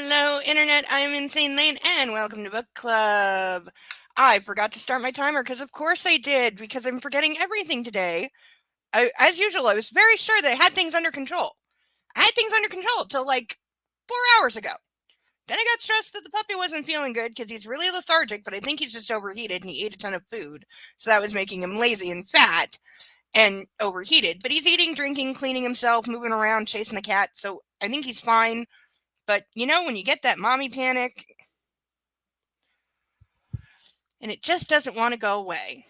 Hello, Internet. I'm Insane Lane, and welcome to Book Club. I forgot to start my timer because, of course, I did, because I'm forgetting everything today. As usual, I was very sure that I had things under control. I had things under control till like 4 hours ago. Then I got stressed that the puppy wasn't feeling good because he's really lethargic, but I think he's just overheated and he ate a ton of food. So that was making him lazy and fat and overheated. But he's eating, drinking, cleaning himself, moving around, chasing the cat. So I think he's fine. But when you get that mommy panic and it just doesn't want to go away.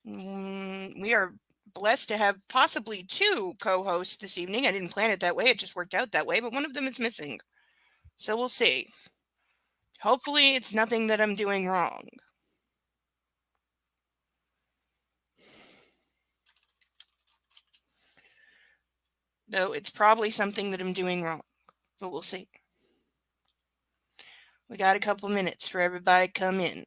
We are blessed to have possibly two co-hosts this evening. I didn't plan it that way. It just worked out that way, but one of them is missing. So we'll see. Hopefully it's nothing that I'm doing wrong. Though it's probably something that I'm doing wrong. But we'll see. We got a couple minutes for everybody to come in.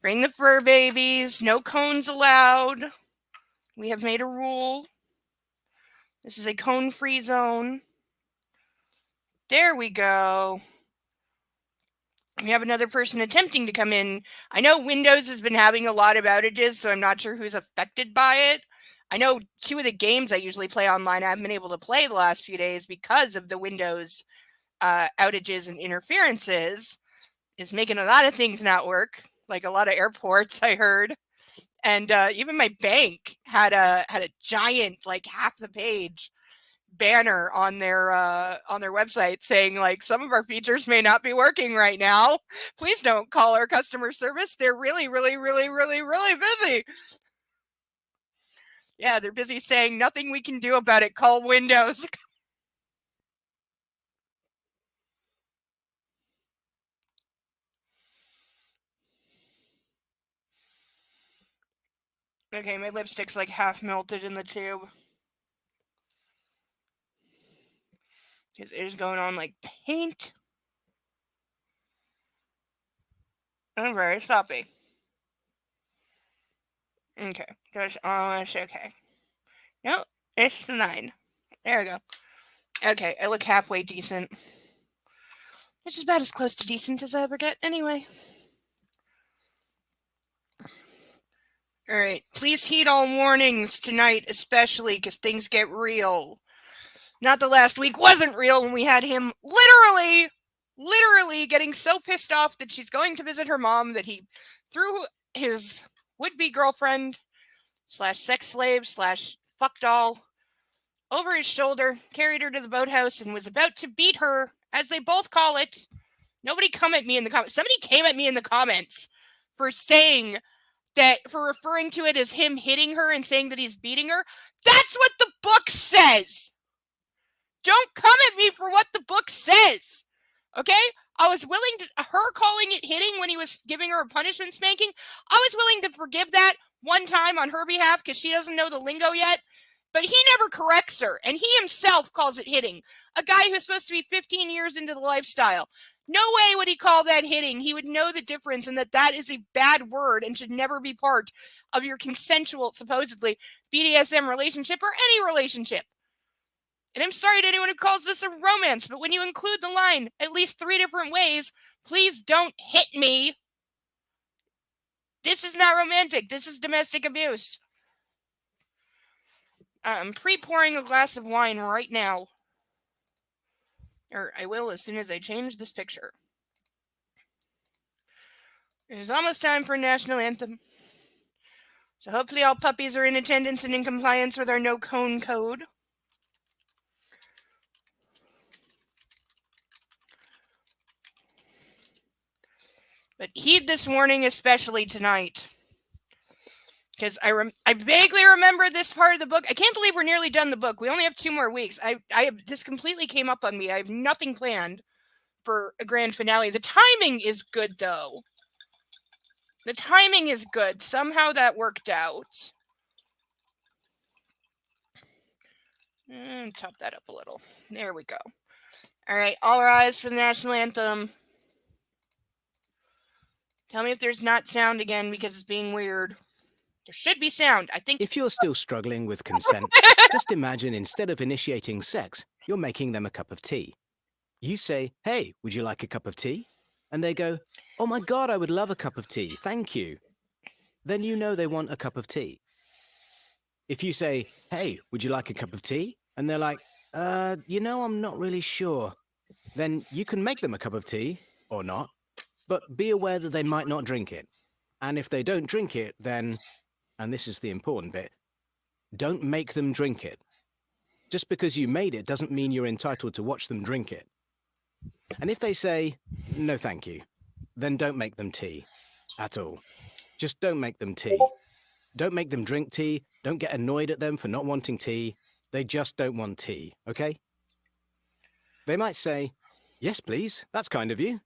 Bring the fur babies. No cones allowed. We have made a rule. This is a cone-free zone. There we go. We have another person attempting to come in. I know Windows has been having a lot of outages, so I'm not sure who's affected by it. I know two of the games I usually play online I haven't been able to play the last few days because of the Windows outages and interferences. It's making a lot of things not work, like a lot of airports, I heard. And even my bank had a giant, like half the page banner on their website saying like some of our features may not be working right now. Please don't call our customer service. They're really, really, really, really, really busy. Yeah, they're busy saying nothing we can do about it. Call Windows. Okay, my lipstick's like half melted in the tube. It is going on like paint. I'm very sloppy. Okay, just almost okay. No, it's the 9. There we go. Okay, I look halfway decent. Which is about as close to decent as I ever get anyway. Alright, please heed all warnings tonight, especially because things get real. Not the last week wasn't real when we had him literally getting so pissed off that she's going to visit her mom that he threw his would-be girlfriend / sex slave / fuck doll over his shoulder, carried her to the boathouse, and was about to beat her, as they both call it. Nobody come at me in the comments. Somebody came at me in the comments for saying that, for referring to it as him hitting her and saying that he's beating her. That's what the book says. Don't come at me for what the book says. Okay? I was willing to, her calling it hitting when he was giving her a punishment spanking, I was willing to forgive that one time on her behalf because she doesn't know the lingo yet. But he never corrects her, and he himself calls it hitting. A guy who's supposed to be 15 years into the lifestyle. No way would he call that hitting. He would know the difference and that is a bad word and should never be part of your consensual, supposedly, BDSM relationship or any relationship. And I'm sorry to anyone who calls this a romance, but when you include the line at least 3 different ways, please don't hit me. This is not romantic. This is domestic abuse. I'm pre-pouring a glass of wine right now. Or I will as soon as I change this picture. It is almost time for a national anthem. So hopefully all puppies are in attendance and in compliance with our no cone code. But heed this warning, especially tonight. Because I vaguely remember this part of the book. I can't believe we're nearly done the book. We only have 2 more weeks. This completely came up on me. I have nothing planned for a grand finale. The timing is good, though. The timing is good. Somehow that worked out. Top that up a little. There we go. All right, all rise for the national anthem. Tell me if there's not sound again because it's being weird. There should be sound, I think. If you're still struggling with consent, just imagine instead of initiating sex, you're making them a cup of tea. You say, "Hey, would you like a cup of tea?" And they go, "Oh my God, I would love a cup of tea. Thank you." Then you know they want a cup of tea. If you say, "Hey, would you like a cup of tea?" And they're like, I'm not really sure. Then you can make them a cup of tea or not, but be aware that they might not drink it. And if they don't drink it, then, and this is the important bit, don't make them drink it. Just because you made it doesn't mean you're entitled to watch them drink it. And if they say, "No, thank you," then don't make them tea at all. Just don't make them tea. Don't make them drink tea. Don't get annoyed at them for not wanting tea. They just don't want tea, okay? They might say, "Yes, please, that's kind of you."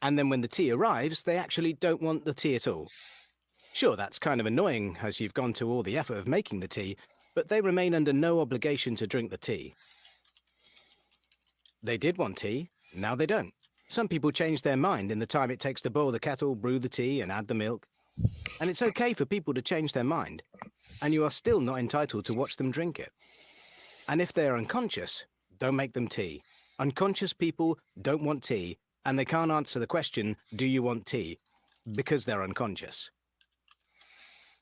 And then when the tea arrives, they actually don't want the tea at all. Sure, that's kind of annoying as you've gone to all the effort of making the tea, but they remain under no obligation to drink the tea. They did want tea, now they don't. Some people change their mind in the time it takes to boil the kettle, brew the tea, and add the milk. And it's okay for people to change their mind, and you are still not entitled to watch them drink it. And if they are unconscious, don't make them tea. Unconscious people don't want tea, and they can't answer the question, "Do you want tea?" because they're unconscious.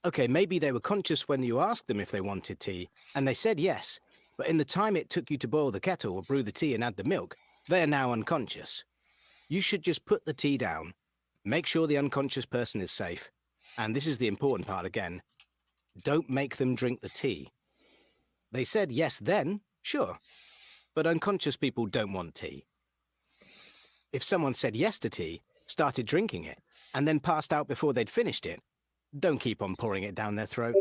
Okay, maybe they were conscious when you asked them if they wanted tea, and they said yes, but in the time it took you to boil the kettle or brew the tea and add the milk, they are now unconscious. You should just put the tea down, make sure the unconscious person is safe, and this is the important part again, don't make them drink the tea. They said yes then, sure, but unconscious people don't want tea. If someone said yes to tea, started drinking it, and then passed out before they'd finished it, don't keep on pouring it down their throat.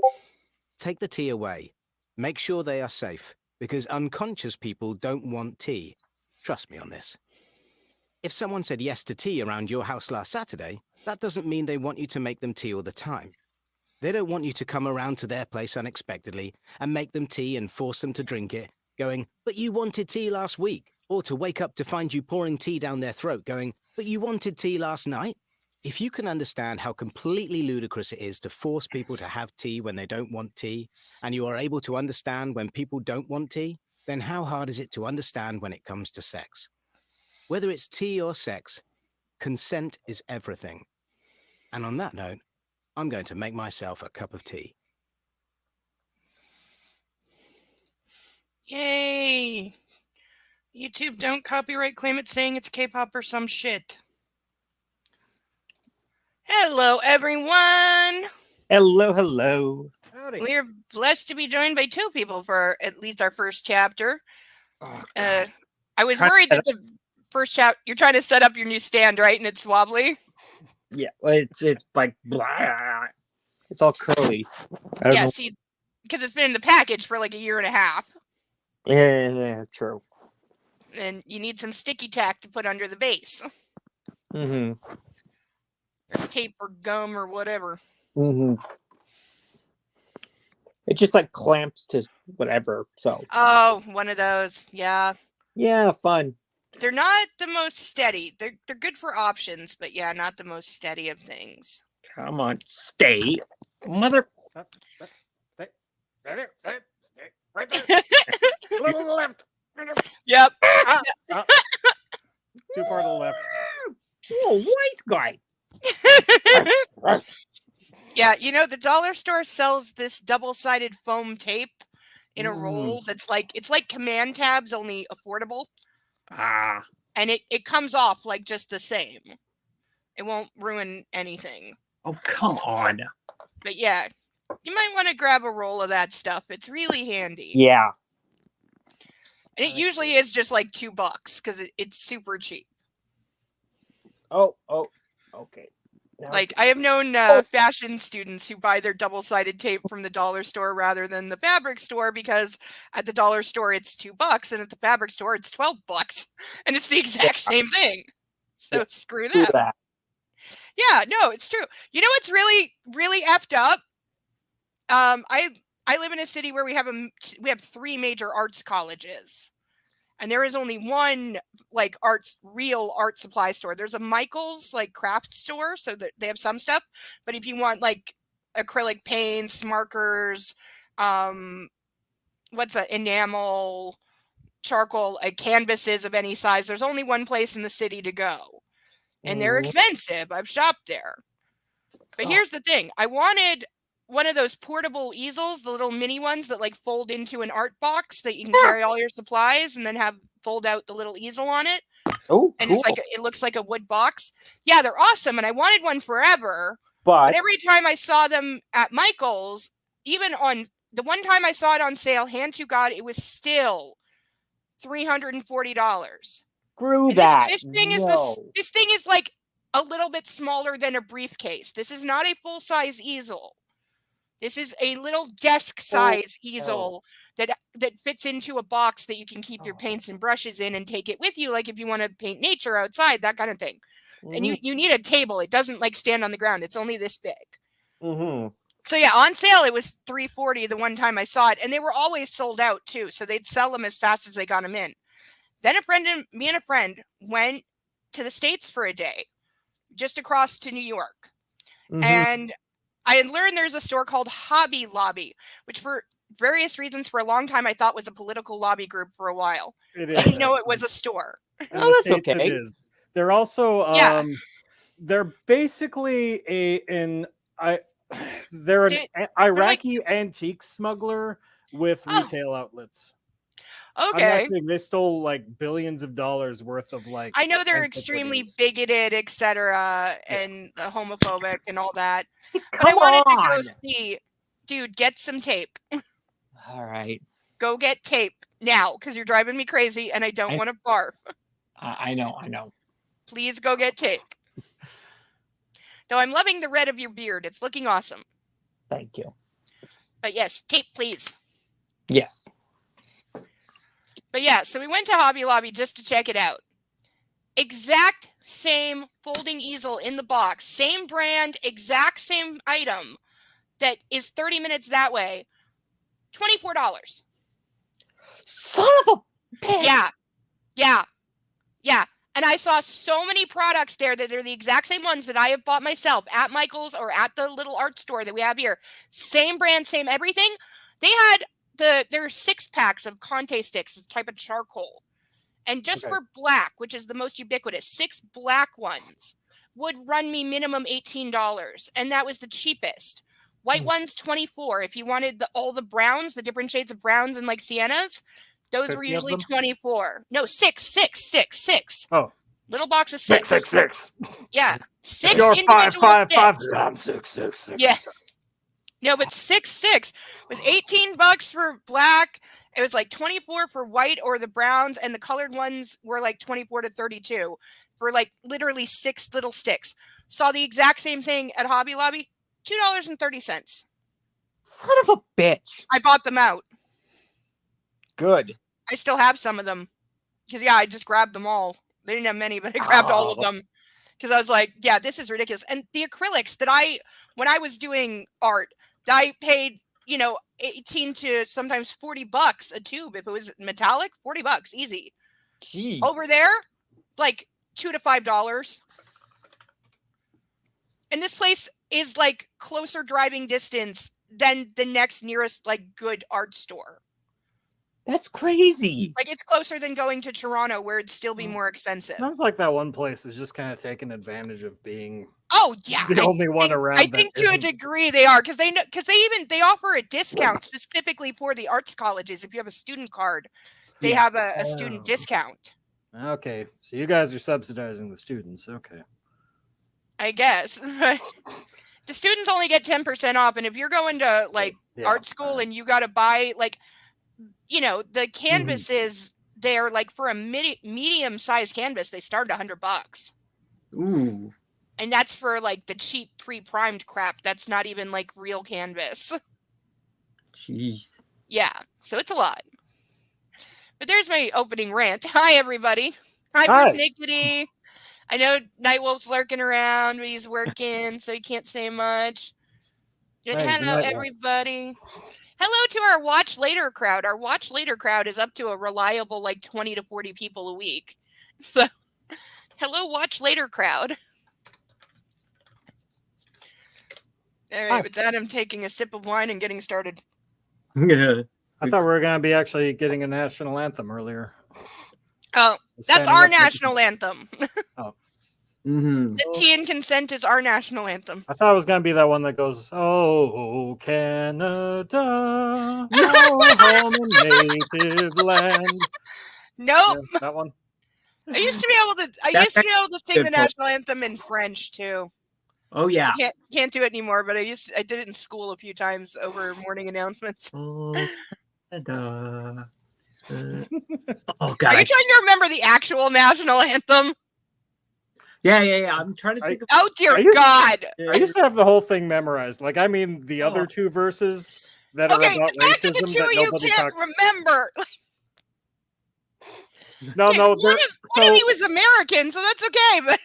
Take the tea away. Make sure they are safe, because unconscious people don't want tea. Trust me on this. If someone said yes to tea around your house last Saturday, that doesn't mean they want you to make them tea all the time. They don't want you to come around to their place unexpectedly and make them tea and force them to drink it, going, "But you wanted tea last week," or to wake up to find you pouring tea down their throat, going, "But you wanted tea last night." If you can understand how completely ludicrous it is to force people to have tea when they don't want tea, and you are able to understand when people don't want tea, then how hard is it to understand when it comes to sex? Whether it's tea or sex, consent is everything. And on that note, I'm going to make myself a cup of tea. Yay! YouTube, don't copyright claim it saying it's K-pop or some shit. Hello, everyone! Hello, hello. Howdy. We are blessed to be joined by two people for at least our first chapter. Oh, God. I was Trying to worried set that the first chapter, you're trying to set up your new stand, right? And it's wobbly? Yeah, well, it's like blah. It's all curly. I don't Yeah, know. see, because it's been in the package for like a year and a half. Yeah, true. And you need some sticky tack to put under the base. Mm-hmm. Tape or gum or whatever. Mm-hmm. It just like clamps to whatever. So Oh, one of those. Yeah. yeah, fun. They're not the most steady. They're good for options, but yeah, not the most steady of things. Come on, stay, mother. Stay right there. A little to the left. Yep. Too far to the left. Oh, white guy. Yeah, you know, the dollar store sells this double-sided foam tape in a roll that's like, it's like command tabs, only affordable. Ah, And it comes off like just the same. It won't ruin anything. oh, come on. But yeah, you might want to grab a roll of that stuff. It's really handy. Yeah. And it usually is just like $2 because it's super cheap. Oh, okay. Now, Like, I have known fashion students who buy their double-sided tape from the dollar store rather than the fabric store because at the dollar store it's $2 and at the fabric store it's $12, and it's the exact same thing. So screw do that. that. Yeah, no, it's true. You know what's really, really effed up? I live in a city where we have 3 major arts colleges. And there is only one like real art supply store. There's a Michael's like craft store, so that they have some stuff. But if you want like acrylic paints, markers, enamel, charcoal canvases of any size, there's only one place in the city to go. And they're Mhm. expensive. I've shopped there. But Oh. here's the thing. I wanted one of those portable easels, the little mini ones that like fold into an art box that you can carry all your supplies and then have fold out the little easel on it. Oh, And cool. it's like it looks like a wood box. Yeah, they're awesome. And I wanted one forever. But But every time I saw them at Michael's, even on the one time I saw it on sale, hand to God, it was still $340. screw And that. this thing is this thing is like a little bit smaller than a briefcase. This is not a full size easel. This is a little desk size easel that fits into a box that you can keep your paints and brushes in and take it with you, like if you want to paint nature outside, that kind of thing. And you need a table. It doesn't like stand on the ground. It's only this big. Mm-hmm. So yeah, on sale it was $340 the one time I saw it, and they were always sold out too. So they'd sell them as fast as they got them in. Then me and a friend went to the States for a day, just across to New York, and I had learned there's a store called Hobby Lobby, which for various reasons for a long time I thought was a political lobby group for a while. It I is. didn't know it was a store. In Oh, the that's States, okay. It is. They're also Yeah. they're basically they're an Iraqi antique smuggler with Oh. retail outlets. I'm not Okay. kidding. They stole like billions of dollars worth of like. I know they're extremely antiquities. bigoted, etc., and homophobic and all that. But I Come wanted to on. go see, dude, get some tape. All right. Go get tape now, because you're driving me crazy and I don't want to barf. I know. Please go get tape. Though I'm loving the red of your beard. It's looking awesome. Thank you. But yes, tape, please. Yes. But yeah, so we went to Hobby Lobby just to check it out. Exact same folding easel in the box. Same brand, exact same item that is 30 minutes that way. $24. Son of a bitch. Yeah. And I saw so many products there that are the exact same ones that I have bought myself at Michael's or at the little art store that we have here. Same brand, same everything. They had there are 6-packs of Conte sticks, this type of charcoal. And just for black, which is the most ubiquitous, 6 black ones would run me minimum $18. And that was the cheapest. White ones, $24. If you wanted all the browns, the different shades of browns and like siennas, those were 50 of usually them? 24. No, six. Oh. Little box of 6. Six. Yeah. 6 You're individual five. sticks. I'm six. Yeah. No, but 6 was $18 for black. It was like 24 for white or the browns, and the colored ones were like 24 to 32 for like literally 6 little sticks. Saw the exact same thing at Hobby Lobby, $2.30. Son of a bitch. I bought them out. Good. I still have some of them because I just grabbed them all. They didn't have many, but I grabbed all of them because I was like, yeah, this is ridiculous. And the acrylics that when I was doing art, I paid, 18 to sometimes $40 a tube. If it was metallic, $40, easy. Jeez. Over there, like $2 to $5. And this place is like closer driving distance than the next nearest like good art store. That's crazy. Like it's closer than going to Toronto, where it'd still be more expensive. Sounds like that one place is just kind of taking advantage of being Oh yeah, the only one around. I think to a degree they are because they offer a discount specifically for the arts colleges. If you have a student card, they have a student discount. Okay, so you guys are subsidizing the students. Okay, I guess. The students only get 10% off, and if you're going to like art school and you got to buy like, the canvases there, like for a medium sized canvas, they start at $100. Ooh. And that's for like the cheap pre-primed crap. That's not even like real canvas. Jeez. Yeah, so it's a lot. But there's my opening rant. Hi, everybody. Hi, Persnickety. I know Nightwolf's lurking around, but he's working, so he can't say much. But hello, everybody. Hello to our Watch Later crowd. Our Watch Later crowd is up to a reliable like 20 to 40 people a week. So, hello, Watch Later crowd. All right, with that, I'm taking a sip of wine and getting started. Yeah. I thought we were going to be actually getting a national anthem earlier. Oh, that's Standing our up for- national anthem. Mm-hmm. The Tea and Consent is our national anthem. I thought it was gonna be that one that goes, "Oh Canada, your home and native land." Nope. Yeah, that one. I used to be able to. I That's used to be able to sing the good point. national anthem in French too. Oh yeah. Can't do it anymore, but I did it in school a few times over morning announcements. Oh, Canada. Oh Are god. you trying to remember the actual national anthem? Yeah. I'm trying to think of. Oh dear Are you- God! I used to have the whole thing memorized. Like, I mean, the Oh. other two verses that are Okay, about the fact that the racism two that of you nobody can't talks. remember. No, Okay, no. one there- of you is American, so that's okay. But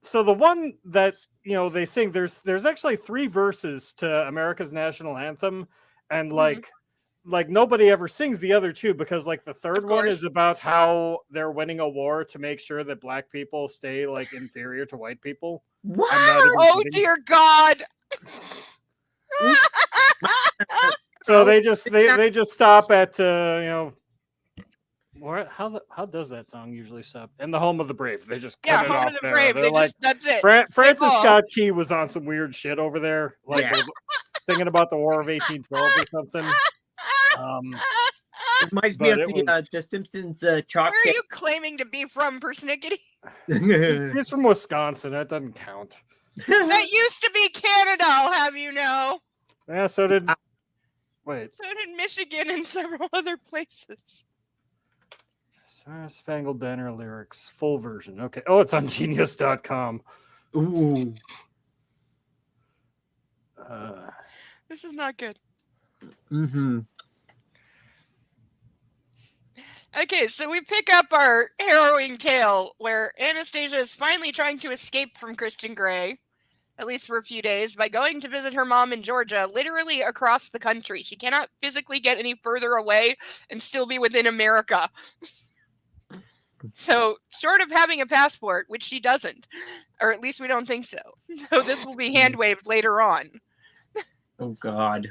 So the one that they sing, there's actually 3 verses to America's national anthem, and Mhm. like nobody ever sings the other 2 because like the third Of one course. is about how they're winning a war to make sure that black people stay like inferior to white people. What? I'm not even oh kidding. dear God! So they just stop at how does that song usually stop? In the home of the brave. They just cut Yeah, it home off of the there. brave. They're They like, just that's it. Francis oh. Scott Key was on some weird shit over there, like Yeah. thinking about the War of 1812 or something. Reminds me But of it was- the Simpsons chalk Where are you claiming to be from, persnickety? stick. He's from Wisconsin. That doesn't count. That used to be Canada, I'll have you know. Yeah, so did. Wait, So did Michigan and several other places. Star Spangled Banner lyrics, full version. Okay. Oh, it's on Genius.com. Ooh. This is not good. Mm-hmm. Okay, so we pick up our harrowing tale where Anastasia is finally trying to escape from Christian Grey, at least for a few days, by going to visit her mom in Georgia, literally across the country. She cannot physically get any further away and still be within America. So, short of having a passport, which she doesn't, or at least we don't think so. So this will be hand waved later on. Oh God.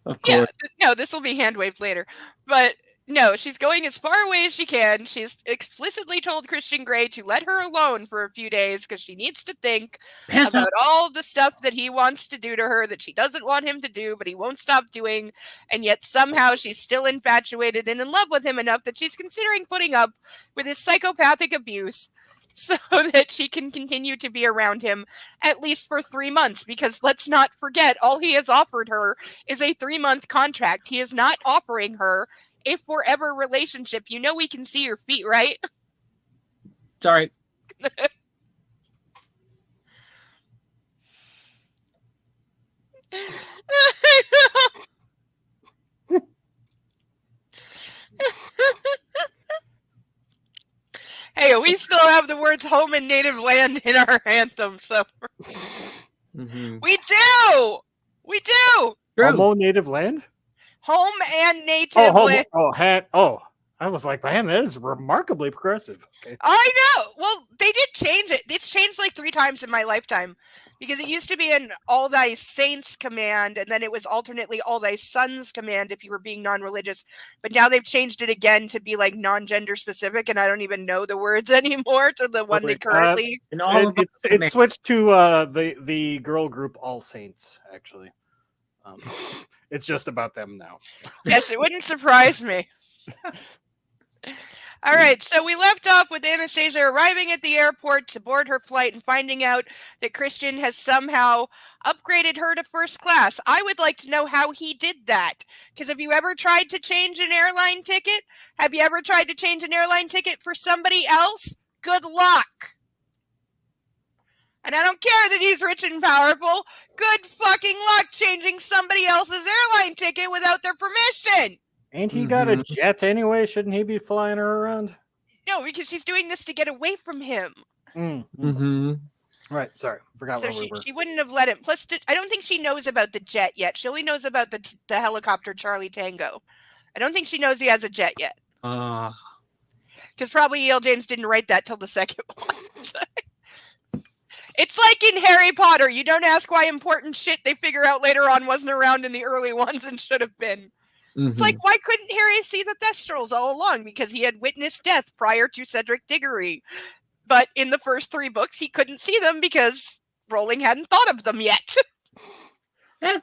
Of Yeah, course. no, this will be hand waved later. But no, she's going as far away as she can. She's explicitly told Christian Grey to let her alone for a few days because she needs to think Pass out. about all the stuff that he wants to do to her that she doesn't want him to do, but he won't stop doing. And yet somehow she's still infatuated and in love with him enough that she's considering putting up with his psychopathic abuse so that she can continue to be around him at least for 3 months. Because let's not forget, all he has offered her is a 3-month contract. He is not offering her a forever relationship. You know we can see your feet, right? Sorry. Hey, we still have the words home and native land in our anthem, so Mm-hmm. we do! We do! Homo native land? Home and native Oh, homo, land. I was like, man, that is remarkably progressive. Okay. I know. Well, they did change it. It's changed like 3 times in my lifetime. Because it used to be an all thy saints command, and then it was alternately all thy sons command if you were being non-religious. But now they've changed it again to be like non-gender specific, and I don't even know the words anymore to the one they wait, currently. And all of It switched to the girl group All Saints, actually. It's just about them now. Yes, it wouldn't surprise me. All right, so we left off with Anastasia arriving at the airport to board her flight and finding out that Christian has somehow upgraded her to first class. I would like to know how he did that. Because have you ever tried to change an airline ticket? Have you ever tried to change an airline ticket for somebody else? Good luck. And I don't care that he's rich and powerful. Good fucking luck changing somebody else's airline ticket without their permission. Ain't he got a jet anyway? Shouldn't he be flying her around? No, because she's doing this to get away from him. Mm-hmm. Right, sorry. Forgot So where we were. she wouldn't have let him. Plus, I don't think she knows about the jet yet. She only knows about the helicopter Charlie Tango. I don't think she knows he has a jet yet. Because probably E.L. James didn't write that till the second one. It's like in Harry Potter. You don't ask why important shit they figure out later on wasn't around in the early ones and should have been. It's like, why couldn't Harry see the Thestrals all along? Because he had witnessed death prior to Cedric Diggory. But in the first 3 books, he couldn't see them because Rowling hadn't thought of them yet. Eh.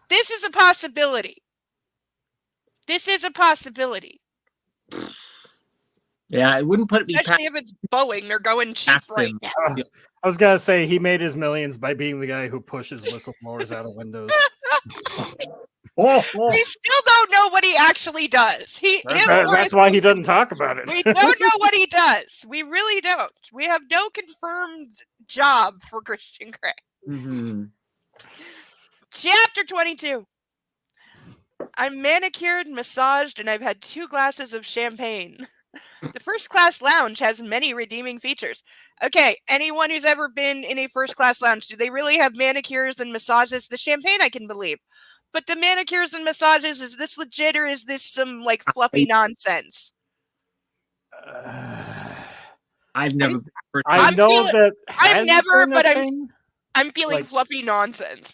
This is a possibility. This is a possibility. Yeah, it wouldn't put me past Especially if it's Boeing. They're going cheap right him. now. I was gonna say he made his millions by being the guy who pushes whistleblowers out of windows. Oh, We still don't know what he actually does. That's why he doesn't talk about it. We don't know what he does. We really don't. We have no confirmed job for Christian Grey. Mhm. Chapter 22. I'm manicured, massaged, and I've had 2 glasses of champagne. The first class lounge has many redeeming features. Okay, anyone who's ever been in a first class lounge, do they really have manicures and massages? The champagne I can believe. But the manicures and massages, is this legit or is this some like fluffy nonsense? I've never. I know feeling- that I've never, been a but thing. I'm feeling Like- fluffy nonsense.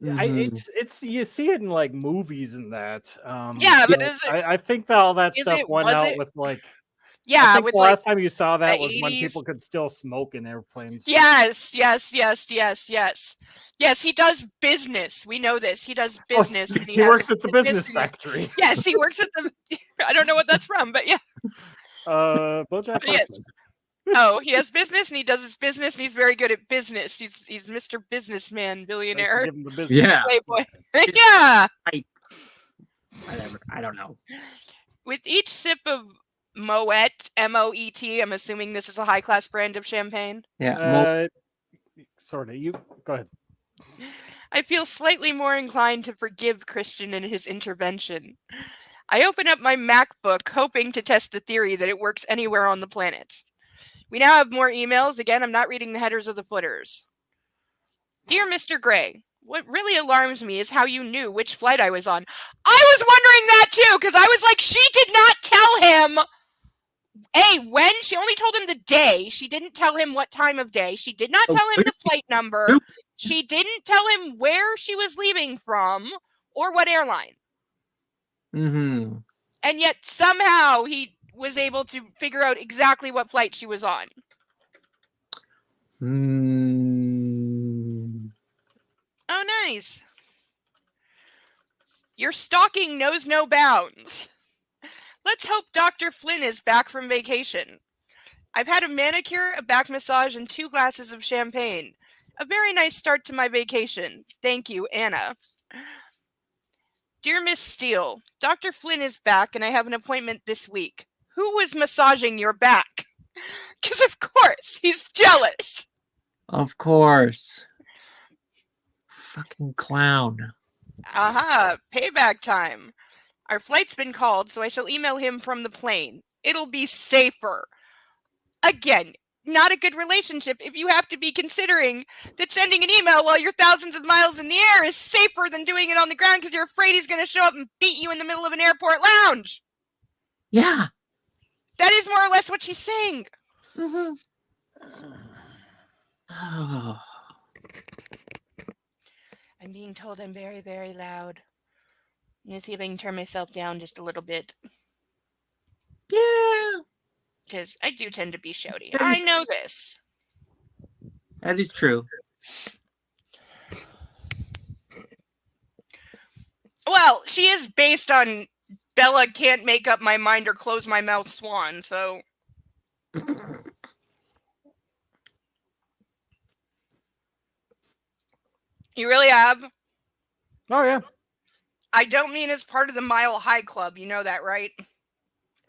Mhm. It's you see it in like movies and that. Yeah, but you know, is it- I think that all that is stuff it- went was out it- with like. I Yeah, think with the like last time you saw that the was when 80s. people could still smoke in airplanes. Yes. Yes, he does business. We know this. He does business. and He has works a at the business and he's- factory. Yes, he works at the. I don't know what that's from, but yeah. BoJack Yes. Horseman. Oh, he has business and he does his business and he's very good at business. He's Mr. Businessman, Nice to billionaire, give him the business. Yeah. playboy. Yeah. Whatever. I don't know. With each sip of Moet, M-O-E-T, I'm assuming this is a high class brand of champagne. Yeah. Sort of. You go ahead. I feel slightly more inclined to forgive Christian and his intervention. I open up my MacBook, hoping to test the theory that it works anywhere on the planet. We now have more emails. Again, I'm not reading the headers or the footers. Dear Mr. Gray, what really alarms me is how you knew which flight I was on. I was wondering that too, because I was like, she did not tell him. When? She only told him the day. She didn't tell him what time of day. She did not tell him the flight number. Nope. She didn't tell him where she was leaving from or what airline. Mm-hmm. And yet somehow he was able to figure out exactly what flight she was on. Mm. Oh, nice. Your stalking knows no bounds. Let's hope Dr. Flynn is back from vacation. I've had a manicure, a back massage, and 2 glasses of champagne. A very nice start to my vacation. Thank you, Anna. Dear Miss Steele, Dr. Flynn is back and I have an appointment this week. Who was massaging your back? Because of course, he's jealous. Of course. Fucking clown. Aha, payback time. Our flight's been called, so I shall email him from the plane. It'll be safer. Again, not a good relationship if you have to be considering that sending an email while you're thousands of miles in the air is safer than doing it on the ground because you're afraid he's going to show up and beat you in the middle of an airport lounge. Yeah. That is more or less what she's saying. Mm-hmm. Oh. I'm being told I'm very, very loud. I'm going to see if I can turn myself down just a little bit. Yeah. Because I do tend to be shouty. That I is- know this. That is true. Well, she is based on Bella can't make up my mind or close my mouth swan, so... You really have? Oh yeah, I don't mean as part of the Mile High Club. You know that, right?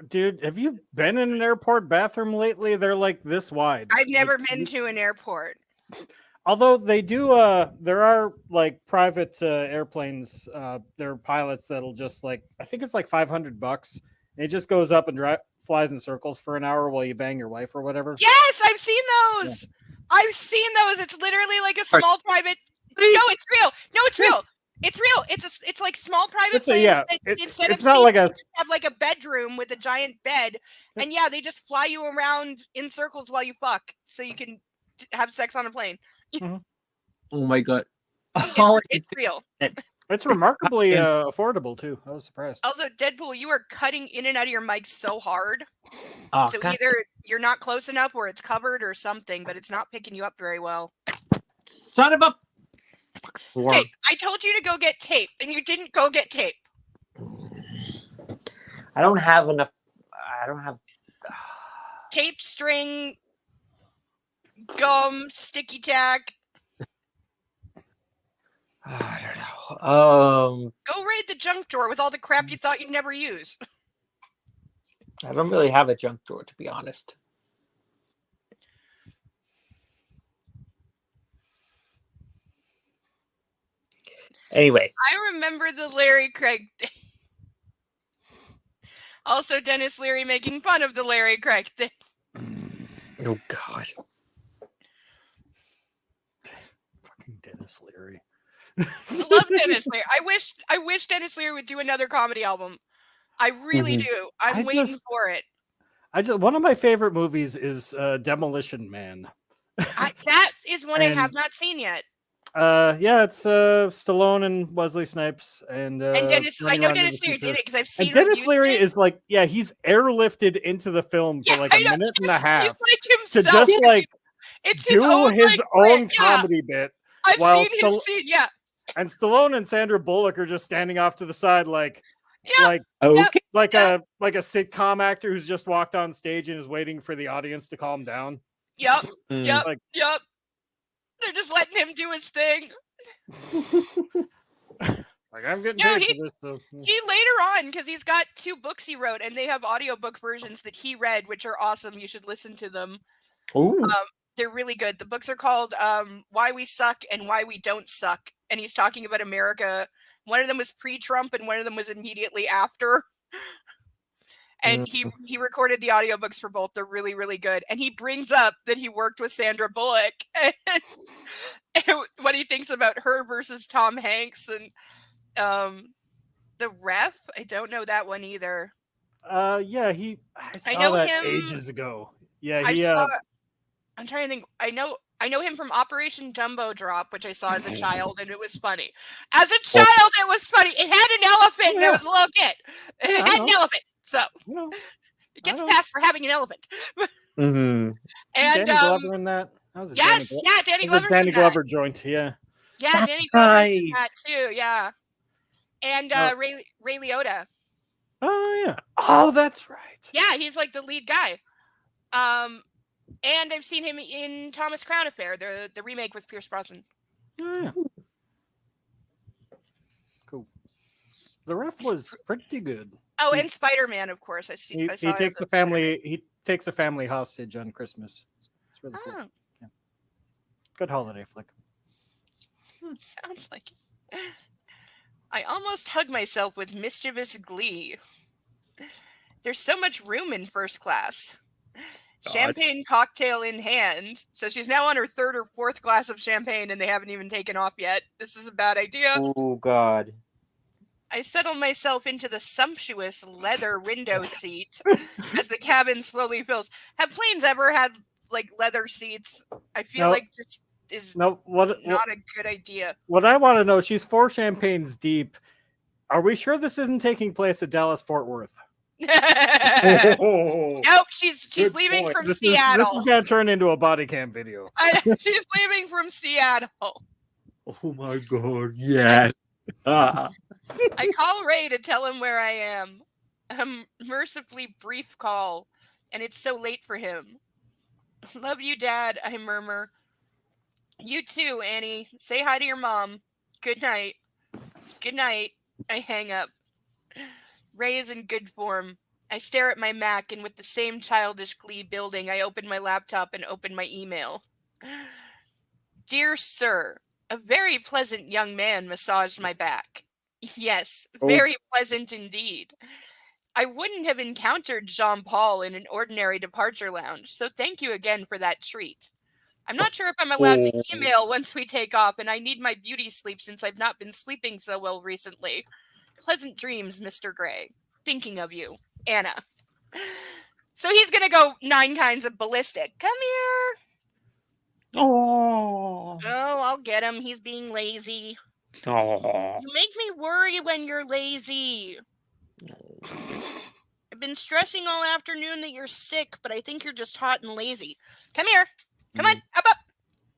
dude. Have you been in an airport bathroom lately? They're like this wide. I've never Like, been to an airport. Although they do, there are like private airplanes. There are pilots that'll just like, I think it's like $500. And it just goes up and flies in circles for an hour while you bang your wife or whatever. Yes, I've seen those. I've seen those. It's literally like a small private. No, it's real. No, it's real. It's real. It's like small private It's a, planes yeah. that instead It's of not seats, like a. they have like a bedroom with a giant bed, and yeah, they just fly you around in circles while you fuck, so you can have sex on a plane. Oh my god. Oh, It's real. It's remarkably It's- affordable too. I was surprised. Also, Deadpool, you are cutting in and out of your mic so hard. Oh, So God. either you're not close enough or it's covered or something, but it's not picking you up very well. Son of a. Tape. I told you to go get tape, and you didn't go get tape. I don't have enough. I don't have. Tape, string, gum, sticky tack. I don't know. Go raid the junk drawer with all the crap you thought you'd never use. I don't really have a junk drawer, to be honest. Anyway, I remember the Larry Craig. Also, Dennis Leary making fun of the Larry Craig thing. oh God, Fucking Dennis Leary. I love Dennis Leary. I wish Dennis Leary would do another comedy album. I really Mhm. do. I'm I waiting just- for it. One of my favorite movies is Demolition Man. That is one I have And- not seen yet. Yeah, it's Stallone and Wesley Snipes and Dennis, I running know around in Dennis the Leary did future. it because I've seen And Dennis reviews Leary of it. is like, yeah, he's airlifted into the film for Yeah, like I a know, minute and a he's half like to himself. just like It's his do own, his like, own brand. Yeah, comedy bit. I've while seen his scene. Yeah, And Stallone and Sandra Bullock are just standing off to the side, like, yeah. like okay. Yeah. a sitcom actor who's just walked on stage and is waiting for the audience to calm down. Yep. Mm. Yep. Like- Yep. They're just letting him do his thing. Like, I'm getting No, paid he- for this. So. He later on, because he's got 2 books he wrote, and they have audiobook versions that he read, which are awesome. You should listen to them. Ooh. They're really good. The books are called Why We Suck and Why We Don't Suck. And he's talking about America. One of them was pre-Trump and one of them was immediately after. And he recorded the audiobooks for both. They're really, really good. And he brings up that he worked with Sandra Bullock and what he thinks about her versus Tom Hanks and The Ref. I don't know that one either. Yeah, I saw know that him. ages ago. Yeah, I he saw. I'm trying to think. I know him from Operation Dumbo Drop, which I saw as a child, and it was funny. As a child, it was funny. It had an elephant, and I was a little kid. It Yeah, I had an know. elephant, so you know, it gets know. passed for having an elephant. Mhm. And Danny Glover in that. That was a yes, Danny, yeah, Danny that was a Glover's Danny in that. Glover joint. Yeah. Yeah, Danny Glover's in that Nice. too. Yeah, and Oh. Ray Liotta. Oh yeah. Oh, that's right. Yeah, he's like the lead guy. And I've seen him in Thomas Crown Affair, the remake with Pierce Brosnan. Oh, yeah. Cool. The Ref was pretty good. Oh, He- and Spider-Man, of course. I He saw him takes as a family. He takes a family hostage on Christmas. It's really cool. Oh, Good holiday flick. sounds like it. I almost hug myself with mischievous glee. There's so much room in first class. Champagne cocktail in hand. So she's now on her 3rd or 4th glass of champagne and they haven't even taken off yet. This is a bad idea. Oh God. I settle myself into the sumptuous leather window seat as the cabin slowly fills. Have planes ever had like leather seats? I feel No. like this is No, what not a good idea. what I want to know? She's 4 champagnes deep. Are we sure this isn't taking place at Dallas Fort Worth? Nope, she's Good leaving point. from This Seattle. is gonna turn into a body cam video. She's leaving from Seattle. Oh my God. Yes. Ah. I call Ray to tell him where I am. A mercifully brief call, and it's so late for him. Love you, Dad, I murmur. You too, Annie. Say hi to your mom. Good night. Good night. I hang up. Ray is in good form. I stare at my Mac, and with the same childish glee building, I open my laptop and open my email. Dear Sir, a very pleasant young man massaged my back. Yes, very pleasant indeed. I wouldn't have encountered Jean-Paul in an ordinary departure lounge, so thank you again for that treat. I'm not sure if I'm allowed to email once we take off, and I need my beauty sleep since I've not been sleeping so well recently. Pleasant dreams, Mr. Gray. Thinking of you, Anna. So he's gonna go 9 kinds of ballistic. Come here. Oh. Oh. Oh, I'll get him. He's being lazy. Oh. You make me worry when you're lazy. I've been stressing all afternoon that you're sick, but I think you're just hot and lazy. Come here. Come on. Up, up.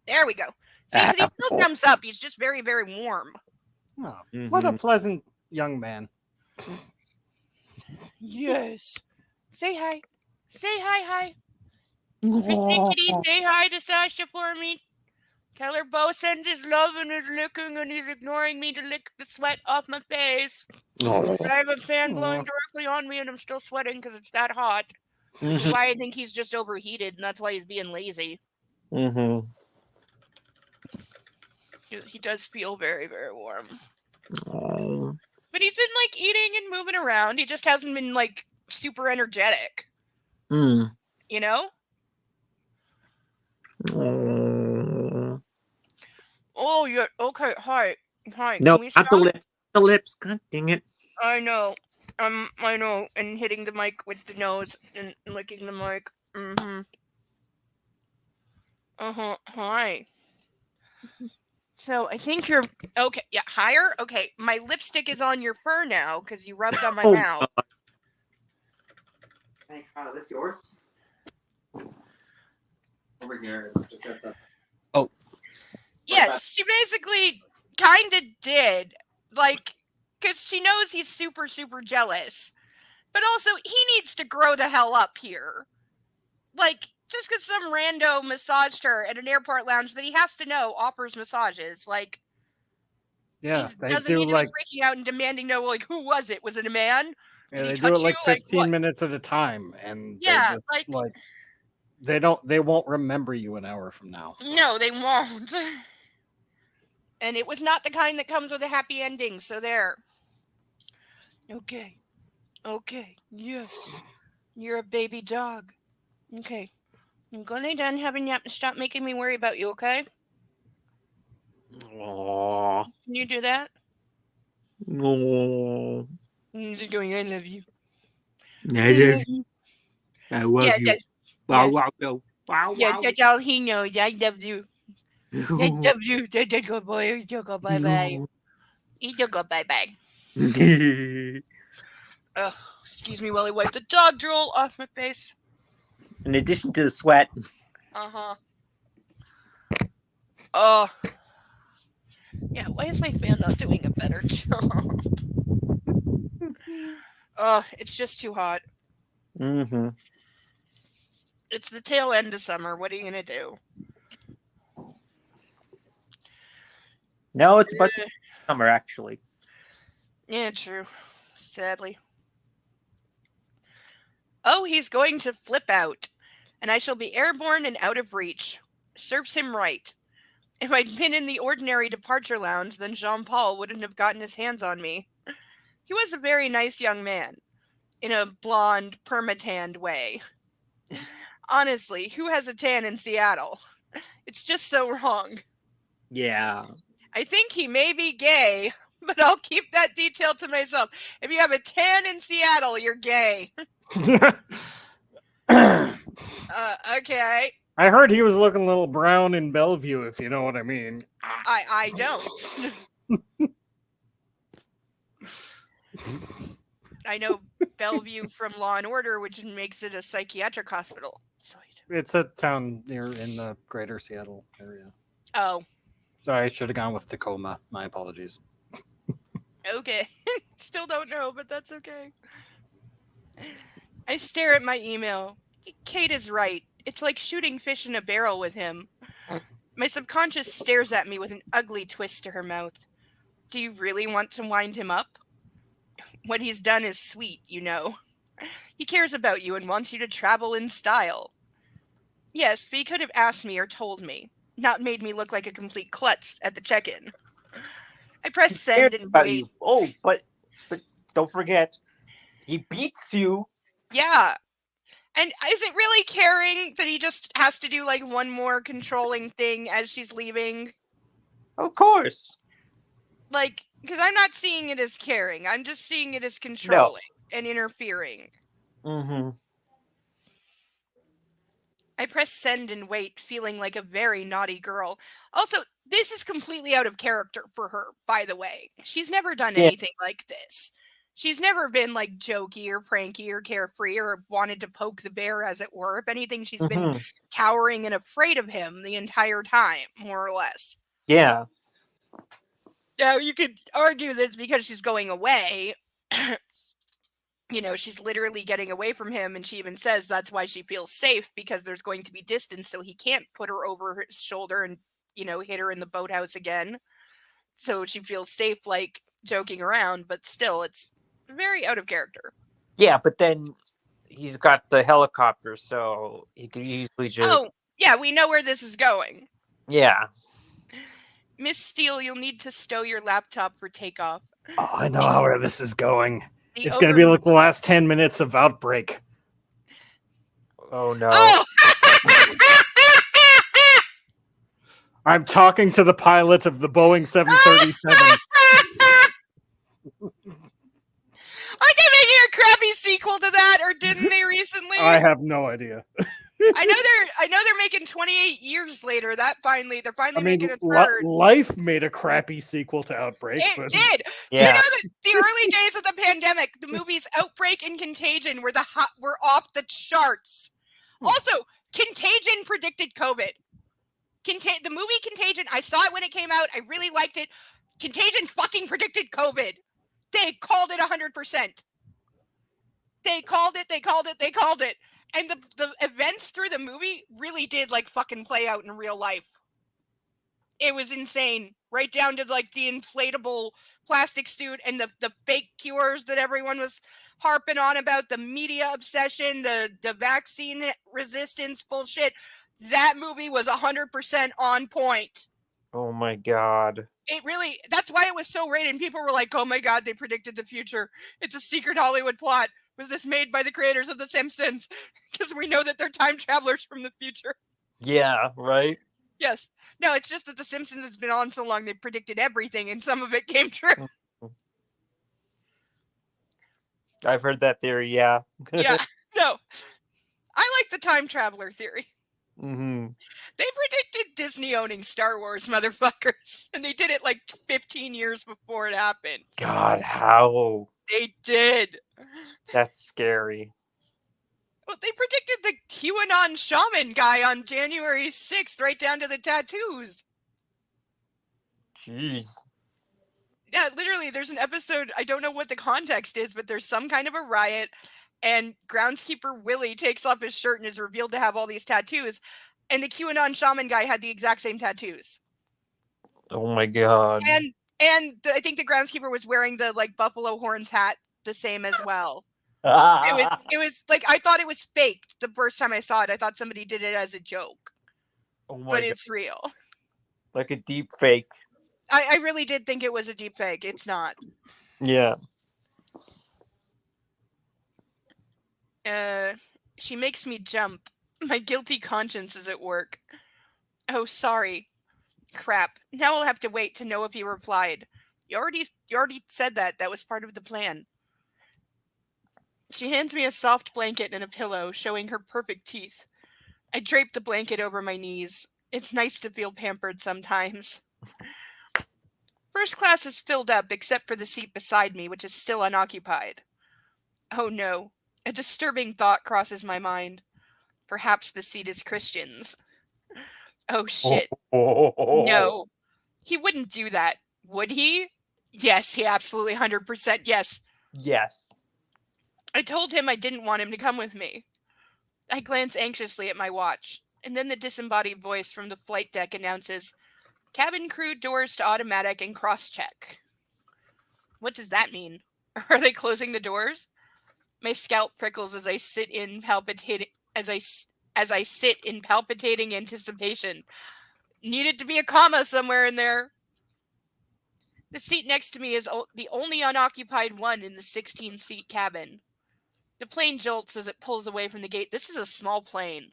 There we go. See, 'cause he still jumps up. He's just very, very warm. Oh, what a Mhm. pleasant young man. Yes. Say hi. Say hi. Kitty, say hi to Sasha for me. Tell her Bo sends his love and is licking and he's ignoring me to lick the sweat off my face. Oh. I have a fan blowing Aw. directly on me and I'm still sweating because it's that hot. Which is Mhm. why I think he's just overheated and that's why he's being lazy. Mhm. He does feel very, very warm. Oh. But he's been like eating and moving around. He just hasn't been like super energetic. Mm. You know? Oh. Oh, yeah. Okay. Hi. Hi. No, Can we not the stop? lips. The lips. God dang it. I know. I know. And hitting the mic with the nose and licking the mic. Mm-hmm. Uh-huh. Hi. So I think you're okay. Yeah, higher? Okay. My lipstick is on your fur now because you rubbed on my Oh, mouth. Hey, Kyle, this yours? Over here, it's just outside. Yes, she basically kind of did. Like, because she knows he's super, super jealous. But also, he needs to grow the hell up here. Like, just because some rando massaged her at an airport lounge that he has to know offers massages. Like, Yeah, he they doesn't do need to like be freaking out and demanding to know, like, who was it? Was it a man? yeah, Did he they touch do it like you? Like, 15 what? minutes at a time, and Yeah, they're just, like- they won't remember you an hour from now. No, they won't. And it was not the kind that comes with a happy ending, so there. Okay. Okay. Yes. You're a baby dog. Okay. I'm gonna lay down, have a nap, and stop making me worry about you, okay? Oh. Can you do that? No. You're going, I love you. I love you. I love Yeah, you. that, Bow yeah. wow go. Bow yeah, wow. that's all he knows. I love you. I love you. That's a good boy. You go bye-bye. You go bye-bye. Ugh, excuse me while I wipe the dog drool off my face. In addition to the sweat. Uh-huh. Oh. Yeah, why is my fan not doing a better job? It's just too hot. Mm-hmm. It's the tail end of summer. What are you gonna do? No, it's about the summer, actually. Yeah, true. Sadly. Oh, he's going to flip out, and I shall be airborne and out of reach. Serves him right. If I'd been in the ordinary departure lounge, then Jean Paul wouldn't have gotten his hands on me. He was a very nice young man, in a blonde, permatanned way. Honestly, who has a tan in Seattle? It's just so wrong. Yeah. I think he may be gay, but I'll keep that detail to myself. If you have a tan in Seattle, you're gay. Okay. I heard he was looking a little brown in Bellevue, if you know what I mean. I don't. I know Bellevue from Law and Order, which makes it a psychiatric hospital. So It's a town near in the greater Seattle area. oh, Sorry, I should have gone with Tacoma. My apologies. okay. Still don't know, but that's okay. I stare at my email. Kate is right. It's like shooting fish in a barrel with him. My subconscious stares at me with an ugly twist to her mouth. Do you really want to wind him up? What he's done is sweet, you know. He cares about you and wants you to travel in style. Yes, but he could have asked me or told me, not made me look like a complete klutz at the check-in. I press send and About wait. you. Oh, but don't forget, he beats you. Yeah. And is it really caring that he just has to do like one more controlling thing as she's leaving? Of course. Like, because I'm not seeing it as caring. I'm just seeing it as controlling and interfering. Mm-hmm. I press send and wait, feeling like a very naughty girl. Also, this is completely out of character for her, by the way. She's never done Yeah. anything like this. She's never been like jokey or pranky or carefree or wanted to poke the bear, as it were. If anything, she's been Mhm. cowering and afraid of him the entire time, more or less. Yeah. Now, you could argue that it's because she's going away. You know, she's literally getting away from him, and she even says that's why she feels safe, because there's going to be distance, so he can't put her over his shoulder and, you know, hit her in the boathouse again. So she feels safe, like, joking around, but still, it's very out of character. Yeah, but then he's got the helicopter, so he could easily just. Oh, yeah, we know where this is going. Yeah. Miss Steele, you'll need to stow your laptop for takeoff. Oh, I know where this is going. The It's going to be like the last 10 minutes of Outbreak. Oh no. Oh! I'm talking to the pilot of the Boeing 737. Aren't they making a crappy sequel to that, or didn't they recently? I have no idea. I know they're making 28 years later. They're finally I mean, making a third. Life made a crappy sequel to Outbreak. It but did. You Yeah. know that the early days of the pandemic, the movies Outbreak and Contagion were were off the charts. Also, Contagion predicted COVID. The movie Contagion, I saw it when it came out. I really liked it. Contagion fucking predicted COVID. They called it 100%. They called it. And the events through the movie really did like fucking play out in real life. It was insane. Right down to like the inflatable plastic suit and the fake cures that everyone was harping on about, the media obsession, the vaccine resistance bullshit. That movie was 100% on point. Oh my god. It really, that's why it was so rated. And people were like, oh my god, they predicted the future. It's a secret Hollywood plot. Was this made by the creators of The Simpsons? Because we know that they're time travelers from the future. Yeah, right? Yes. No, it's just that The Simpsons has been on so long, they predicted everything, and some of it came true. I've heard that theory, yeah. Yeah. No. I like the time traveler theory. Mm-hmm. They predicted Disney owning Star Wars, motherfuckers. And they did it like 15 years before it happened. God, how? They did. That's scary. Well, they predicted the QAnon shaman guy on January 6th, right down to the tattoos. Jeez. Yeah, literally, there's an episode, I don't know what the context is, but there's some kind of a riot, and groundskeeper Willie takes off his shirt and is revealed to have all these tattoos, and the QAnon shaman guy had the exact same tattoos. Oh my god. And I think the groundskeeper was wearing the like buffalo horns hat the same as well. It was like, I thought it was fake the first time I saw it. I thought somebody did it as a joke, Oh my but god. it's real. Like a deep fake. I really did think it was a deep fake. It's not. Yeah. She makes me jump. My guilty conscience is at work. Oh, sorry. Crap. Now I'll have to wait to know if he replied. You already said that. That was part of the plan. She hands me a soft blanket and a pillow, showing her perfect teeth. I drape the blanket over my knees. It's nice to feel pampered sometimes. First class is filled up except for the seat beside me, which is still unoccupied. Oh no. A disturbing thought crosses my mind. Perhaps the seat is Christian's. Oh shit. Oh. No. He wouldn't do that, would he? Yes, he absolutely 100% yes. Yes. I told him I didn't want him to come with me. I glance anxiously at my watch, and then the disembodied voice from the flight deck announces, cabin crew doors to automatic and cross-check. What does that mean? Are they closing the doors? My scalp prickles as I sit in palpitating anticipation. Needed to be a comma somewhere in there. The seat next to me is the only unoccupied one in the 16-seat cabin. The plane jolts as it pulls away from the gate. This is a small plane.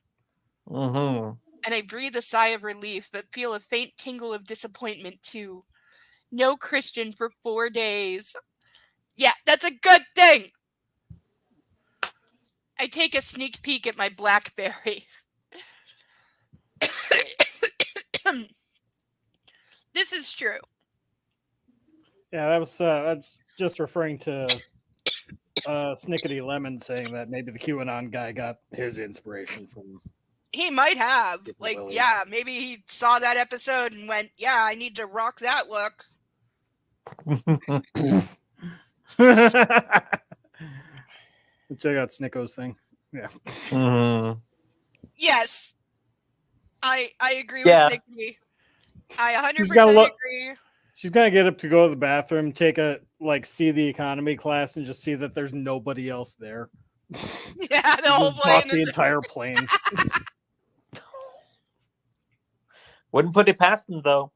Mm-hmm. And I breathe a sigh of relief, but feel a faint tingle of disappointment too. No Christian for 4 days. Yeah, that's a good thing! I take a sneak peek at my BlackBerry. This is true. Yeah, that was just referring to Snickety Lemon saying that maybe the QAnon guy got his inspiration from. He might have. Different Like, Lily. yeah, maybe he saw that episode and went, yeah, I need to rock that look. Check out Snicko's thing. Yeah. Mhm. Yes. I agree Yeah. with Snickety. I 100% He's gotta look- agree. She's gonna get up to go to the bathroom, see the economy class, and just see that there's nobody else there. Yeah, the whole Just block plane the is entire plane. Wouldn't put it past them though.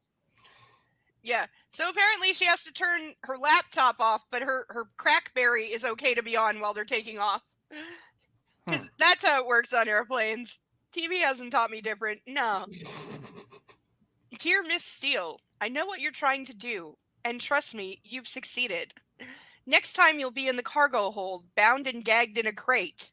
Yeah. So apparently she has to turn her laptop off, but her Crackberry is okay to be on while they're taking off. Because that's how it works on airplanes. TV hasn't taught me different. No. Dear Miss Steele, I know what you're trying to do, and trust me, you've succeeded. Next time you'll be in the cargo hold, bound and gagged in a crate.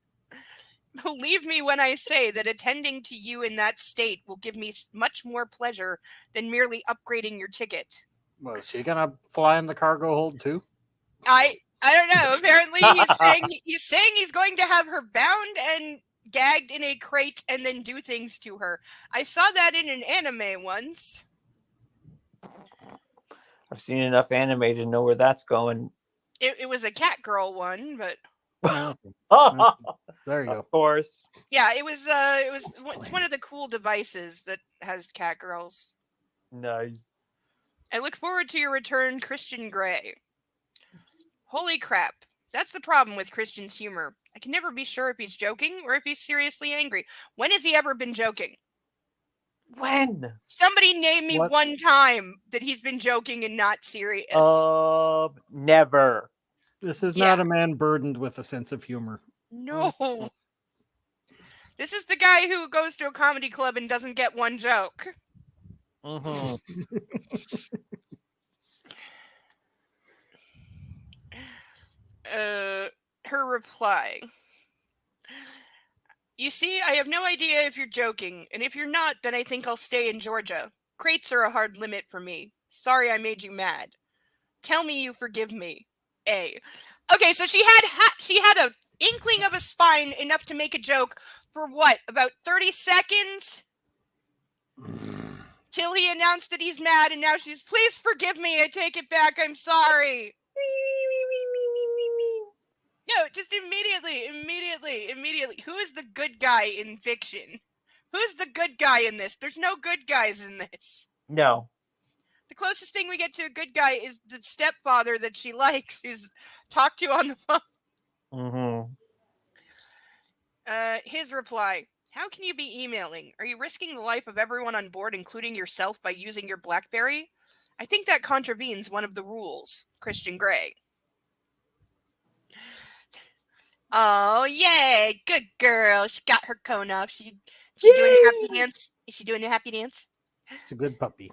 Believe me when I say that attending to you in that state will give me much more pleasure than merely upgrading your ticket. Was he gonna fly in the cargo hold too? I don't know. Apparently he's saying he's going to have her bound and gagged in a crate and then do things to her. I saw that in an anime once. I've seen enough anime to know where that's going. It was a cat girl one, but There you go. Of course. yeah, it's one of the cool devices that has cat girls. Nice. I look forward to your return, Christian Grey. Holy crap. That's the problem with Christian's humor. I can never be sure if he's joking or if he's seriously angry. When has he ever been joking? When? Somebody name me What? one time that he's been joking and not serious. Never. This is Yeah. not a man burdened with a sense of humor. No. This is the guy who goes to a comedy club and doesn't get one joke. Mhm. Her reply. You see, I have no idea if you're joking, and if you're not, then I think I'll stay in Georgia. Crates are a hard limit for me. Sorry I made you mad. Tell me you forgive me. A. Okay, so she had a inkling of a spine enough to make a joke for what? About 30 seconds? Till he announced that he's mad, and now she's, please forgive me, I take it back, I'm sorry. No, just immediately. Who is the good guy in fiction? Who's the good guy in this? There's no good guys in this. No. The closest thing we get to a good guy is the stepfather that she likes, who's talked to on the phone. His reply. How can you be emailing? Are you risking the life of everyone on board, including yourself, by using your BlackBerry? I think that contravenes one of the rules. Christian Grey. Oh, yay! Good girl. She got her cone off. She doing a happy dance? Is she doing a happy dance? It's a good puppy.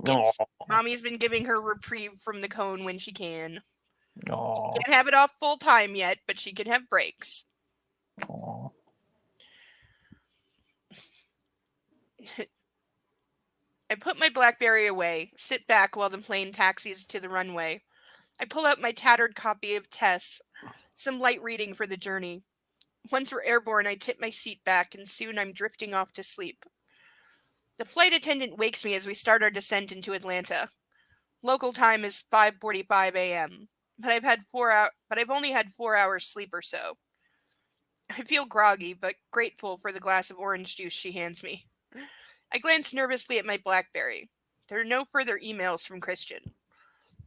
No. Yes. Mommy's been giving her reprieve from the cone when she can. No. Can't have it off full time yet, but she can have breaks. I put my BlackBerry away, sit back while the plane taxis to the runway. I pull out my tattered copy of Tess, some light reading for the journey. Once we're airborne, I tip my seat back, and soon I'm drifting off to sleep. The flight attendant wakes me as we start our descent into Atlanta. Local time is 5:45 a.m., but I've only had 4 hours sleep or so. I feel groggy, but grateful for the glass of orange juice she hands me. I glance nervously at my BlackBerry. There are no further emails from Christian.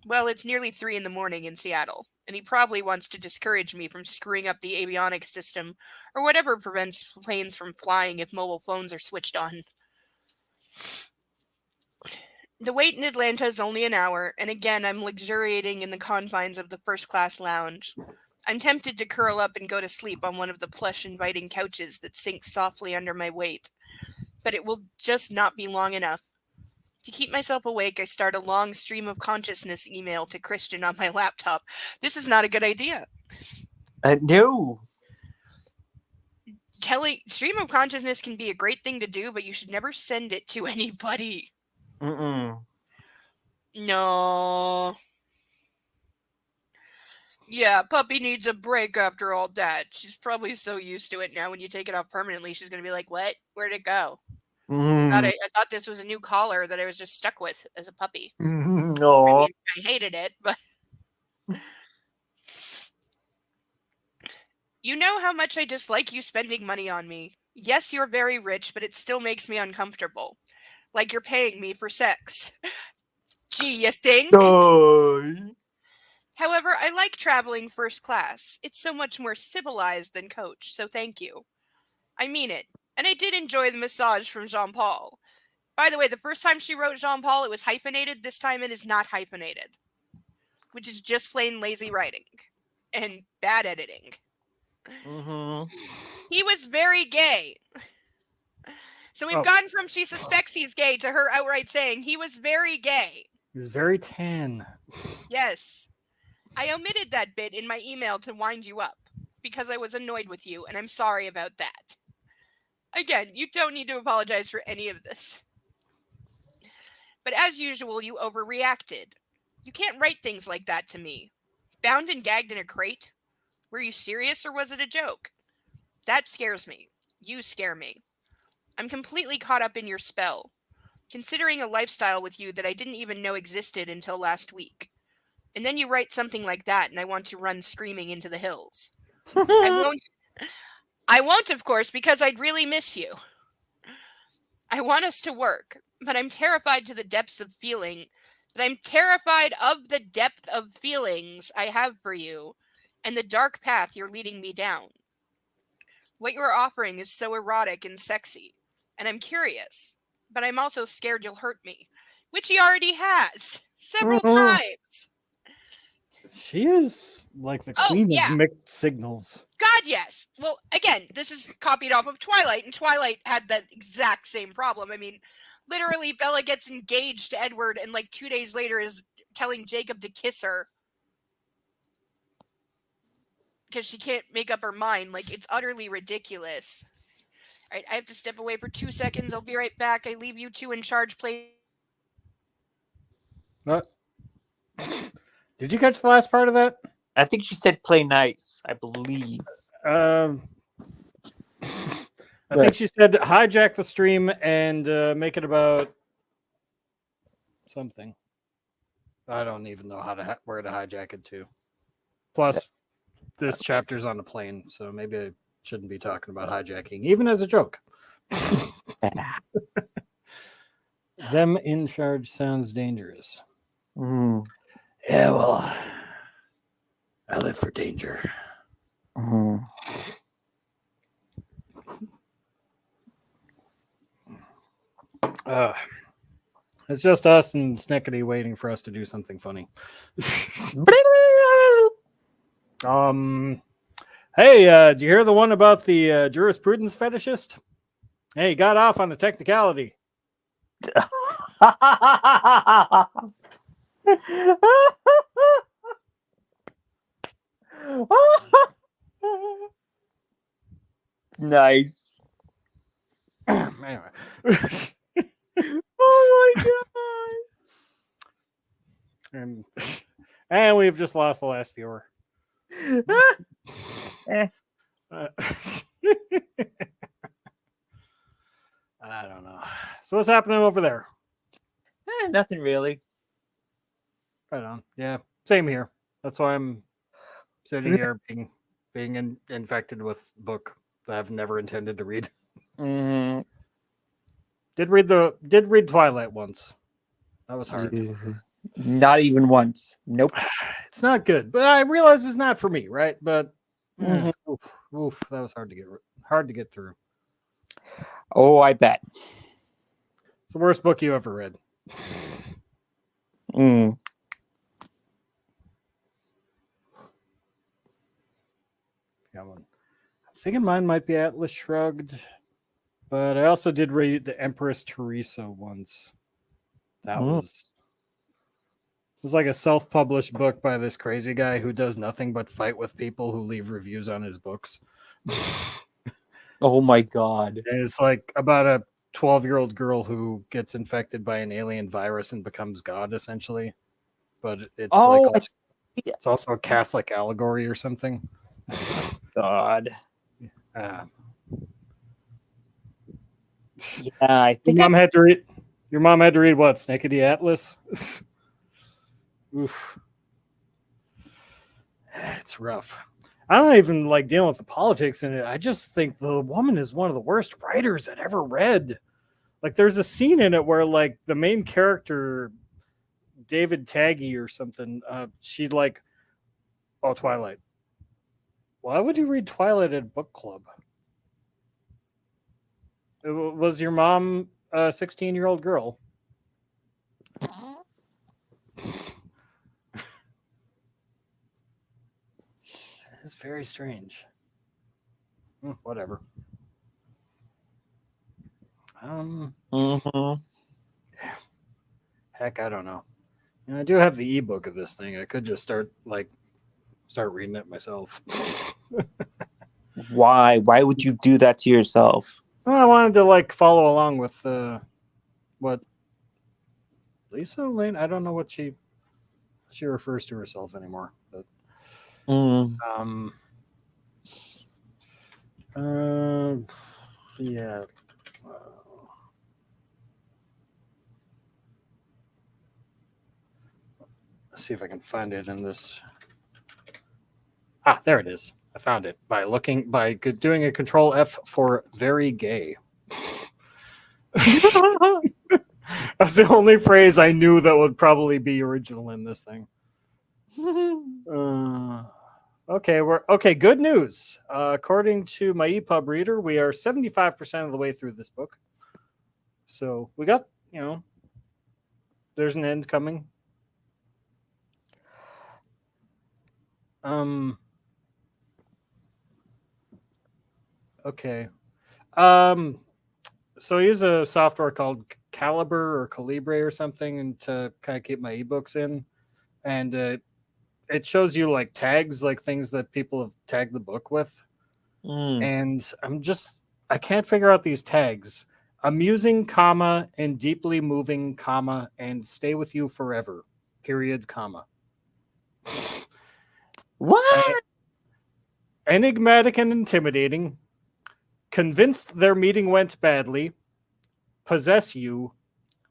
Well, it's nearly 3 a.m. in Seattle, and he probably wants to discourage me from screwing up the avionics system or whatever prevents planes from flying if mobile phones are switched on. The wait in Atlanta is only an hour, and again I'm luxuriating in the confines of the first-class lounge. I'm tempted to curl up and go to sleep on one of the plush, inviting couches that sinks softly under my weight. But it will just not be long enough. To keep myself awake, I start a long stream of consciousness email to Christian on my laptop. This is not a good idea. No. Stream of consciousness can be a great thing to do, but you should never send it to anybody. Mm-mm. No. Yeah, puppy needs a break after all that. She's probably so used to it now. When you take it off permanently, she's gonna be like, "What? Where'd it go? I thought this was a new collar that I was just stuck with as a puppy. I No. mean, I hated it, but you know how much I dislike you spending money on me. Yes, you're very rich, but it still makes me uncomfortable. Like you're paying me for sex. Gee, you think? However, I like traveling first class. It's so much more civilized than coach, so thank you. I mean it. And I did enjoy the massage from Jean Paul. By the way, the first time she wrote Jean Paul, it was hyphenated. This time it is not hyphenated, which is just plain lazy writing and bad editing. Mm-hmm. He was very gay. So we've gone from she suspects he's gay to her outright saying he was very gay. He was very tan. Yes. I omitted that bit in my email to wind you up because I was annoyed with you, and I'm sorry about that. Again, you don't need to apologize for any of this. But as usual, you overreacted. You can't write things like that to me. Bound and gagged in a crate? Were you serious or was it a joke? That scares me. You scare me. I'm completely caught up in your spell, considering a lifestyle with you that I didn't even know existed until last week. And then you write something like that and I want to run screaming into the hills. I won't, of course, because I'd really miss you. I want us to work, but I'm terrified to the depths of feeling that I'm terrified of the depth of feelings I have for you and the dark path you're leading me down. What you're offering is so erotic and sexy, and I'm curious, but I'm also scared you'll hurt me, which he already has several times. She is like the queen of mixed signals. God, yes. Well, again, this is copied off of Twilight, and Twilight had that exact same problem. I mean, literally, Bella gets engaged to Edward, and like 2 days later is telling Jacob to kiss her because she can't make up her mind. Like, it's utterly ridiculous. All right, I have to step away for 2 seconds. I'll be right back. I leave you two in charge. Play. What? Did you catch the last part of that? I think she said play nice, I believe. I think she said hijack the stream and make it about something. I don't even know where to hijack it to. Plus, this chapter's on a plane, so maybe I shouldn't be talking about hijacking, even as a joke. Them in charge sounds dangerous. Mm. Yeah, well, I live for danger. Mm. It's just us and Snickety waiting for us to do something funny. Hey, did you hear the one about the jurisprudence fetishist? Hey, he got off on a technicality. Nice. Anyway. Oh my god. And we've just lost the last viewer. I don't know. So what's happening over there? Nothing really. Right on. Yeah, same here. That's why I'm sitting here being infected with a book that I've never intended to read. Mm-hmm. Did read Twilight once. That was hard. Not even once. Nope. It's not good, but I realize it's not for me, right? But Mhm. oof, that was hard to get through. Oh, I bet. It's the worst book you ever read. Mm. I'm thinking mine might be Atlas Shrugged, but I also did read The Empress Teresa once. That was like a self-published book by this crazy guy who does nothing but fight with people who leave reviews on his books. Oh my god. And it's like about a 12-year-old girl who gets infected by an alien virus and becomes God, essentially. But it's Oh, like it's also a Catholic allegory or something. God. Uh, Yeah, I your think mom had to read. Your mom had to read what? Snickety Atlas. Oof, it's rough. I don't even like dealing with the politics in it. I just think the woman is one of the worst writers I'd ever read. Like, there's a scene in it where like the main character, David Taggy or something, she'd like, oh, Twilight. Why would you read Twilight at book club? Was your mom a 16-year-old girl? It's very strange. Whatever. Mhm. Heck, I don't know. I do have the ebook of this thing. I could just start reading it myself. Why? Why would you do that to yourself? Well, I wanted to like follow along with what Lisa Lane. I don't know what she refers to herself anymore, but yeah. Let's see if I can find it in this. Ah, there it is. I found it by doing a Control F for very gay. That's the only phrase I knew that would probably be original in this thing. Okay. Good news. According to my EPUB reader, we are 75% of the way through this book. So we got, there's an end coming. Okay. So I use a software called Calibre or Calibre or something, and to kind of keep my ebooks in, and it shows you like tags, like things that people have tagged the book with, and I can't figure out these tags. Amusing, comma, and deeply moving, comma, and stay with you forever, period, comma. What? Enigmatic and intimidating. Convinced their meeting went badly. Possess you.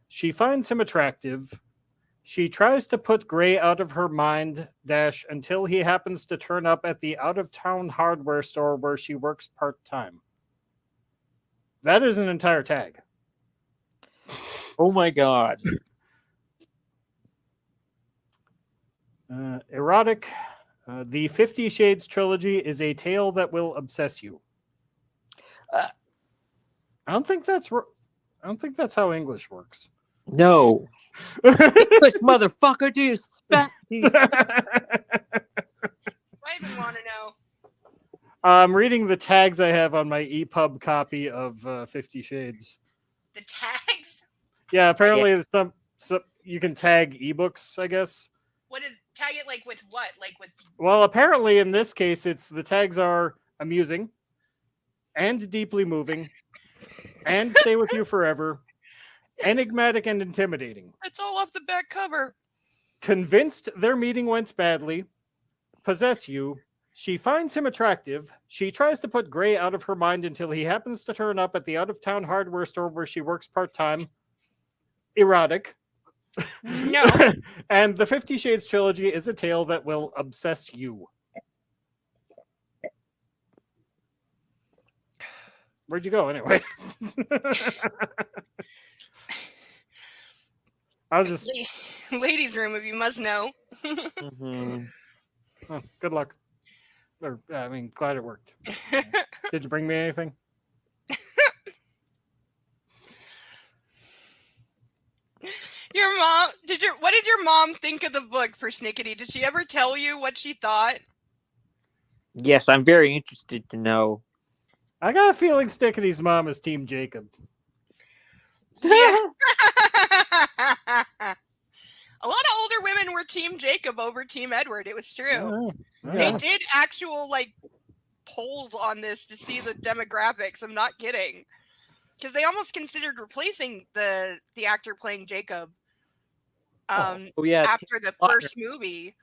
She finds him attractive. She tries to put Gray out of her mind, until he happens to turn up at the out-of-town hardware store where she works part-time. That is an entire tag. Oh my god. Erotic. The 50 Shades trilogy is a tale that will obsess you. I don't think that's how English works. No. English motherfucker, do you spec? I even want to know. I'm reading the tags I have on my EPUB copy of 50 Shades. The tags? Yeah, apparently there's some you can tag ebooks, I guess. What is tag it like with what? Like with Well, apparently in this case the tags are amusing and deeply moving and stay with you forever, enigmatic and intimidating. it's all off the back cover. Convinced their meeting went badly. Possess you. She finds him attractive. She tries to put Gray out of her mind until he happens to turn up at the out-of-town hardware store where she works part-time. Erotic. No. And the 50 Shades trilogy is a tale that will obsess you. Where'd you go anyway? I was just... Ladies' room, if you must know. Oh, good luck. Or, glad it worked. Did you bring me anything? Your mom, what did your mom think of the book for Snickety? Did she ever tell you what she thought? Yes, I'm very interested to know. I got a feeling Snickety's mom is Team Jacob. Yeah. A lot of older women were Team Jacob over Team Edward. It was true. Yeah. They did actual polls on this to see the demographics. I'm not kidding. Because they almost considered replacing the actor playing Jacob yeah, after the first movie.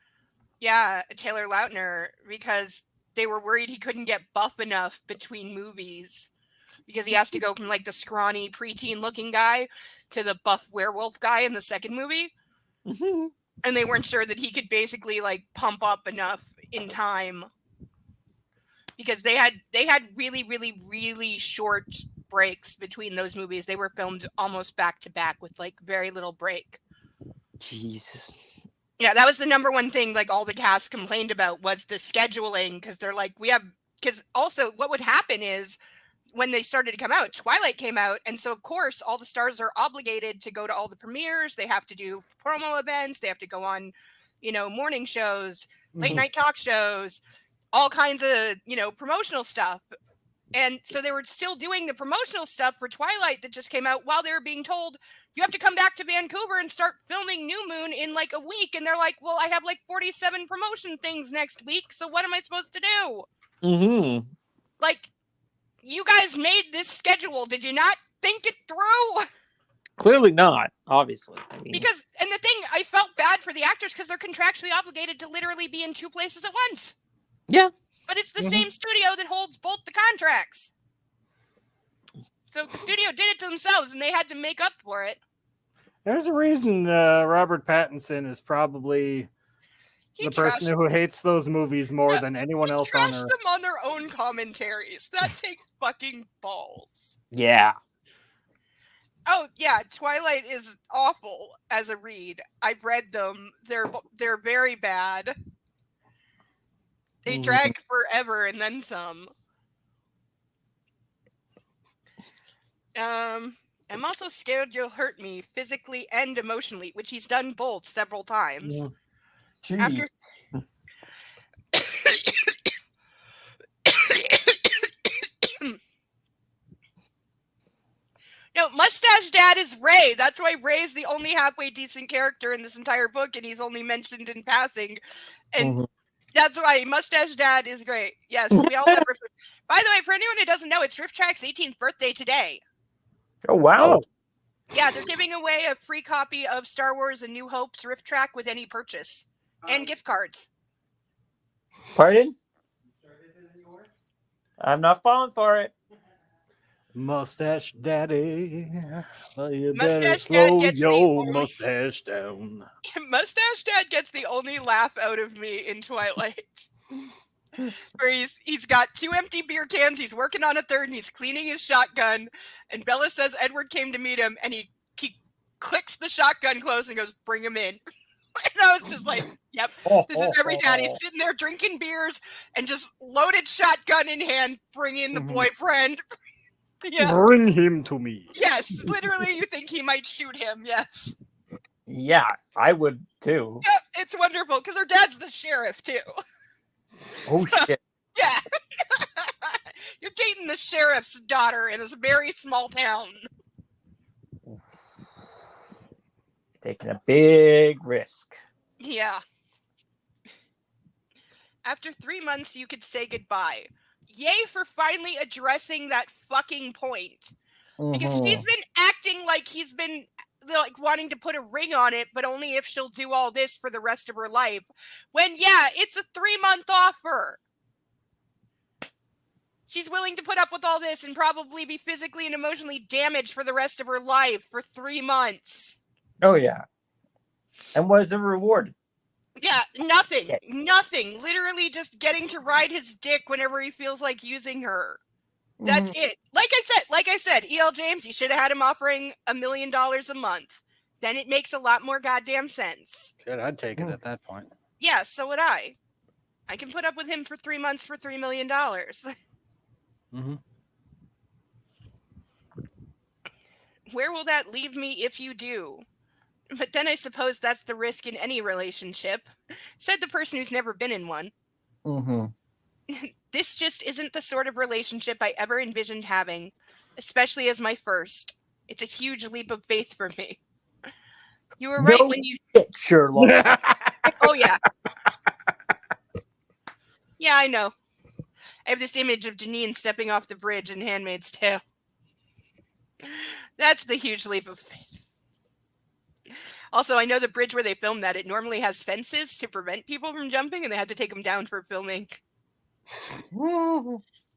Yeah, Taylor Lautner, because they were worried he couldn't get buff enough between movies. Because he has to go from like the scrawny preteen looking guy to the buff werewolf guy in the second movie. Mhm. And they weren't sure that he could basically like pump up enough in time. Because they had really, really, really short breaks between those movies. They were filmed almost back to back with like very little break. Jesus. Yeah, that was the number one thing like all the cast complained about was the scheduling, because they're like, because also what would happen is when they started to come out, Twilight came out, and so of course all the stars are obligated to go to all the premieres. They have to do promo events. They have to go on, morning shows, late night talk shows, all kinds of, promotional stuff. And so they were still doing the promotional stuff for Twilight that just came out while they were being told, you have to come back to Vancouver and start filming New Moon in like a week. And they're like, well, I have like 47 promotion things next week. So what am I supposed to do? Mm-hmm. Like, you guys made this schedule. Did you not think it through? Clearly not, obviously. I mean, Because, and the thing, I felt bad for the actors because they're contractually obligated to literally be in two places at once. yeah. But it's the same studio that holds both the contracts. So the studio did it to themselves and they had to make up for it. There's a reason Robert Pattinson is probably He the person who hates those movies more than anyone else on trashed earth. them on their own commentaries. That takes fucking balls. Yeah. Oh yeah, Twilight is awful as a read. I've read them. They're very bad. They drag forever and then some. I'm also scared you'll hurt me physically and emotionally, which he's done both several times. After No, Mustache Dad is Ray. That's why Ray's the only halfway decent character in this entire book, and he's only mentioned in passing. And that's why Mustache Dad is great. Yes, we all love Riff. By the way, for anyone who doesn't know, it's Riff Track's 18th birthday today. Oh, wow. Yeah, they're giving away a free copy of Star Wars A New Hope's Riff Track with any purchase. And gift cards. Pardon? Sure this isn't yours? I'm not falling for it. Mustache Daddy, you Mustache better Dad slow gets the your only- mustache down. Mustache Dad gets the only laugh out of me in Twilight. Where he's got 2 empty beer cans, he's working on a third, and he's cleaning his shotgun. And Bella says Edward came to meet him, and he clicks the shotgun close and goes, "Bring him in." And I was just like, "Yep, this is every dad." He's sitting there drinking beers and just loaded shotgun in hand, bring in the boyfriend. Yeah. Bring him to me. Yes, literally, you think he might shoot him. Yes. Yeah, I would too. Yep, it's wonderful because her dad's the sheriff too. Oh, shit. Yeah. You're dating the sheriff's daughter in a very small town. Taking a big risk. Yeah. After 3 months, you could say goodbye. Yay for finally addressing that fucking point. Because she's been acting like he's been like wanting to put a ring on it, but only if she'll do all this for the rest of her life. When, yeah, it's a 3-month offer. She's willing to put up with all this and probably be physically and emotionally damaged for the rest of her life for 3 months. Oh, yeah. And what is the reward? Yeah, nothing. Yeah. Nothing. Literally just getting to ride his dick whenever he feels like using her. That's it. Like I said, E.L. James, you should have had him offering $1 million a month. Then it makes a lot more goddamn sense. Shit, I'd take it at that point. Yeah, so would I. I can put up with him for 3 months for $3 million. Where will that leave me if you do? But then I suppose that's the risk in any relationship, said the person who's never been in one. This just isn't the sort of relationship I ever envisioned having, especially as my first. It's a huge leap of faith for me. You were right when you... Sherlock. Oh, yeah. Yeah, I know. I have this image of Janine stepping off the bridge in Handmaid's Tale. That's the huge leap of faith. Also, I know the bridge where they filmed that, it normally has fences to prevent people from jumping, and they had to take them down for filming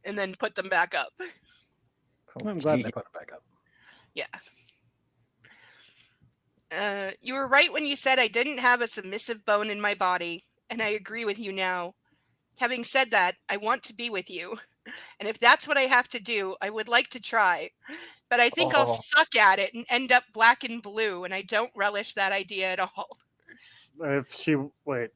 and then put them back up. I'm glad they put it back up. Yeah. You were right when you said I didn't have a submissive bone in my body, and I agree with you now. Having said that, I want to be with you. And if that's what I have to do, I would like to try. But I think I'll suck at it and end up black and blue, and I don't relish that idea at all. If she wait,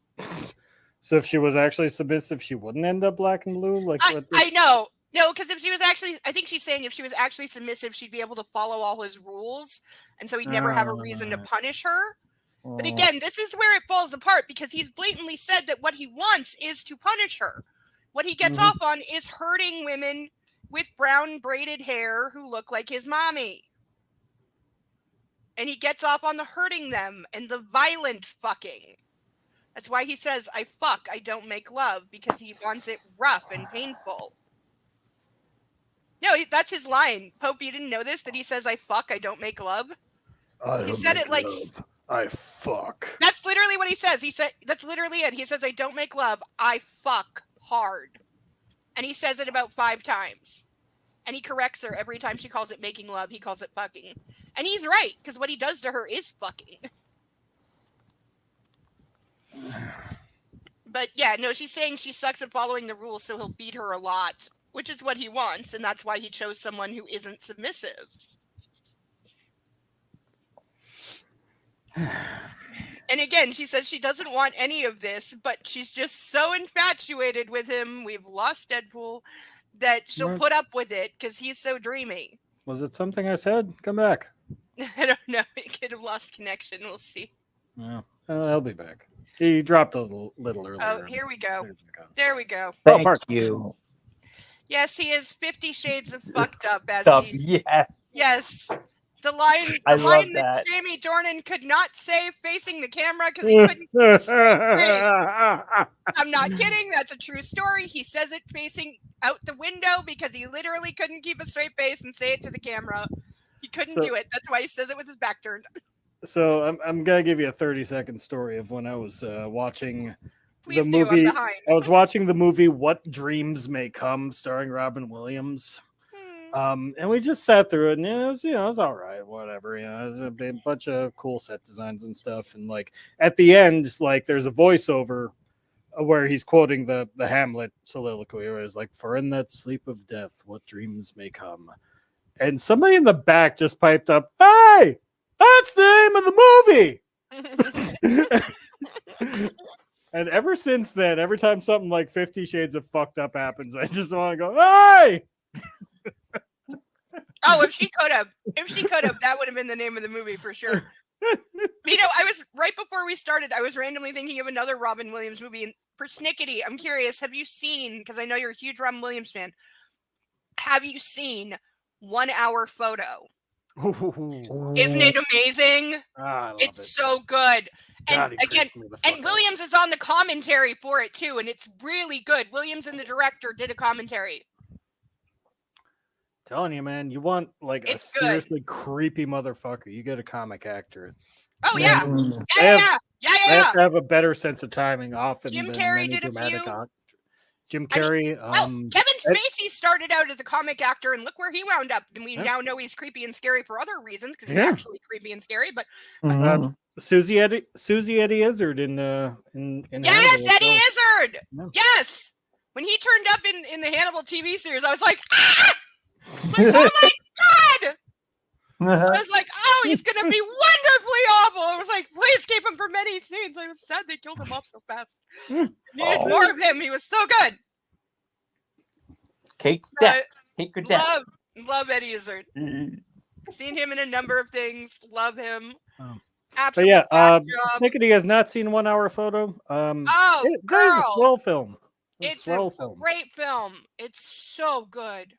so if she was actually submissive, she wouldn't end up black and blue. Like I know. No, because if she was actually, I think she's saying if she was actually submissive, she'd be able to follow all his rules, and so he'd never have a reason to punish her. But again, this is where it falls apart, because he's blatantly said that what he wants is to punish her. What he gets off on is hurting women with brown braided hair who look like his mommy. And he gets off on the hurting them and the violent fucking. That's why he says, I fuck, I don't make love, because he wants it rough and painful. No, that's his line. Pope, you didn't know this? That he says, I fuck, I don't make love? He said it like... I fuck. That's literally what he says. He said, that's literally it. He says, I don't make love, I fuck hard. And he says it about 5 times. And he corrects her every time she calls it making love, he calls it fucking. And he's right, because what he does to her is fucking. But yeah, no, she's saying she sucks at following the rules, so he'll beat her a lot, which is what he wants, and that's why he chose someone who isn't submissive. And again, she says she doesn't want any of this, but she's just so infatuated with him, we've lost Deadpool, that she'll put up with it because he's so dreamy. Was it something I said? Come back. I don't know. He could have lost connection. We'll see. Yeah, he'll be back. He dropped a little earlier. Oh, here we go. There we go. Thank you. Yes, he is 50 Shades of fucked up as he... Yes. The line that Jamie Dornan could not say facing the camera because he couldn't keep a straight face. I'm not kidding. That's a true story. He says it facing out the window because he literally couldn't keep a straight face and say it to the camera. He couldn't do it. That's why he says it with his back turned. So I'm gonna give you a 30-second story of when I was watching Please the do, movie. I'm behind. I was watching the movie What Dreams May Come, starring Robin Williams. And we just sat through it, and it was, it was all right, whatever. It was a bunch of cool set designs and stuff. And like at the end, like there's a voiceover where he's quoting the Hamlet soliloquy, where it's like, "For in that sleep of death, what dreams may come." And somebody in the back just piped up, "Hey, that's the name of the movie." And ever since then, every time something like 50 Shades of Fucked Up happens, I just want to go, "Hey!" Oh, if she could have, that would have been the name of the movie for sure. I was right before we started, I was randomly thinking of another Robin Williams movie. And persnickety, I'm curious, have you seen, because I know you're a huge Robin Williams fan, have you seen 1 Hour Photo? Isn't it amazing? It's so good. And again, and Williams is on the commentary for it too, and it's really good. Williams and the director did a commentary. Telling you, man, you want like a seriously creepy motherfucker, you get a comic actor. Oh yeah. They have to have a better sense of timing often. Jim Carrey did a few. Jim Carrey. Kevin Spacey started out as a comic actor, and look where he wound up. And we now know he's creepy and scary for other reasons, because he's actually creepy and scary. But Susie Eddie Izzard in yes, Eddie Izzard. Yeah. Yes, when he turned up in the Hannibal TV series, I was like, ah! Like, oh my god! I was like, oh, he's gonna be wonderfully awful. I was like, please keep him for many scenes. I was sad they killed him off so fast. Needed more of him. He was so good. Cake death. Cake or death. Love Eddie Izzard. Seen him in a number of things. Love him. Absolutely. But yeah, Snickety has not seen 1 Hour Photo. Girl. It's a slow film. It's a great film. It's so good.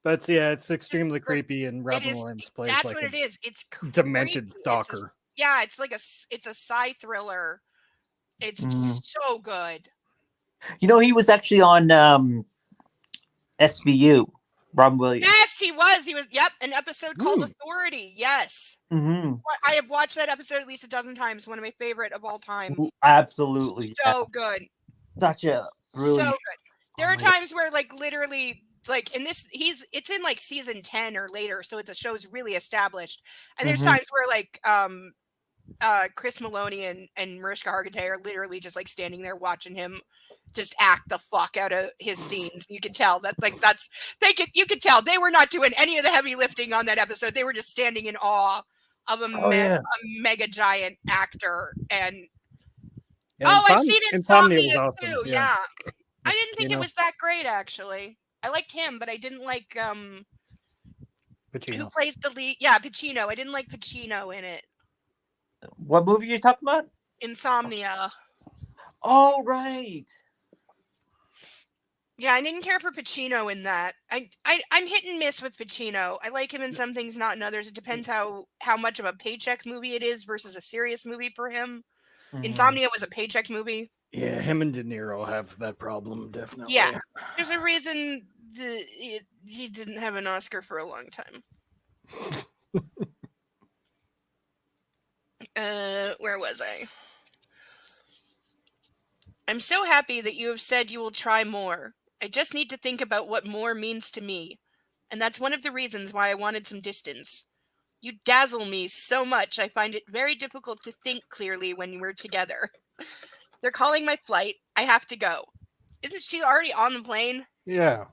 But it's extremely creepy, and Robin Williams plays that's like what it is. It's demented stalker. It's like it's a psy thriller. It's so good. He was actually on SVU. Robin Williams. Yes, he was. He was. Yep, an episode called Ooh. Authority. Yes, Mm-hmm. I have watched that episode at least a dozen times. One of my favorite of all time. Absolutely. So good. Such a So brilliant. good. There Oh are my God. times where like literally like in this it's in like season 10 or later, so the show's really established. And there's Mhm. times where like Chris Maloney and Mariska Hargitay are literally just like standing there watching him just act the fuck out of his scenes. You could tell that you could tell they were not doing any of the heavy lifting on that episode. They were just standing in awe of a mega giant actor. And Yeah, I've seen Insomnia Insomnia was awesome. too. Yeah. I didn't think You it know. was that great actually. I liked him, but I didn't like who Pacino. plays the lead. Yeah, Pacino. I didn't like Pacino in it. What movie are you talking about? Insomnia. Oh, right. Yeah, I didn't care for Pacino in that. I'm hit and miss with Pacino. I like him in some things, not in others. It depends how much of a paycheck movie it is versus a serious movie for him. Mhm. Insomnia was a paycheck movie. Yeah, him and De Niro have that problem, definitely. Yeah. There's a reason he didn't have an Oscar for a long time. Where was I? I'm so happy that you have said you will try more. I just need to think about what more means to me. And that's one of the reasons why I wanted some distance. You dazzle me so much, I find it very difficult to think clearly when we're together. They're calling my flight. I have to go. Isn't she already on the plane? Yeah.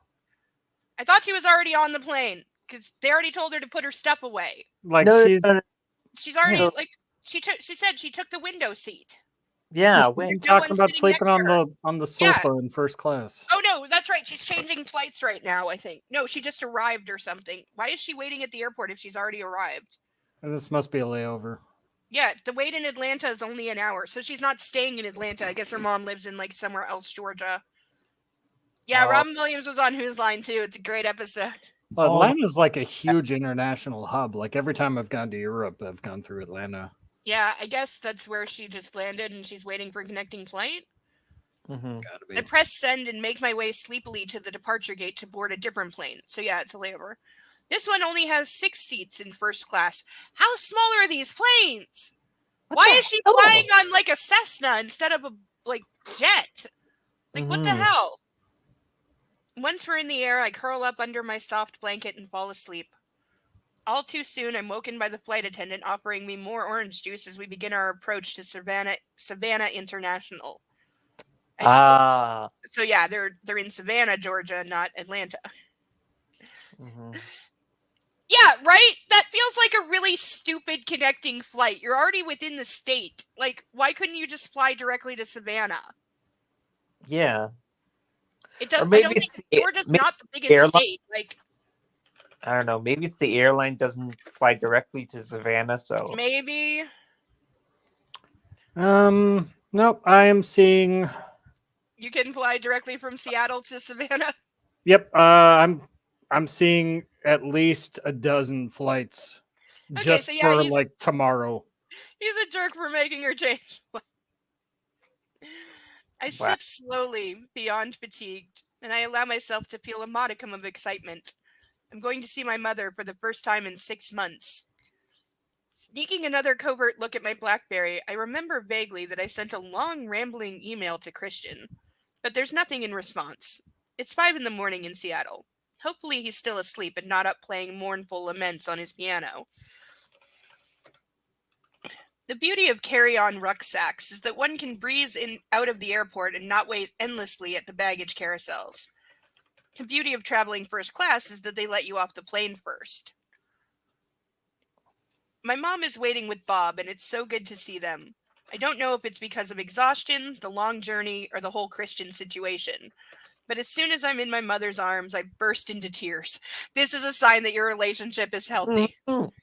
I thought she was already on the plane because they already told her to put her stuff away. Like No, she's no, no. She's already No. like she said she took the window seat. Yeah, she's wait. No talking one's about sitting sleeping next to on the Yeah. sofa in first class. Oh no, that's right. She's changing flights right now, I think. No, she just arrived or something. Why is she waiting at the airport if she's already arrived? And this must be a layover. Yeah, the wait in Atlanta is only an hour, so she's not staying in Atlanta. I guess her mom lives in like somewhere else, Georgia. Yeah, Oh. Robin Williams was on Whose Line too. It's a great episode. Well, Oh. Atlanta's like a huge international hub. Like every time I've gone to Europe, I've gone through Atlanta. Yeah, I guess that's where she just landed and she's waiting for a connecting flight. Mhm. Gotta I be. press send and make my way sleepily to the departure gate to board a different plane. So yeah, it's a layover. This one only has 6 seats in first class. How small are these planes? Why is she hell? flying on like a Cessna instead of a like jet? Like what the Mhm. hell? Once we're in the air, I curl up under my soft blanket and fall asleep. All too soon, I'm woken by the flight attendant offering me more orange juice as we begin our approach to Savannah International. So yeah, they're in Savannah, Georgia, not Atlanta. Mhm. Yeah, right? That feels like a really stupid connecting flight. You're already within the state. Like, why couldn't you just fly directly to Savannah? Yeah. It does. Or I maybe don't it's think the- Georgia's maybe not the biggest airline- state. Like, I don't know. Maybe it's the airline doesn't fly directly to Savannah, so maybe. Nope. I am seeing. You can fly directly from Seattle to Savannah. Yep. I'm seeing at least a dozen flights Okay, just so yeah, for he's- like tomorrow. He's a jerk for making her change. I sip slowly, beyond fatigued, and I allow myself to feel a modicum of excitement. I'm going to see my mother for the first time in 6 months. Sneaking another covert look at my BlackBerry, I remember vaguely that I sent a long, rambling email to Christian, but there's nothing in response. It's 5 in the morning in Seattle. Hopefully he's still asleep and not up playing mournful laments on his piano. The beauty of carry-on rucksacks is that one can breeze in out of the airport and not wait endlessly at the baggage carousels. The beauty of traveling first class is that they let you off the plane first. My mom is waiting with Bob, and it's so good to see them. I don't know if it's because of exhaustion, the long journey, or the whole Christian situation. But as soon as I'm in my mother's arms, I burst into tears. This is a sign that your relationship is healthy. Mhm.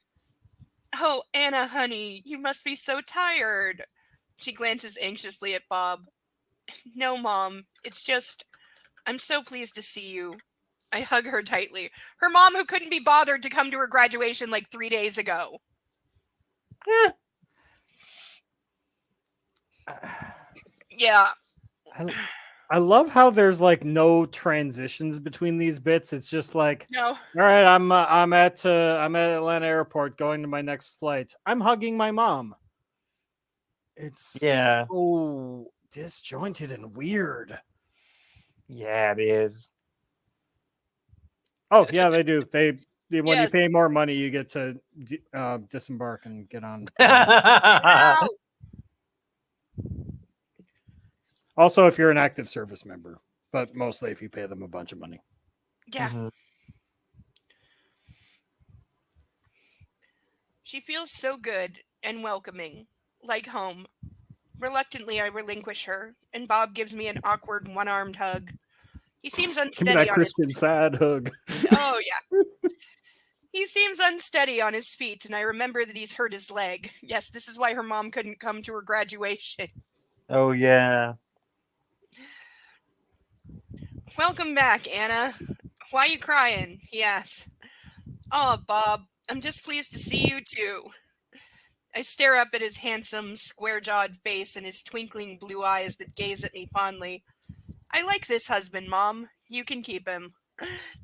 Oh, Anna, honey, you must be so tired. She glances anxiously at Bob. No, Mom, it's just, I'm so pleased to see you. I hug her tightly. Her mom who couldn't be bothered to come to her graduation like 3 days ago. Yeah. I love how there's like no transitions between these bits. It's just like, No. all right, I'm at Atlanta Airport going to my next flight. I'm hugging my mom. It's Yeah. so disjointed and weird. Yeah, it is. Oh yeah, they do. When you Yes. pay more money, you get to disembark and get on. No. Also, if you're an active service member, but mostly if you pay them a bunch of money. Yeah. Mhm. She feels so good and welcoming, like home. Reluctantly, I relinquish her, and Bob gives me an awkward one-armed hug. He seems Give me unsteady that on his Christian sad hug. Oh, yeah. He seems unsteady on his feet, and I remember that he's hurt his leg. Yes, this is why her mom couldn't come to her graduation. Oh yeah. Welcome back, Anna. Why you crying? He asks. Oh, Bob, I'm just pleased to see you too. I stare up at his handsome, square-jawed face and his twinkling blue eyes that gaze at me fondly. I like this husband, Mom. You can keep him.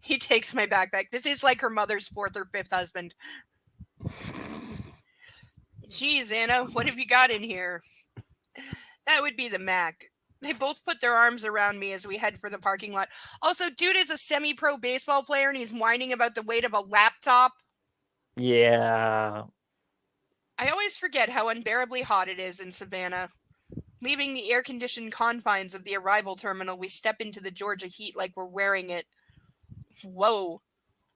He takes my backpack. This is like her mother's 4th or 5th husband. Geez, Anna, what have you got in here? That would be the Mac. They both put their arms around me as we head for the parking lot. Also, dude is a semi-pro baseball player and he's whining about the weight of a laptop. Yeah. I always forget how unbearably hot it is in Savannah. Leaving the air-conditioned confines of the arrival terminal, we step into the Georgia heat like we're wearing it. Whoa.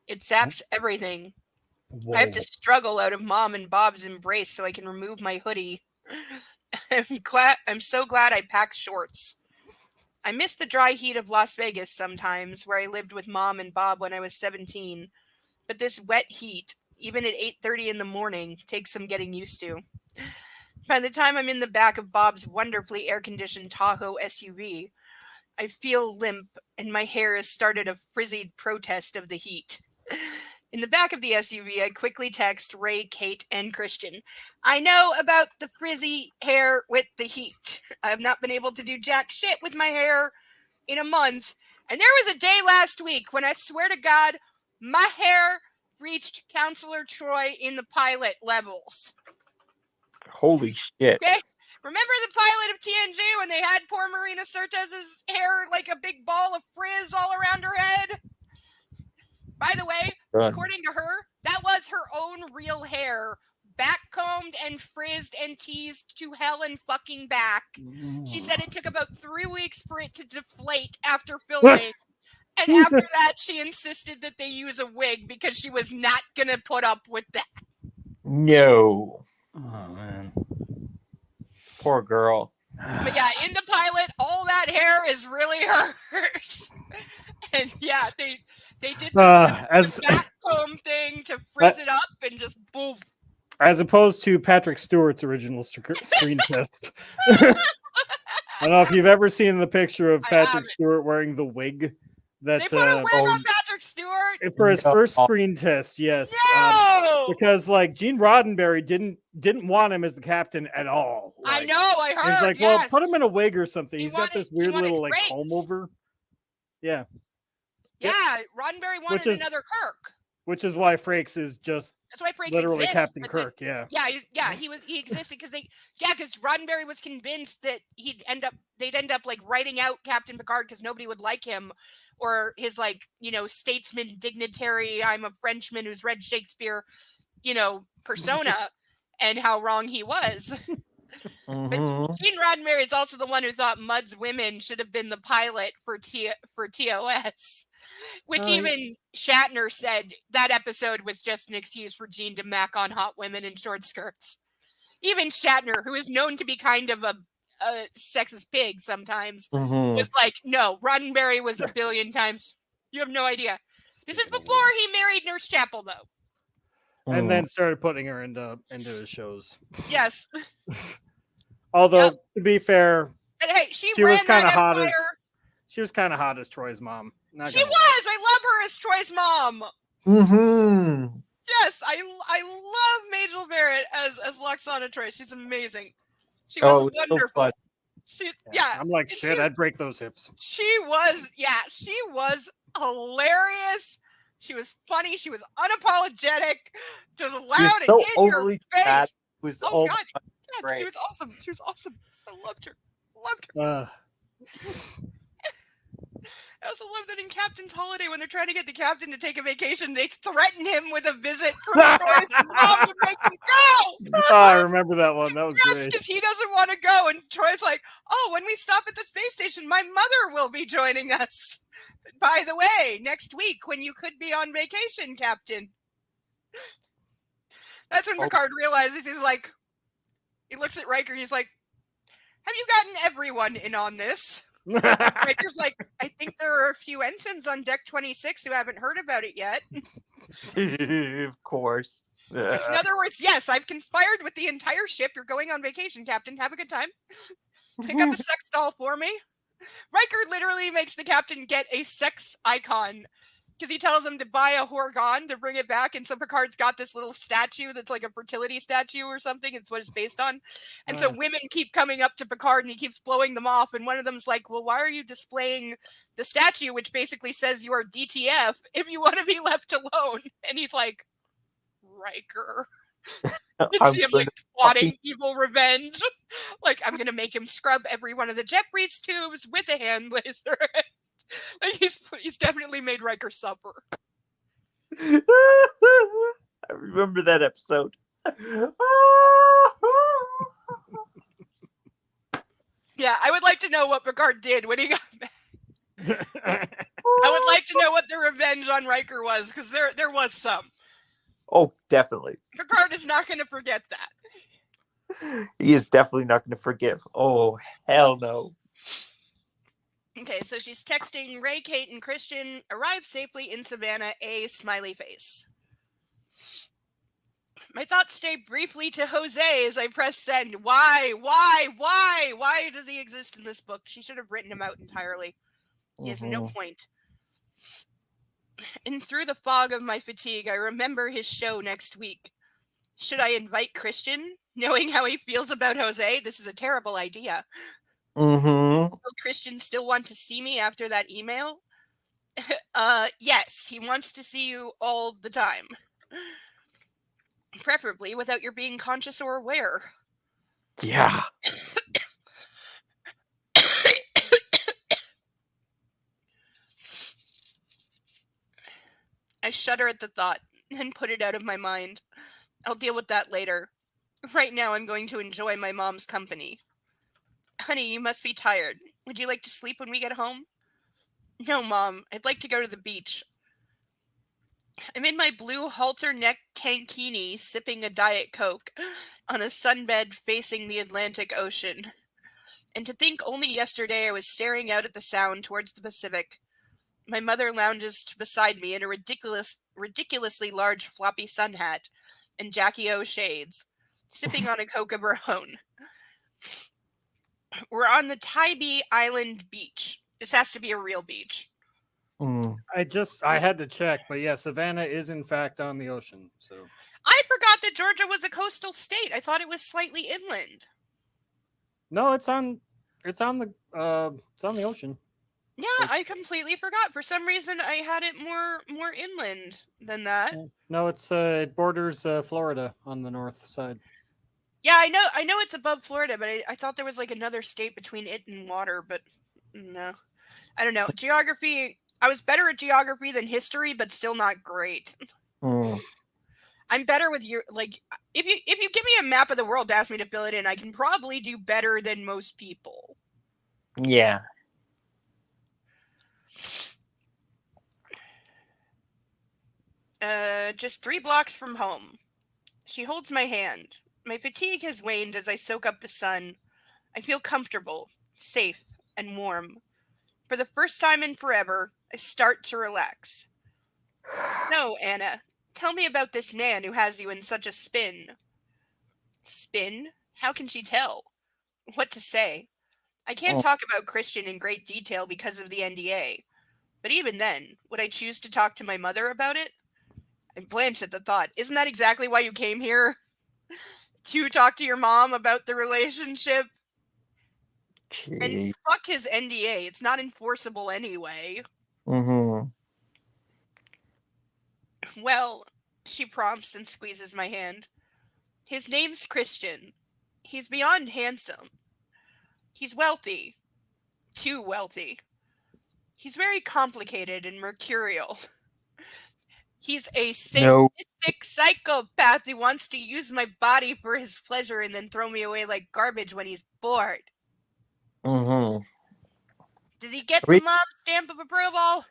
It zaps everything. I have to struggle out of Mom and Bob's embrace so I can remove my hoodie. I'm so glad I packed shorts. I miss the dry heat of Las Vegas sometimes, where I lived with Mom and Bob when I was 17. But this wet heat, even at 8:30 in the morning, takes some getting used to. By the time I'm in the back of Bob's wonderfully air-conditioned Tahoe SUV, I feel limp and my hair has started a frizzied protest of the heat. In the back of the SUV, I quickly text Ray, Kate, and Christian. I know about the frizzy hair with the heat. I have not been able to do jack shit with my hair in a month. And there was a day last week when I swear to God, my hair reached Counselor Troy in the pilot levels. Holy shit. Okay? Remember the pilot of TNG when they had poor Marina Sirtes's hair like a big ball of frizz all around her head? By the way, according to her, that was her own real hair, backcombed and frizzed and teased to hell and fucking back. She said it took about 3 weeks for it to deflate after filming. And after that, she insisted that they use a wig because she was not going to put up with that. No. Oh man. Poor girl. But yeah, in the pilot, all that hair is really hers. And yeah, they did the backcomb thing to frizz it up and just boom. As opposed to Patrick Stewart's original screen test. I don't know if you've ever seen the picture of Patrick Stewart wearing the wig. That, they put a wig on Patrick Stewart for his first screen test. Yes, no! Because like Gene Roddenberry didn't want him as the captain at all. Like, I know, I heard. He's like, yes. well, put him in a wig or something. He's got this weird little like Frakes. comb over. Yeah. Yeah, Roddenberry wanted another Kirk. Which is why Frakes is just that's why Frakes literally exists, Captain Kirk. Yeah, he existed because because Roddenberry was convinced that they'd end up like writing out Captain Picard because nobody would like him, or his like statesman dignitary. I'm a Frenchman who's read Shakespeare, persona, and how wrong he was. But Gene Roddenberry is also the one who thought Mudd's women should have been the pilot for TOS, which even Shatner said that episode was just an excuse for Gene to mac on hot women in short skirts. Even Shatner, who is known to be kind of a sexist pig sometimes, was like, no, Roddenberry was a billion times. You have no idea. This is before he married Nurse Chapel, though. And then started putting her into his shows. Yes. Although to be fair, and hey, she was kind of hot as Troy's mom. She was. I love her as Troy's mom. Yes, I love Majel Barrett as Loxana Troy. She's amazing. She was wonderful. Yeah, I'm like, and shit, I'd break those hips. she was hilarious. She was funny. She was unapologetic. Just He was loud and so in your overly face. bad. It was Oh my God, God, yeah, she great. was awesome. She was awesome. I loved her. Loved her. I also love that in Captain's Holiday, when they're trying to get the captain to take a vacation, they threaten him with a visit from Troy's mom to make him go. Oh, I remember that one. That was Yes, great. because he doesn't want to go, and Troy's like, "Oh, when we stop at the space station, my mother will be joining us. By the way, next week when you could be on vacation, Captain." That's when Picard realizes he looks at Riker and he's like, "Have you gotten everyone in on this?" Riker's like, "I think there are a few ensigns on deck 26 who haven't heard about it yet." Of course. In other words, yes, I've conspired with the entire ship. You're going on vacation, Captain. Have a good time. Pick up a sex doll for me. Riker literally makes the captain get a sex icon because he tells him to buy a Horgon to bring it back. And so Picard's got this little statue that's like a fertility statue or something. It's what it's based on. And so women keep coming up to Picard and he keeps blowing them off. And one of them's like, "Well, why are you displaying the statue, which basically says you are DTF if you want to be left alone?" And he's like, "Riker." You see him like plotting evil revenge. Like, I'm gonna make him scrub every one of the Jeffries tubes with a hand laser. Like he's definitely made Riker suffer. I remember that episode. Yeah, I would like to know what Picard did when he got back. I would like to know what the revenge on Riker was, because there was some. Oh, definitely. Picard is not going to forget that. He is definitely not going to forgive. Oh, hell no. Okay, so she's texting Ray, Kate, and Christian. Arrive safely in Savannah, a smiley face. My thoughts stay briefly to Jose as I press send. Why does he exist in this book? She should have written him out entirely. He has no point. And through the fog of my fatigue, I remember his show next week. Should I invite Christian, knowing how he feels about Jose? This is a terrible idea. Will Christian still want to see me after that email? Yes, he wants to see you all the time. Preferably without your being conscious or aware. Yeah. I shudder at the thought and put it out of my mind. I'll deal with that later. Right now, I'm going to enjoy my mom's company. Honey, you must be tired. Would you like to sleep when we get home? No, Mom. I'd like to go to the beach. I'm in my blue halter neck tankini sipping a Diet Coke on a sunbed facing the Atlantic Ocean. And to think only yesterday I was staring out at the Sound towards the Pacific. My mother lounges beside me in a ridiculously large floppy sun hat and Jackie O shades, sipping on a Coke of her own. We're on the Tybee Island beach. This has to be a real beach. I had to check, but yeah, Savannah is in fact on the ocean. So I forgot that Georgia was a coastal state. I thought it was slightly inland. no, it's on the ocean. Yeah, I completely forgot. For some reason, I had it more inland than that. No, it borders Florida on the north side. Yeah, I know it's above Florida, but I thought there was like another state between it and water, but no. I don't know. Geography, I was better at geography than history, but still not great. I'm better with your, like, if you give me a map of the world to ask me to fill it in, I can probably do better than most people. Yeah. Just 3 blocks from home. She holds my hand. My fatigue has waned as I soak up the sun. I feel comfortable, safe, and warm. For the first time in forever, I start to relax. So, Anna, tell me about this man who has you in such a spin. Spin? How can she tell? What to say? I can't talk about Christian in great detail because of the NDA. But even then, would I choose to talk to my mother about it? I blanch at the thought. Isn't that exactly why you came here? To talk to your mom about the relationship? Okay. fuck his NDA. It's not enforceable anyway. Mm-hmm. Well, she prompts and squeezes my hand. His name's Christian. He's beyond handsome. He's wealthy. Too wealthy. He's very complicated and mercurial. He's a No. sadistic psychopath who wants to use my body for his pleasure and then throw me away like garbage when he's bored. Mm-hmm. Does he get the Wait. mom's stamp of approval?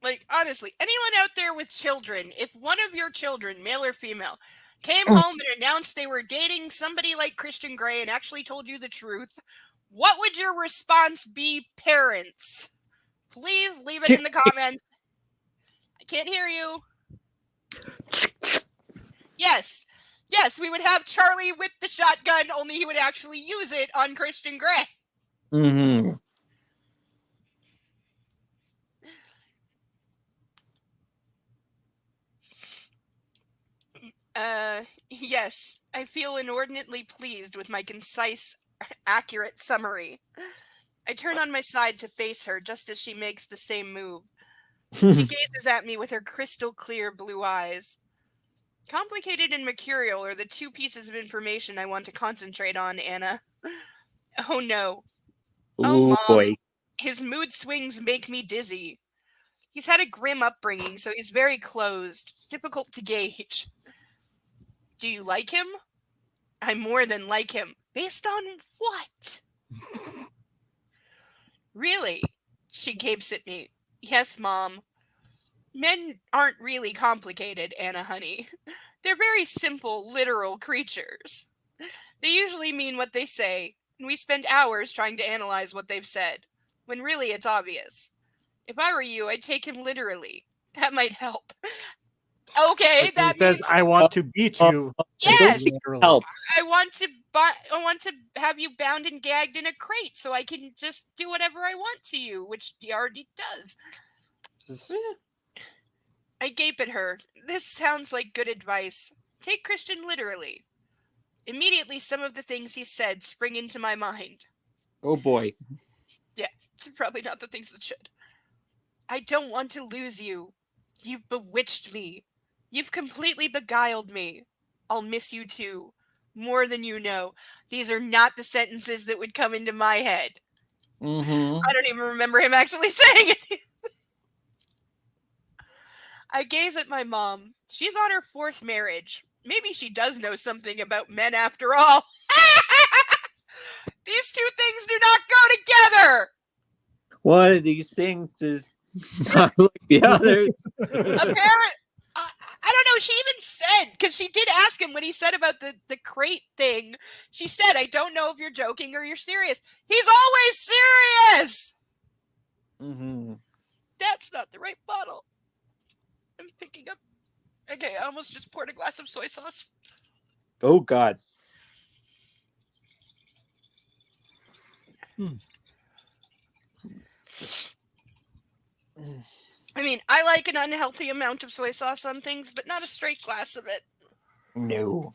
Like, honestly, anyone out there with children, if one of your children, male or female, came home and announced they were dating somebody like Christian Grey and actually told you the truth, what would your response be, parents? Please leave it in the comments. I can't hear you. Yes. Yes, we would have Charlie with the shotgun, only he would actually use it on Christian Grey. Mm-hmm. Yes, I feel inordinately pleased with my concise, accurate summary. I turn on my side to face her just as she makes the same move. She gazes at me with her crystal clear blue eyes. Complicated and mercurial are the two pieces of information I want to concentrate on, Anna. Oh no. Oh, Ooh, Mom. boy. His mood swings make me dizzy. He's had a grim upbringing, so he's very closed, difficult to gauge. Do you like him? I more than like him. Based on what? Really? She gapes at me. Yes, Mom. Men aren't really complicated, Anna honey. They're very simple, literal creatures. They usually mean what they say, and we spend hours trying to analyze what they've said, when really it's obvious. If I were you, I'd take him literally. That might help. Okay, Like, that he says, means "I want to beat you." yes. Literally. Help. I want to have you bound and gagged in a crate so I can just do whatever I want to you, which he already does. I gape at her. This sounds like good advice. Take Christian literally. Immediately, some of the things he said spring into my mind. Oh boy. It's probably not the things that should. I don't want to lose you. You've bewitched me. You've completely beguiled me. I'll miss you too. More than you know. These are not the sentences that would come into my head. Mm-hmm. I don't even remember him actually saying it. I gaze at my mom. She's on her 4th marriage. Maybe she does know something about men after all. These two things do not go together. One of these things does not like the other. I don't know. She even said, because she did ask him when he said about the crate thing. She said, I don't know if you're joking or you're serious. He's always serious. Mm-hmm. That's not the right bottle. I'm picking up. Okay, I almost just poured a glass of soy sauce. Oh God. I mean, I like an unhealthy amount of soy sauce on things, but not a straight glass of it. No.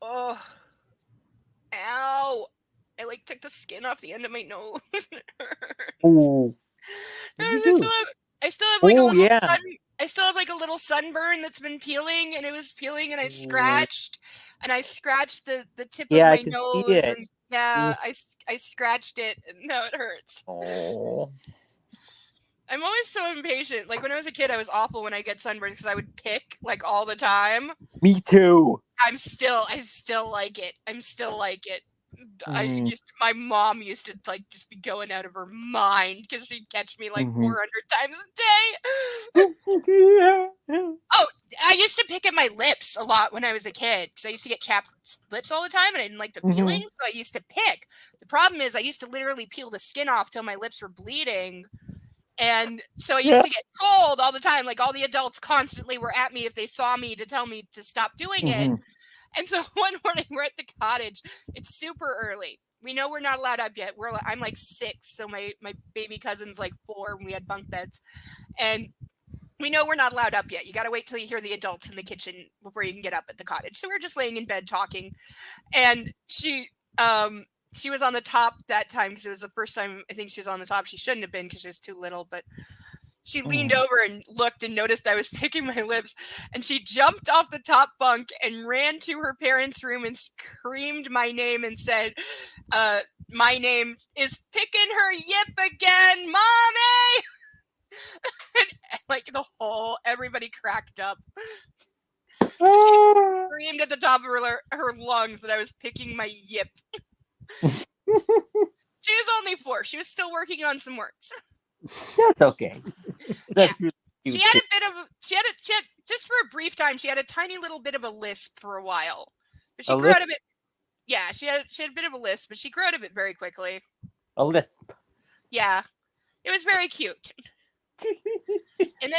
Oh. Ow. I like took the skin off the end of my nose. It hurt. Oh. I still have like a Oh, little yeah. I still have like a little sunburn that's been peeling, and it was peeling, and I Oh. scratched the tip Yeah, I of my can nose, see it. and yeah, I scratched it, and now it hurts. Oh. I'm always so impatient. Like when I was a kid, I was awful when I get sunburns because I would pick like all the time. Me too. I still like it. I'm still like it. Mm. My mom used to like just be going out of her mind because she'd catch me like Mhm. 400 times a day. Yeah. Oh, I used to pick at my lips a lot when I was a kid because I used to get chapped lips all the time and I didn't like the Mhm. feeling, so I used to pick. The problem is I used to literally peel the skin off till my lips were bleeding. And so I used to get told all the time, like all the adults constantly were at me if they saw me to tell me to stop doing it. Mhm. And so one morning we're at the cottage. It's super early. We know we're not allowed up yet. I'm like 6, so my baby cousin's like 4, and we had bunk beds, and we know we're not allowed up yet. You got to wait till you hear the adults in the kitchen before you can get up at the cottage. So we're just laying in bed talking, and she was on the top that time because it was the first time I think she was on the top. She shouldn't have been because she was too little, but she leaned over and looked and noticed I was picking my lips, and she jumped off the top bunk and ran to her parents' room and screamed my name and said, my name is picking her yip again, Mommy! And, like everybody cracked up. She screamed at the top of her lungs that I was picking my yip. She was only 4. She was still working on some words. That's okay. That's really She cute. had a bit of just for a brief time. She had a tiny little bit of a lisp for a while, but she A grew out lisp? of it. Yeah, she had a bit of a lisp, but she grew out of it very quickly. A lisp. Yeah, it was very cute. And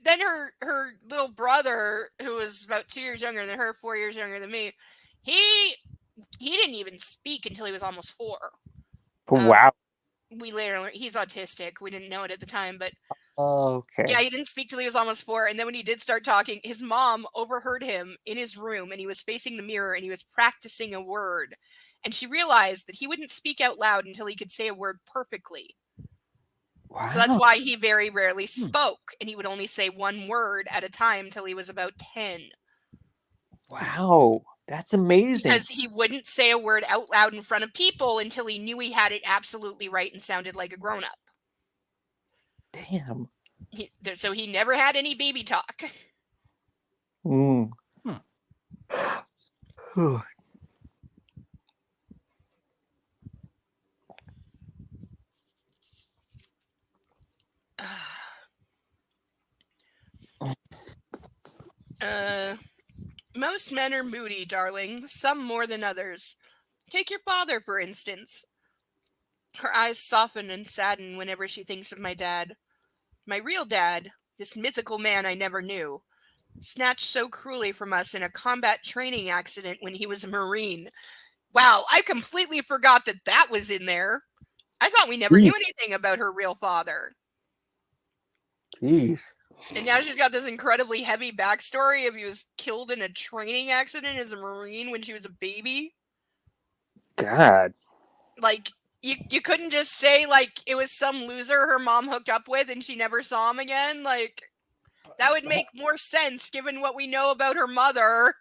then her little brother, who was about 2 years younger than her, 4 years younger than me. He didn't even speak until he was almost 4. Wow. We later learned he's autistic. We didn't know it at the time, but Okay. yeah, he didn't speak till he was almost 4. And then when he did start talking, his mom overheard him in his room, and he was facing the mirror and he was practicing a word. And she realized that he wouldn't speak out loud until he could say a word perfectly. Wow. So that's why he very rarely spoke, and he would only say one word at a time till he was about 10. Wow. That's amazing. Because he wouldn't say a word out loud in front of people until he knew he had it absolutely right and sounded like a grown-up. Damn. So he never had any baby talk. Mm. Most men are moody, darling, some more than others. Take your father, for instance. Her eyes soften and sadden whenever she thinks of my dad. My real dad, this mythical man I never knew, snatched so cruelly from us in a combat training accident when he was a Marine. Wow, I completely forgot that was in there. I thought we never knew anything about her real father. Jeez. And now she's got this incredibly heavy backstory of he was killed in a training accident as a Marine when she was a baby. God. Like, you couldn't just say, like, it was some loser her mom hooked up with and she never saw him again. Like, that would make more sense given what we know about her mother.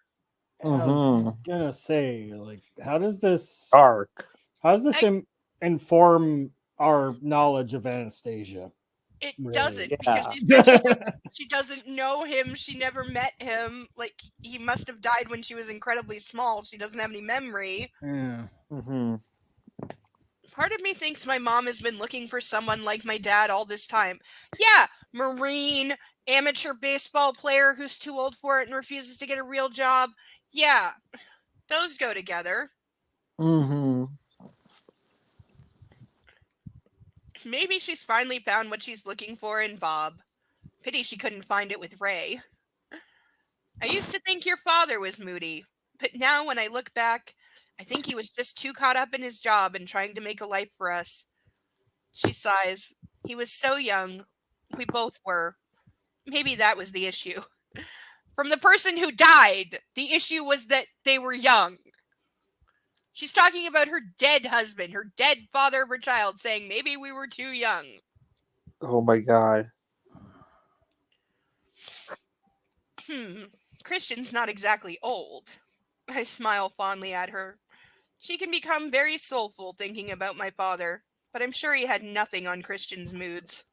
I was gonna say, like, how does this inform our knowledge of Anastasia? It Really? doesn't, Yeah. because she said she doesn't know him. She never met him. Like, he must have died when she was incredibly small. She doesn't have any memory. Yeah. Part of me thinks my mom has been looking for someone like my dad all this time. Yeah, Marine, amateur baseball player who's too old for it and refuses to get a real job. Yeah, those go together. Maybe she's finally found what she's looking for in Bob. Pity she couldn't find it with Ray. I used to think your father was moody, but now when I look back, I think he was just too caught up in his job and trying to make a life for us. She sighs. He was so young. We both were. Maybe that was the issue. From the person who died, the issue was that they were young. She's talking about her dead husband, her dead father of her child, saying maybe we were too young. Oh my God. Christian's not exactly old. I smile fondly at her. She can become very soulful thinking about my father, but I'm sure he had nothing on Christian's moods.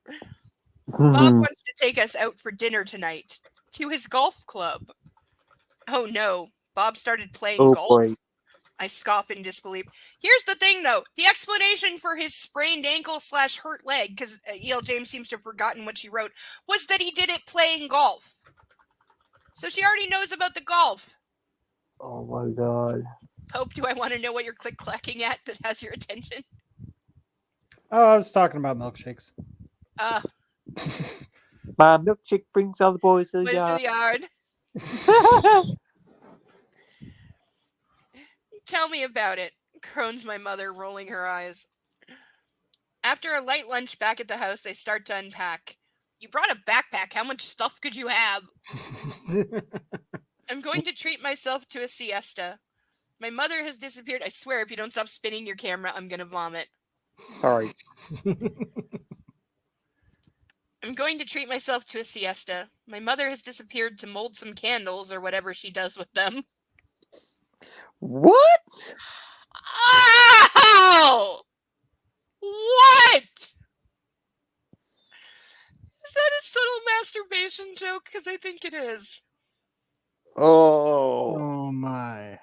Bob wants to take us out for dinner tonight, to his golf club. Oh no, Bob started playing golf? Boy. I scoff in disbelief. Here's the thing, though. The explanation for his sprained ankle / hurt leg, because E.L. James seems to have forgotten what she wrote, was that he did it playing golf. So she already knows about the golf. Oh my God. Pope, do I want to know what you're click-clacking at that has your attention? Oh, I was talking about milkshakes. My milkshake brings all the boys to the Boys to the yard. yard. Tell me about it. groans my mother, rolling her eyes. After a light lunch back at the house, I start to unpack. You brought a backpack. How much stuff could you have? I'm going to treat myself to a siesta. My mother has disappeared. I swear, if you don't stop spinning your camera, I'm going to vomit. Sorry. I'm going to treat myself to a siesta. My mother has disappeared to mold some candles or whatever she does with them. What? Oh! What? Is that a subtle masturbation joke? Because I think it is. Oh. Oh my.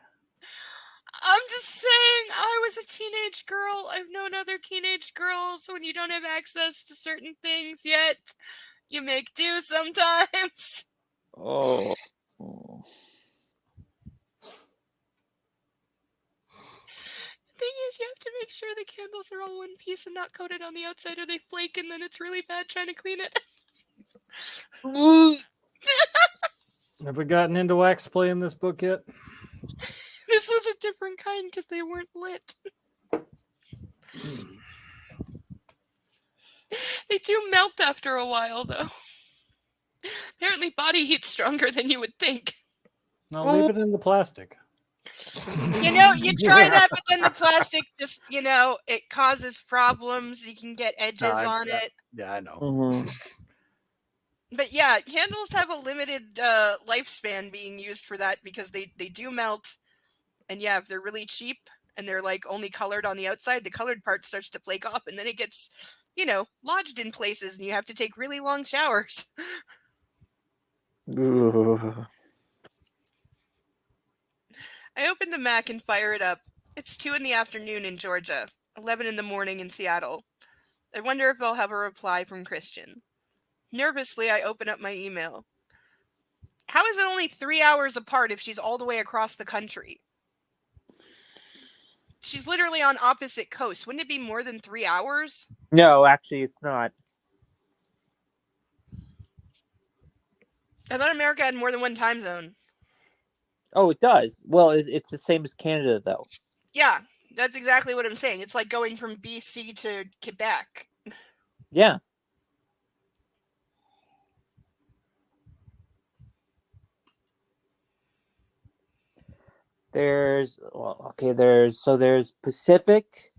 I'm just saying, I was a teenage girl. I've known other teenage girls. When you don't have access to certain things yet, you make do sometimes. Oh. The thing is, you have to make sure the candles are all one piece and not coated on the outside, or they flake, and then it's really bad trying to clean it. Have we gotten into wax play in this book yet? This was a different kind because they weren't lit. They do melt after a while, though. Apparently, body heat's stronger than you would think. No, leave it in the plastic. You know, you try that, but then the plastic just, it causes problems. You can get edges on it. Yeah, I know. Mhm. But yeah, candles have a limited lifespan being used for that because they do melt. And yeah, if they're really cheap and they're like only colored on the outside, the colored part starts to flake off and then it gets, lodged in places and you have to take really long showers. Ugh. I open the Mac and fire it up. It's 2 p.m. in Georgia, 11 a.m. in Seattle. I wonder if I'll have a reply from Christian. Nervously, I open up my email. How is it only 3 hours apart if she's all the way across the country? She's literally on opposite coasts. Wouldn't it be more than 3 hours? No, actually, it's not. I thought America had more than one time zone. Oh, it does. Well, it's the same as Canada, though. Yeah, that's exactly what I'm saying. It's like going from BC to Quebec. Yeah. There's Pacific,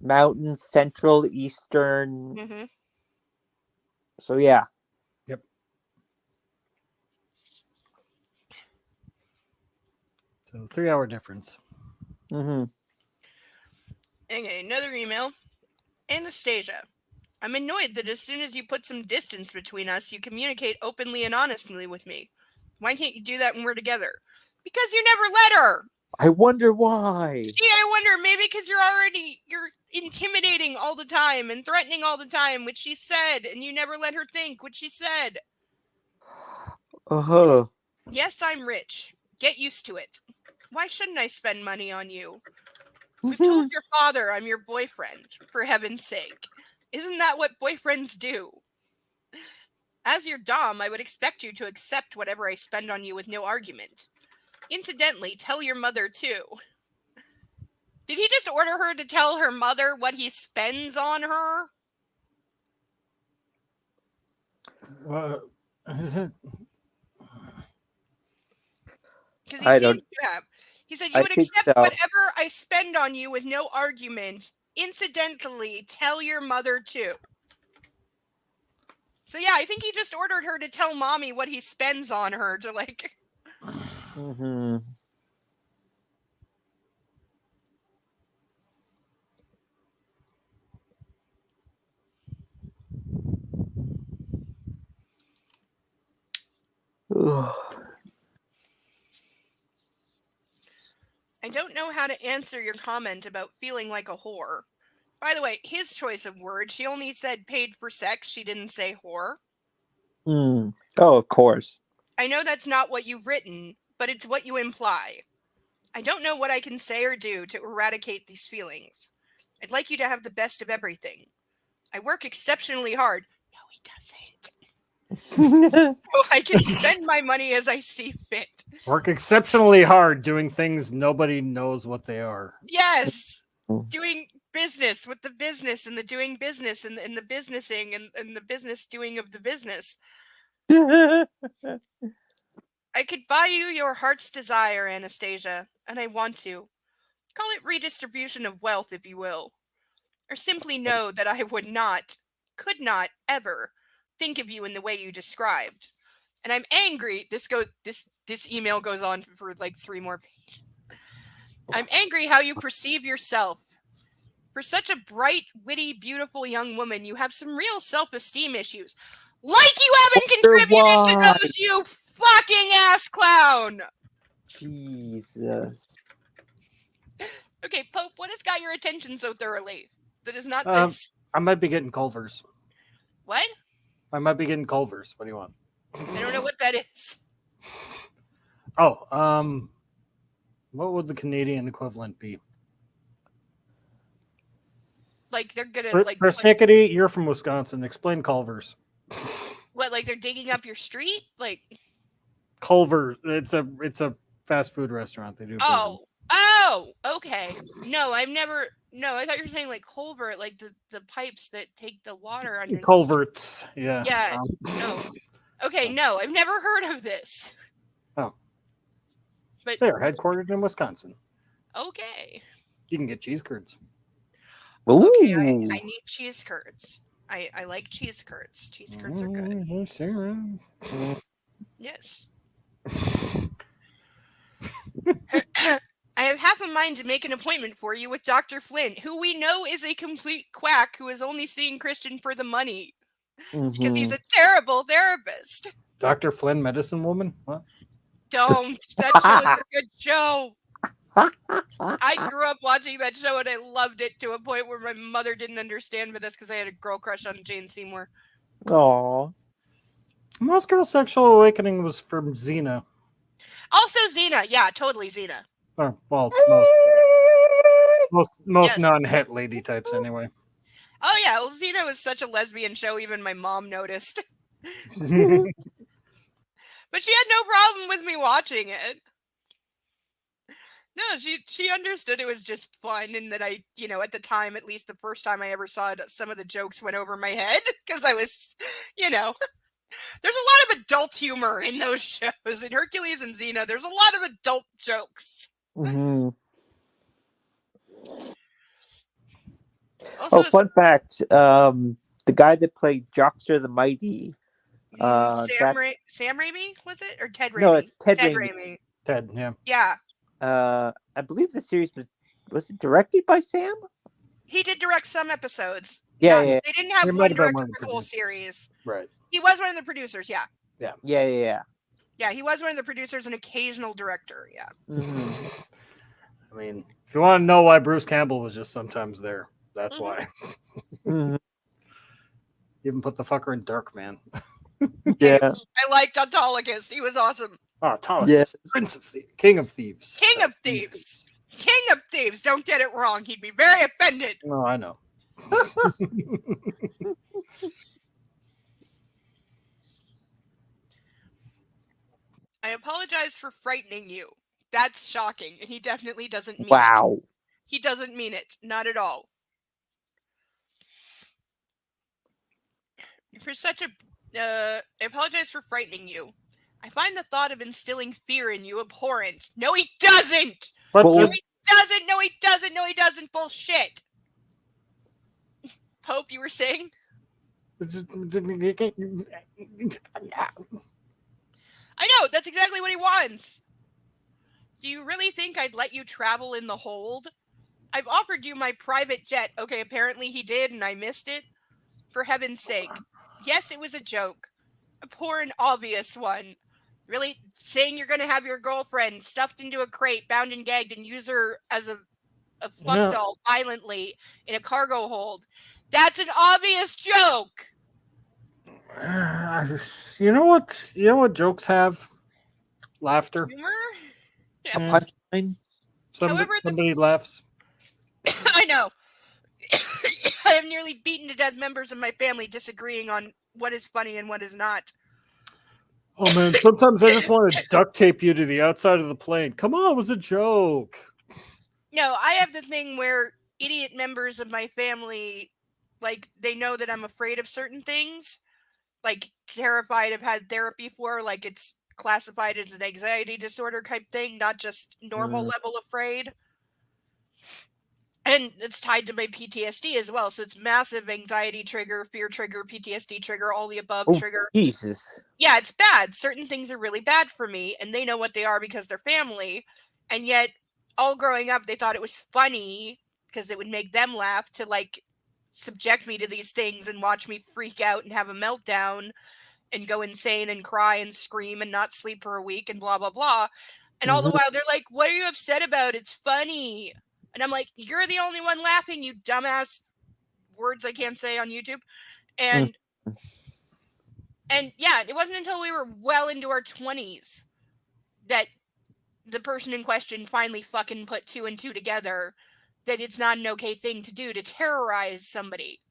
Mountain, Central, Eastern. Mm-hmm. So yeah. Yep. So 3 hour difference. Mm-hmm. Okay, another email. Anastasia. I'm annoyed that as soon as you put some distance between us, you communicate openly and honestly with me. Why can't you do that when we're together? Because you never let her. I wonder why. Gee, I wonder, maybe because you're intimidating all the time and threatening all the time, which she said, and you never let her think, which she said. Uh-huh. Yes, I'm rich. Get used to it. Why shouldn't I spend money on you? We've told your father I'm your boyfriend, for heaven's sake. Isn't that what boyfriends do? As your dom, I would expect you to accept whatever I spend on you with no argument. Incidentally, tell your mother too. Did he just order her to tell her mother what he spends on her? What is it? Because I he don't- seems to have. He said, you I would think accept so. whatever I spend on you with no argument. Incidentally, tell your mother too. So yeah, I think he just ordered her to tell mommy what he spends on her to like... Mm-hmm. Ugh. I don't know how to answer your comment about feeling like a whore. By the way, his choice of words, she only said paid for sex, she didn't say whore. Mm. Oh, of course. I know that's not what you've written, but it's what you imply. I don't know what I can say or do to eradicate these feelings. I'd like you to have the best of everything. I work exceptionally hard. No, he doesn't. so I can spend my money as I see fit. Work exceptionally hard doing things nobody knows what they are. Yes, doing business with the business and the doing business and the businessing and the business doing of the business. I could buy you your heart's desire, Anastasia, and I want to. Call it redistribution of wealth, if you will. Or simply know that I would not, could not, ever think of you in the way you described. And I'm angry. This email goes on for like 3 more pages. I'm angry how you perceive yourself. For such a bright, witty, beautiful young woman, you have some real self-esteem issues. Like you haven't contributed to those, you fucking ass clown! Jesus. Okay, Pope, what has got your attention so thoroughly? That is not this. I might be getting Culver's. What? I might be getting Culver's. What do you want? I don't know what that is. Oh, what would the Canadian equivalent be? Like they're gonna like persnickety. You're from Wisconsin. Explain Culver's. what? Like they're digging up your street? Like Culver. It's a fast food restaurant. They do. Oh, okay. No, I've never. No, I thought you were saying like culvert, like the pipes that take the water under. Culverts. Yeah. Yeah. No. Okay. No, I've never heard of this. Oh. But they're headquartered in Wisconsin. Okay. You can get cheese curds. Ooh. Okay, I need cheese curds. I like cheese curds. Cheese curds are good. Yes. I have half a mind to make an appointment for you with Dr. Flynn, who we know is a complete quack who is only seeing Christian for the money. Because he's a terrible therapist. Dr. Flynn, medicine woman? What? Don't. That show is a good show. I grew up watching that show and I loved it to a point where my mother didn't understand, but that's because I had a girl crush on Jane Seymour. Aww. Most Girl Sexual Awakening was from Xena. Also Xena. Yeah, totally Xena. Oh, well, most Yes. non-het lady types anyway. Oh yeah, well, Xena was such a lesbian show, even my mom noticed. But she had no problem with me watching it. No, she understood it was just fun, and that I, at the time, at least the first time I ever saw it, some of the jokes went over my head because I was, there's a lot of adult humor in those shows. In Hercules and Xena, there's a lot of adult jokes. Mm-hmm. Also, fun fact: the guy that played Jockster the Mighty, Sam Raimi, was it, or Ted Raimi? No, it's Ted Raimi. Ted, yeah. Yeah. I believe the series was it directed by Sam? He did direct some episodes. Yeah, They didn't have He might one have been director one of the for the whole series. Right. He was one of the producers, yeah. Yeah. Yeah, he was one of the producers and occasional director, yeah. Mm-hmm. I mean, if you want to know why Bruce Campbell was just sometimes there, that's why. Mm-hmm. Even put the fucker in Dark Man. Yeah. I liked Autolycus. He was awesome. Oh, Autolycus, Yes. Prince of Thieves, King of Thieves. King of Thieves. King of Thieves. Don't get it wrong. He'd be very offended. No, I know. I apologize for frightening you. That's shocking, and he definitely doesn't mean it. Wow. He doesn't mean it. Not at all. For such a... I apologize for frightening you. I find the thought of instilling fear in you abhorrent. No, he doesn't! But Well, No, he doesn't! No, he doesn't! No, he doesn't! Bullshit! Pope, you were saying? I know! That's exactly what he wants! Do you really think I'd let you travel in the hold? I've offered you my private jet. Okay, apparently he did, and I missed it. For heaven's sake. Yes, it was a joke. A poor and obvious one. Really saying you're going to have your girlfriend stuffed into a crate, bound and gagged, and use her as a fuck doll violently in a cargo hold. That's an obvious joke. You know what jokes have? Laughter. Humor? A punchline. Somebody laughs. I know. I have nearly beaten to death members of my family disagreeing on what is funny and what is not. Oh man, sometimes I just want to duct tape you to the outside of the plane. Come on, it was a joke. No, I have the thing where idiot members of my family, like, they know that I'm afraid of certain things, like terrified, have had therapy for, like it's classified as an anxiety disorder type thing, not just normal level afraid. And it's tied to my PTSD as well. So it's massive anxiety trigger, fear trigger, PTSD trigger, all the above Oh, trigger. Jesus. Yeah, it's bad. Certain things are really bad for me, and they know what they are because they're family. And yet, all growing up, they thought it was funny because it would make them laugh to like subject me to these things and watch me freak out and have a meltdown and go insane and cry and scream and not sleep for a week and blah blah blah. And all the while they're like, "What are you upset about? It's funny." And I'm like, "You're the only one laughing, you dumbass." Words I can't say on YouTube. And yeah, it wasn't until we were well into our 20s that the person in question finally fucking put 2 and 2 together that it's not an okay thing to do to terrorize somebody.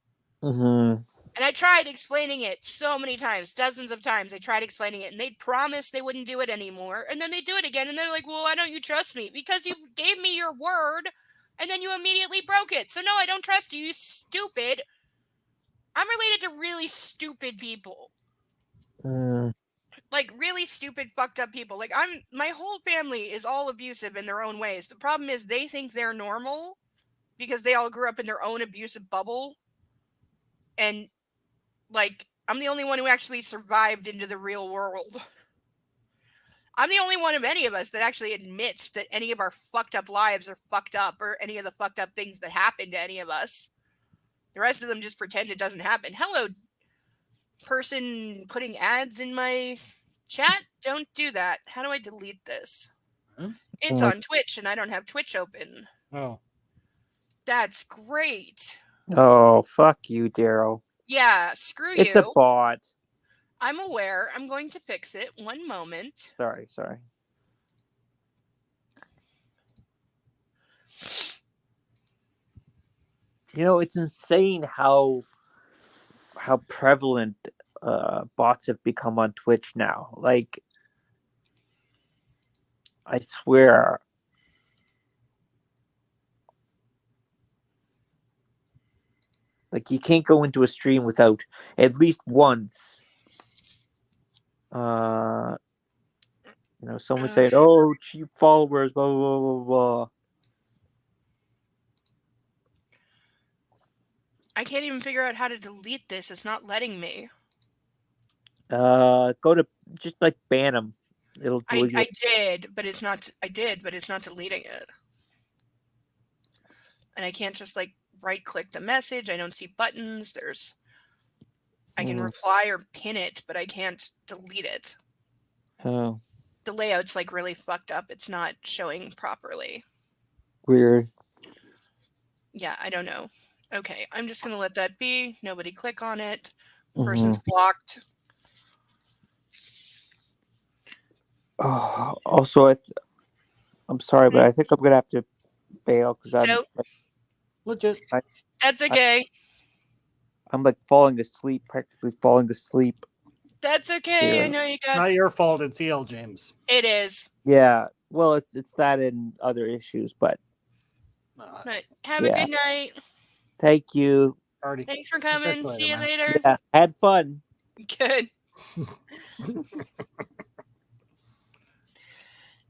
Mm-hmm. And I tried explaining it so many times, dozens of times. I tried explaining it, and they'd promise they wouldn't do it anymore. And then they do it again, and they're like, "Well, why don't you trust me?" Because you gave me your word, and then you immediately broke it. So no, I don't trust you, you stupid. I'm related to really stupid people. Like really stupid, fucked up people. Like my whole family is all abusive in their own ways. The problem is they think they're normal because they all grew up in their own abusive bubble. And like, I'm the only one who actually survived into the real world. I'm the only one of any of us that actually admits that any of our fucked up lives are fucked up or any of the fucked up things that happen to any of us. The rest of them just pretend it doesn't happen. Hello, person putting ads in my chat. Don't do that. How do I delete this? It's on Twitch and I don't have Twitch open. Oh. That's great. Oh, fuck you, Daryl. Yeah, screw It's you. a bot. I'm aware. I'm going to fix it. One moment. Sorry. You know, it's insane how prevalent bots have become on Twitch now. Like, I swear. Like, you can't go into a stream without at least once, someone saying, "Oh, cheap followers," blah blah blah blah. I can't even figure out how to delete this. It's not letting me. Go to just like ban them. It'll delete I did, but it's not. I did, but it's not deleting it. And I can't just like right click the message. I don't see buttons. I can reply or pin it, but I can't delete it. Oh, The layout's like really fucked up. It's not showing properly. weird. Yeah, I don't know. Okay, I'm just gonna let that be. Nobody click on it. Person's blocked. Oh, also, I'm sorry, but I think I'm gonna have to bail because Legit. That's okay. I'm like practically falling asleep. That's okay. Yeah. I know you got. Not your fault. It's EL James. It is. Yeah, well, it's that and other issues, but But have a good night. Thank you. Already. Thanks for coming. See you later. Yeah, had fun. Good.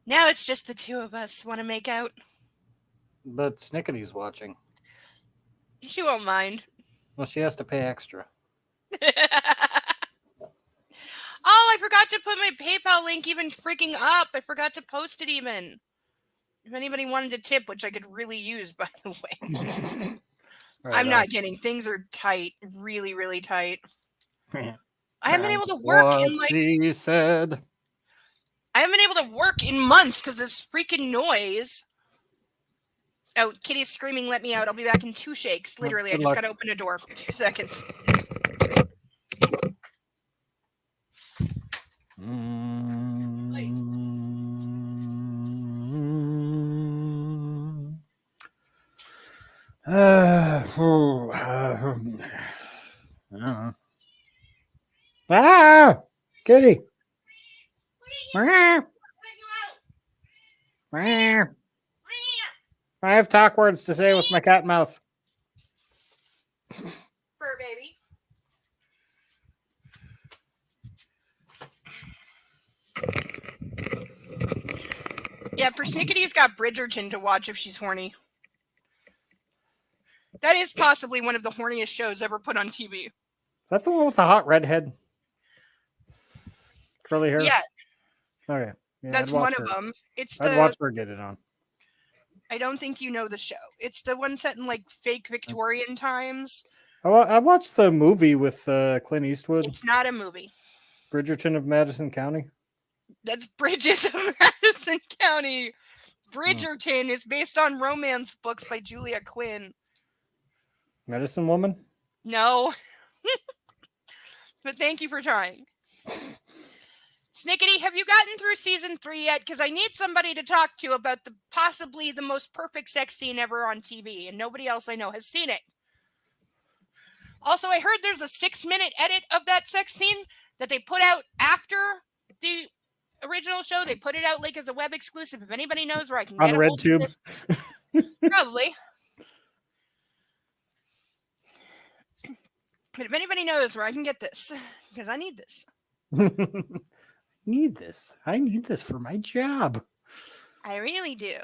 Now it's just the two of us. Want to make out? But Snickety's watching. She won't mind. Well, she has to pay extra. Oh, I forgot to put my PayPal link even freaking up. I forgot to post it even. If anybody wanted to tip, which I could really use, by the way. Right, I'm not kidding. Things are tight. Really, really tight. I haven't been able to What work in she said. I haven't been able to work in months because this freaking noise. Oh, Kitty's screaming, "Let me out." I'll be back in 2 shakes. Literally, I just got to open a door. 2 seconds. Kitty. I have talk words to say with my cat mouth. Fur baby. Yeah, Persnickety's got Bridgerton to watch if she's horny. That is possibly one of the horniest shows ever put on TV. Is that the one with the hot redhead? Curly hair? Yeah, Okay. Yeah, that's I'd watch one of her. them. It's I'd the. watch her get it on. I don't think you know the show. It's the one set in like fake Victorian times. I watched the movie with Clint Eastwood, It's not a movie. Bridgerton of Madison County. That's Bridges of Madison County. Bridgerton is based on romance books by Julia Quinn. Medicine Woman? No. But thank you for trying. Snickety, have you gotten through season 3 yet? Because I need somebody to talk to about possibly the most perfect sex scene ever on TV, and nobody else I know has seen it. Also, I heard there's a 6-minute edit of that sex scene that they put out after the original show. They put it out like as a web exclusive. If anybody knows where I can On get a hold of RedTube? this, probably. But if anybody knows where I can get this, because I need this. Need this. I need this for my job. I really do.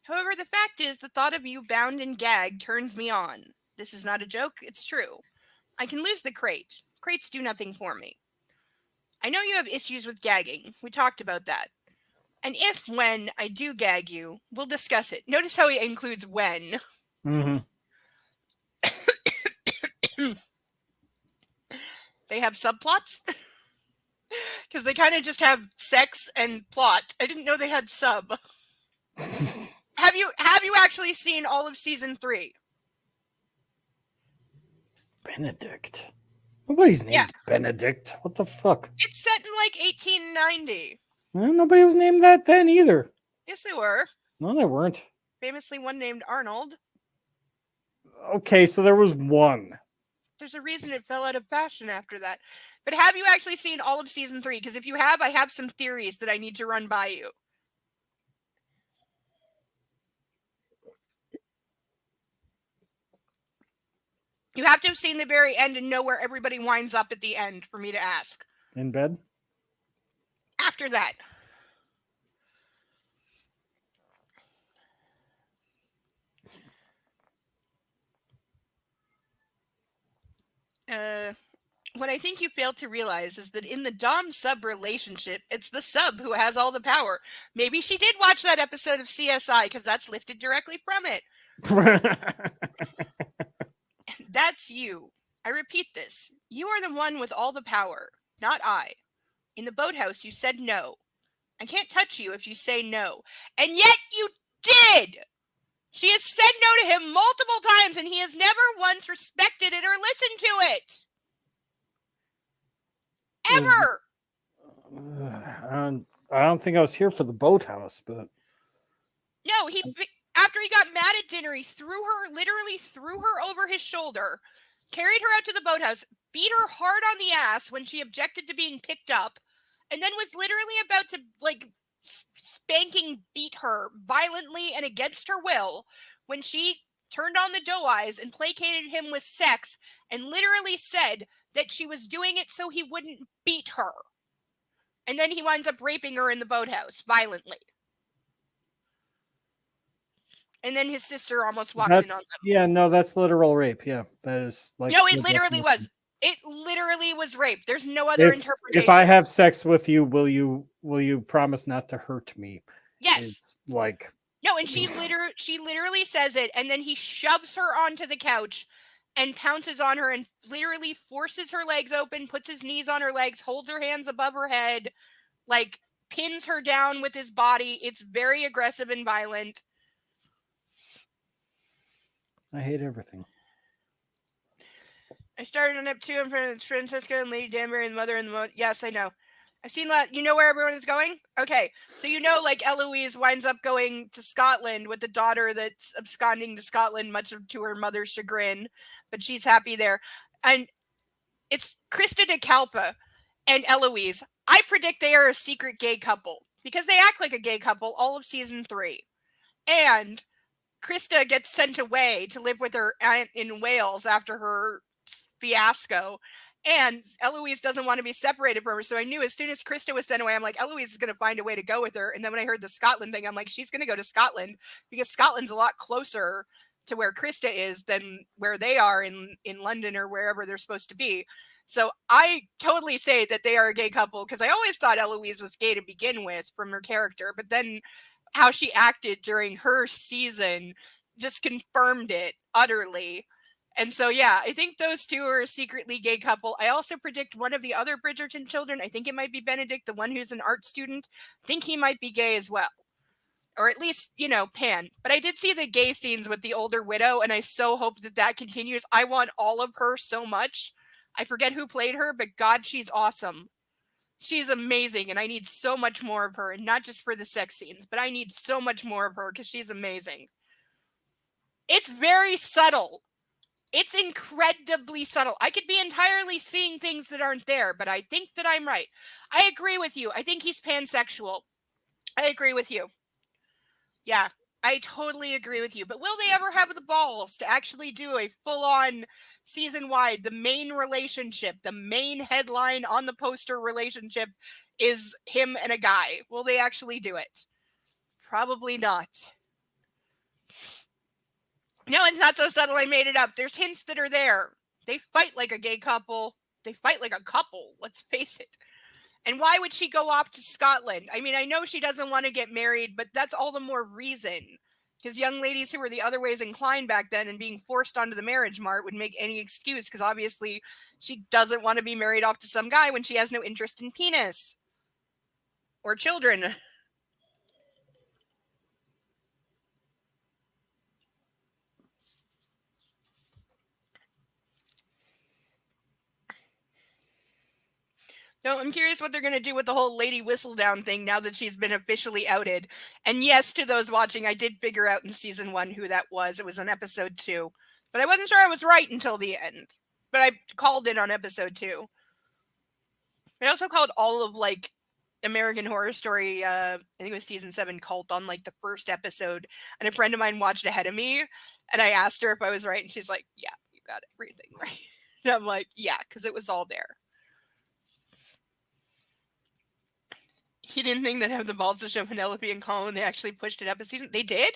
However, the fact is, the thought of you bound and gagged turns me on. This is not a joke, it's true. I can lose the crate. Crates do nothing for me. I know you have issues with gagging. We talked about that. And when I do gag you, we'll discuss it. Notice how he includes when. Mm-hmm. They have subplots? Because they kind of just have sex and plot. I didn't know they had sub. Have you actually seen all of season 3? Benedict. Nobody's named Yeah. Benedict. What the fuck? It's set in like 1890. Well, nobody was named that then either. Yes, they were. No, they weren't. Famously one named Arnold. Okay, so there was one. There's a reason it fell out of fashion after that. But have you actually seen all of season 3? Because if you have, I have some theories that I need to run by you. You have to have seen the very end and know where everybody winds up at the end for me to ask. In bed? After that. What I think you fail to realize is that in the Dom-sub relationship, it's the sub who has all the power. Maybe she did watch that episode of CSI because that's lifted directly from it. That's you. I repeat this. You are the one with all the power, not I. In the boathouse, you said no. I can't touch you if you say no. And yet you did! She has said no to him multiple times, and he has never once respected it or listened to it. Ever! I don't think I was here for the boathouse, but No, after he got mad at dinner, he literally threw her over his shoulder, carried her out to the boathouse, beat her hard on the ass when she objected to being picked up, and then was literally about to, spanking beat her violently and against her will when she turned on the doe eyes and placated him with sex and literally said that she was doing it so he wouldn't beat her. And then he winds up raping her in the boathouse violently. And then his sister almost walks in on them. Yeah, no, that's literal rape. Yeah, that is like. No, it literally was. It literally was rape. There's no other interpretation. If I have sex with you, will you promise not to hurt me? Yes. It's like. No, and she literally says it, and then he shoves her onto the couch and pounces on her and literally forces her legs open, puts his knees on her legs, holds her hands above her head, pins her down with his body. It's very aggressive and violent. I hate everything. I started on up 2 in front of Francesca and Lady Danbury and the mother and the mother. Yes, I know. I've seen that. You know where everyone is going? Okay. So Eloise winds up going to Scotland with the daughter that's absconding to Scotland, much to her mother's chagrin, but she's happy there. And it's Krista DeKalpa and Eloise. I predict they are a secret gay couple because they act like a gay couple all of season 3. And Krista gets sent away to live with her aunt in Wales after her fiasco. And Eloise doesn't want to be separated from her. So I knew as soon as Krista was sent away, I'm like, Eloise is going to find a way to go with her. And then when I heard the Scotland thing, I'm like, she's going to go to Scotland because Scotland's a lot closer to where Krista is than where they are in London or wherever they're supposed to be. So I totally say that they are a gay couple because I always thought Eloise was gay to begin with from her character. But then how she acted during her season just confirmed it utterly. And so, yeah, I think those two are a secretly gay couple. I also predict one of the other Bridgerton children, I think it might be Benedict, the one who's an art student, I think he might be gay as well. Or at least, you know, pan. But I did see the gay scenes with the older widow, and I so hope that that continues. I want all of her so much. I forget who played her, but God, she's awesome. She's amazing, and I need so much more of her, and not just for the sex scenes, but I need so much more of her because she's amazing. It's very subtle. It's incredibly subtle. I could be entirely seeing things that aren't there, but I think that I'm right. I agree with you. I think he's pansexual. I agree with you. Yeah, I totally agree with you. But will they ever have the balls to actually do a full-on season-wide, the main relationship, the main headline on the poster relationship is him and a guy? Will they actually do it? Probably not. No, it's not so subtle. I made it up. There's hints that are there. They fight like a gay couple. They fight like a couple, let's face it. And why would she go off to Scotland? I mean, I know she doesn't want to get married, but that's all the more reason. Because young ladies who were the other ways inclined back then and being forced onto the marriage mart would make any excuse, because obviously she doesn't want to be married off to some guy when she has no interest in penis or children. So I'm curious what they're going to do with the whole Lady Whistledown thing now that she's been officially outed. And yes, to those watching, I did figure out in season 1 who that was. It was on episode 2. But I wasn't sure I was right until the end. But I called it on episode 2. I also called all of, like, American Horror Story, I think it was season 7 Cult on, like, the first episode. And a friend of mine watched ahead of me. And I asked her if I was right. And she's like, yeah, you got everything right. And I'm like, yeah, because it was all there. He didn't think they'd have the balls to show Penelope and Colin when they actually pushed it up a season. They did?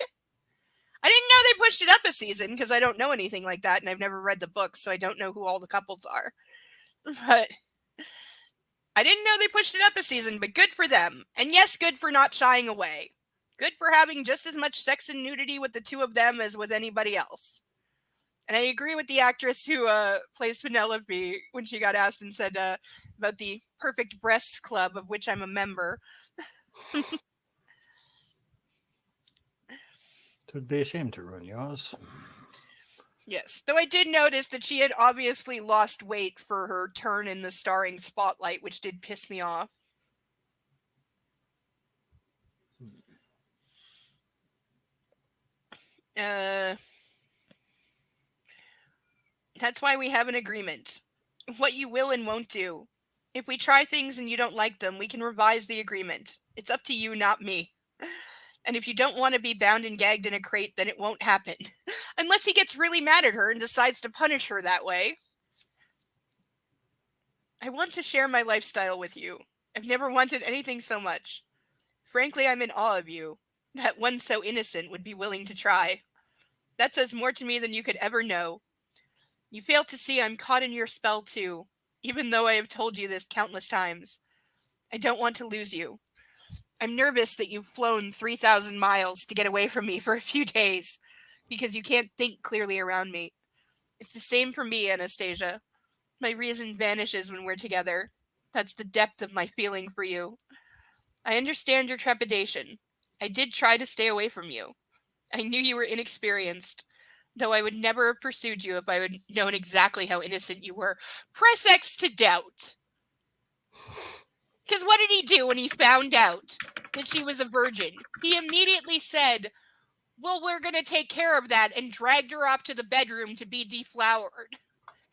I didn't know they pushed it up a season because I don't know anything like that and I've never read the books, so I don't know who all the couples are. But I didn't know they pushed it up a season, but good for them. And yes, good for not shying away. Good for having just as much sex and nudity with the two of them as with anybody else. And I agree with the actress who plays Penelope when she got asked and said about the Perfect Breasts Club, of which I'm a member. Would be ashamed to ruin yours. Yes, though I did notice that she had obviously lost weight for her turn in the starring spotlight, which did piss me off. That's why we have an agreement. What you will and won't do. If we try things and you don't like them, we can revise the agreement. It's up to you, not me. And if you don't want to be bound and gagged in a crate, then it won't happen. Unless he gets really mad at her and decides to punish her that way. I want to share my lifestyle with you. I've never wanted anything so much. Frankly, I'm in awe of you. That one so innocent would be willing to try. That says more to me than you could ever know. You fail to see I'm caught in your spell too, even though I have told you this countless times. I don't want to lose you. I'm nervous that you've flown 3,000 miles to get away from me for a few days, because you can't think clearly around me. It's the same for me, Anastasia. My reason vanishes when we're together. That's the depth of my feeling for you. I understand your trepidation. I did try to stay away from you. I knew you were inexperienced, though I would never have pursued you if I had known exactly how innocent you were. Press X to doubt. Because what did he do when he found out that she was a virgin? He immediately said, well, we're going to take care of that, and dragged her off to the bedroom to be deflowered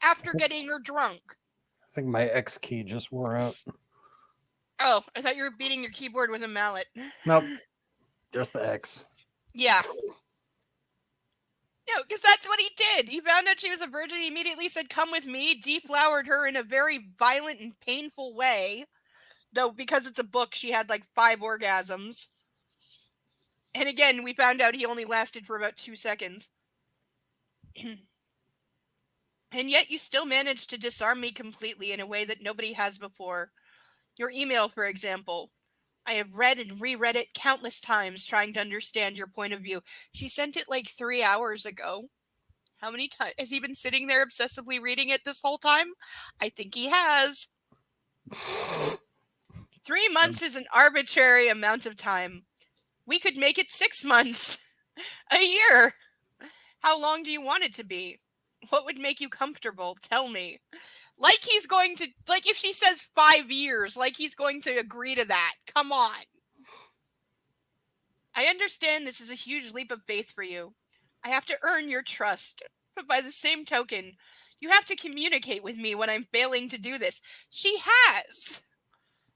after getting her drunk. I think my X key just wore out. Oh, I thought you were beating your keyboard with a mallet. Nope. Just the X. Yeah. No, because that's what he did. He found out she was a virgin. He immediately said, "Come with me." Deflowered her in a very violent and painful way. Though, because it's a book, she had like 5 orgasms. And again, we found out he only lasted for about 2 seconds. And yet you still managed to disarm me completely in a way that nobody has before. Your email, for example. I have read and reread it countless times trying to understand your point of view. She sent it like 3 hours ago. How many times? Has he been sitting there obsessively reading it this whole time? I think he has. 3 months is an arbitrary amount of time. We could make it 6 months. A year. How long do you want it to be? What would make you comfortable? Tell me. Like he's going to, like if she says 5 years, like he's going to agree to that. Come on. I understand this is a huge leap of faith for you. I have to earn your trust. But by the same token, you have to communicate with me when I'm failing to do this. She has.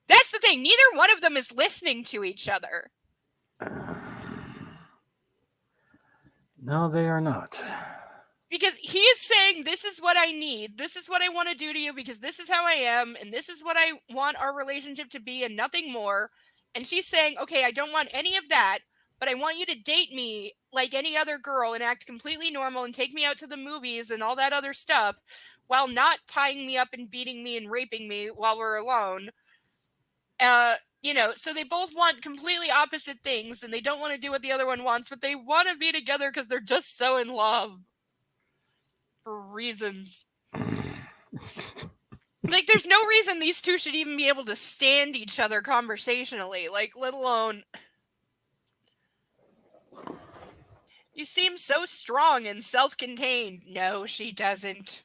That's the thing. Neither one of them is listening to each other. No, they are not. Because he is saying, this is what I need. This is what I want to do to you because this is how I am. And this is what I want our relationship to be and nothing more. And she's saying, okay, I don't want any of that, but I want you to date me like any other girl and act completely normal and take me out to the movies and all that other stuff while not tying me up and beating me and raping me while we're alone. So they both want completely opposite things and they don't want to do what the other one wants, but they want to be together because they're just so in love. For reasons. Like, there's no reason these two should even be able to stand each other conversationally, like, let alone... You seem so strong and self-contained. No, she doesn't.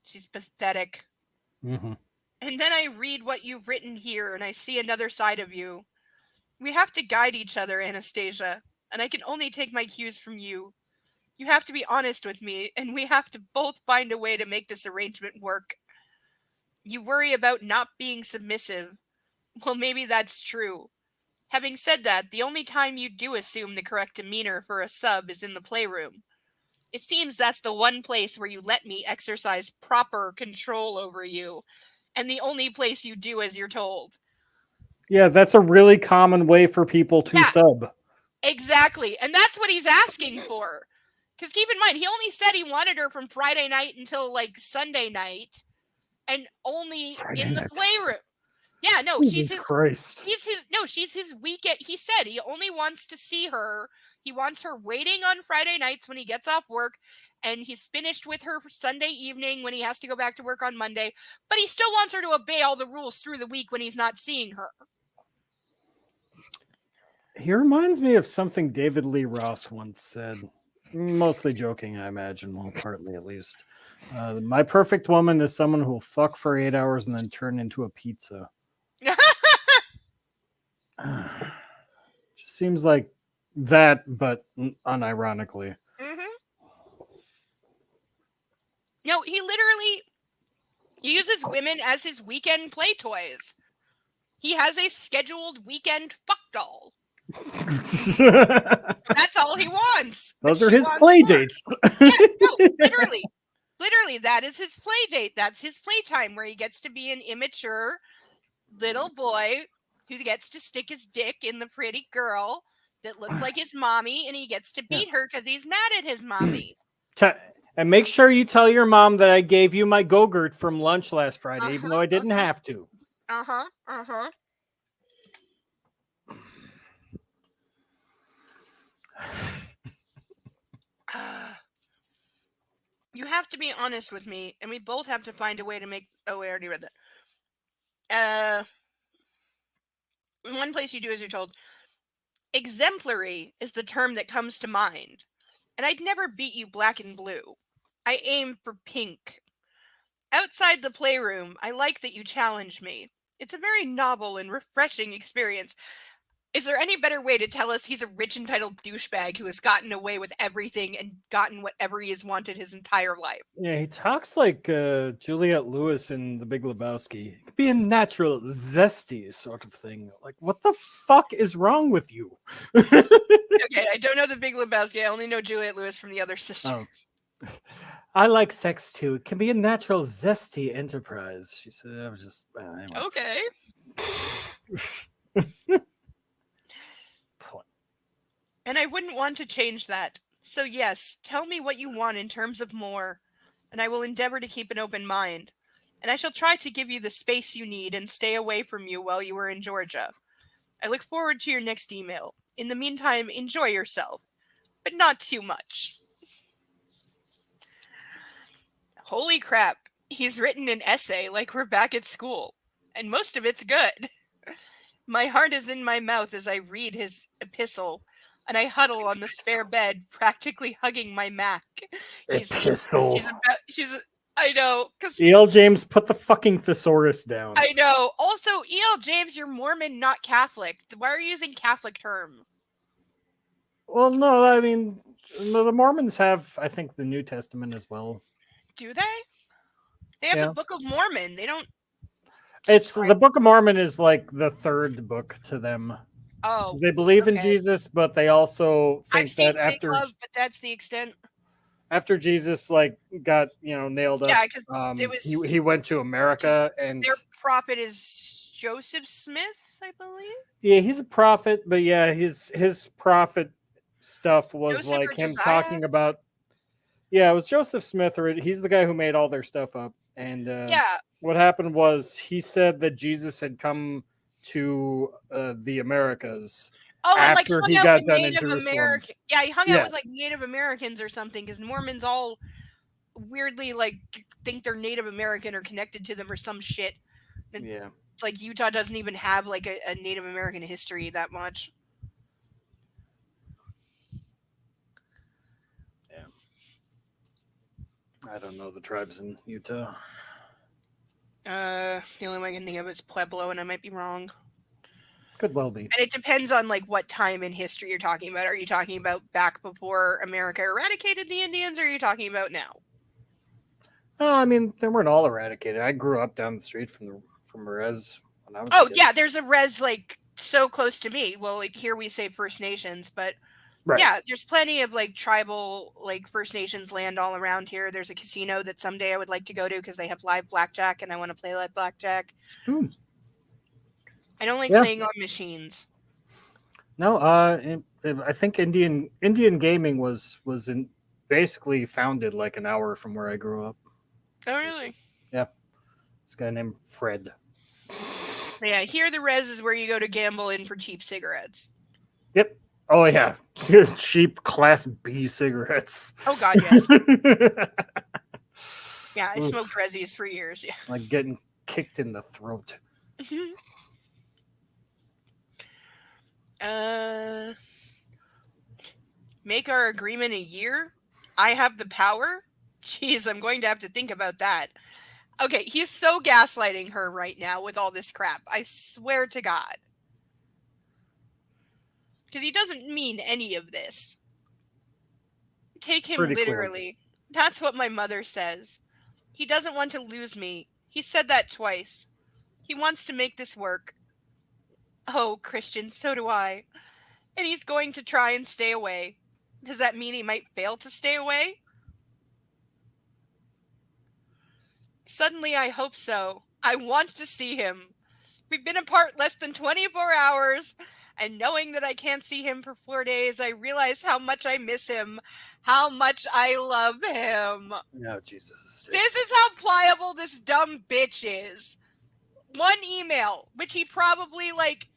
She's pathetic. Mm-hmm. And then I read what you've written here, and I see another side of you. We have to guide each other, Anastasia, and I can only take my cues from you. You have to be honest with me, and we have to both find a way to make this arrangement work. You worry about not being submissive. Well, maybe that's true. Having said that, the only time you do assume the correct demeanor for a sub is in the playroom. It seems that's the one place where you let me exercise proper control over you, and the only place you do as you're told. Yeah, that's a really common way for people to sub. Exactly, and that's what he's asking for. Because keep in mind, he only said he wanted her from Friday night until, like, Sunday night. And only Friday in the night. playroom. Yeah, no, Jesus Christ. she's his weekend. He said he only wants to see her. He wants her waiting on Friday nights when he gets off work. And he's finished with her for Sunday evening when he has to go back to work on Monday. But he still wants her to obey all the rules through the week when he's not seeing her. He reminds me of something David Lee Roth once said. Mostly joking, I imagine. Well, partly at least. My perfect woman is someone who will fuck for 8 hours and then turn into a pizza. Just seems like that, but unironically. Mm-hmm. No, he literally uses women as his weekend play toys. He has a scheduled weekend fuck doll. That's all he wants. Those are his play dates. Yeah, no, literally, that is his play date. That's his playtime where he gets to be an immature little boy who gets to stick his dick in the pretty girl that looks like his mommy, and he gets to beat her because he's mad at his mommy. And make sure you tell your mom that I gave you my Go-Gurt from lunch last Friday, even though I didn't have to. You have to be honest with me, and we both have to find a way to make... Oh, we already read that. One place you do as you're told. Exemplary is the term that comes to mind. And I'd never beat you black and blue. I aim for pink. Outside the playroom, I like that you challenge me. It's a very novel and refreshing experience. Is there any better way to tell us he's a rich, entitled douchebag who has gotten away with everything and gotten whatever he has wanted his entire life? Yeah, he talks like Juliette Lewis in The Big Lebowski. It could be a natural, zesty sort of thing. Like, what the fuck is wrong with you? Okay, I don't know The Big Lebowski. I only know Juliette Lewis from The Other Sister. Oh. I like sex too. It can be a natural, zesty enterprise. She said, I was just. Anyway. Okay. And I wouldn't want to change that. So yes, tell me what you want in terms of more, and I will endeavor to keep an open mind. And I shall try to give you the space you need and stay away from you while you are in Georgia. I look forward to your next email. In the meantime, enjoy yourself, but not too much. Holy crap, he's written an essay like we're back at school, and most of it's good. My heart is in my mouth as I read his epistle, and I huddle on the spare bed, practically hugging my Mac. Epistle. I know, because E.L. James, put the fucking thesaurus down. I know. Also, E.L. James, you're Mormon, not Catholic. Why are you using Catholic term? Well, no, I mean, the Mormons have, I think, the New Testament as well. Do they? They have the Book of Mormon. They don't. It's the Book of Mormon is like the third book to them. Oh, they believe in Jesus, but they also think I've seen that Big Love, but that's the extent. After Jesus like got nailed up, Yeah, because it was he went to America, and their prophet is Joseph Smith, I believe. Yeah, he's a prophet, but yeah, his prophet stuff was Joseph like or him Josiah? talking about. Yeah, it was Joseph Smith, or he's the guy who made all their stuff up. And Yeah. what happened was he said that Jesus had come to the Americas. Oh, and like after hung he out got with done in Native Jerusalem. American. Yeah, he hung Yeah. out with like Native Americans or something, because Mormons all weirdly like think they're Native American or connected to them or some shit. And, Yeah. like Utah doesn't even have like a Native American history that much. I don't know the tribes in Utah. The only one I can think of is Pueblo, and I might be wrong. Could well be. And it depends on like what time in history you're talking about. Are you talking about back before America eradicated the Indians, or are you talking about now? Oh, I mean, they weren't all eradicated. I grew up down the street from Res when I was. Oh a kid. yeah, there's a res like so close to me. Well, like here we say First Nations, but Right. yeah, there's plenty of like tribal like First Nations land all around here. There's a casino that someday I would like to go to because they have live blackjack, and I want to play live blackjack. Hmm. I don't like Yeah. playing on machines. No, I think Indian gaming was basically founded like an hour from where I grew up. Oh really? Yeah, this guy named Fred. Yeah, here the res is where you go to gamble in for cheap cigarettes. Yep. Oh yeah, cheap Class B cigarettes. Oh god, yes. Yeah, I Oof. smoked Rezzies for years. Yeah. Like getting kicked in the throat. Make our agreement a year? I have the power? Jeez, I'm going to have to think about that. Okay, he's so gaslighting her right now with all this crap. I swear to God. Because he doesn't mean any of this. Take him Pretty literally. That's what my mother says. He doesn't want to lose me. He said that twice. He wants to make this work. Oh, Christian, so do I. And he's going to try and stay away. Does that mean he might fail to stay away? Suddenly, I hope so. I want to see him. We've been apart less than 24 hours, and knowing that I can't see him for 4 days, I realize how much I miss him, how much I love him. No, Jesus. This is how pliable this dumb bitch is. One email, which he probably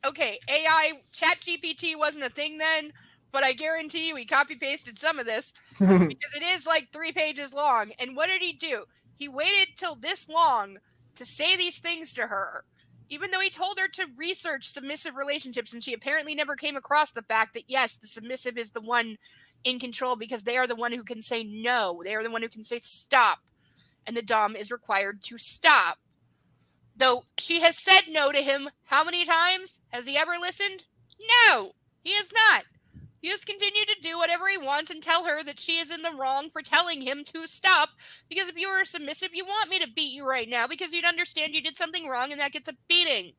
okay, AI, ChatGPT wasn't a thing then, but I guarantee you he copy-pasted some of this because it is 3 pages long. And what did he do? He waited till this long to say these things to her, even though he told her to research submissive relationships, and she apparently never came across the fact that, yes, the submissive is the one in control because they are the one who can say no. They are the one who can say stop. And the dom is required to stop. Though she has said no to him how many times? Has he ever listened? No, he has not. He has continued to do whatever he wants and tell her that she is in the wrong for telling him to stop. Because if you were submissive, you want me to beat you right now because you'd understand you did something wrong and that gets a beating.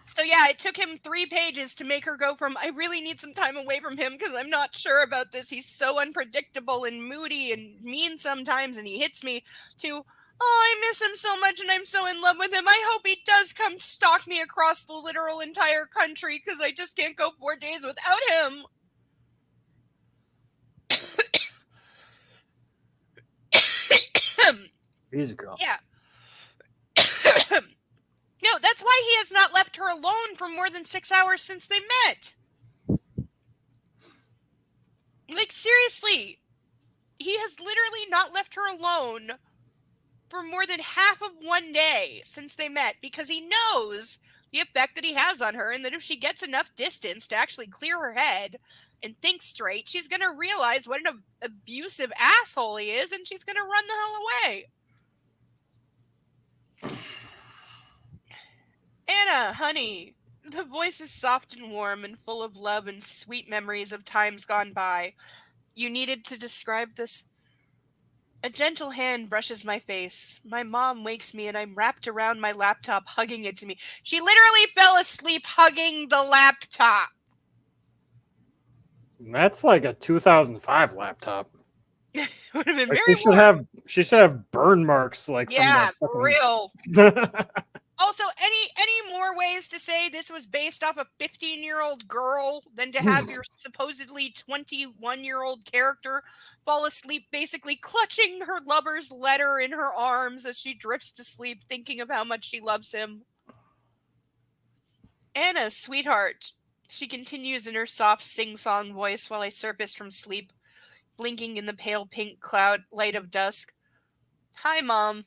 So yeah, it took him 3 pages to make her go from, I really need some time away from him because I'm not sure about this. He's so unpredictable and moody and mean sometimes and he hits me, to, oh, I miss him so much and I'm so in love with him. I hope he does come stalk me across the literal entire country because I just can't go 4 days without him. Easy girl. Yeah. No, that's why he has not left her alone for more than 6 hours since they met. Like, seriously. He has literally not left her alone for more than half of 1 day since they met because he knows the effect that he has on her and that if she gets enough distance to actually clear her head and think straight, she's going to realize what an abusive asshole he is and she's going to run the hell away. Anna, honey, the voice is soft and warm and full of love and sweet memories of times gone by. You needed to describe this? A gentle hand brushes my face. My mom wakes me and I'm wrapped around my laptop, hugging it to me. She literally fell asleep hugging the laptop. That's like a 2005 laptop. Would have been Like, very warm. she should have burn marks like Yeah, from for real. the Also, any more ways to say this was based off a 15-year-old girl than to have your supposedly 21-year-old character fall asleep basically clutching her lover's letter in her arms as she drifts to sleep thinking of how much she loves him? Anna, sweetheart, she continues in her soft sing-song voice while I surface from sleep, blinking in the pale pink cloud light of dusk. Hi, Mom.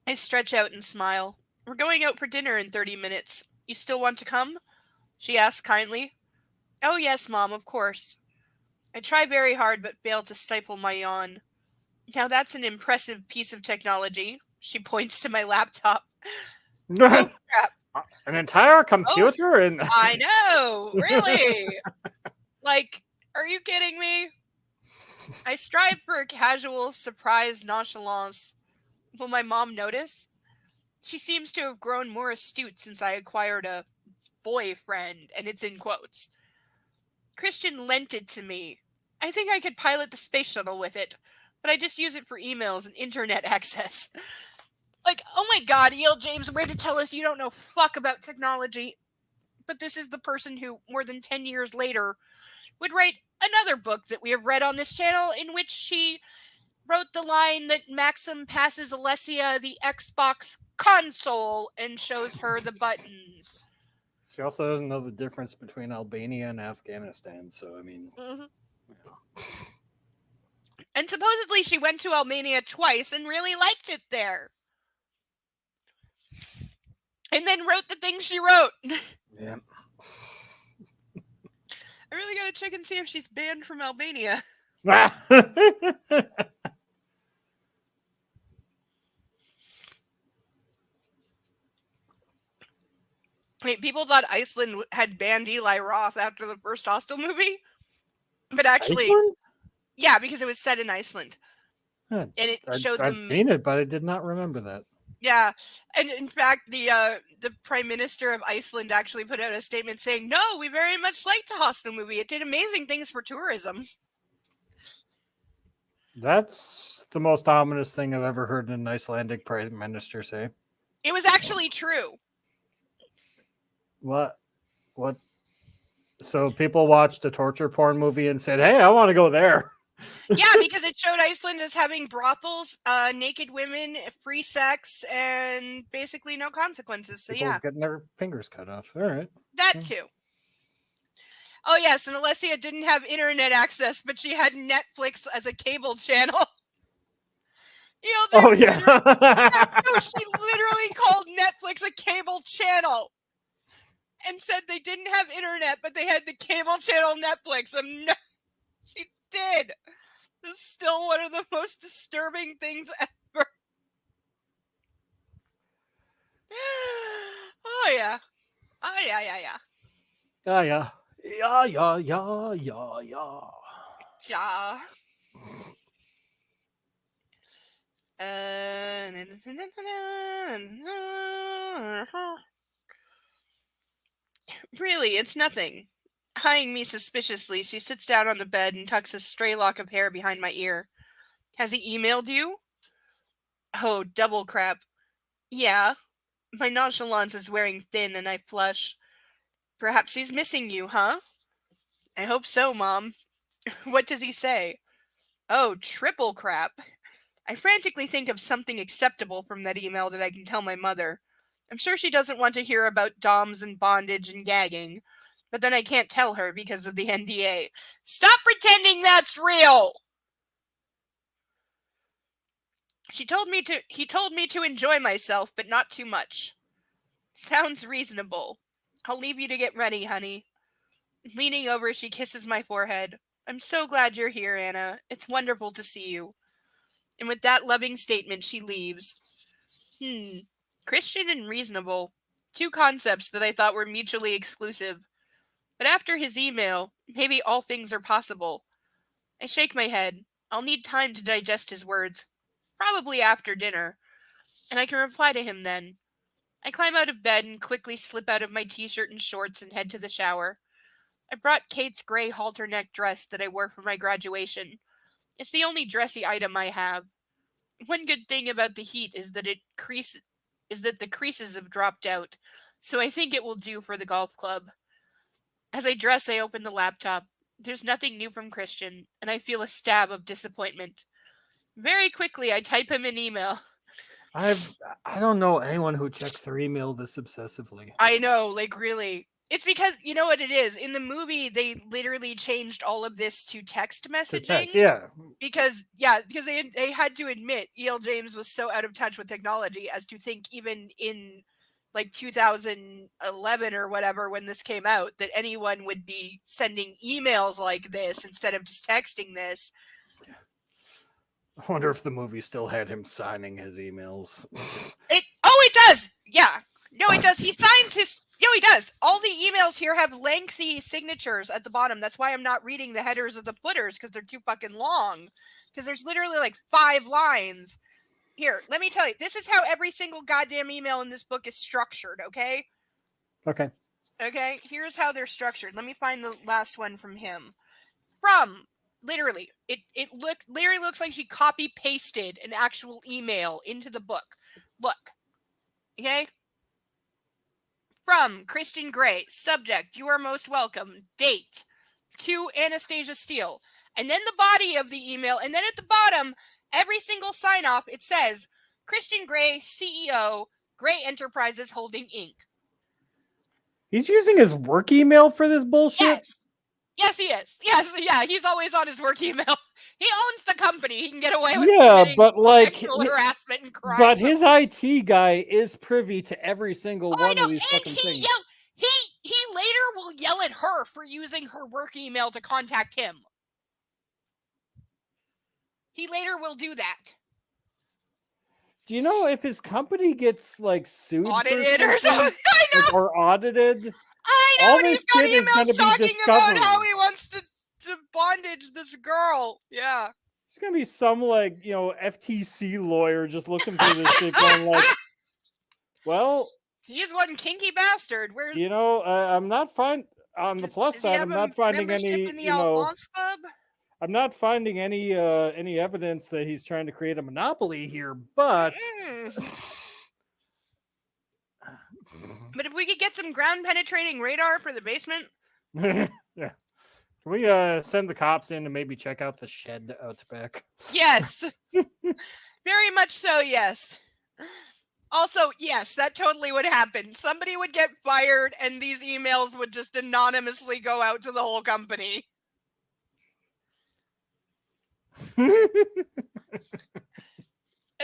I stretch out and smile. We're going out for dinner in 30 minutes. You still want to come? She asks kindly. Oh, yes, Mom, of course. I try very hard but fail to stifle my yawn. Now that's an impressive piece of technology. She points to my laptop. Oh, crap. an entire computer and I know, really? Like, are you kidding me? I strive for a casual, surprised nonchalance. Will my mom notice? She seems to have grown more astute since I acquired a boyfriend, and it's in quotes. Christian lent it to me. I think I could pilot the space shuttle with it, but I just use it for emails and internet access. Like, oh my god, E.L. James, way to tell us you don't know fuck about technology. But this is the person who, more than 10 years later, would write another book that we have read on this channel in which she wrote the line that Maxim passes Alessia the Xbox console and shows her the buttons. she also doesn't know the difference between Albania and Afghanistan. So I mean, And supposedly she went to Albania twice and really liked it there. And then wrote the things she wrote. Yeah. I really gotta check and see if she's banned from Albania. Wait, people thought Iceland had banned Eli Roth after the first Hostel movie, but actually, Iceland? yeah, because it was set in Iceland, Yeah, and it showed I've them. seen it, but I did not remember that. Yeah, and in fact, the Prime Minister of Iceland actually put out a statement saying, "No, we very much liked the Hostel movie. It did amazing things for tourism." That's the most ominous thing I've ever heard an Icelandic prime minister say. It was actually true. What? So people watched a torture porn movie and said, "Hey, I want to go there." Yeah, because it showed Iceland as having brothels, naked women, free sex, and basically no consequences. So People yeah, getting their fingers cut off. All right. that too. Oh yes, and Alessia didn't have internet access, but she had Netflix as a cable channel. Oh yeah. No, she literally called Netflix a cable channel and said they didn't have internet, but they had the cable channel Netflix. She did. This is still one of the most disturbing things ever. Oh yeah. Oh, yeah, yeah, yeah. Yeah, yeah. Yeah, yeah, yeah, yeah, yeah. Ja. Really, it's nothing. Eyeing me suspiciously, she sits down on the bed and tucks a stray lock of hair behind my ear. Has he emailed you? Oh, double crap. Yeah. My nonchalance is wearing thin and I flush. Perhaps he's missing you, huh? I hope so, Mom. What does he say? Oh, triple crap. I frantically think of something acceptable from that email that I can tell my mother. I'm sure she doesn't want to hear about DOMs and bondage and gagging, but then I can't tell her because of the NDA. Stop pretending that's real! He told me to enjoy myself, but not too much. Sounds reasonable. I'll leave you to get ready, honey. Leaning over, she kisses my forehead. I'm so glad you're here, Anna. It's wonderful to see you. And with that loving statement, she leaves. Christian and reasonable. Two concepts that I thought were mutually exclusive. But after his email, maybe all things are possible. I shake my head. I'll need time to digest his words. Probably after dinner. And I can reply to him then. I climb out of bed and quickly slip out of my t-shirt and shorts and head to the shower. I brought Kate's gray halter neck dress that I wore for my graduation. It's the only dressy item I have. One good thing about the heat is that the creases have dropped out, so I think it will do for the golf club. As I dress, I open the laptop. There's nothing new from Christian, and I feel a stab of disappointment. Very quickly, I type him an email. I don't know anyone who checks their email this obsessively. I know, like really. It's because, you know what it is? In the movie, they literally changed all of this to text To messaging. text, yeah. Because they had to admit E.L. James was so out of touch with technology as to think even in like 2011 or whatever when this came out that anyone would be sending emails like this instead of just texting this. I wonder if the movie still had him signing his emails. It does. Yeah. No, it does. He signs his. No, he does. All the emails here have lengthy signatures at the bottom. That's why I'm not reading the headers or the footers because they're too fucking long. Because there's literally like 5 lines. Here, let me tell you. This is how every single goddamn email in this book is structured. Okay. Okay. Okay. Here's how they're structured. Let me find the last one from him. From. Literally, it literally looks like she copy pasted an actual email into the book. Look. Okay? From Christian Grey. Subject, you are most welcome. Date, to Anastasia Steele. And then the body of the email. And then at the bottom, every single sign off, it says, Christian Grey, CEO, Grey Enterprises Holding Inc. He's using his work email for this bullshit? Yes. Yes, he is. Yes, yeah, he's always on his work email. He owns the company. He can get away with committing but like, sexual harassment and crime. but his IT guy is privy to every single I one know, of these and fucking he things. he later will yell at her for using her work email to contact him. He later will do that. Do you know if his company gets like sued for Audited or something? something. I know. Or audited? I know. all And this he's got shit is gonna emails be talking about how discovered. he wants to bondage this girl. Yeah. There's gonna be some like FTC lawyer just looking through this shit, going like, "Well, He's one kinky bastard. Where I'm not fine." On the plus does he side, have I'm a not finding membership any. in the Alphonse Club? I'm not finding any evidence that he's trying to create a monopoly here. But But if we could get some ground penetrating radar for the basement. yeah, can we send the cops in to maybe check out the shed out back? Yes. Very much so, yes. Also, yes, that totally would happen. Somebody would get fired and these emails would just anonymously go out to the whole company.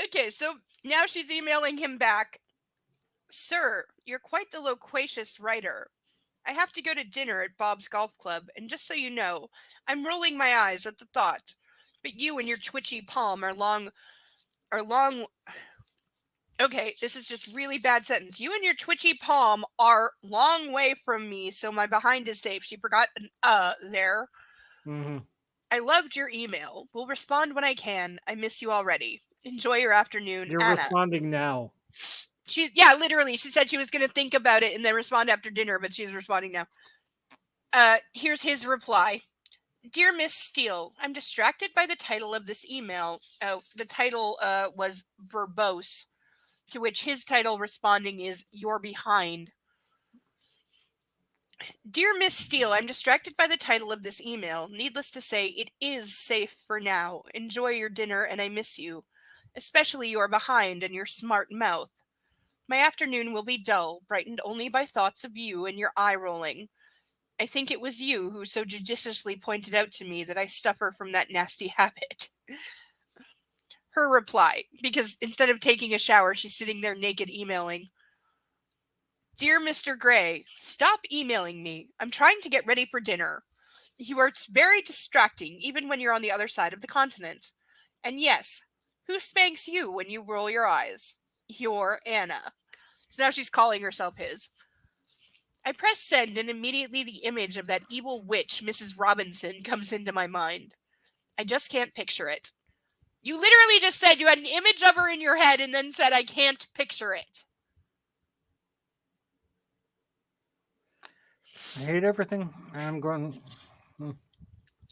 Okay, so now she's emailing him back. Sir, you're quite the loquacious writer. I have to go to dinner at Bob's Golf Club, and just so you know, I'm rolling my eyes at the thought. But you and your twitchy palm are long Okay, this is just really bad sentence. You and your twitchy palm are long way from me, so my behind is safe. She forgot an there. Mm-hmm. I loved your email. Will respond when I can. I miss you already. Enjoy your afternoon, You're Anna. responding now. Literally. She said she was going to think about it and then respond after dinner, but she's responding now. Here's his reply. Dear Miss Steele, I'm distracted by the title of this email. The title was verbose, to which his title responding is You're Behind. Dear Miss Steele, I'm distracted by the title of this email. Needless to say, it is safe for now. Enjoy your dinner and I miss you. Especially your behind and your smart mouth. My afternoon will be dull, brightened only by thoughts of you and your eye rolling. I think it was you who so judiciously pointed out to me that I suffer from that nasty habit. Her reply, because instead of taking a shower, she's sitting there naked emailing. Dear Mr. Gray, stop emailing me. I'm trying to get ready for dinner. You are very distracting, even when you're on the other side of the continent. And yes, who spanks you when you roll your eyes? Your Anna. So now she's calling herself his. I press send and immediately the image of that evil witch, Mrs. Robinson, comes into my mind. I just can't picture it. You literally just said you had an image of her in your head and then said, I can't picture it. I hate everything. I'm going.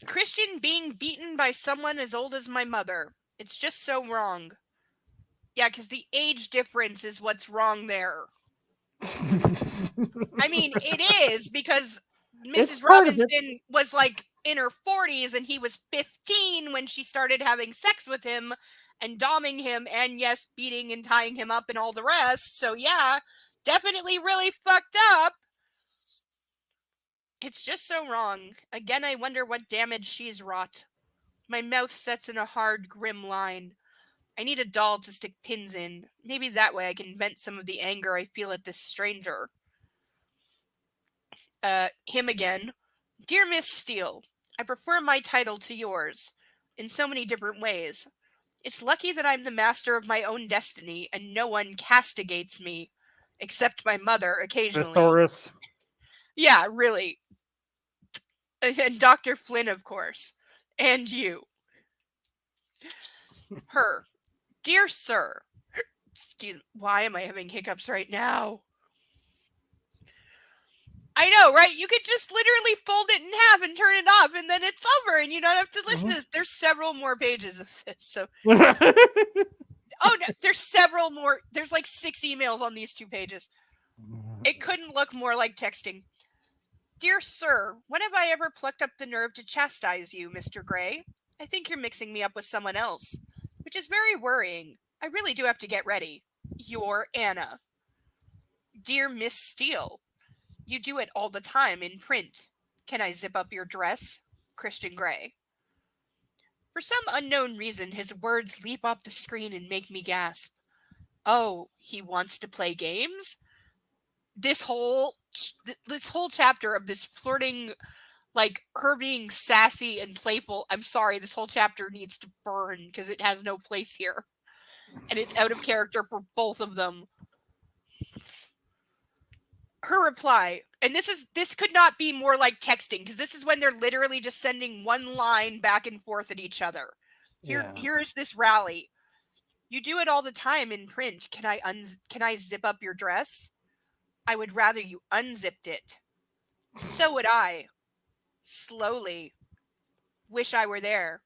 Christian being beaten by someone as old as my mother. It's just so wrong. Yeah, because the age difference is what's wrong there. I mean, it is because Mrs. Robinson was like in her 40s and he was 15 when she started having sex with him and doming him and, yes, beating and tying him up and all the rest. So, yeah, definitely really fucked up. It's just so wrong. Again, I wonder what damage she's wrought. My mouth sets in a hard, grim line. I need a doll to stick pins in. Maybe that way I can vent some of the anger I feel at this stranger. Him again. Dear Miss Steele, I prefer my title to yours. In so many different ways. It's lucky that I'm the master of my own destiny and no one castigates me. Except my mother, occasionally. Thesaurus. Yeah, really. And Dr. Flynn, of course. And you. Her. Dear sir. Excuse me. Why am I having hiccups right now? I know, right? You could just literally fold it in half and turn it off, and then it's over, and you don't have to listen to this. There's several more pages of this, so... Oh, no, there's several more. There's like 6 emails on these 2 pages. It couldn't look more like texting. Dear sir, when have I ever plucked up the nerve to chastise you, Mr. Gray? I think you're mixing me up with someone else, which is very worrying. I really do have to get ready. Your Anna. Dear Miss Steele, you do it all the time in print. Can I zip up your dress? Christian Gray. For some unknown reason, his words leap off the screen and make me gasp. Oh, he wants to play games? This whole chapter of this flirting, like her being sassy and playful. I'm sorry, this whole chapter needs to burn because it has no place here. And it's out of character for both of them. Her reply, and this could not be more like texting, because this is when they're literally just sending one line back and forth at each other. Here is this rally. You do it all the time in print. Can I zip up your dress? I would rather you unzipped it. So would I. Slowly. Wish I were there.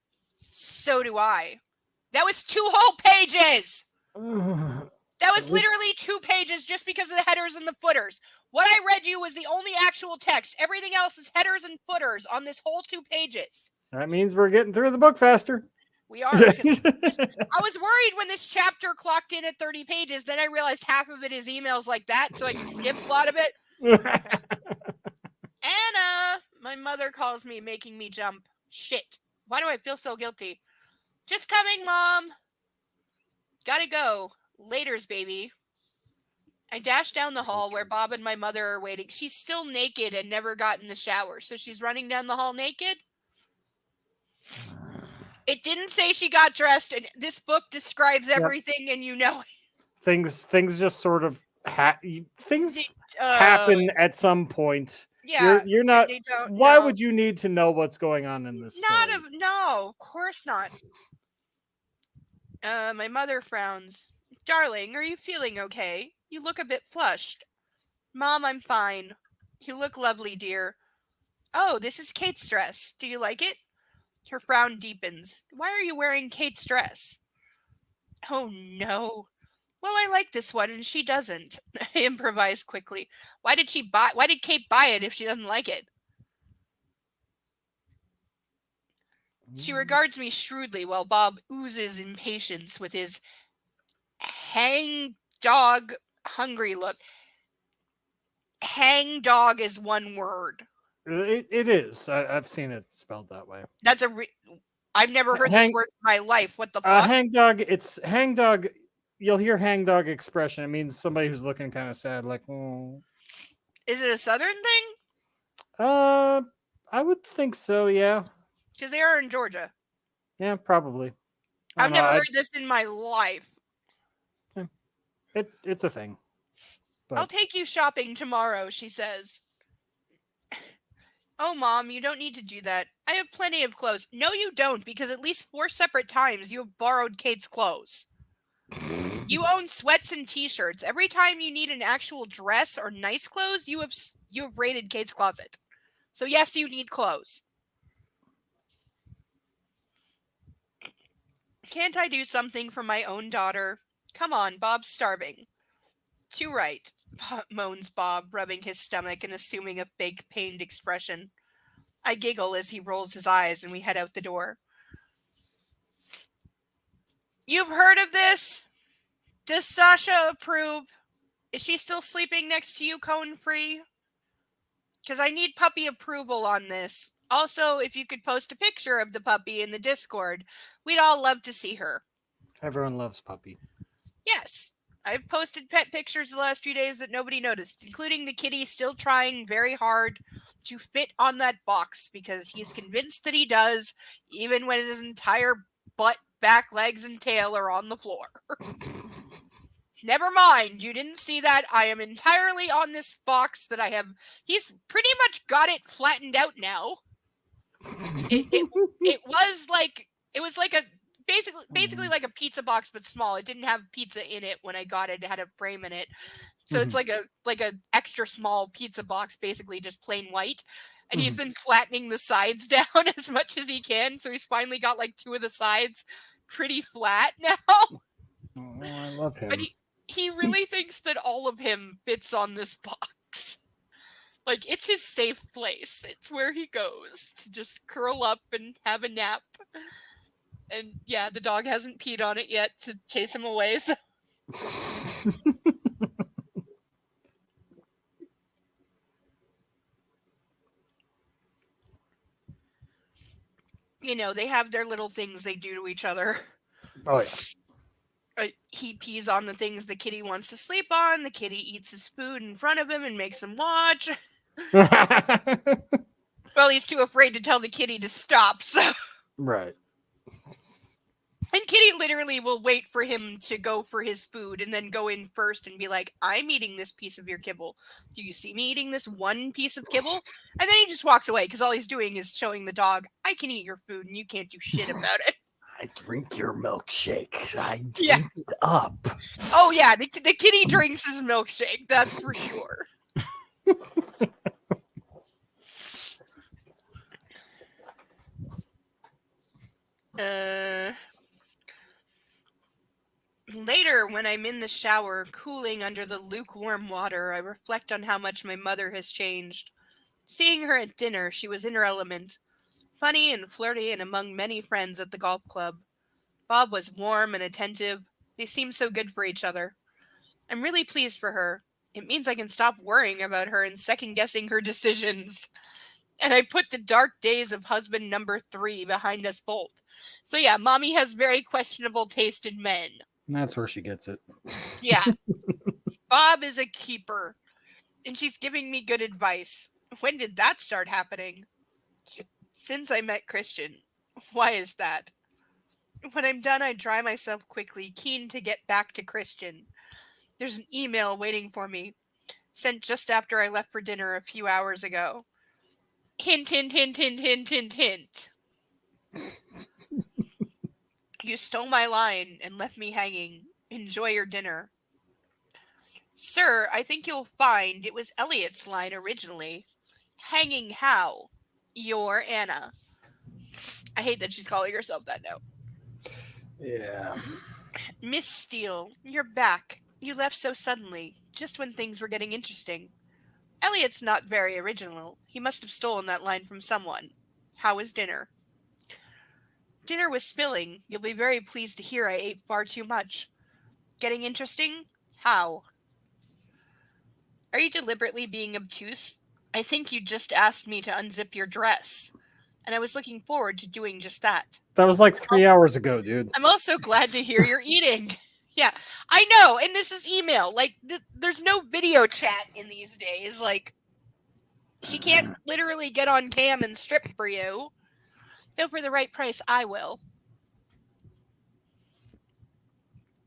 So do I. That was 2 whole pages! That was literally 2 pages just because of the headers and the footers. What I read you was the only actual text. Everything else is headers and footers on this whole 2 pages. That means we're getting through the book faster. We are. I was worried when this chapter clocked in at 30 pages. Then I realized half of it is emails like that, so I can skip a lot of it. Anna! My mother calls me, making me jump. Shit. Why do I feel so guilty? Just coming, Mom. Gotta go. Laters, baby. I dash down the hall where Bob and my mother are waiting. She's still naked and never got in the shower, so she's running down the hall naked? It didn't say she got dressed, and this book describes everything, and you know it. things just sort of things Uh, happen at some point. Yeah. You're not. they don't Why know. would you need to know what's going on in this Not story? no, of course not. My mother frowns. Darling, are you feeling okay? You look a bit flushed. Mom, I'm fine. You look lovely, dear. Oh, this is Kate's dress. Do you like it? Her frown deepens. Why are you wearing Kate's dress? Oh no. Well, I like this one and she doesn't. I improvise quickly. Why did Kate buy it if she doesn't like it? She regards me shrewdly while Bob oozes impatience with his hang dog hungry look. Hang dog is one word. It is. I've seen it spelled that way. That's I've never heard this word in my life. What the fuck? Hang dog. It's hang dog. You'll hear hang dog expression. It means somebody who's looking kind of sad, like. Oh. Is it a southern thing? I would think so. Yeah. Because they are in Georgia. Yeah, probably. I've never heard this in my life. It's a thing. I'll take you shopping tomorrow, she says. Oh, Mom, you don't need to do that. I have plenty of clothes. No, you don't, because at least 4 separate times you have borrowed Kate's clothes. You own sweats and t-shirts. Every time you need an actual dress or nice clothes, you have raided Kate's closet. So yes, you need clothes. Can't I do something for my own daughter? Come on, Bob's starving. Too right, moans Bob, rubbing his stomach and assuming a fake pained expression. I giggle as he rolls his eyes and we head out the door. You've heard of this? Does Sasha approve? Is she still sleeping next to you, cone free? Because I need puppy approval on this. Also, if you could post a picture of the puppy in the Discord, we'd all love to see her. Everyone loves puppy. Yes. I've posted pet pictures the last few days that nobody noticed, including the kitty still trying very hard to fit on that box because he's convinced that he does, even when his entire butt, back, legs, and tail are on the floor. Never mind, you didn't see that. I am entirely on this box that I have. He's pretty much got it flattened out now. It was like a basically like a pizza box but small. It didn't have pizza in it when I got it. It had a frame in it. So it's like a extra small pizza box, basically just plain white. And he's been flattening the sides down as much as he can. So he's finally got like 2 of the sides pretty flat now. Oh, I love him. But he really thinks that all of him fits on this box. Like, it's his safe place. It's where he goes to just curl up and have a nap. And yeah, the dog hasn't peed on it yet to chase him away. So. You know, they have their little things they do to each other. Oh, yeah. He pees on the things the kitty wants to sleep on. The kitty eats his food in front of him and makes him watch. Well, he's too afraid to tell the kitty to stop, so. Right. And Kitty literally will wait for him to go for his food and then go in first and be like, I'm eating this piece of your kibble. Do you see me eating this one piece of kibble? And then he just walks away because all he's doing is showing the dog, I can eat your food and you can't do shit about it. I drink your milkshake. I drink Yeah. it up. Oh, yeah, the kitty drinks his milkshake, that's for sure. Later, when I'm in the shower, cooling under the lukewarm water, I reflect on how much my mother has changed. Seeing her at dinner, she was in her element, funny and flirty and among many friends at the golf club. Bob was warm and attentive. They seemed so good for each other. I'm really pleased for her. It means I can stop worrying about her and second-guessing her decisions. And I put the dark days of husband number 3 behind us both. So yeah, Mommy has very questionable taste in men. That's where she gets it. Yeah. Bob is a keeper. And she's giving me good advice. When did that start happening? Since I met Christian. Why is that? When I'm done, I dry myself quickly, keen to get back to Christian. There's an email waiting for me, sent just after I left for dinner a few hours ago. Hint, hint, hint, hint, hint, hint, hint. You stole my line and left me hanging. Enjoy your dinner. Sir, I think you'll find it was Elliot's line originally. Hanging how? Your Anna. I hate that she's calling herself that now. Yeah. Miss Steele, you're back. You left so suddenly, just when things were getting interesting. Elliot's not very original. He must have stolen that line from someone. How was dinner? Dinner was spilling. You'll be very pleased to hear I ate far too much. Getting interesting? How? Are you deliberately being obtuse? I think you just asked me to unzip your dress. And I was looking forward to doing just that. That was like 3 hours ago, dude. I'm also glad to hear you're eating. Yeah, I know. And this is email. Like, there's no video chat in these days. Like, she can't literally get on cam and strip for you. Though for the right price, I will.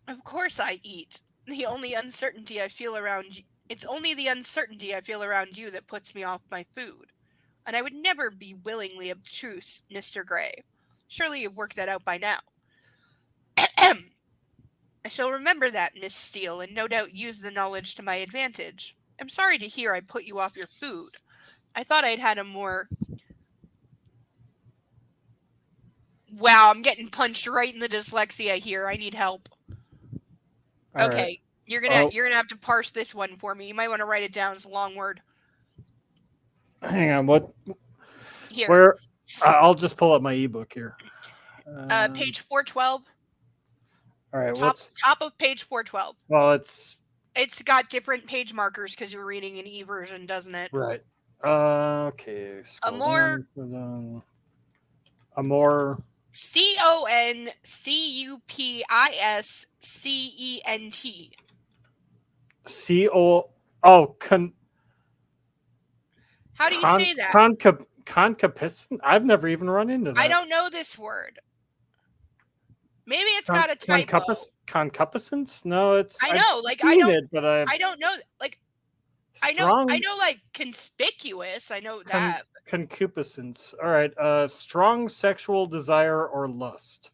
Of course I eat. The only uncertainty I feel around you, it's only the uncertainty I feel around you that puts me off my food. And I would never be willingly obtuse, Mr. Gray. Surely you've worked that out by now. I shall remember that, Miss Steele, and no doubt use the knowledge to my advantage. I'm sorry to hear I put you off your food. I thought I'd had a more... Wow, I'm getting punched right in the dyslexia here. I need help. All Okay, right. you're gonna have to parse this one for me. You might want to write it down as a long word. Hang on. What? Here, Where? I'll just pull up my ebook here. page 412. All right. Top of page 412. Well, it's It's got different page markers because you're reading an e-version, doesn't it? right. Okay. Amor. Amor. CONCUPISCENT. Oh. How do you say that? Concupiscent? I've never even run into that. I don't know this word. Maybe it's got a typo. Concupiscent? No, it's. I know, like I don't. But I don't know. Like I know, like conspicuous. I know that. Concupiscence. All right. Strong sexual desire or lust.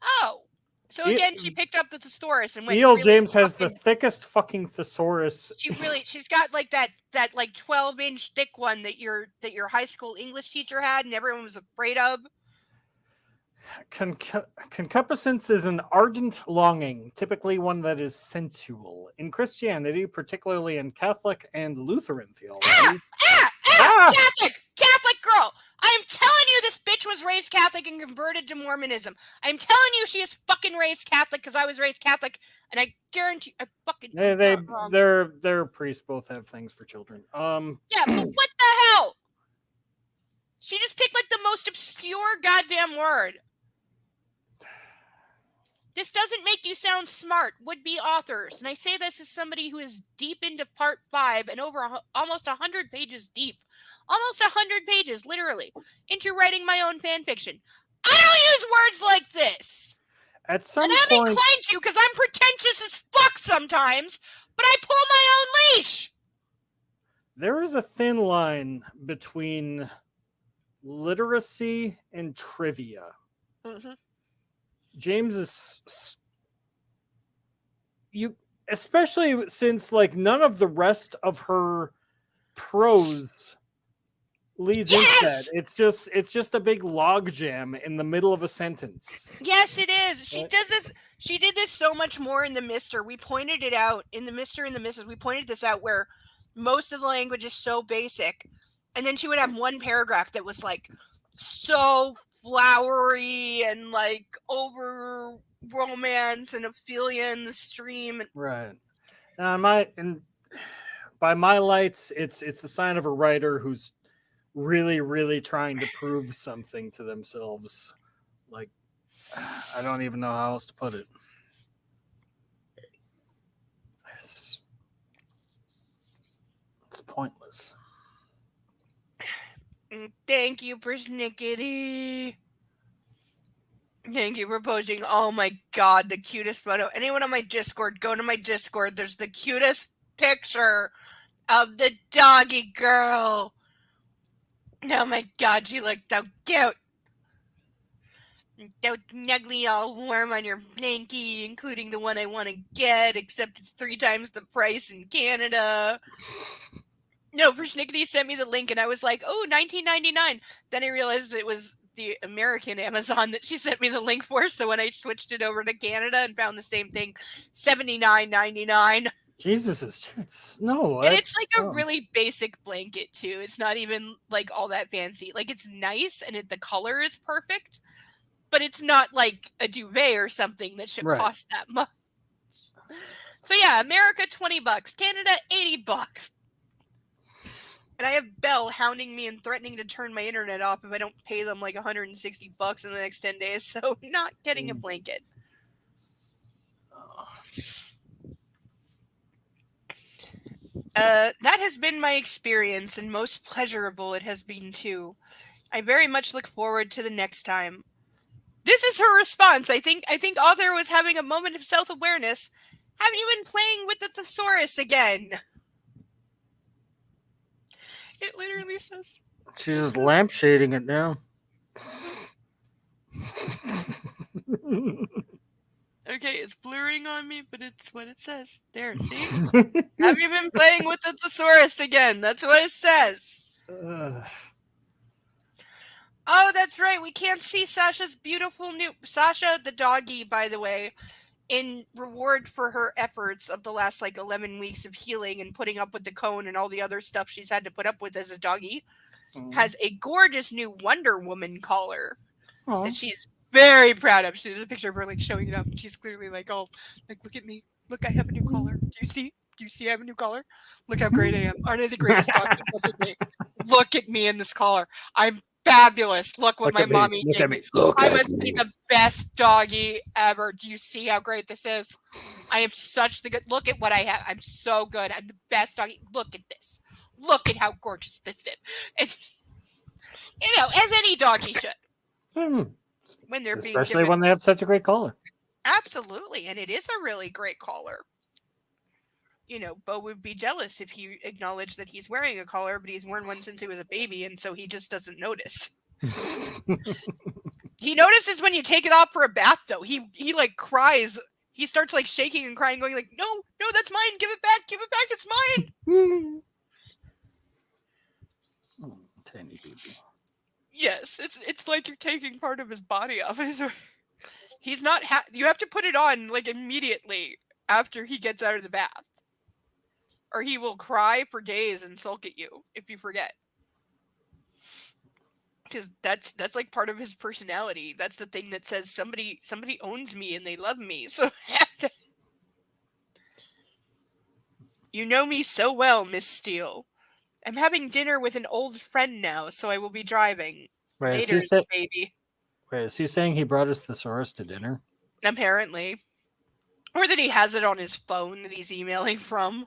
Oh, so again, she picked up the thesaurus and went. E.L. Really James has the thickest fucking thesaurus. She's got like that like 12-inch thick one that your high school English teacher had and everyone was afraid of. Concupiscence is an ardent longing, typically one that is sensual. In Christianity, particularly in Catholic and Lutheran theology. Catholic girl! I am telling you this bitch was raised Catholic and converted to Mormonism. I'm telling you she is fucking raised Catholic because I was raised Catholic and I guarantee I fucking their priests both have things for children. Yeah, but what the hell? She just picked like the most obscure goddamn word. This doesn't make you sound smart, would-be authors. And I say this as somebody who is deep into part 5 and over almost 100 pages deep. Almost 100 pages, literally, into writing my own fan fiction. I don't use words like this. At some and I'm point, inclined to because I'm pretentious as fuck sometimes, but I pull my own leash. There is a thin line between literacy and trivia. Mm-hmm. James is especially since like none of the rest of her prose leads into that. It's just a big log jam in the middle of a sentence. Yes, it is. She does this. She did this so much more in the Mister. We pointed it out in the Mister and the Mrs. We pointed this out where most of the language is so basic, and then she would have one paragraph that was like so flowery and like over romance and Ophelia in the stream. Right. And by my lights, it's a sign of a writer who's really, really trying to prove something to themselves. Like, I don't even know how else to put it. It's pointless. Thank you, persnickety. Thank you for posting. Oh my god, the cutest photo. Anyone on my Discord, go to my Discord. There's the cutest picture of the doggy girl. Oh my god, she looked so cute. So snuggly, all warm on your blankie, including the one I want to get, except it's 3 times the price in Canada. No, Persnickety sent me the link, and I was like, oh, $19.99. Then I realized it was the American Amazon that she sent me the link for. So when I switched it over to Canada and found the same thing, $79.99. Jesus, it's no. And that's it's like a dumb. really basic blanket too. It's not even like all that fancy. Like it's nice and the color is perfect, but it's not like a duvet or something that should Right. cost that much. So yeah, America $20, Canada $80. And I have Bell hounding me and threatening to turn my internet off if I don't pay them like $160 in the next 10 days. So not getting a blanket. That has been my experience, and most pleasurable it has been too. I very much look forward to the next time. This is her response. I think Author was having a moment of self-awareness. Have you been playing with the thesaurus again? It literally says. She's just lampshading it now. Okay, it's blurring on me, but it's what it says. There, see? Have you been playing with the thesaurus again? That's what it says. Oh, that's right. We can't see Sasha's beautiful new... Sasha, the doggy, by the way, in reward for her efforts of the last, 11 weeks of healing and putting up with the cone and all the other stuff she's had to put up with as a doggy, has a gorgeous new Wonder Woman collar that she's very proud of. There's a picture of her, showing it up, and she's clearly look at me. Look, I have a new collar. Do you see? Do you see I have a new collar? Look how great I am. Aren't I the greatest doggy? Look at me. Look at me in this collar. I'm fabulous. Look what my mommy gave me. I must be the best doggy ever. Do you see how great this is? I am such the good. Look at what I have. I'm so good. I'm the best doggy. Look at this. Look at how gorgeous this is. It's, as any doggy should. When they're being Especially given. when they have such a great collar. Absolutely, and it is a really great collar. Bo would be jealous if he acknowledged that he's wearing a collar, but he's worn one since he was a baby, and so he just doesn't notice. He notices when you take it off for a bath, though. He cries. He starts shaking and crying, going no, that's mine. Give it back. It's mine. Tiny baby. Yes, it's like you're taking part of his body off. He's not. You have to put it on immediately after he gets out of the bath, or he will cry for days and sulk at you if you forget. Because that's part of his personality. That's the thing that says somebody owns me and they love me. So you know me so well, Miss Steele. I'm having dinner with an old friend now, so I will be driving. Wait, Later, baby. Wait, is he saying he brought his thesaurus to dinner? Apparently. Or that he has it on his phone that he's emailing from.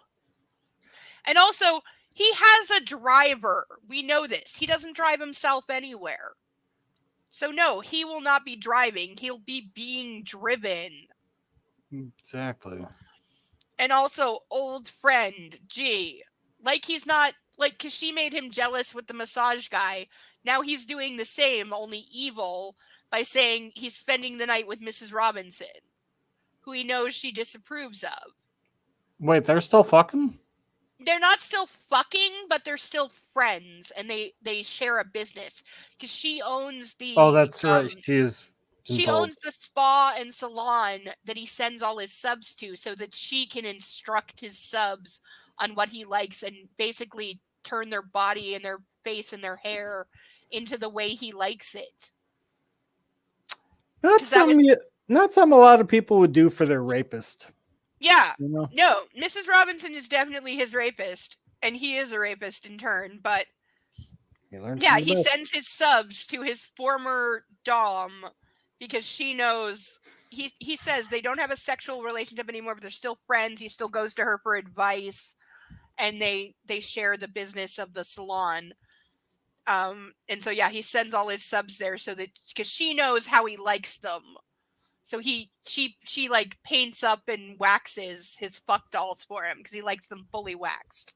And also, he has a driver. We know this. He doesn't drive himself anywhere. So no, he will not be driving. He'll be being driven. Exactly. And also, old friend, gee. He's not... because she made him jealous with the massage guy. Now he's doing the same, only evil, by saying he's spending the night with Mrs. Robinson, who he knows she disapproves of. Wait, they're still fucking? They're not still fucking, but they're still friends, and they share a business. Because she owns the... Oh, that's right. She owns the spa and salon that he sends all his subs to, so that she can instruct his subs on what he likes and basically turn their body and their face and their hair into the way he likes it. Not something a lot of people would do for their rapist. Yeah. You know? No, Mrs. Robinson is definitely his rapist, and he is a rapist in turn, but he sends his subs to his former dom because she knows... He says they don't have a sexual relationship anymore, but they're still friends. He still goes to her for advice, and they share the business of the salon. And so yeah, he sends all his subs there so that because she knows how he likes them. So she like paints up and waxes his fuck dolls for him because he likes them fully waxed.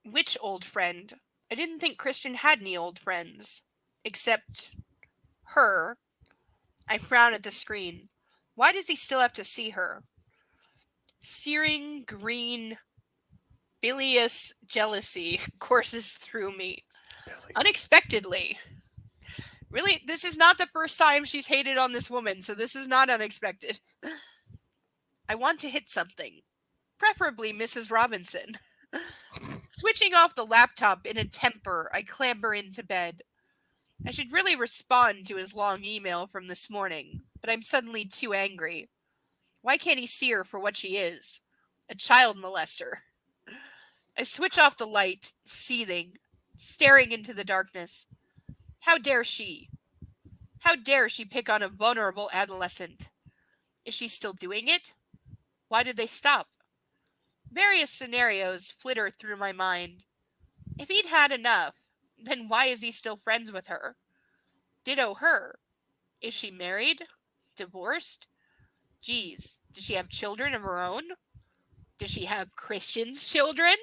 Which old friend? I didn't think Christian had any old friends. Except her. I frown at the screen. Why does he still have to see her? Searing green bilious jealousy courses through me. Unexpectedly. Really, this is not the first time she's hated on this woman, so this is not unexpected. I want to hit something. Preferably Mrs. Robinson. Switching off the laptop in a temper, I clamber into bed. I should really respond to his long email from this morning, but I'm suddenly too angry. Why can't he see her for what she is? A child molester. I switch off the light, seething, staring into the darkness. How dare she? How dare she pick on a vulnerable adolescent? Is she still doing it? Why did they stop? Various scenarios flitter through my mind. If he'd had enough, then why is he still friends with her? Ditto her. Is she married? Divorced? Geez, does she have children of her own? Does she have Christian's children?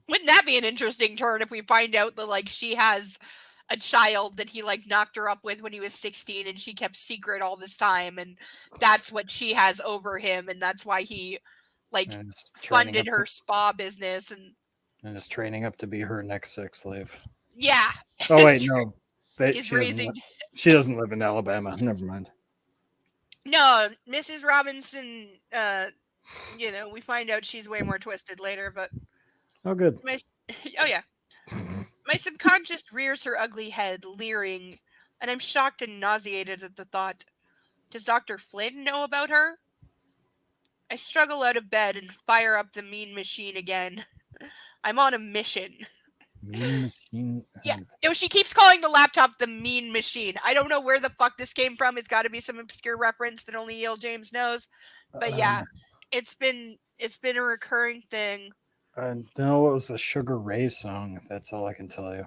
Wouldn't that be an interesting turn if we find out that, like, she has a child that he, like, knocked her up with when he was 16 and she kept secret all this time, and that's what she has over him, and that's why he, like, And is funded her spa business, and is training up to be her next sex slave. yeah. Oh wait, no. He's raising... She doesn't live in Alabama. Never mind. No, Mrs. Robinson, we find out she's way more twisted later, but... Oh, good. Oh, yeah. My subconscious rears her ugly head, leering, and I'm shocked and nauseated at the thought. Does Dr. Flynn know about her? I struggle out of bed and fire up the mean machine again. I'm on a mission. Mean machine. Yeah. No, she keeps calling the laptop the mean machine. I don't know where the fuck this came from. It's got to be some obscure reference that only Yale James knows. But yeah, it's been a recurring thing. No, it was a Sugar Ray song. That's all I can tell you.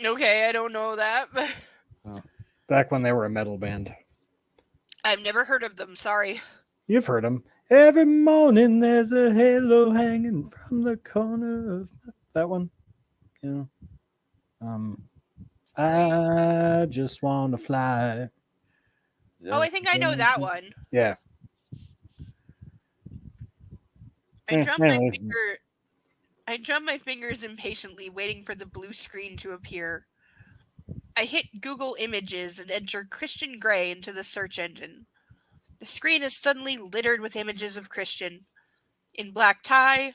Okay, I don't know that. But Back when they were a metal band. I've never heard of them. Sorry. You've heard them. Every morning there's a halo hanging from the corner of that one. Yeah. I just want to fly. Oh, I think I know that one. Yeah. I Anyway. drum my fingers impatiently, waiting for the blue screen to appear. I hit Google Images and enter Christian Grey into the search engine. The screen is suddenly littered with images of Christian. In black tie,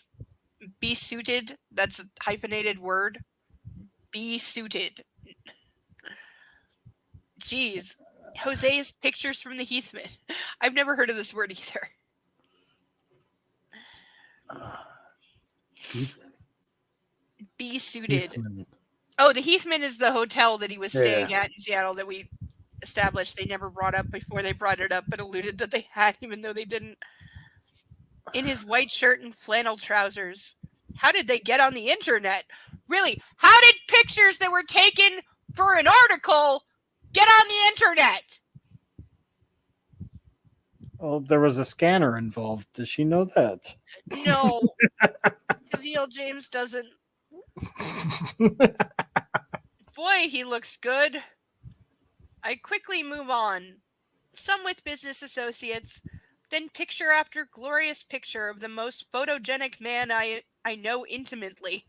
be-suited, that's a hyphenated word. Be-suited. Jeez. Jose's pictures from the Heathman. I've never heard of this word either. Be-suited. Heathman. Oh, the Heathman is the hotel that he was staying at in Seattle that we established they never brought up before they brought it up, but alluded that they had, even though they didn't. In his white shirt and flannel trousers. How did they get on the internet? Really, how did pictures that were taken for an article get on the internet? Well, there was a scanner involved. Does she know that? No. Ezekiel James doesn't. Boy, he looks good. I quickly move on. Some with business associates, then picture after glorious picture of the most photogenic man I know intimately.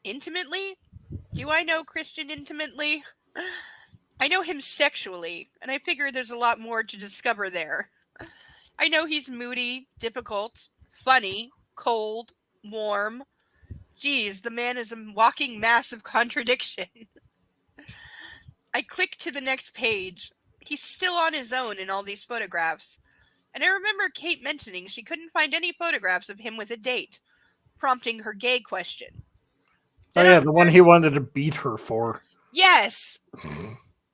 Intimately? Do I know Christian intimately? I know him sexually, and I figure there's a lot more to discover there. I know he's moody, difficult, funny, cold, warm. Geez, the man is a walking mass of contradiction. I click to the next page. He's still on his own in all these photographs. And I remember Kate mentioning she couldn't find any photographs of him with a date, prompting her gay question. Oh, yeah, the one he wanted to beat her for. Yes!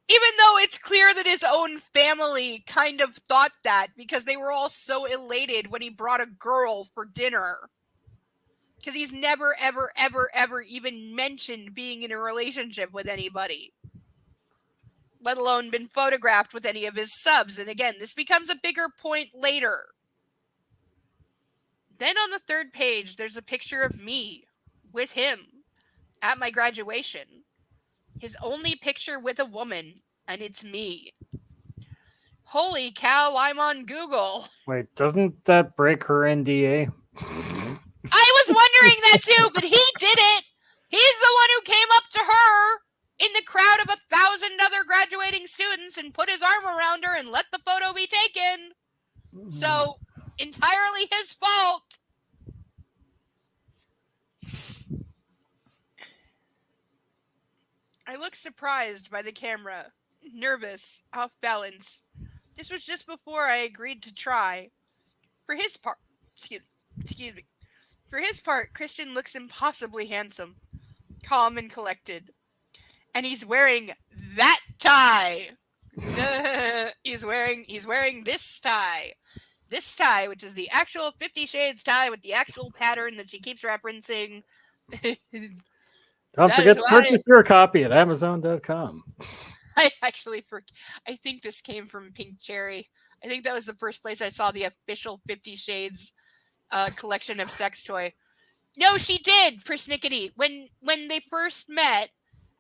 Even though it's clear that his own family kind of thought that because they were all so elated when he brought a girl for dinner. Because he's never, ever, ever, ever even mentioned being in a relationship with anybody, let alone been photographed with any of his subs. And again, this becomes a bigger point later. Then on the third page, there's a picture of me with him at my graduation. His only picture with a woman, and it's me. Holy cow, I'm on Google. Wait, doesn't that break her NDA? I was wondering that too, but he did it. He's the one who came up to her in the crowd of 1,000 other graduating students and put his arm around her and let the photo be taken. So, entirely his fault. I look surprised by the camera, nervous, off balance. This was just before I agreed to try. For his part, excuse me. For his part, Christian looks impossibly handsome, calm and collected. And he's wearing that tie. he's wearing this tie. This tie, which is the actual 50 Shades tie with the actual pattern that she keeps referencing. Don't That forget is to why- purchase your copy at Amazon.com. I think this came from Pink Cherry. I think that was the first place I saw the official 50 Shades collection of sex toy. No, she did, persnickety. When they first met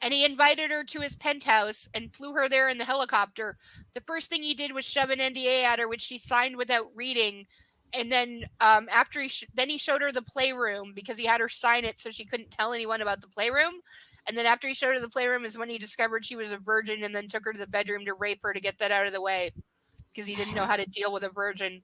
and he invited her to his penthouse and flew her there in the helicopter, the first thing he did was shove an NDA at her, which she signed without reading. And then after he showed her the playroom because he had her sign it so she couldn't tell anyone about the playroom. And then after he showed her the playroom is when he discovered she was a virgin and then took her to the bedroom to rape her to get that out of the way because he didn't know how to deal with a virgin.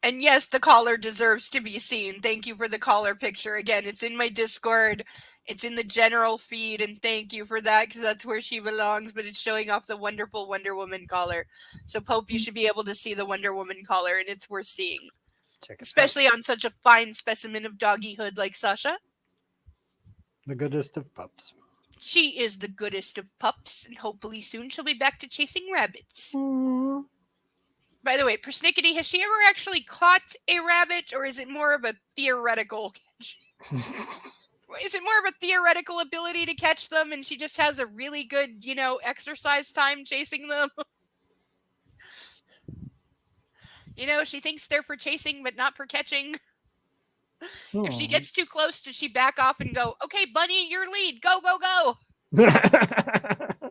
And yes, the collar deserves to be seen. Thank you for the collar picture. Again, it's in my Discord. It's in the general feed, and thank you for that because that's where she belongs, but it's showing off the wonderful Wonder Woman collar. So, Pope, you should be able to see the Wonder Woman collar, and it's worth seeing. Check it out. Especially on such a fine specimen of doggyhood like Sasha. The goodest of pups. She is the goodest of pups, and hopefully soon she'll be back to chasing rabbits. By the way, persnickety, has she ever actually caught a rabbit, or is it more of a theoretical catch? Is it more of a theoretical ability to catch them, and she just has a really good, exercise time chasing them? She thinks they're for chasing, but not for catching. If she gets too close, does she back off and go, okay, Bunny, your lead, go, go, go?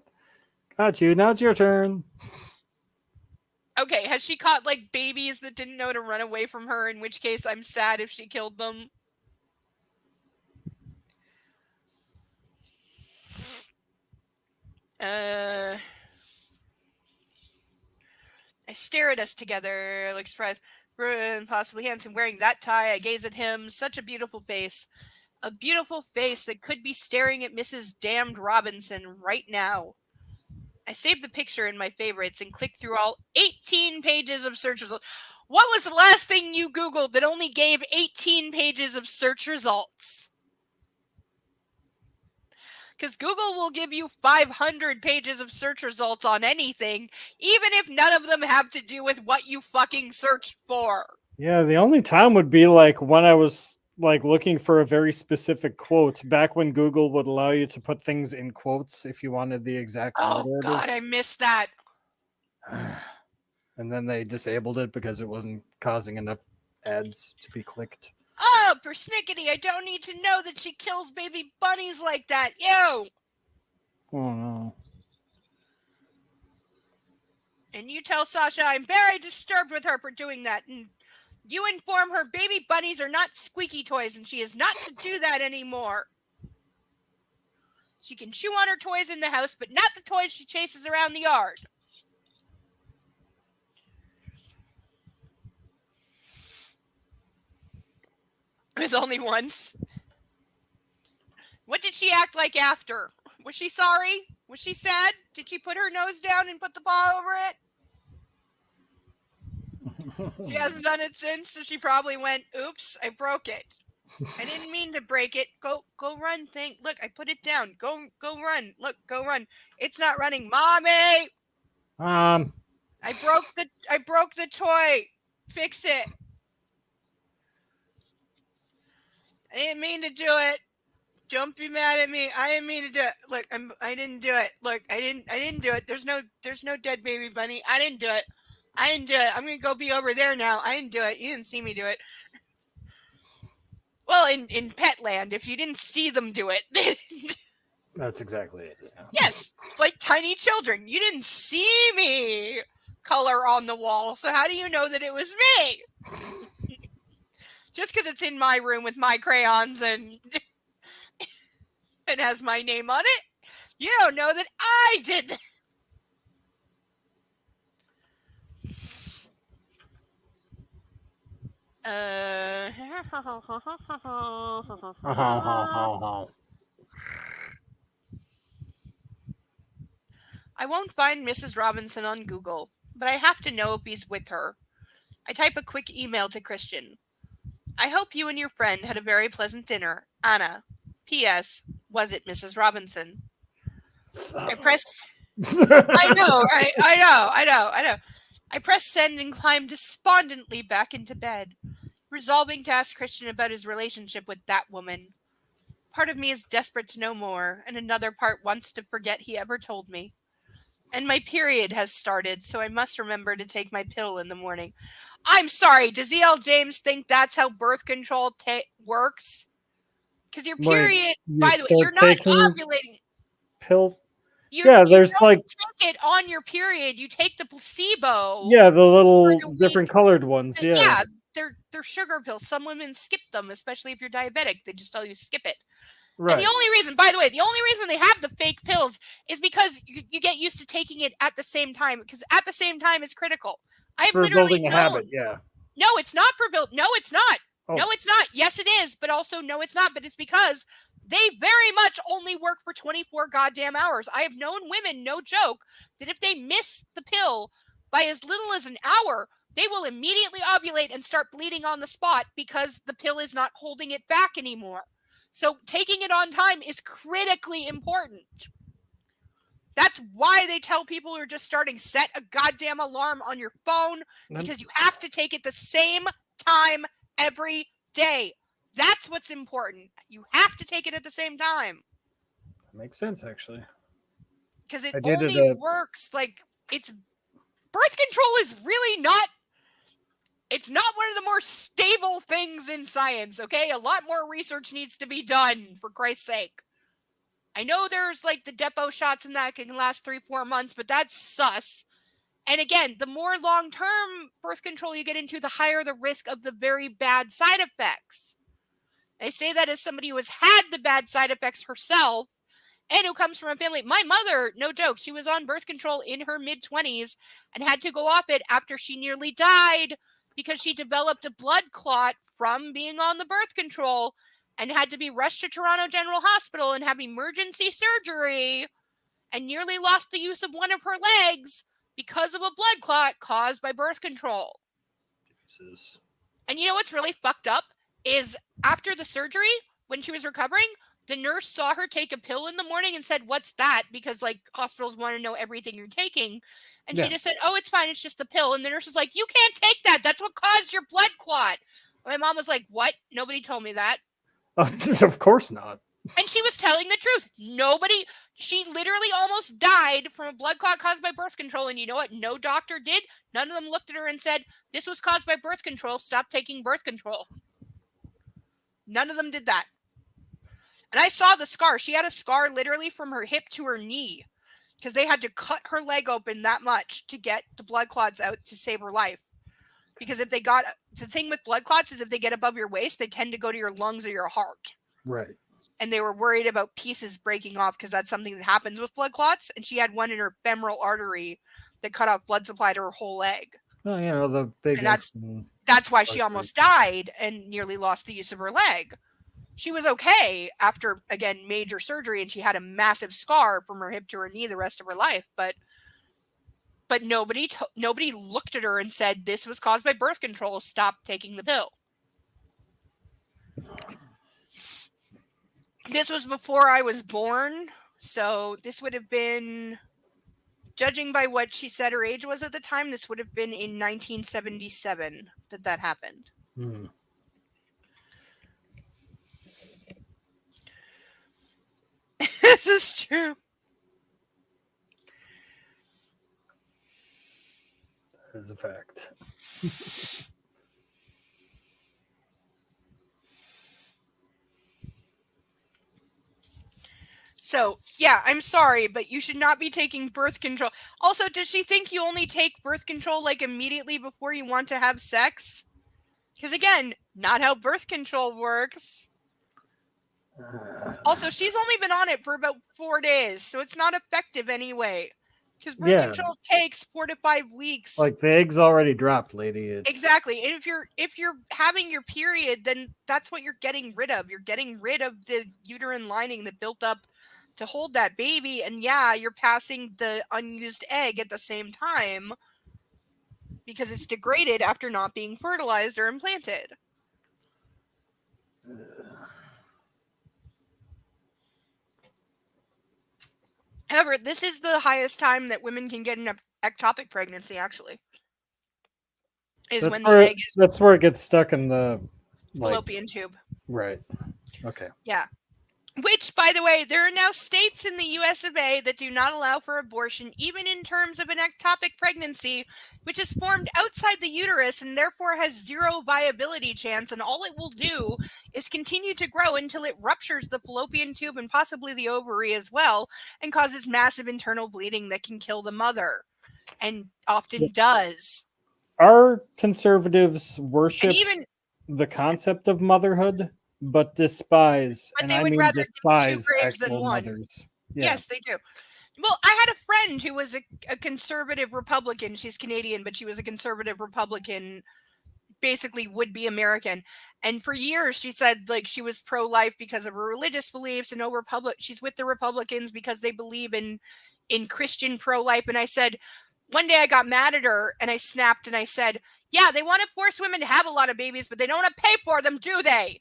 Got you. Now it's your turn. Okay, has she caught, babies that didn't know to run away from her, in which case I'm sad if she killed them? I stare at us together, like surprised, and possibly handsome, wearing that tie. I gaze at him, such a beautiful face. A beautiful face that could be staring at Mrs. Damned Robinson right now. I saved the picture in my favorites and clicked through all 18 pages of search results. What was the last thing you Googled that only gave 18 pages of search results? Because Google will give you 500 pages of search results on anything, even if none of them have to do with what you fucking searched for. Yeah, the only time would be when I was looking for a very specific quote back when Google would allow you to put things in quotes if you wanted the exact Oh, order. God, I missed that. And then they disabled it because it wasn't causing enough ads to be clicked. Oh, persnickety, I don't need to know that she kills baby bunnies like that. Ew. Oh no. And you tell Sasha I'm very disturbed with her for doing that. And you inform her baby bunnies are not squeaky toys and she is not to do that anymore. She can chew on her toys in the house, but not the toys she chases around the yard. It was only once. What did she act like after? Was she sorry? Was she sad? Did she put her nose down and put the paw over it? She hasn't done it since, so she probably went, oops, I broke it. I didn't mean to break it. Go run thing. Look, I put it down. Go run. Look, go run. It's not running. Mommy! I broke the toy. Fix it. I didn't mean to do it. Don't be mad at me. I didn't mean to do it. Look, I didn't do it. Look, I didn't do it. There's no dead baby bunny. I didn't do it. I'm gonna go be over there now. I didn't do it. You didn't see me do it. Well, in Petland, if you didn't see them do it, That's exactly it. Yeah. yes, like tiny children. You didn't see me color on the wall, so how do you know that it was me? Just because it's in my room with my crayons and it has my name on it, you don't know that I did that. I won't find Mrs. Robinson on Google, but I have to know if he's with her. I type a quick email to Christian. I hope you and your friend had a very pleasant dinner. Anna. P.S. Was it Mrs. Robinson? I press... I know, right? I know. I press send and climb despondently back into bed, resolving to ask Christian about his relationship with that woman. Part of me is desperate to know more, and another part wants to forget he ever told me. And my period has started, so I must remember to take my pill in the morning. I'm sorry, does E.L. James think that's how birth control works? Because your period, by the way, you're not ovulating. Pills. You there's don't like take it on your period. You take the placebo. the little different colored ones. Yeah, they're sugar pills. Some women skip them, especially if you're diabetic. They just tell you skip it. Right. And the only reason, by the way, they have the fake pills is because you get used to taking it at the same time. Because at the same time is critical. I've for literally building a habit. Yeah. No, it's not for build. No, it's not. Oh. No, it's not. Yes, it is, but also no, it's not. But it's because they very much only work for 24 goddamn hours. I have known women, no joke, that if they miss the pill by as little as an hour, they will immediately ovulate and start bleeding on the spot because the pill is not holding it back anymore. So taking it on time is critically important. That's why they tell people who are just starting, set a goddamn alarm on your phone because you have to take it the same time every day. That's what's important. You have to take it at the same time. Makes sense, actually. Because it only works it's birth control is really not. It's not one of the more stable things in science, okay? A lot more research needs to be done, for Christ's sake. I know there's the depot shots and that can last 3-4 months, but that's sus. And again, the more long-term birth control you get into, the higher the risk of the very bad side effects. I say that as somebody who has had the bad side effects herself and who comes from a family. My mother, no joke, she was on birth control in her mid-20s and had to go off it after she nearly died because she developed a blood clot from being on the birth control and had to be rushed to Toronto General Hospital and have emergency surgery and nearly lost the use of one of her legs because of a blood clot caused by birth control. Jesus. And you know what's really fucked up is after the surgery, when she was recovering, the nurse saw her take a pill in the morning and said, "What's that?" Because hospitals want to know everything you're taking. And she just said, "Oh, it's fine. It's just the pill." And the nurse was like, "You can't take that. That's what caused your blood clot." And my mom was like, "What? Nobody told me that." Of course not. And she was telling the truth. She literally almost died from a blood clot caused by birth control. And you know what? No doctor did. None of them looked at her and said, "This was caused by birth control. Stop taking birth control." None of them did that. And I saw the scar. She had a scar literally from her hip to her knee because they had to cut her leg open that much to get the blood clots out to save her life. Because the thing with blood clots is if they get above your waist, they tend to go to your lungs or your heart. Right. And they were worried about pieces breaking off because that's something that happens with blood clots. And she had one in her femoral artery that cut off blood supply to her whole leg. Well, the big. That's why she almost died and nearly lost the use of her leg. She was okay after, again, major surgery, and she had a massive scar from her hip to her knee the rest of her life. But nobody looked at her and said, "This was caused by birth control. Stop taking the pill." This was before I was born, so this would have been, judging by what she said her age was at the time, this would have been in 1977 that happened. Hmm. This is true. That is a fact. So, yeah, I'm sorry, but you should not be taking birth control. Also, does she think you only take birth control like immediately before you want to have sex? Because again, not how birth control works. Also, she's only been on it for about 4 days, so it's not effective anyway. Because birth Yeah. control takes 4 to 5 weeks. Like the eggs already dropped, lady. It's... Exactly. And if you're having your period, then that's what you're getting rid of. You're getting rid of the uterine lining that built up to hold that baby, and yeah, you're passing the unused egg at the same time because it's degraded after not being fertilized or implanted. However, this is the highest time that women can get an ectopic pregnancy, actually. Is That's when the where egg is that's where it gets stuck in the like, fallopian tube. right. Okay. Yeah. Which, by the way, there are now states in the US of A that do not allow for abortion, even in terms of an ectopic pregnancy, which is formed outside the uterus and therefore has zero viability chance. And all it will do is continue to grow until it ruptures the fallopian tube and possibly the ovary as well, and causes massive internal bleeding that can kill the mother, and often does. Our conservatives worship And even the concept of motherhood, but despise, But and they I would mean rather do 2 despise graves than actual 1. mothers. Yeah. Yes, they do. Well, I had a friend who was a conservative Republican. She's Canadian, but she was a conservative Republican, basically would-be American. And for years, she said like she was pro-life because of her religious beliefs, and she's with the Republicans because they believe in Christian pro-life. And I said, one day I got mad at her and I snapped and I said, yeah, they want to force women to have a lot of babies, but they don't want to pay for them, do they?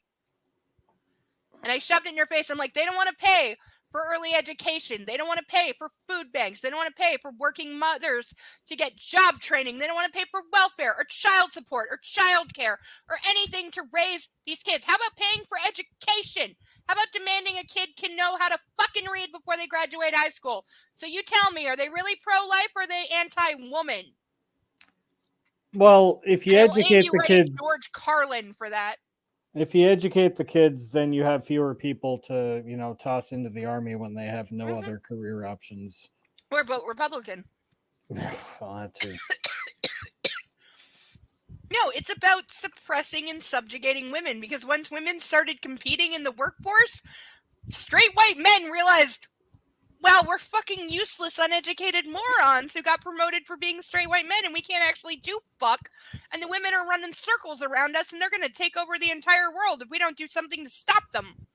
And I shoved it in her face. I'm like, they don't want to pay for early education. They don't want to pay for food banks. They don't want to pay for working mothers to get job training. They don't want to pay for welfare or child support or childcare or anything to raise these kids. How about paying for education? How about demanding a kid can know how to fucking read before they graduate high school? So you tell me, are they really pro-life or are they anti-woman? Well, if you And I'll aim educate you the right at kids, George Carlin for that. if you educate the kids, then you have fewer people to, toss into the army when they have no Mhm. other career options. Or vote Republican. Well, that too. No, it's about suppressing and subjugating women, because once women started competing in the workforce, straight white men realized, well, we're fucking useless, uneducated morons who got promoted for being straight white men, and we can't actually do fuck. And the women are running circles around us, and they're going to take over the entire world if we don't do something to stop them.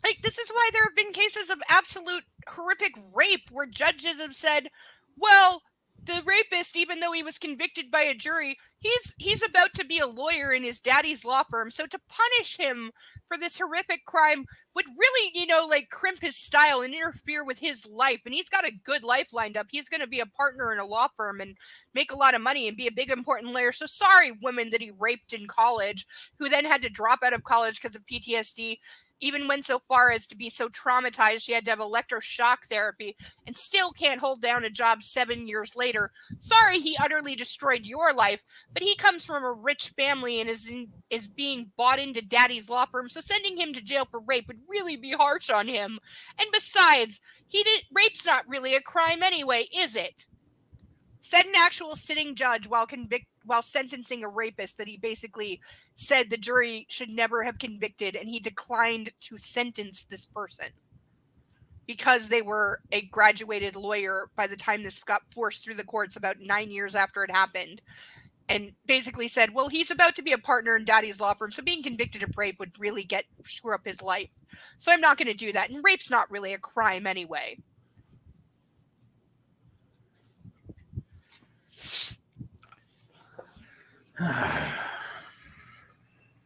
Like, this is why there have been cases of absolute horrific rape where judges have said, well, the rapist, even though he was convicted by a jury, he's about to be a lawyer in his daddy's law firm. So to punish him for this horrific crime would really, like crimp his style and interfere with his life. And he's got a good life lined up. He's going to be a partner in a law firm and make a lot of money and be a big, important lawyer. So sorry, women that he raped in college, who then had to drop out of college because of PTSD. Even went so far as to be so traumatized she had to have electroshock therapy and still can't hold down a job 7 years later. Sorry he utterly destroyed your life, but he comes from a rich family and is being bought into daddy's law firm, so sending him to jail for rape would really be harsh on him. And besides, rape's not really a crime anyway, is it? Said an actual sitting judge while sentencing a rapist that he basically said the jury should never have convicted, and he declined to sentence this person because they were a graduated lawyer by the time this got forced through the courts about 9 years after it happened, and basically said, well, he's about to be a partner in daddy's law firm, so being convicted of rape would really screw up his life. So I'm not going to do that. And rape's not really a crime anyway.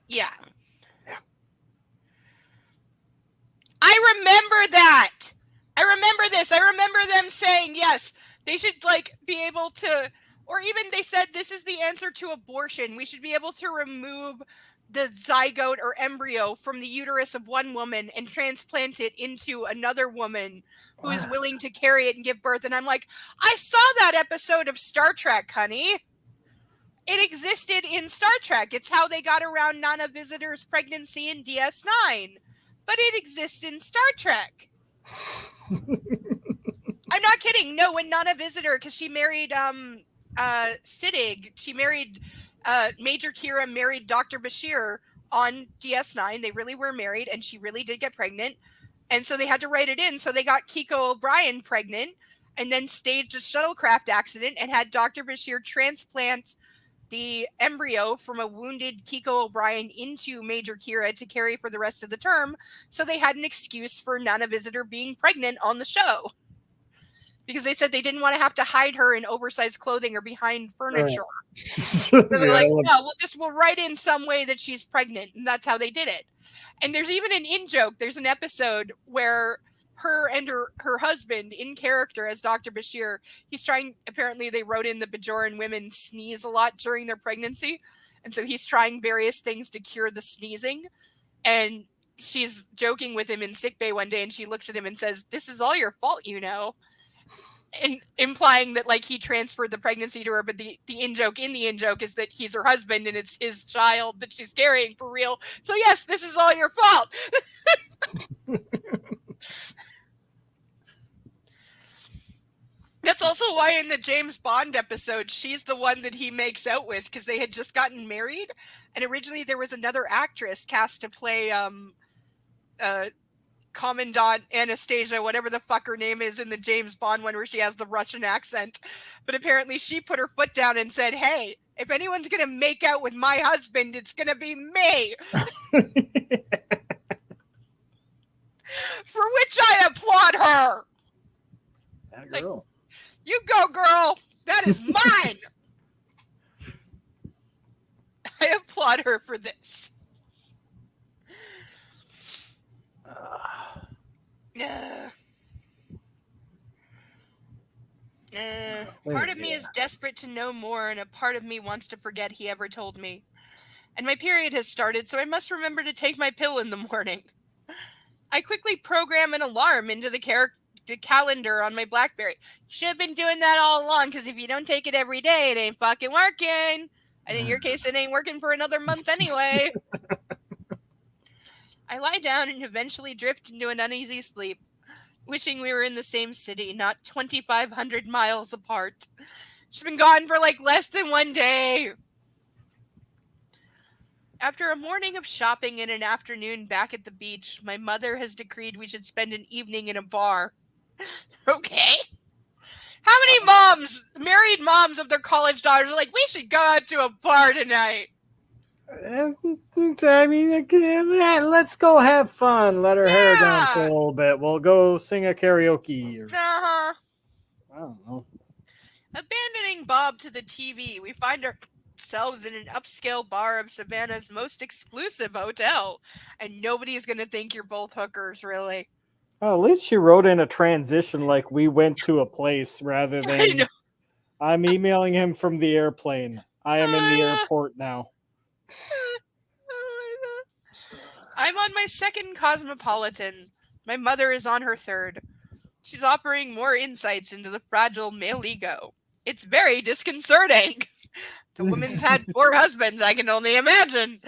Yeah. them saying, yes, they should, like, be able to, or even they said this is the answer to abortion. We should be able to remove the zygote or embryo from the uterus of one woman and transplant it into another woman who is willing to carry it and give birth. And I'm like, I saw that episode of Star Trek, honey. It existed in Star Trek. It's how they got around Nana Visitor's pregnancy in DS9. But it exists in Star Trek. I'm not kidding. No, when Nana Visitor, because she married Siddig, she married Major Kira married Dr. Bashir on DS9. They really were married, and she really did get pregnant. And so they had to write it in. So they got Kiko O'Brien pregnant and then staged a shuttlecraft accident and had Dr. Bashir transplant the embryo from a wounded Kiko O'Brien into Major Kira to carry for the rest of the term. So they had an excuse for Nana Visitor being pregnant on the show. Because they said they didn't want to have to hide her in oversized clothing or behind furniture. So they're like, no, we'll write in some way that she's pregnant. And that's how they did it. And there's even an in-joke. There's an episode where her and her husband in character as Dr. Bashir, apparently they wrote in the Bajoran women sneeze a lot during their pregnancy. And so he's trying various things to cure the sneezing. And she's joking with him in sickbay one day and she looks at him and says, "This is all your fault, you know." And implying that like he transferred the pregnancy to her, but the in-joke is that he's her husband and it's his child that she's carrying for real. So yes, this is all your fault. That's also why in the James Bond episode, she's the one that he makes out with because they had just gotten married. And originally there was another actress cast to play Commandant Anastasia, whatever the fuck her name is in the James Bond one where she has the Russian accent. But apparently she put her foot down and said, "Hey, if anyone's going to make out with my husband, it's going to be me." For which I applaud her. That girl. Like, you go, girl. That is mine. I applaud her for this. Part of me is desperate to know more, and a part of me wants to forget he ever told me. And my period has started, so I must remember to take my pill in the morning. I quickly program an alarm into the calendar on my BlackBerry. Should have been doing that all along, because if you don't take it every day, it ain't fucking working. And in your case, it ain't working for another month anyway. I lie down and eventually drift into an uneasy sleep, wishing we were in the same city, not 2,500 miles apart. She's been gone for like less than one day. After a morning of shopping and an afternoon back at the beach, my mother has decreed we should spend an evening in a bar. Okay. How many married moms of their college daughters are like, we should go out to a bar tonight? I mean, let's go have fun. Let her hair down for a little bit. We'll go sing a karaoke. Or... Uh-huh. I don't know. Abandoning Bob to the TV, we find ourselves in an upscale bar of Savannah's most exclusive hotel. And nobody's going to think you're both hookers, really. Oh, at least she wrote in a transition like we went to a place rather than I'm emailing him from the airplane. I am in the airport now. I'm on my second Cosmopolitan. My mother is on her third. She's offering more insights into the fragile male ego. It's very disconcerting. The woman's had 4 husbands, I can only imagine.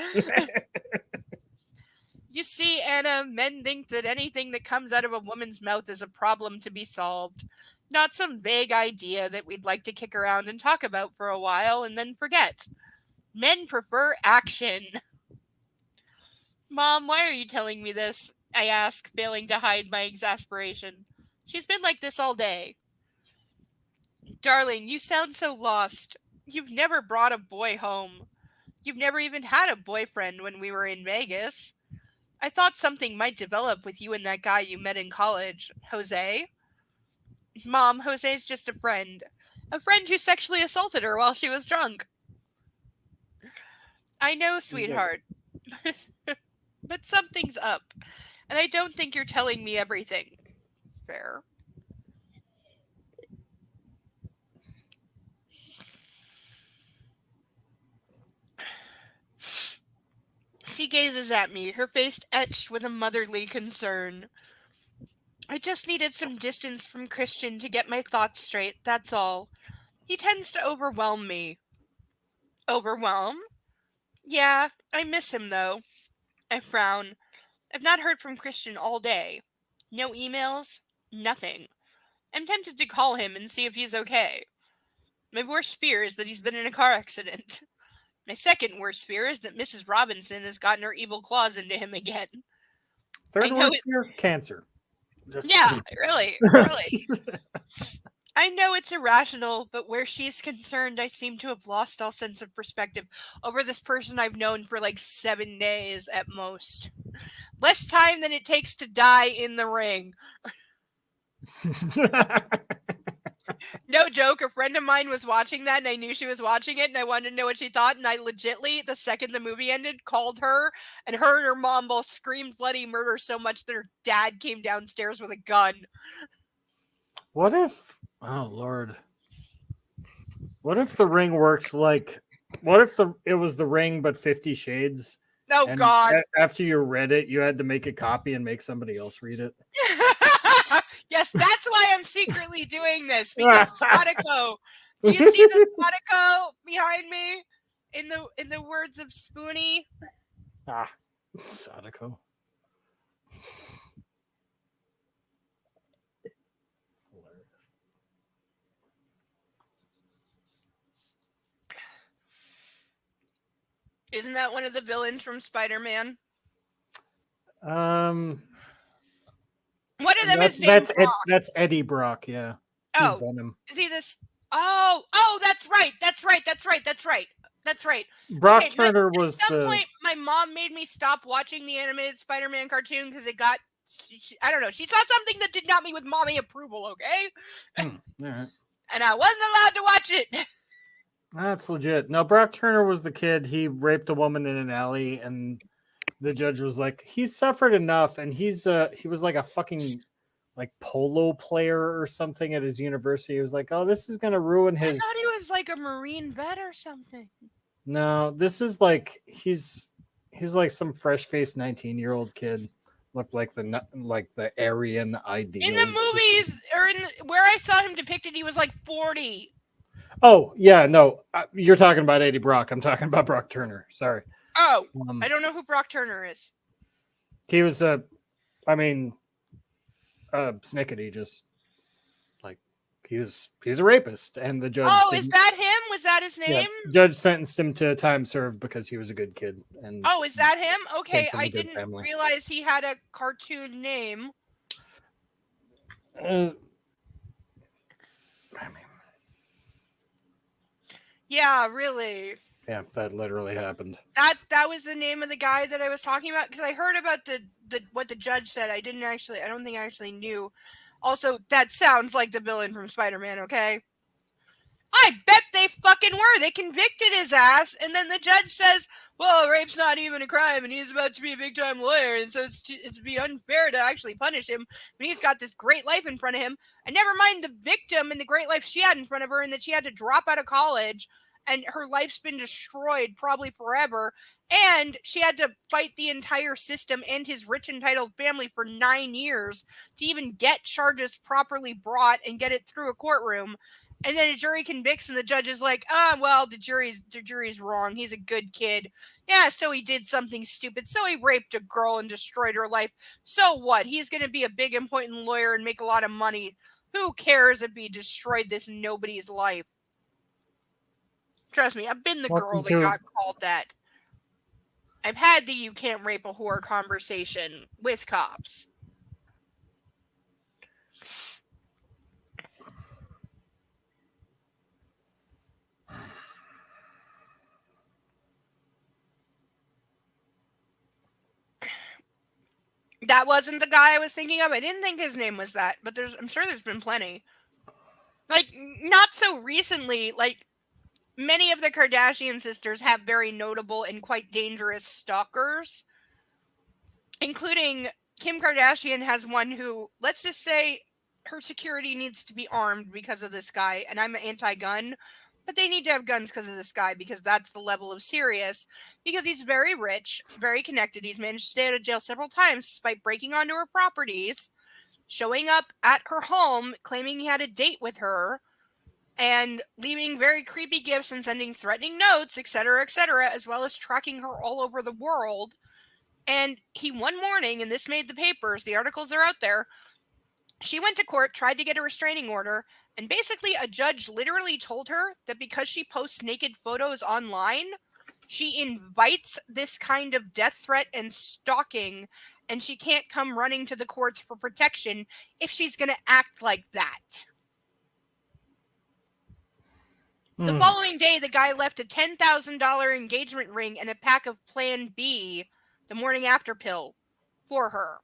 You see, Anna, men think that anything that comes out of a woman's mouth is a problem to be solved. Not some vague idea that we'd like to kick around and talk about for a while and then forget. Men prefer action. Mom, why are you telling me this? I ask, failing to hide my exasperation. She's been like this all day. Darling, you sound so lost. You've never brought a boy home. You've never even had a boyfriend when we were in Vegas. I thought something might develop with you and that guy you met in college, Jose. Mom, Jose's just a friend. A friend who sexually assaulted her while she was drunk. I know, sweetheart. But something's up. And I don't think you're telling me everything. Fair. She gazes at me, her face etched with a motherly concern. I just needed some distance from Christian to get my thoughts straight, that's all. He tends to overwhelm me. Overwhelm? Yeah, I miss him though. I frown. I've not heard from Christian all day. No emails? Nothing. I'm tempted to call him and see if he's okay. My worst fear is that he's been in a car accident. My second worst fear is that Mrs. Robinson has gotten her evil claws into him again. Third know worst fear, cancer. Just- Yeah, really, really. I know it's irrational, but where she's concerned, I seem to have lost all sense of perspective over this person I've known for like 7 days at most. Less time than it takes to die in the ring. No joke, a friend of mine was watching that and I knew she was watching it and I wanted to know what she thought, and I legitly, the second the movie ended, called her, and her mom both screamed bloody murder so much that her dad came downstairs with a gun. What if? Oh Lord. What if the ring worked like? What if it was the ring but 50 Shades? Oh And God. After you read it, you had to make a copy and make somebody else read it. Yes, that's why I'm secretly doing this, because Sadako. Do you see the Sadako behind me? In the words of Spoonie? Ah, Sadako. Isn't that one of the villains from Spider-Man? Um, One of them is named Brock. That's Eddie Brock. Yeah. He's Oh, Venom. is he this? Oh, that's right. Brock Okay, Turner was At some the. point, my mom made me stop watching the animated Spider-Man cartoon because it got. I don't know. She saw something that did not meet with mommy approval. Okay, All right. and I wasn't allowed to watch it. That's legit. No, Brock Turner was the kid. He raped a woman in an alley, and the judge was like, "He's suffered enough," and he was like a fucking like polo player or something at his university. He was like, "Oh, this is gonna ruin I his." thought he was like a Marine vet or something. No, this is like he's like some fresh-faced 19-year-old kid. Looked like the Aryan ideal. In the movies, or where I saw him depicted, he was like 40. Oh yeah, no, you're talking about Eddie Brock. I'm talking about Brock Turner. Sorry. Oh, I don't know who Brock Turner is. He was Snickety, just like he's a rapist, and the judge. Oh, is that him? Was that his name? Yeah, judge sentenced him to time served because he was a good kid. And Oh, is that him? Okay, from a I good didn't family. realize he had a cartoon name. Yeah, really. Yeah, that literally happened. That was the name of the guy that I was talking about, because I heard about the what the judge said. I don't think I actually knew. Also, that sounds like the villain from Spider-Man, okay? I bet they fucking were. They convicted his ass, and then the judge says, well, rape's not even a crime, and he's about to be a big-time lawyer, and so it's be unfair to actually punish him when he's got this great life in front of him. And never mind the victim and the great life she had in front of her, and that she had to drop out of college, and her life's been destroyed probably forever, and she had to fight the entire system and his rich entitled family for 9 years to even get charges properly brought and get it through a courtroom. And then a jury convicts, and the judge is like, well, the jury's wrong. He's a good kid. Yeah, so he did something stupid. So he raped a girl and destroyed her life. So what? He's going to be a big, important lawyer and make a lot of money. Who cares if he destroyed this nobody's life? Trust me, I've been the girl that got called that. I've had the you can't rape a whore conversation with cops. That wasn't the guy I was thinking of. I didn't think his name was that, but I'm sure there's been plenty. Like, not so recently, like, many of the Kardashian sisters have very notable and quite dangerous stalkers, including Kim Kardashian has one who, let's just say, her security needs to be armed because of this guy, and I'm anti-gun, but they need to have guns because of this guy, because that's the level of serious. Because he's very rich, very connected. He's managed to stay out of jail several times despite breaking onto her properties, showing up at her home, claiming he had a date with her, and leaving very creepy gifts and sending threatening notes, etc., as well as tracking her all over the world. And he, one morning, and this made the papers, the articles are out there, she went to court, tried to get a restraining order, and basically a judge literally told her that because she posts naked photos online, she invites this kind of death threat and stalking, and she can't come running to the courts for protection if she's going to act like that. The following day, the guy left a $10,000 engagement ring and a pack of Plan B, the morning after pill, for her.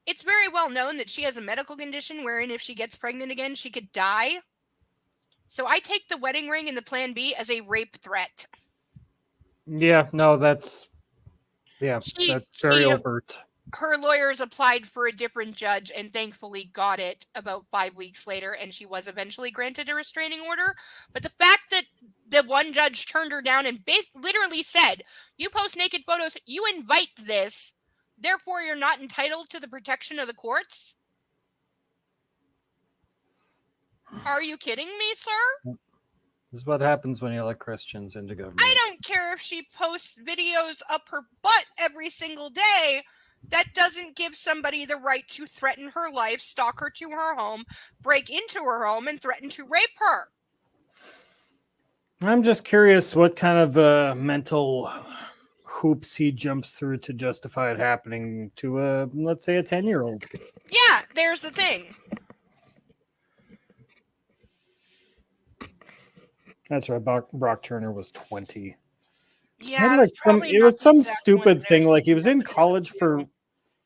It's very well known that she has a medical condition wherein if she gets pregnant again, she could die. So I take the wedding ring and the Plan B as a rape threat. Yeah, no, that's that's very overt. Her lawyers applied for a different judge and thankfully got it about 5 weeks later, and she was eventually granted a restraining order. But the fact that the one judge turned her down and literally said, you post naked photos, you invite this, therefore you're not entitled to the protection of the courts? Are you kidding me, sir? This is what happens when you let Christians into government. I don't care if she posts videos up her butt every single day. That doesn't give somebody the right to threaten her life, stalk her to her home, break into her home, and threaten to rape her. I'm just curious what kind of mental hoops he jumps through to justify it happening to let's say a 10-year-old. Yeah, there's the thing. That's right. Brock Turner was 20. Yeah, it was some stupid thing. Like he was in college for.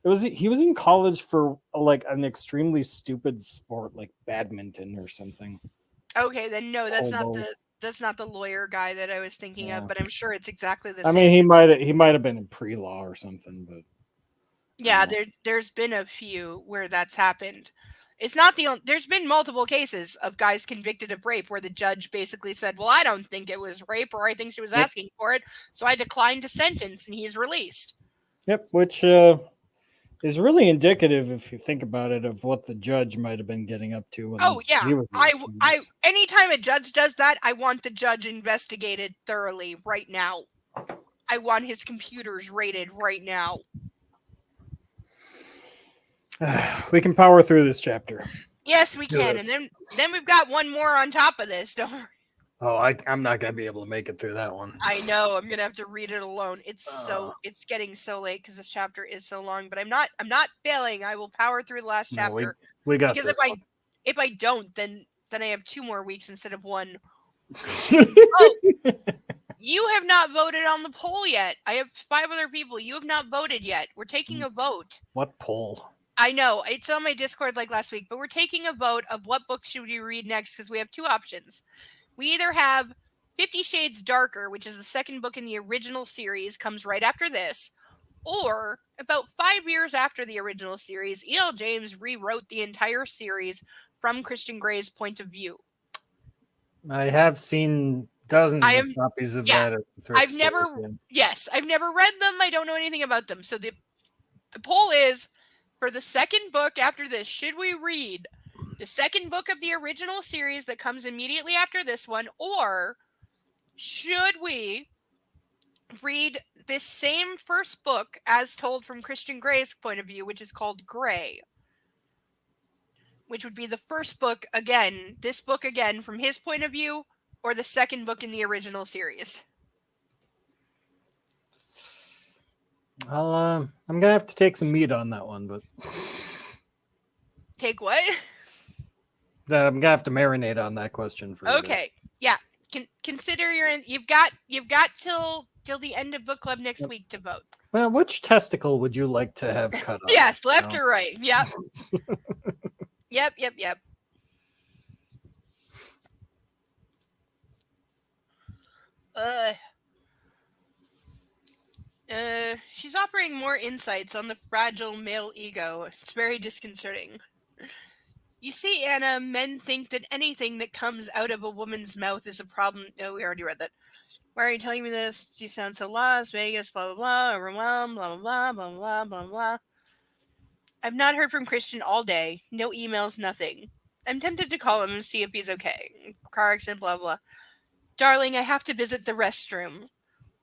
He was in college for like an extremely stupid sport, like badminton or something. Okay, then no, that's not the lawyer guy that I was thinking of, but I'm sure it's exactly the same. I mean, he might have been in pre-law or something, but yeah, there's been a few where that's happened. It's not the only. There's been multiple cases of guys convicted of rape where the judge basically said, well, I don't think it was rape, or I think she was asking for it, so I declined to sentence, and he's released. Yep, which is really indicative, if you think about it, of what the judge might have been getting up to. Oh yeah, I anytime a judge does that, I want the judge investigated thoroughly right now. I want his computers raided right now. We can power through this chapter. Yes, we can, and then we've got one more on top of this. Don't worry. Oh, I'm not gonna be able to make it through that one. I know. I'm gonna have to read it alone. It's getting so late because this chapter is so long. But I'm not failing. I will power through the last chapter. We got because this. if I don't, then I have 2 more weeks instead of 1. You have not voted on the poll yet. I have 5 other people. You have not voted yet. We're taking a vote. What poll? I know. It's on my Discord like last week, but we're taking a vote of what book should we read next because we have 2 options. We either have 50 Shades Darker, which is the second book in the original series, comes right after this, or about 5 years after the original series, E.L. James rewrote the entire series from Christian Grey's point of view. I have seen dozens of copies of that at the thrift stores. I've never read them. I don't know anything about them. So the poll is, for the second book after this, should we read the second book of the original series that comes immediately after this one, or should we read this same first book as told from Christian Grey's point of view, which is called Grey, which would be the first book again, this book again from his point of view, or the second book in the original series? I'm gonna have to take some meat on that one, but take what? I'm gonna have to marinate on that question for. Okay, yeah. Consider you've got till the end of book club next week to vote. Well, which testicle would you like to have cut off? Yes, left or right? Yep. Yep. She's offering more insights on the fragile male ego. It's very disconcerting. You see, Anna, men think that anything that comes out of a woman's mouth is a problem. No, we already read that. Why are you telling me this? You sound so lost. Vegas, blah, blah, blah. Overwhelmed, blah, blah, blah, blah, blah, blah, blah. I've not heard from Christian all day. No emails, nothing. I'm tempted to call him and see if he's okay. Car accident, blah, blah. Darling, I have to visit the restroom.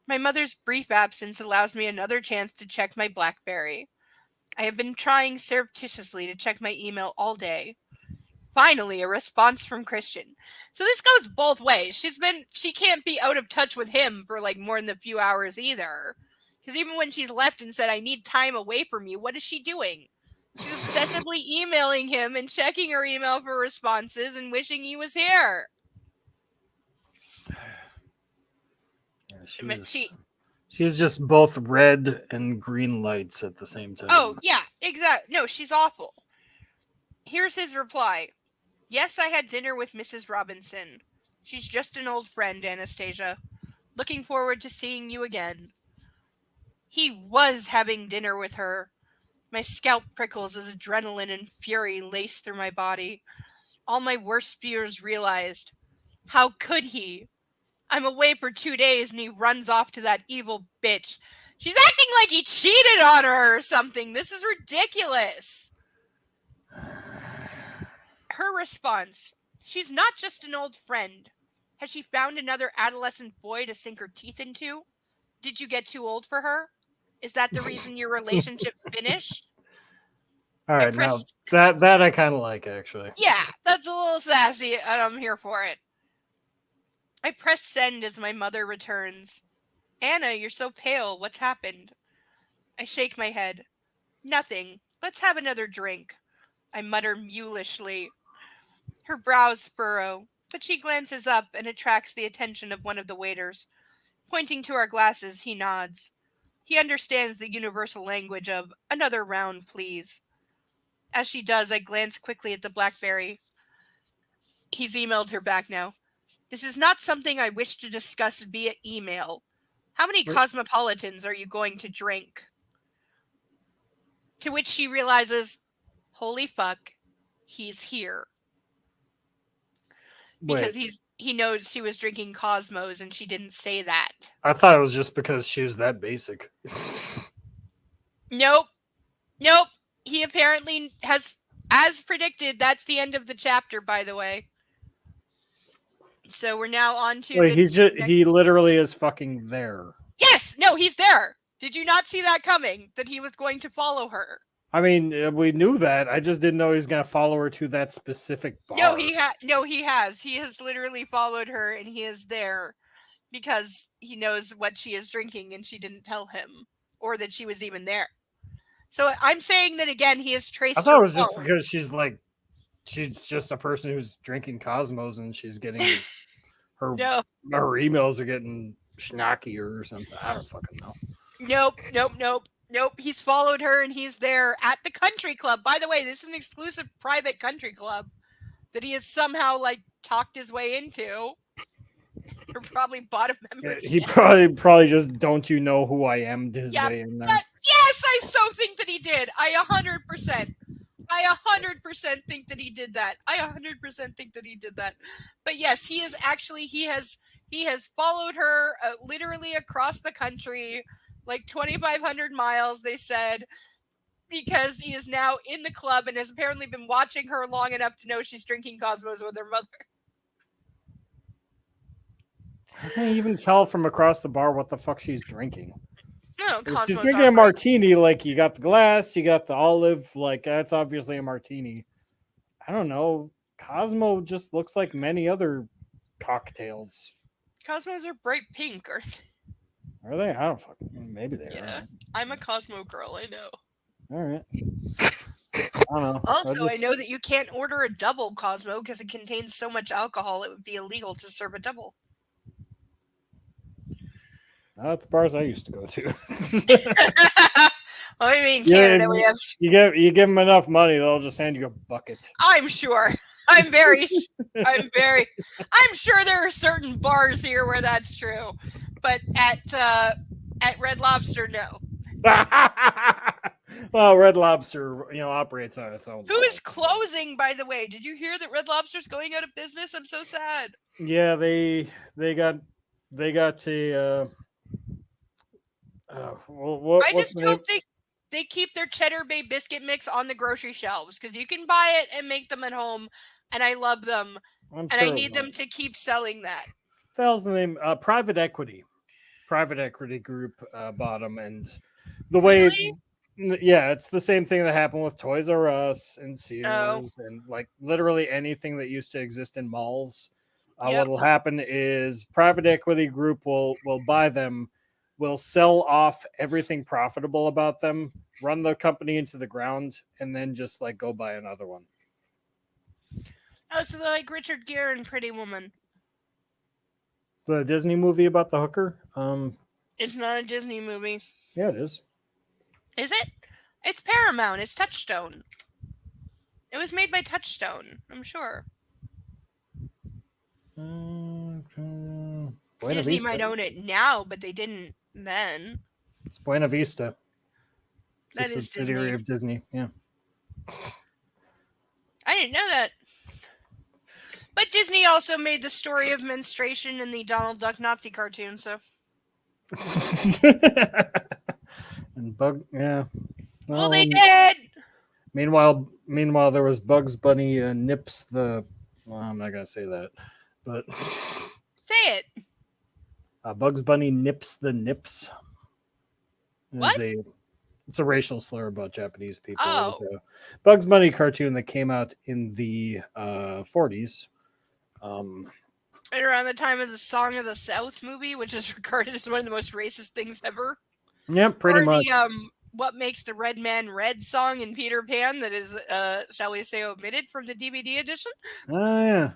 My mother's brief absence allows me another chance to check my BlackBerry. I have been trying surreptitiously to check my email all day. Finally, a response from Christian. So this goes both ways. She can't be out of touch with him for like more than a few hours either. Because even when she's left and said, I need time away from you, what is she doing? She's obsessively emailing him and checking her email for responses and wishing he was here. Yeah, she's just both red and green lights at the same time. Oh, yeah, exactly. No, she's awful. Here's his reply. Yes, I had dinner with Mrs. Robinson. She's just an old friend, Anastasia. Looking forward to seeing you again. He was having dinner with her. My scalp prickles as adrenaline and fury lace through my body. All my worst fears realized. How could he? I'm away for 2 days and he runs off to that evil bitch. She's acting like he cheated on her or something. This is ridiculous. Her response. She's not just an old friend. Has she found another adolescent boy to sink her teeth into? Did you get too old for her? Is that the reason your relationship finished? All right, now that I kind of like, actually. Yeah, that's a little sassy, and I'm here for it. I press send as my mother returns. Anna, you're so pale. What's happened? I shake my head. Nothing. Let's have another drink. I mutter mulishly. Her brows furrow, but she glances up and attracts the attention of one of the waiters. Pointing to our glasses, he nods. He understands the universal language of, another round, please. As she does, I glance quickly at the BlackBerry. He's emailed her back now. This is not something I wish to discuss via email. How many cosmopolitans are you going to drink? To which she realizes, holy fuck, he's here. Because he knows she was drinking Cosmos and she didn't say that. I thought it was just because she was that basic. Nope. He apparently has, as predicted, that's the end of the chapter, by the way. So we're now on to he literally is fucking there. Yes! No, he's there. Did you not see that coming? That he was going to follow her? I mean, we knew that. I just didn't know he was going to follow her to that specific bar. No, he has. He has literally followed her, and he is there because he knows what she is drinking, and she didn't tell him, or that she was even there. So I'm saying that again. He has traced. I thought it was just because she's just a person who's drinking Cosmos, and she's getting her emails are getting schnockier or something. I don't fucking know. Nope. He's followed her and he's there at the country club. By the way, this is an exclusive private country club that he has somehow talked his way into. Or probably bought a membership. He probably just don't you know who I am his way in there. Yes, I so think that he did. I 100% think that he did that. But yes, he has followed her literally across the country, 2,500 miles, they said, because he is now in the club and has apparently been watching her long enough to know she's drinking Cosmos with her mother. I can't even tell from across the bar what the fuck she's drinking. No, Cosmos. She's drinking a martini, you got the glass, you got the olive, that's obviously a martini. I don't know. Cosmo just looks like many other cocktails. Cosmos are bright pink, Are they? I don't fucking. Maybe they are. I'm a Cosmo girl. I know. All right. I don't know. Also, I know that you can't order a double Cosmo because it contains so much alcohol. It would be illegal to serve a double. Not at the bars I used to go to. I mean, Canada, we have. You give them enough money, they'll just hand you a bucket. I'm sure. I'm sure there are certain bars here where that's true, but at Red Lobster, no. Well, Red Lobster, operates on its own. Who is closing, by the way? Did you hear that Red Lobster's going out of business? I'm so sad. Yeah, they got a. I just hope they keep their Cheddar Bay biscuit mix on the grocery shelves because you can buy it and make them at home, and I love them, and I need them to keep selling that. The hell's the name? Private Equity Group bought them, and the way. Really? Yeah, it's the same thing that happened with Toys R Us and Sears and like literally anything that used to exist in malls. What will happen is private equity group will buy them, will sell off everything profitable about them, run the company into the ground, and then just like go buy another one. Oh, so they're like Richard Gere and Pretty Woman. The Disney movie about the hooker? It's not a Disney movie. Yeah, it is. Is it? It's Paramount. It's Touchstone. It was made by Touchstone, I'm sure. Disney might own it now, but they didn't then. It's Buena Vista. That is subsidiary Disney. Of Disney. Yeah. I didn't know that. But Disney also made the story of menstruation in the Donald Duck Nazi cartoon, so. And yeah. Well, they did. Meanwhile, there was Bugs Bunny nips the. Well, I'm not gonna say that, but say it. Bugs Bunny nips the nips. What? It's a racial slur about Japanese people. Oh. Bugs Bunny cartoon that came out in the 40s. Right around the time of the Song of the South movie, which is regarded as one of the most racist things ever. Yep, pretty much. The, What Makes the Red Man Red song in Peter Pan that is, shall we say, omitted from the DVD edition? Oh, yeah.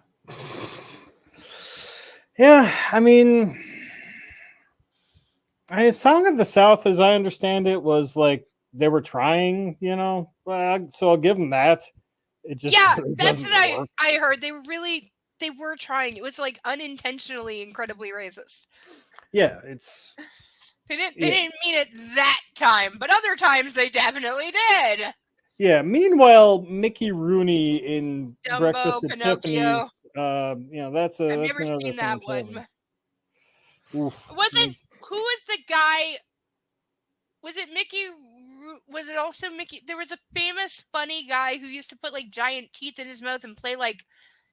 Yeah, I mean, Song of the South, as I understand it, was like they were trying, so I'll give them that. It just that's what I heard. They were trying. It was like unintentionally incredibly racist. Yeah, they didn't mean it that time, but other times they definitely did. Yeah. Meanwhile, Mickey Rooney in Dumbo, Breakfast at Pinocchio. Tiffany's. I've never seen that one. Oof. Who was the guy? Was it Mickey? Was it also Mickey? There was a famous funny guy who used to put like giant teeth in his mouth and play like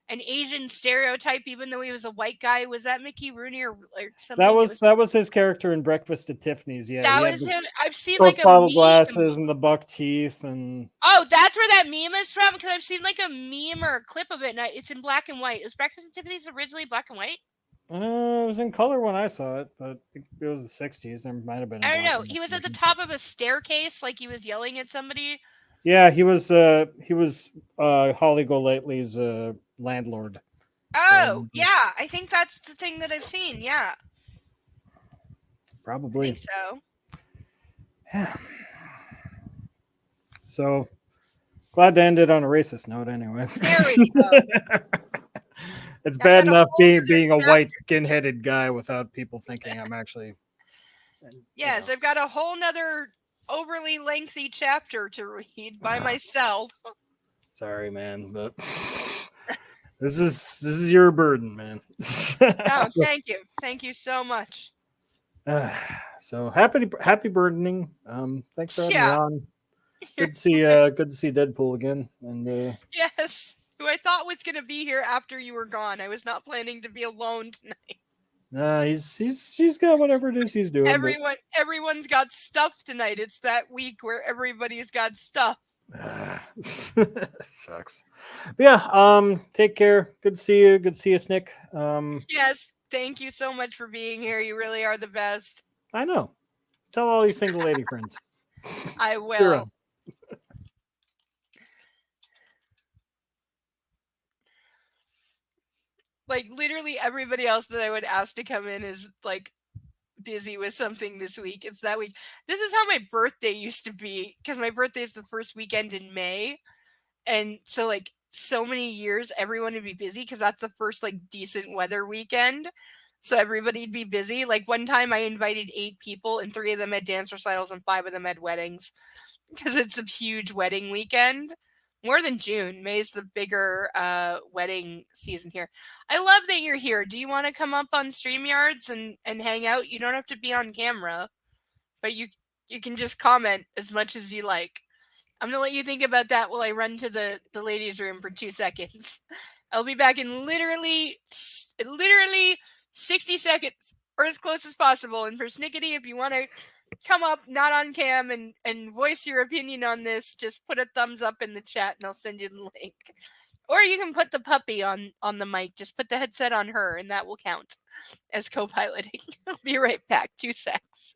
an Asian stereotype, even though he was a white guy. Was that Mickey Rooney or something? That was his character in Breakfast at Tiffany's. Yeah, that was him. I've seen like a bottle meme. glasses and the buck teeth and. Oh, that's where that meme is from. Because I've seen like a meme or a clip of it, and it's in black and white. Was Breakfast at Tiffany's originally black and white? It was in color when I saw it, but it was the 60s. There might have been. I don't know. He was at the top of a staircase, like he was yelling at somebody. Yeah, he was Holly Golightly's landlord. Oh, yeah. I think that's the thing that I've seen. Yeah. Probably. I think so. Yeah. So glad to end it on a racist note anyway. There we go. It's bad enough being a white skin-headed guy without people thinking I'm actually. Yes, I've got a whole nother overly lengthy chapter to read by myself. Sorry, man, but this is your burden, man. Oh, thank you so much. So happy burdening. Thanks for having me on. Good to see Deadpool again. And yes, who I thought was going to be here after you were gone. I was not planning to be alone tonight. Nah, he's got whatever it is he's doing. Everyone's got stuff tonight. It's that week where everybody's got stuff. Sucks. But yeah, take care. Good to see you. Good to see you, Snick. Yes, thank you so much for being here. You really are the best. I know. Tell all your single lady friends. I will. Like literally everybody else that I would ask to come in is like busy with something this week. It's that week. This is how my birthday used to be, because my birthday is the first weekend in May. And so like so many years everyone would be busy because that's the first like decent weather weekend. So everybody'd be busy. Like one time I invited 8 people and 3 of them had dance recitals and 5 of them had weddings. because it's a huge wedding weekend. More than June. May's the bigger wedding season here. I love that you're here. Do you want to come up on StreamYards and hang out? You don't have to be on camera, but you can just comment as much as you like. I'm going to let you think about that while I run to the ladies' room for 2 seconds. I'll be back in literally 60 seconds, or as close as possible. And Persnickety, if you want to come up, not on cam, and voice your opinion on this, just put a thumbs up in the chat and I'll send you the link. Or you can put the puppy on the mic. Just put the headset on her and that will count as co-piloting. I'll be right back. 2 secs.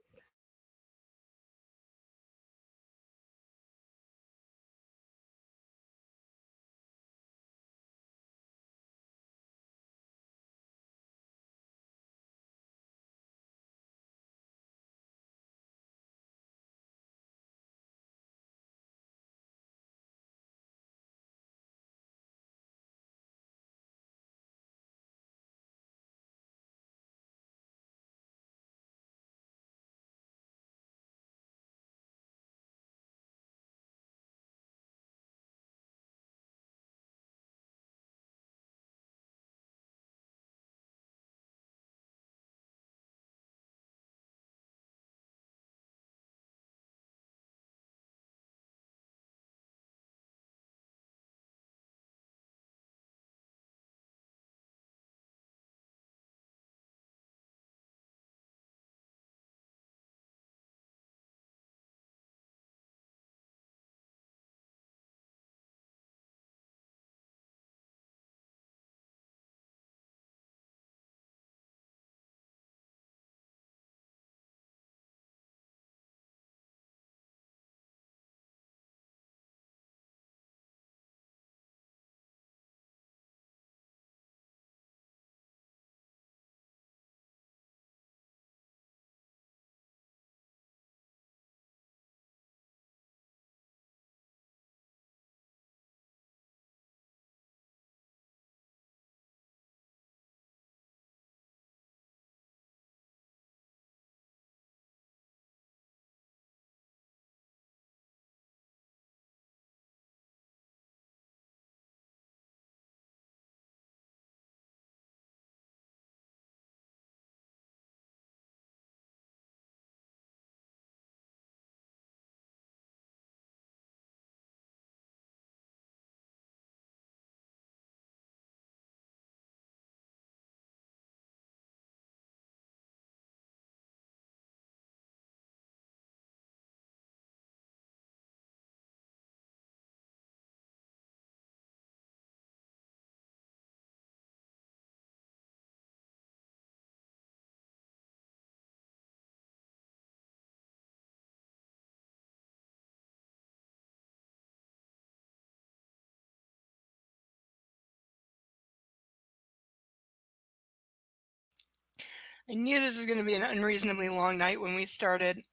I knew this was going to be an unreasonably long night when we started. It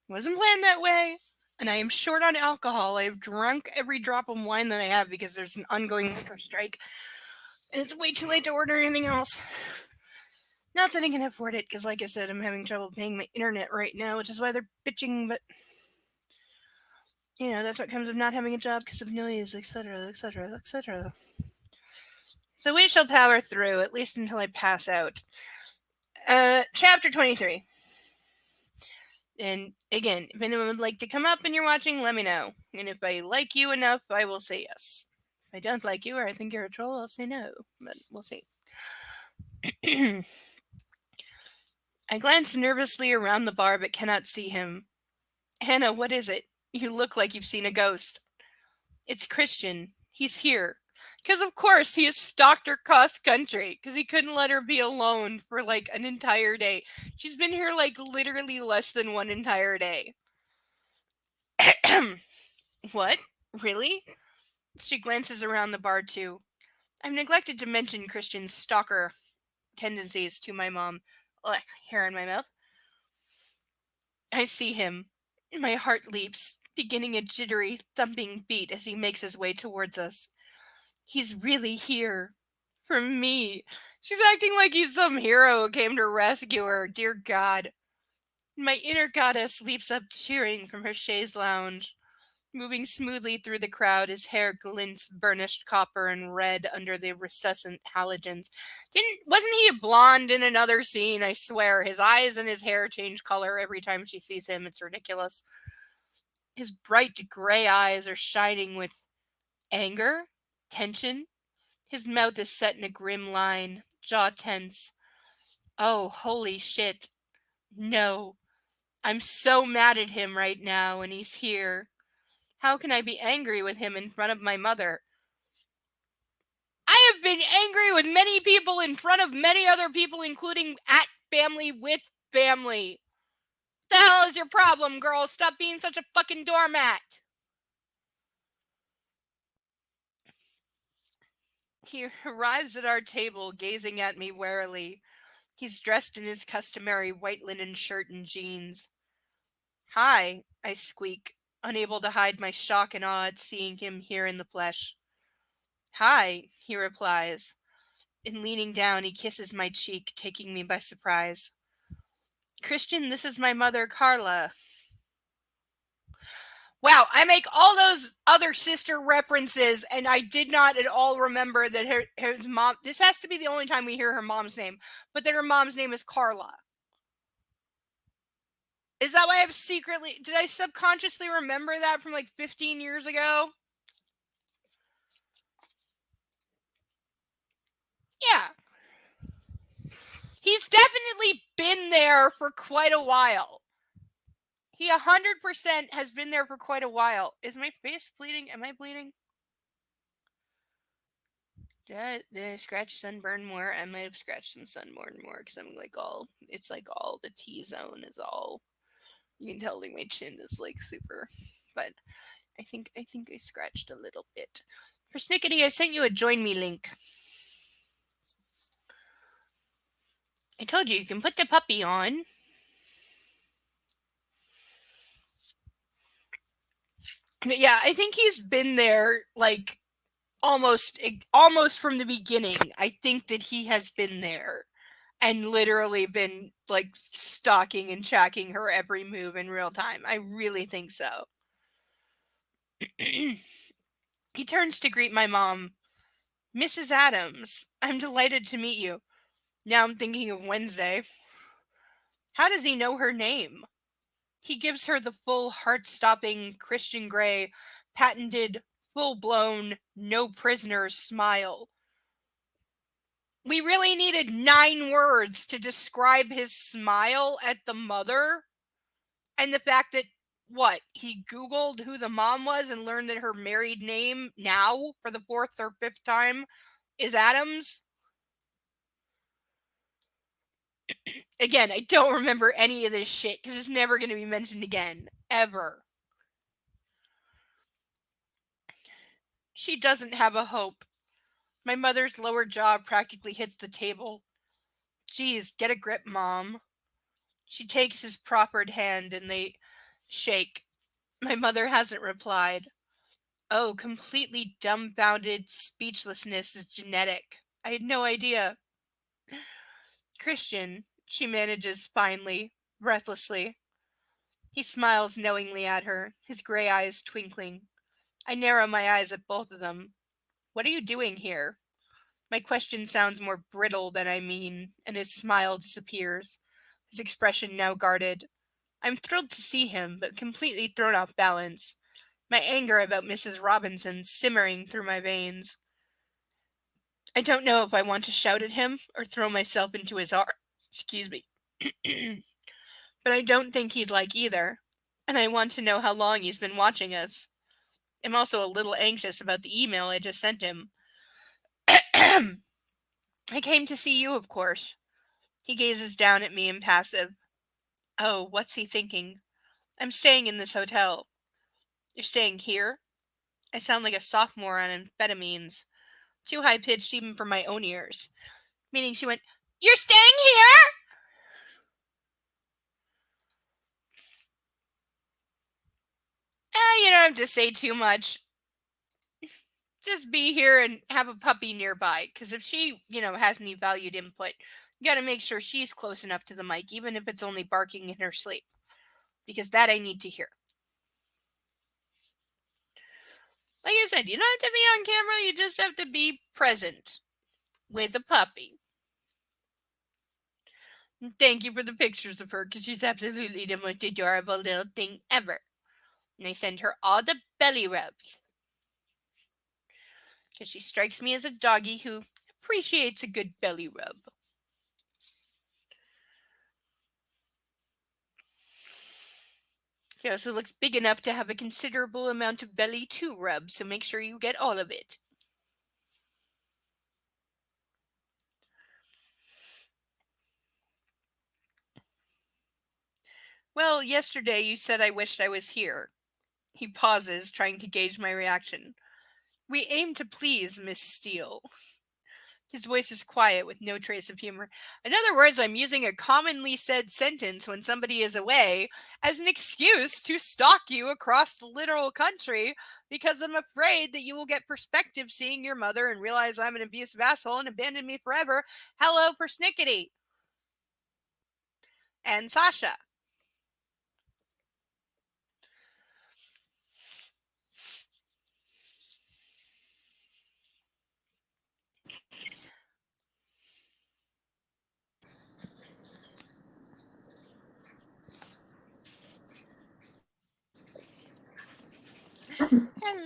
wasn't planned that way. And I am short on alcohol. I have drunk every drop of wine that I have because there's an ongoing liquor strike. And it's way too late to order anything else. Not that I can afford it, because like I said, I'm having trouble paying my internet right now, which is why they're bitching, but that's what comes of not having a job because of noise, etc., etc., etc. So we shall power through, at least until I pass out. Chapter 23. And again, if anyone would like to come up and you're watching, let me know. And if I like you enough, I will say yes. If I don't like you or I think you're a troll, I'll say no. But we'll see. I glance nervously around the bar but cannot see him. Hannah, what is it? You look like you've seen a ghost. It's Christian. He's here. Because of course he has stalked her cross country because he couldn't let her be alone for like an entire day. She's been here like literally less than one entire day. What? Really? She glances around the bar too. I've neglected to mention Christian's stalker tendencies to my mom. Ugh, hair in my mouth. I see him. My heart leaps, beginning a jittery, thumping beat as he makes his way towards us. He's really here. For me. She's acting like he's some hero who came to rescue her. Dear God. My inner goddess leaps up cheering from her chaise lounge. moving smoothly through the crowd. His hair glints burnished copper and red under the recessant halogens. Wasn't he a blonde in another scene? I swear, his eyes and his hair change color every time she sees him. It's ridiculous. His bright gray eyes are shining with anger, tension. His mouth is set in a grim line, jaw tense. Oh, holy shit. No. I'm so mad at him right now, and he's here. How can I be angry with him in front of my mother? I have been angry with many people in front of many other people, including at family with family. What the hell is your problem, girl? Stop being such a fucking doormat. He arrives at our table, gazing at me warily. He's dressed in his customary white linen shirt and jeans. Hi, I squeak, unable to hide my shock and awe at seeing him here in the flesh. Hi, he replies, and leaning down, he kisses my cheek, taking me by surprise. Christian, this is my mother, Carla. Wow, I make all those other sister references, and I did not at all remember that her mom, this has to be the only time we hear her mom's name, but that her mom's name is Carla. Is that why did I subconsciously remember that from like 15 years ago? Yeah. He's definitely been there for quite a while. He 100% has been there for quite a while. Is my face bleeding? Am I bleeding? Did I scratch sunburn more? I might have scratched some sunburn more because I'm like it's like all the T-zone is all. You can tell like my chin is like super, but I think I scratched a little bit. Persnickety, I sent you a join me link. I told you can put the puppy on. But yeah, I think he's been there like almost from the beginning. I think that he has been there and literally been like stalking and tracking her every move in real time. I really think so. He turns to greet my mom. Mrs. Adams, I'm delighted to meet you. Now I'm thinking of Wednesday. How does he know her name? He gives her the full heart-stopping Christian Grey, patented, full-blown, no prisoners smile. We really needed 9 words to describe his smile at the mother. And the fact that, he Googled who the mom was and learned that her married name now, for the 4th or 5th time, is Adams. Again, I don't remember any of this shit because it's never going to be mentioned again. Ever. She doesn't have a hope. My mother's lower jaw practically hits the table. Geez, get a grip, Mom. She takes his proffered hand and they shake. My mother hasn't replied. Oh, completely dumbfounded speechlessness is genetic. I had no idea. Christian, she manages finally, breathlessly. He smiles knowingly at her, his gray eyes twinkling. I narrow my eyes at both of them. What are you doing here? My question sounds more brittle than I mean, and his smile disappears, his expression now guarded. I'm thrilled to see him, but completely thrown off balance, my anger about Mrs. Robinson simmering through my veins. I don't know if I want to shout at him or throw myself into his arms. Excuse me. But I don't think he'd like either, and I want to know how long he's been watching us. I'm also a little anxious about the email I just sent him. I came to see you, of course. He gazes down at me impassive. Oh, what's he thinking? I'm staying in this hotel. You're staying here? I sound like a sophomore on amphetamines. Too high-pitched even for my own ears. Meaning she went, You're staying here? You don't have to say too much. Just be here and have a puppy nearby. Because if she, has any valued input, you got to make sure she's close enough to the mic, even if it's only barking in her sleep. Because that I need to hear. Like I said, you don't have to be on camera. You just have to be present with a puppy. Thank you for the pictures of her, because she's absolutely the most adorable little thing ever. And I send her all the belly rubs. Because she strikes me as a doggy who appreciates a good belly rub. She also looks big enough to have a considerable amount of belly to rub, so make sure you get all of it. Well, yesterday you said I wished I was here. He pauses, trying to gauge my reaction. We aim to please, Miss Steele. His voice is quiet with no trace of humor. In other words, I'm using a commonly said sentence when somebody is away as an excuse to stalk you across the literal country because I'm afraid that you will get perspective seeing your mother and realize I'm an abusive asshole and abandon me forever. Hello, persnickety. And Sasha.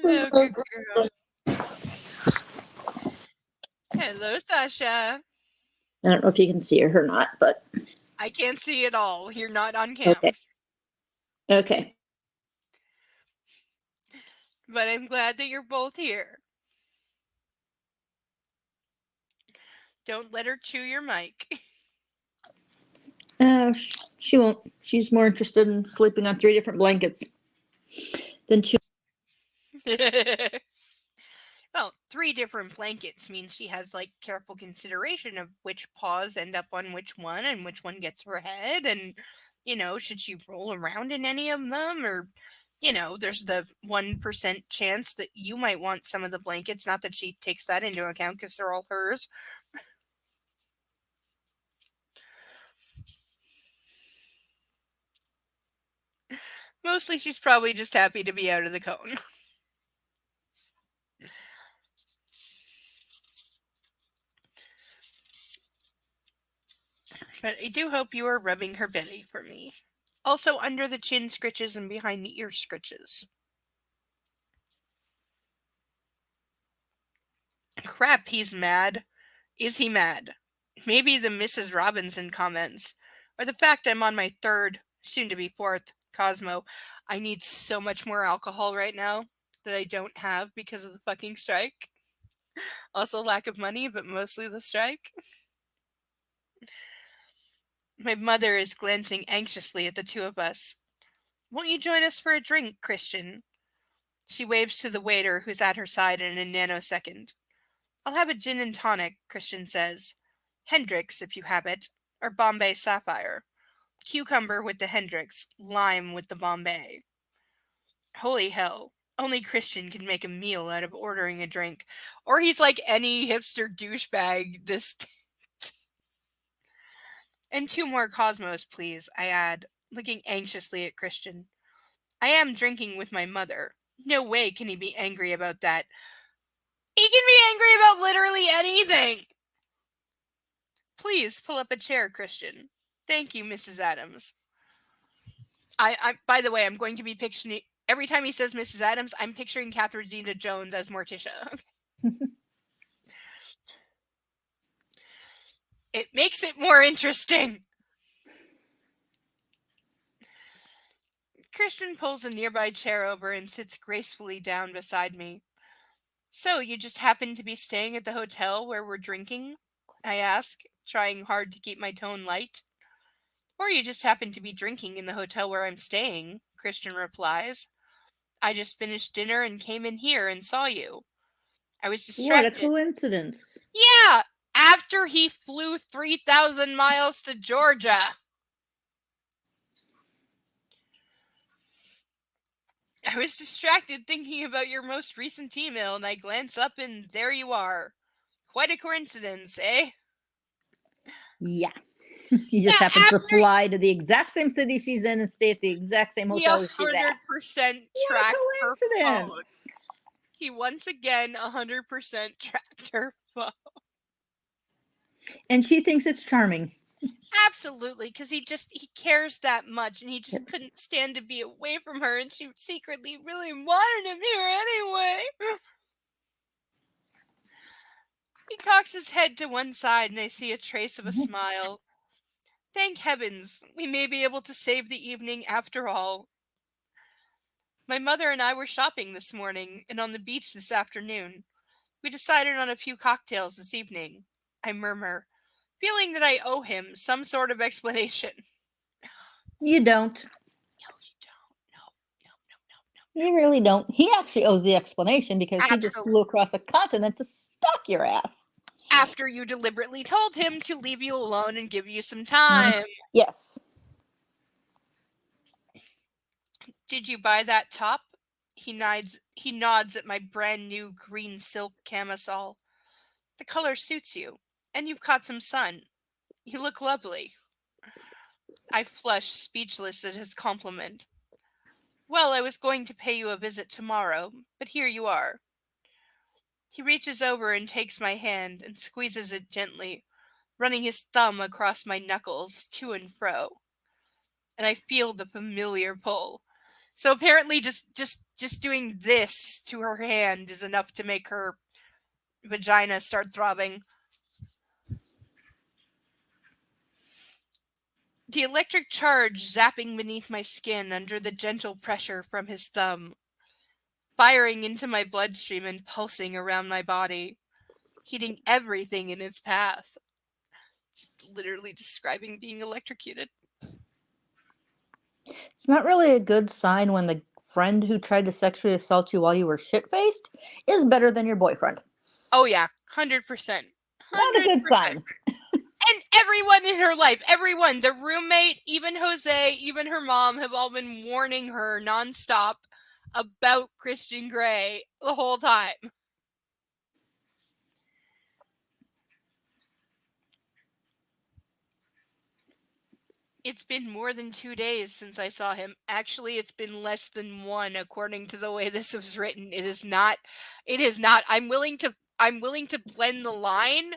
Hello, good girl. Hello, Sasha. I don't know if you can see her or not, but I can't see it all. You're not on cam. Okay. But I'm glad that you're both here. Don't let her chew your mic. She won't. She's more interested in sleeping on 3 different blankets than chewing. Well, 3 different blankets means she has like careful consideration of which paws end up on which one and which one gets her head, and should she roll around in any of them, or there's the 1% chance that you might want some of the blankets, not that she takes that into account because they're all hers. Mostly she's probably just happy to be out of the cone. But I do hope you are rubbing her belly for me. Also under the chin scritches and behind the ear scritches. Crap, he's mad. Is he mad? Maybe the Mrs. Robinson comments. Or the fact I'm on my 3rd, soon to be 4th, Cosmo. I need so much more alcohol right now that I don't have because of the fucking strike. Also lack of money, but mostly the strike. My mother is glancing anxiously at the two of us. Won't you join us for a drink, Christian? She waves to the waiter who's at her side in a nanosecond. I'll have a gin and tonic, Christian says. Hendrix, if you have it, or Bombay Sapphire. Cucumber with the Hendrix, lime with the Bombay. Holy hell. Only Christian can make a meal out of ordering a drink. Or he's like any hipster douchebag. And 2 more Cosmos, please, I add, looking anxiously at Christian. I am drinking with my mother. No way can he be angry about that. He can be angry about literally anything. Please pull up a chair, Christian. Thank you, Mrs. Adams. I by the way, I'm going to be picturing, every time he says Mrs. Adams, I'm picturing Catherine Zeta-Jones as Morticia. It makes it more interesting. Christian pulls a nearby chair over and sits gracefully down beside me. So, you just happen to be staying at the hotel where we're drinking? I ask, trying hard to keep my tone light. Or you just happen to be drinking in the hotel where I'm staying, Christian replies. I just finished dinner and came in here and saw you. I was distracted. What a coincidence. Yeah, after he flew 3,000 miles to Georgia. I was distracted thinking about your most recent email, and I glance up and there you are. Quite a coincidence, eh? Yeah. He just happened to fly to the exact same city she's in and stay at the exact same hotel she's at. 100% track her phone. he once again 100% tracked her phone. And she thinks it's charming. Absolutely, because he cares that much, and he just couldn't stand to be away from her, and she secretly really wanted him here anyway. He cocks his head to one side, and I see a trace of a smile. Thank heavens, we may be able to save the evening after all. My mother and I were shopping this morning, and on the beach this afternoon. We decided on a few cocktails this evening. I murmur, feeling that I owe him some sort of explanation. You don't. No, you don't. No. You really don't. He actually owes the explanation because he just Absolutely. flew across a continent to stalk your ass. After you deliberately told him to leave you alone and give you some time. Yes. Did you buy that top? He nods at my brand new green silk camisole. The color suits you, and you've caught some sun. You look lovely. I flush, speechless at his compliment. Well, I was going to pay you a visit tomorrow, but here you are. He reaches over and takes my hand and squeezes it gently, running his thumb across my knuckles to and fro. And I feel the familiar pull. So apparently just doing this to her hand is enough to make her vagina start throbbing. The electric charge zapping beneath my skin under the gentle pressure from his thumb, firing into my bloodstream and pulsing around my body, heating everything in its path. Just literally describing being electrocuted. It's not really a good sign when the friend who tried to sexually assault you while you were shit-faced is better than your boyfriend. Oh yeah, 100%. Not a good sign. And everyone in her life, everyone, the roommate, even Jose, even her mom, have all been warning her nonstop about Christian Grey the whole time. It's been more than 2 days since I saw him. Actually, it's been less than one, according to the way this was written. It is not. I'm willing to blend the line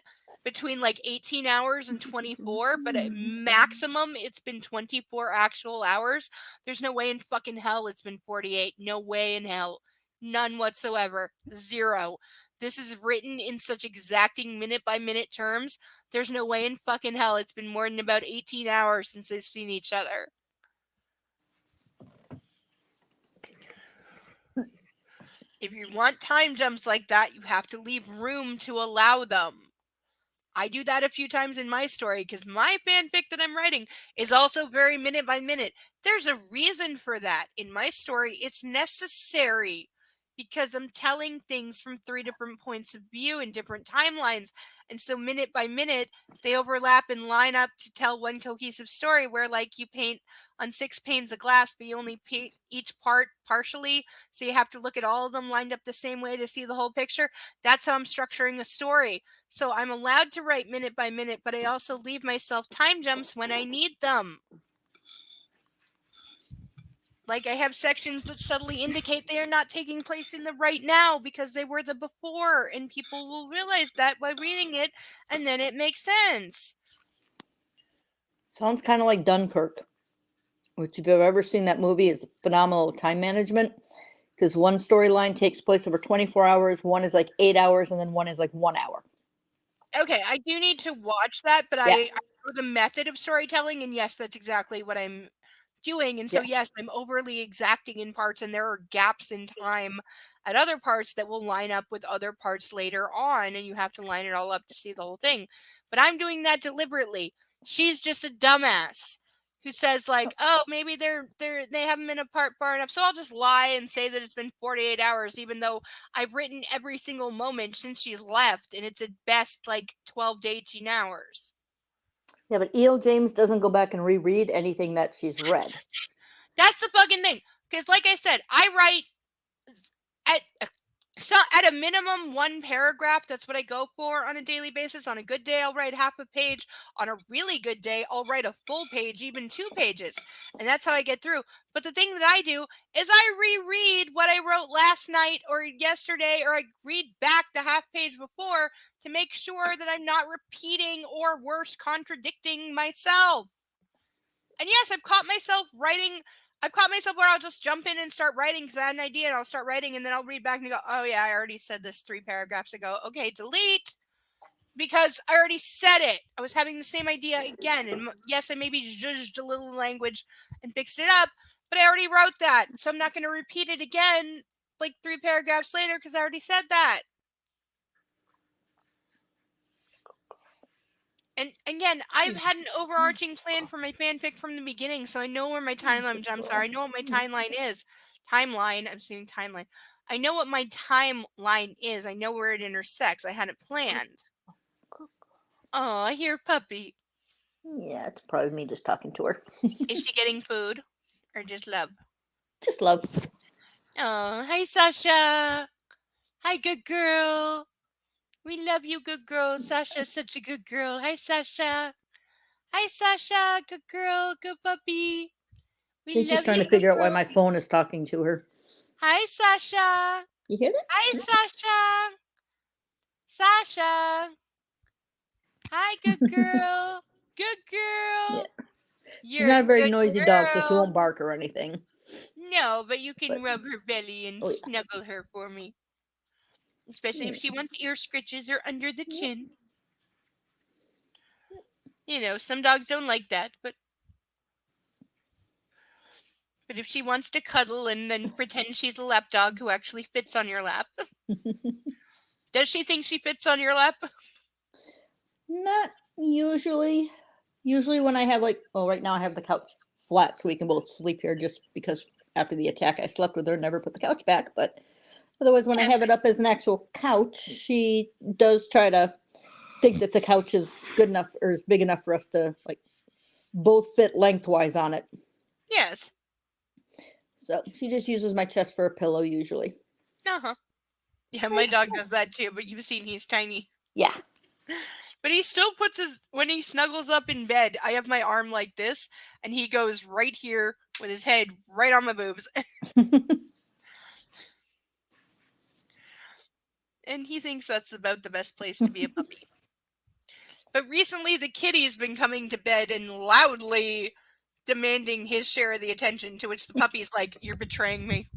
between like 18 hours and 24, but at maximum it's been 24 actual hours. There's no way in fucking hell it's been 48. No way in hell. None whatsoever. Zero. This is written in such exacting minute by minute terms. There's no way in fucking hell it's been more than about 18 hours since they've seen each other. If you want time jumps like that, you have to leave room to allow them. I do that a few times in my story because my fanfic that I'm writing is also very minute by minute. There's a reason for that. In my story, it's necessary because I'm telling things from 3 different points of view in different timelines. And so minute by minute, they overlap and line up to tell one cohesive story where like you paint on 6 panes of glass, but you only paint each part partially. So you have to look at all of them lined up the same way to see the whole picture. That's how I'm structuring a story. So I'm allowed to write minute by minute, but I also leave myself time jumps when I need them. Like I have sections that subtly indicate they are not taking place in the right now because they were the before, and people will realize that by reading it, and then it makes sense. Sounds kind of like Dunkirk, which if you've ever seen that movie is phenomenal time management because one storyline takes place over 24 hours, one is like 8 hours, and then one is like 1 hour. Okay, I do need to watch that, but I know the method of storytelling, and yes, that's exactly what I'm doing. And so, yes, I'm overly exacting in parts, and there are gaps in time at other parts that will line up with other parts later on, and you have to line it all up to see the whole thing. But I'm doing that deliberately. She's just a dumbass who says like, oh, maybe they haven't been apart far enough, so I'll just lie and say that it's been 48 hours, even though I've written every single moment since she's left, and it's at best like 12 to 18 hours. Yeah, but E.L. James doesn't go back and reread anything that she's read. That's the fucking thing. Because like I said, I write at So at a minimum, 1 paragraph. That's what I go for on a daily basis. On a good day, I'll write half a page. On a really good day, I'll write a full page, even 2 pages. And that's how I get through. But the thing that I do is I reread what I wrote last night or yesterday, or I read back the half page before to make sure that I'm not repeating or worse, contradicting myself. And yes, I've caught myself where I'll just jump in and start writing because I had an idea and I'll start writing and then I'll read back and go, oh yeah, I already said this 3 paragraphs ago. Okay, delete, because I already said it. I was having the same idea again. And yes, I maybe zhuzhed a little language and fixed it up, but I already wrote that. So I'm not going to repeat it again like 3 paragraphs later because I already said that. And again, I've had an overarching plan for my fanfic from the beginning, so I know where my timeline jumps are. I know what my timeline is. Timeline. I'm saying timeline. I know what my timeline is. I know where it intersects. I had it planned. Oh, I hear puppy. Yeah, it's probably me just talking to her. Is she getting food or just love? Just love. Oh, hi, Sasha. Hi, good girl. We love you, good girl. Sasha's such a good girl. Hi, Sasha. Hi, Sasha. Good girl. Good puppy. We She's love just trying you, to figure good out why girl. my phone is talking to her. Hi, Sasha. You hear that? Hi, Sasha. Sasha. Hi, good girl. Good girl. Yeah. You're She's not a very good noisy dog, so she girl. won't bark or anything. No, but you can But- rub her belly and Oh, yeah. snuggle her for me. Especially if she wants ear scritches or under the chin. You know, some dogs don't like that, but if she wants to cuddle and then pretend she's a lap dog who actually fits on your lap. Does she think she fits on your lap? Not usually. Usually when I have right now I have the couch flat so we can both sleep here just because after the attack I slept with her, never put the couch back. But otherwise when I have it up as an actual couch, she does try to think that the couch is good enough or is big enough for us to both fit lengthwise on it. Yes. So she just uses my chest for a pillow usually. Uh-huh. Yeah, my dog does that too, but you've seen he's tiny. Yeah. But he still puts when he snuggles up in bed, I have my arm like this, and he goes right here with his head right on my boobs. And he thinks that's about the best place to be a puppy. But recently, the kitty's been coming to bed and loudly demanding his share of the attention, to which the puppy's like, you're betraying me.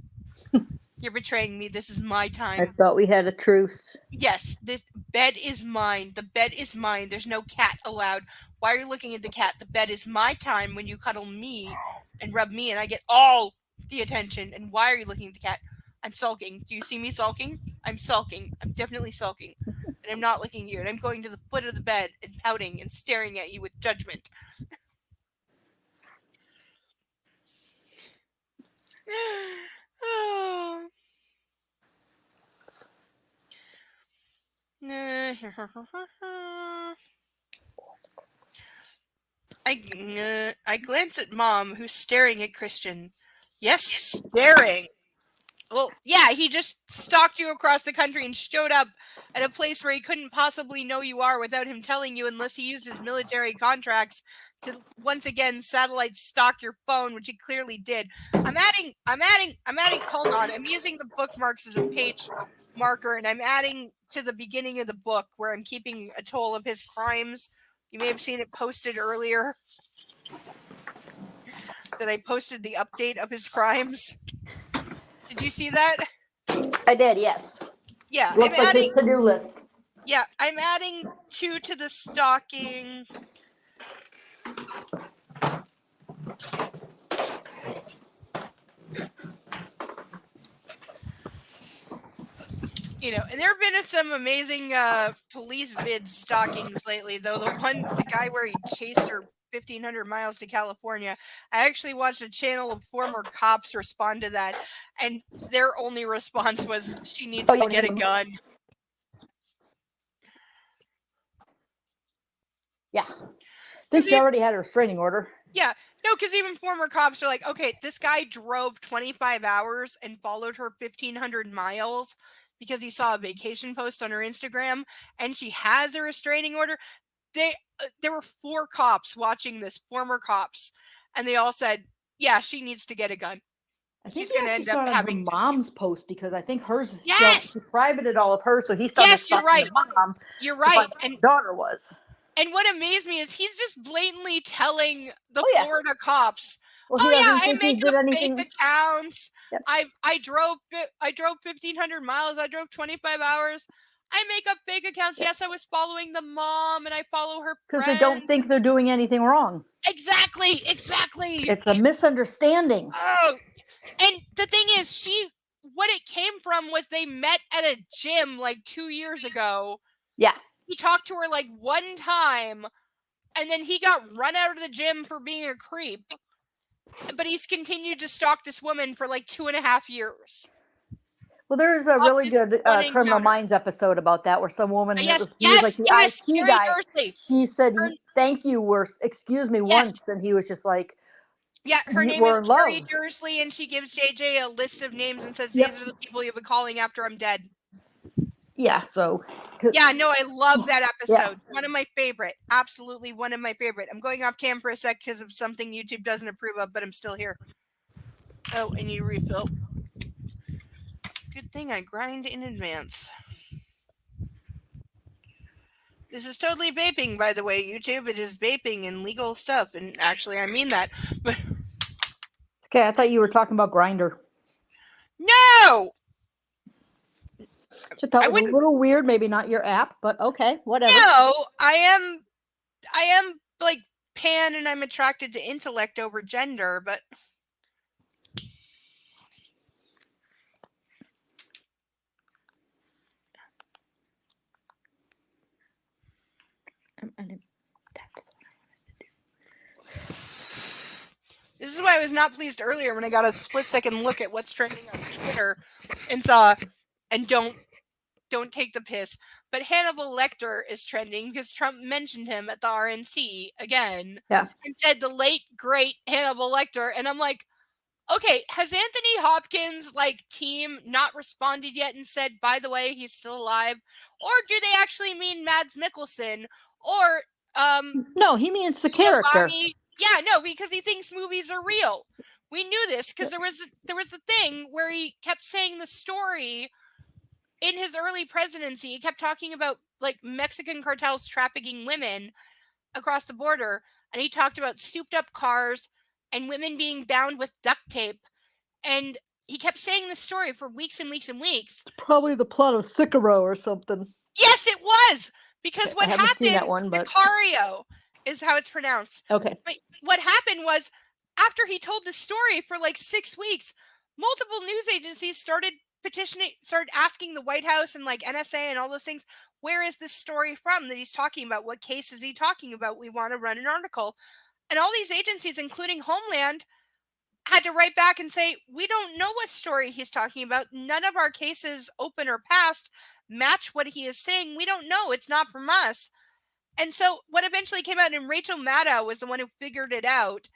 You're betraying me. This is my I time. thought we had a truce. Yes, this bed is mine. The bed is mine. There's no cat allowed. Why are you looking at the cat? The bed is my time when you cuddle me and rub me and I get all the attention. And why are you looking at the cat? I'm sulking. Do you see me sulking? I'm sulking. I'm definitely sulking. And I'm not looking at you. And I'm going to the foot of the bed and pouting and staring at you with judgment. Oh. I glance at Mom, who's staring at Christian. Yes, staring. Well, yeah, he just stalked you across the country and showed up at a place where he couldn't possibly know you are without him telling you, unless he used his military contracts to once again satellite stalk your phone, which he clearly did. I'm adding, hold on, I'm using the bookmarks as a page marker, and I'm adding to the beginning of the book where I'm keeping a toll of his crimes. You may have seen it posted earlier that I posted the update of his crimes. Did you see that? I did, yes. Yeah, Looks I'm like adding. his to-do list. Yeah, I'm adding 2 to the stalking. You know, and there have been some amazing police vid stalkings lately, though. The guy where he chased her 1,500 miles to California. I actually watched a channel of former cops respond to that, and their only response was, she needs to get a gun. Yeah. I think she already had a restraining order. Yeah. No, because even former cops are like, okay, this guy drove 25 hours and followed her 1,500 miles because he saw a vacation post on her Instagram, and she has a restraining order. There were 4 cops watching this, former cops, and they all said, yeah, she needs to get a gun. I think She's he gonna actually end up saw it on having her mom's post because I think hers. Yes! She privated all of hers, so he started Yes, you're stalking right. the mom. You're to find right. out who her daughter was. And what amazed me is he's just blatantly telling the Oh, yeah. Florida cops, Well, he "Oh yeah, doesn't I think he make did up anything. fake accounts. Yep. I drove 1,500 miles. I drove 25 hours. I make up fake accounts. Yep. Yes, I was following the mom, and I follow her Because friends. they don't think they're doing anything wrong. Exactly. It's a misunderstanding. Oh, and the thing is, what it came from was they met at a gym like 2 years ago. Yeah. He talked to her like one time, and then he got run out of the gym for being a creep. But he's continued to stalk this woman for like 2.5 years. Well, there's a really good Criminal Minds episode about that, where some woman Yes, was yes, like the yes, IT Carrie guy. Dursley. She said, "Thank you, or excuse me," Yes. once, and he was just like, Yeah, her name "We're is in Carrie love." Dursley, and she gives JJ a list of names and says, Yep. "These are the people you'll be calling after I'm dead." Yeah. So. Yeah, no, I love that episode. Yeah. One of my favorite. Absolutely one of my favorite. I'm going off cam for a sec because of something YouTube doesn't approve of, but I'm still here. Oh, I need a refill. Good thing I grind in advance. This is totally vaping, by the way, YouTube. It is vaping and legal stuff, and actually, I mean that. But Okay, I thought you were talking about Grindr. no! Which I thought was a little weird. Maybe not your app, but okay, whatever. No, I am like pan, and I'm attracted to intellect over gender, but this is why I was not pleased earlier when I got a split-second look at what's trending on Twitter and saw, and don't take the piss, but Hannibal Lecter is trending because Trump mentioned him at the RNC again. Yeah. And said the late, great Hannibal Lecter. And I'm like, okay, has Anthony Hopkins' team not responded yet and said, by the way, he's still alive? Or do they actually mean Mads Mikkelsen? Or no, he means the character. Yeah, no, because he thinks movies are real. We knew this because there was a thing where he kept saying the story in his early presidency. He kept talking about Mexican cartels trafficking women across the border, and he talked about souped up cars and women being bound with duct tape, and he kept saying the story for weeks and weeks and weeks. Probably the plot of Sicario or something. Yes, it was, because what I haven't happened, seen that one, but Sicario is how it's pronounced. Okay. But what happened was, after he told the story for 6 weeks, multiple news agencies started asking the White House and NSA and all those things, where is this story from that he's talking about? What case is he talking about? We want to run an article. And all these agencies, including Homeland, had to write back and say, we don't know what story he's talking about. None of our cases, open or past, match what he is saying. We don't know. It's not from us. And so what eventually came out, and Rachel Maddow was the one who figured it out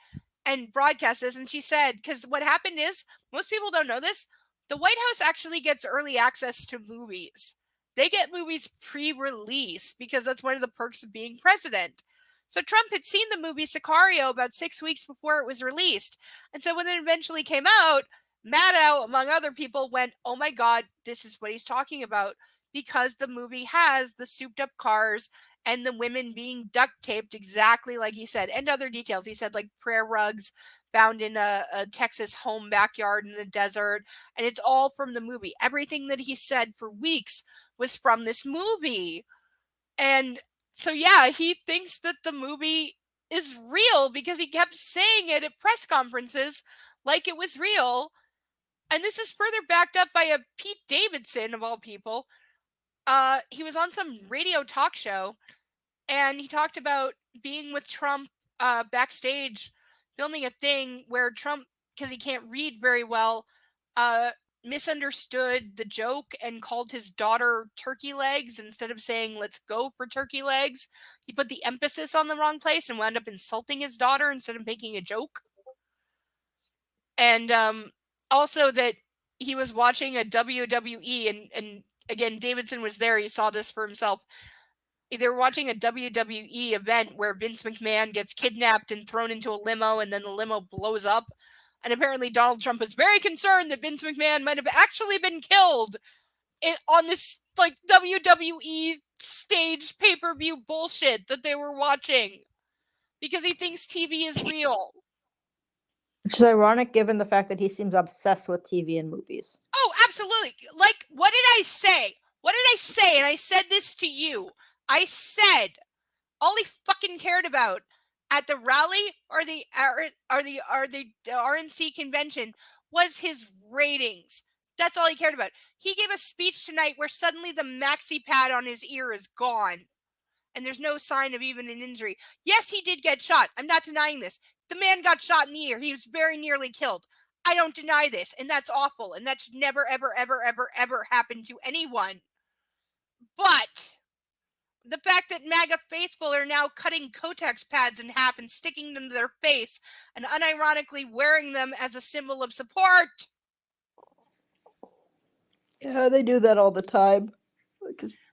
and broadcast this. And she said, because what happened is, most people don't know this, the White House actually gets early access to movies. They get movies pre-release because that's one of the perks of being president. So Trump had seen the movie Sicario about 6 weeks before it was released. And so when it eventually came out, Maddow, among other people, went, oh my God, this is what he's talking about, because the movie has the souped up cars and the women being duct taped exactly like he said, and other details. He said prayer rugs found in a Texas home backyard in the desert, and it's all from the movie. Everything that he said for weeks was from this movie. And so, yeah, he thinks that the movie is real because he kept saying it at press conferences like it was real. And this is further backed up by a Pete Davidson, of all people. He was on some radio talk show, and he talked about being with Trump backstage, filming a thing where Trump, because he can't read very well, misunderstood the joke and called his daughter turkey legs instead of saying, let's go for turkey legs. He put the emphasis on the wrong place and wound up insulting his daughter instead of making a joke. And also that he was watching a WWE and again, Davidson was there. He saw this for himself. They were watching a WWE event where Vince McMahon gets kidnapped and thrown into a limo, and then the limo blows up. And apparently Donald Trump was very concerned that Vince McMahon might have actually been killed on this like WWE stage pay-per-view bullshit that they were watching because he thinks TV is real. Which is ironic given the fact that he seems obsessed with TV and movies. Oh, absolutely. Like, what did I say? What did I say? And I said this to you. I said all he fucking cared about at the rally or the RNC convention was his ratings. That's all he cared about. He gave a speech tonight where suddenly the maxi pad on his ear is gone. And there's no sign of even an injury. Yes, he did get shot. I'm not denying this. The man got shot in the ear. He was very nearly killed. I don't deny this. And that's awful. And that should never, ever, ever, ever, ever happen to anyone. But the fact that MAGA faithful are now cutting Kotex pads in half and sticking them to their face and unironically wearing them as a symbol of support. Yeah, they do that all the time.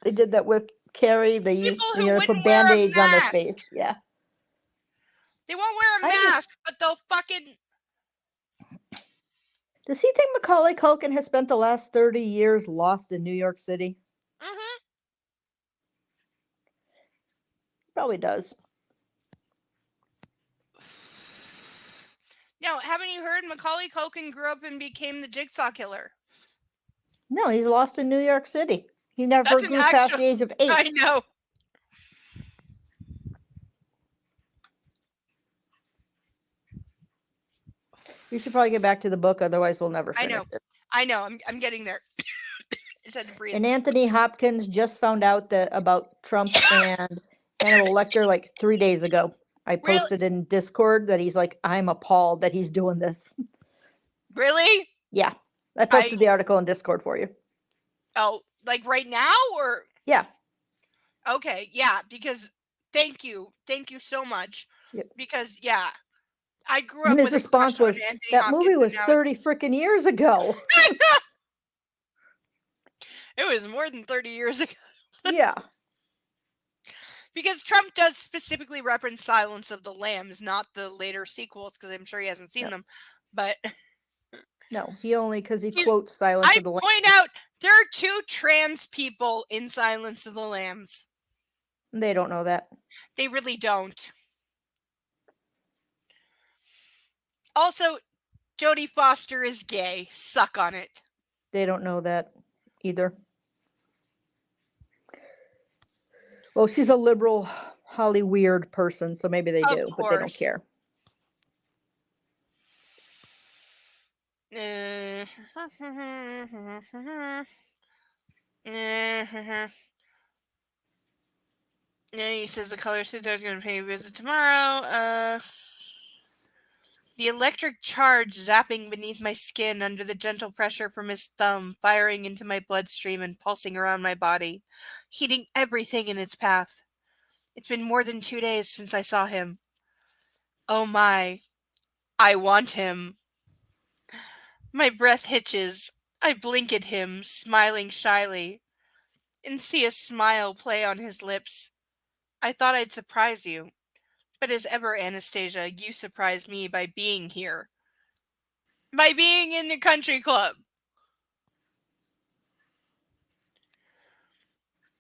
They did that with Carrie. They used People who put wouldn't wear a band-aids on their mask. face. Yeah. They won't wear a I just- mask, but they'll fucking... Does he think Macaulay Culkin has spent the last 30 years lost in New York City? Mm-hmm. Probably does. Now, haven't you heard Macaulay Culkin grew up and became the Jigsaw Killer? No, he's lost in New York City. He never That's an grew past actual- the age of 8. I know. You should probably get back to the book, otherwise we'll never I finish know. it. I know. I'm getting there. It's had to breathe. And Anthony Hopkins just found out that about Trump and Hannibal Lecter like 3 days ago. I Really? posted in Discord that he's like, I'm appalled that he's doing this. Really? Yeah. I posted the article in Discord for you. Oh, like right now or? Yeah. Okay, yeah, because thank you so much. Yep. Because yeah, I grew And up his with a response crush on was, Anthony that Hopkins, movie and was now 30 freaking years ago. It was more than 30 years ago. Yeah. Because Trump does specifically reference Silence of the Lambs, not the later sequels, because I'm sure he hasn't seen Yep. them. But No, he only because he You- quotes Silence I of the Lambs. point out there are 2 trans people in Silence of the Lambs. They don't know that. They really don't. Also, Jodie Foster is gay. Suck on it. They don't know that either. Well, she's a liberal, Holly weird person, so maybe they Of do, but they don't course. care. He says the color says I was going to pay a visit tomorrow. The electric charge zapping beneath my skin under the gentle pressure from his thumb, firing into my bloodstream and pulsing around my body, heating everything in its path. It's been more than 2 days since I saw him. Oh my, I want him. My breath hitches. I blink at him, smiling shyly, and see a smile play on his lips. I thought I'd surprise you. But as ever, Anastasia, you surprised me by being here. By being in the country club.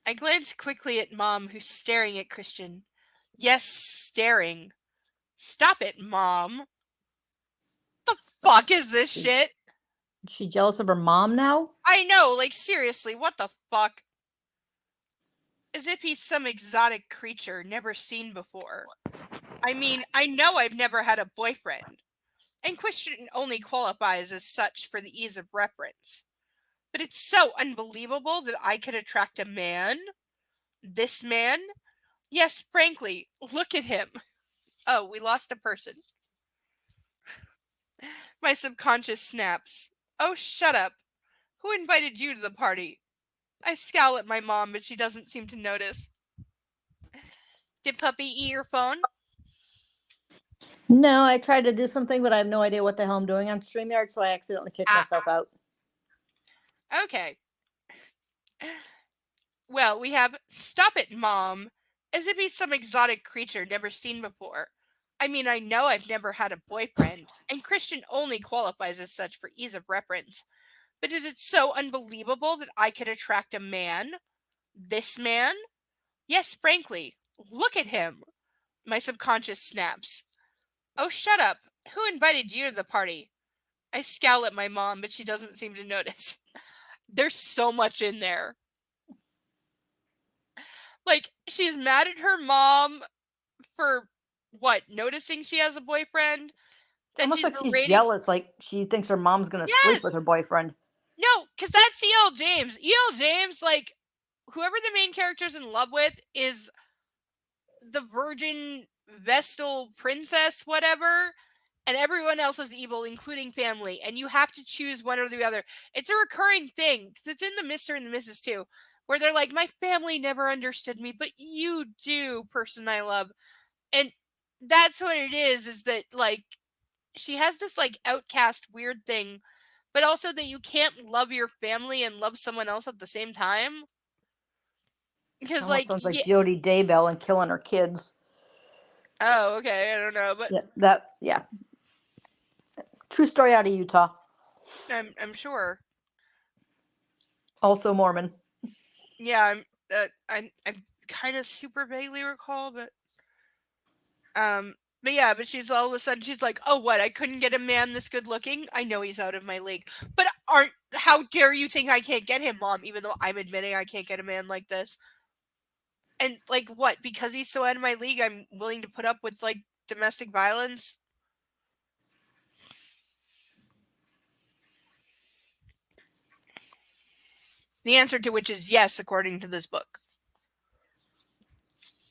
I glance quickly at Mom, who's staring at Christian. Yes, staring. Stop it, Mom. The fuck is this shit? Is she jealous of her mom now? I know, like seriously, what the fuck? As if he's some exotic creature never seen before. I mean, I know I've never had a boyfriend. And Christian only qualifies as such for the ease of reference. But it's so unbelievable that I could attract a man. This man? Yes, frankly, look at him. Oh, we lost a person. My subconscious snaps. Oh, shut up. Who invited you to the party? I scowl at my mom, but she doesn't seem to notice. Did Puppy eat your phone? No, I tried to do something, but I have no idea what the hell I'm doing on StreamYard, so I accidentally kicked Ah. myself out. Okay. Well, we have Stop It, Mom, as if he's some exotic creature never seen before. I mean, I know I've never had a boyfriend, and Christian only qualifies as such for ease of reference. But is it so unbelievable that I could attract a man? This man? Yes, frankly. Look at him. My subconscious snaps. Oh, shut up. Who invited you to the party? I scowl at my mom, but she doesn't seem to notice. There's so much in there. Like, she's mad at her mom for what? Noticing she has a boyfriend? Then Almost she's like she's berating. jealous, like she thinks her mom's gonna Yes! sleep with her boyfriend. No, because that's E.L. James. E.L. James, like, whoever the main character's in love with is the virgin Vestal princess, whatever, and everyone else is evil, including family, and you have to choose one or the other. It's a recurring thing, because it's in the Mr. and the Mrs. too, where they're like, my family never understood me, but you do, person I love. And that's what it is that, like, she has this, like, outcast weird thing, but also that you can't love your family and love someone else at the same time. Because, Almost like, sounds like Jodie Daybell and killing her kids. Oh, okay, I don't know, but Yeah. True story out of Utah. I'm sure. Also Mormon. Yeah, I kind of super vaguely recall, but yeah, but she's all of a sudden she's like, oh, what? I couldn't get a man this good looking. I know he's out of my league. But how dare you think I can't get him, Mom? Even though I'm admitting I can't get a man like this. And like what? Because he's so out of my league, I'm willing to put up with like domestic violence. The answer to which is yes, according to this book.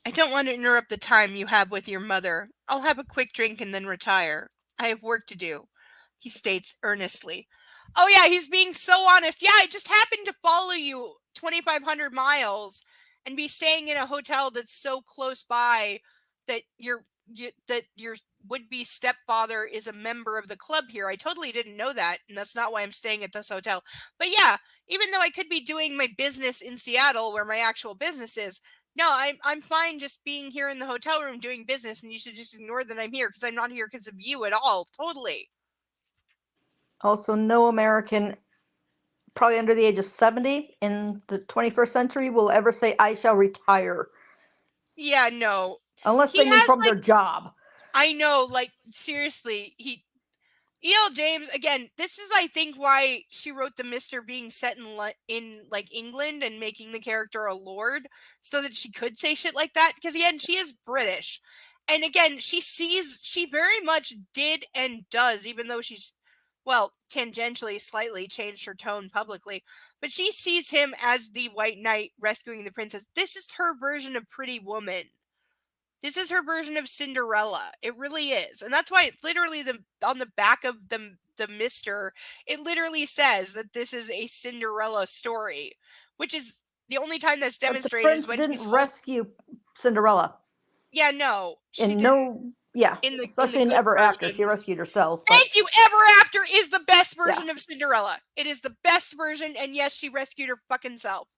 I don't want to interrupt the time you have with your mother. I'll have a quick drink and then retire. I have work to do, he states earnestly. Oh yeah, he's being so honest. Yeah, I just happened to follow you 2,500 miles and be staying in a hotel that's so close by that your would-be stepfather is a member of the club here. I totally didn't know that, and that's not why I'm staying at this hotel. But yeah, even though I could be doing my business in Seattle where my actual business is, no, I'm fine just being here in the hotel room doing business, and you should just ignore that I'm here because I'm not here because of you at all. Totally. Also, no American, probably under the age of 70 in the 21st century, will ever say, I shall retire. Yeah, no. Unless they mean from their job. I know, like, seriously, E.L. James, again, this is, I think, why she wrote the Mr. being set in like, England and making the character a lord, so that she could say shit like that, because, again, she is British. And, again, she very much did and does, even though she's, well, tangentially, slightly changed her tone publicly, but she sees him as the white knight rescuing the princess. This is her version of Pretty Woman. This is her version of Cinderella. It really is. And that's why it literally on the back of the Mr., it literally says that this is a Cinderella story, which is the only time that's demonstrated But the is when didn't rescue Cinderella. Yeah, no. Especially in Ever After, she rescued herself. Thank you. Ever After is the best version of Cinderella. It is the best version, and yes, she rescued her fucking self.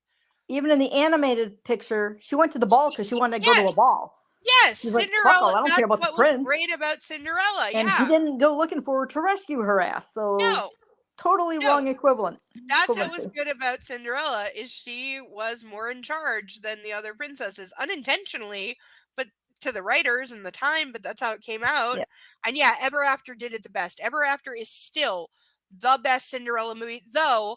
Even in the animated picture, she went to the ball because she wanted to go to a ball. Yes, She's Cinderella. Like, I don't care about what the prince. Was great about Cinderella. And he didn't go looking for her to rescue her ass. So totally wrong equivalent. That's what was good about Cinderella is she was more in charge than the other princesses, unintentionally, but to the writers and the time. But that's how it came out. Yeah. And yeah, Ever After did it the best. Ever After is still the best Cinderella movie, though.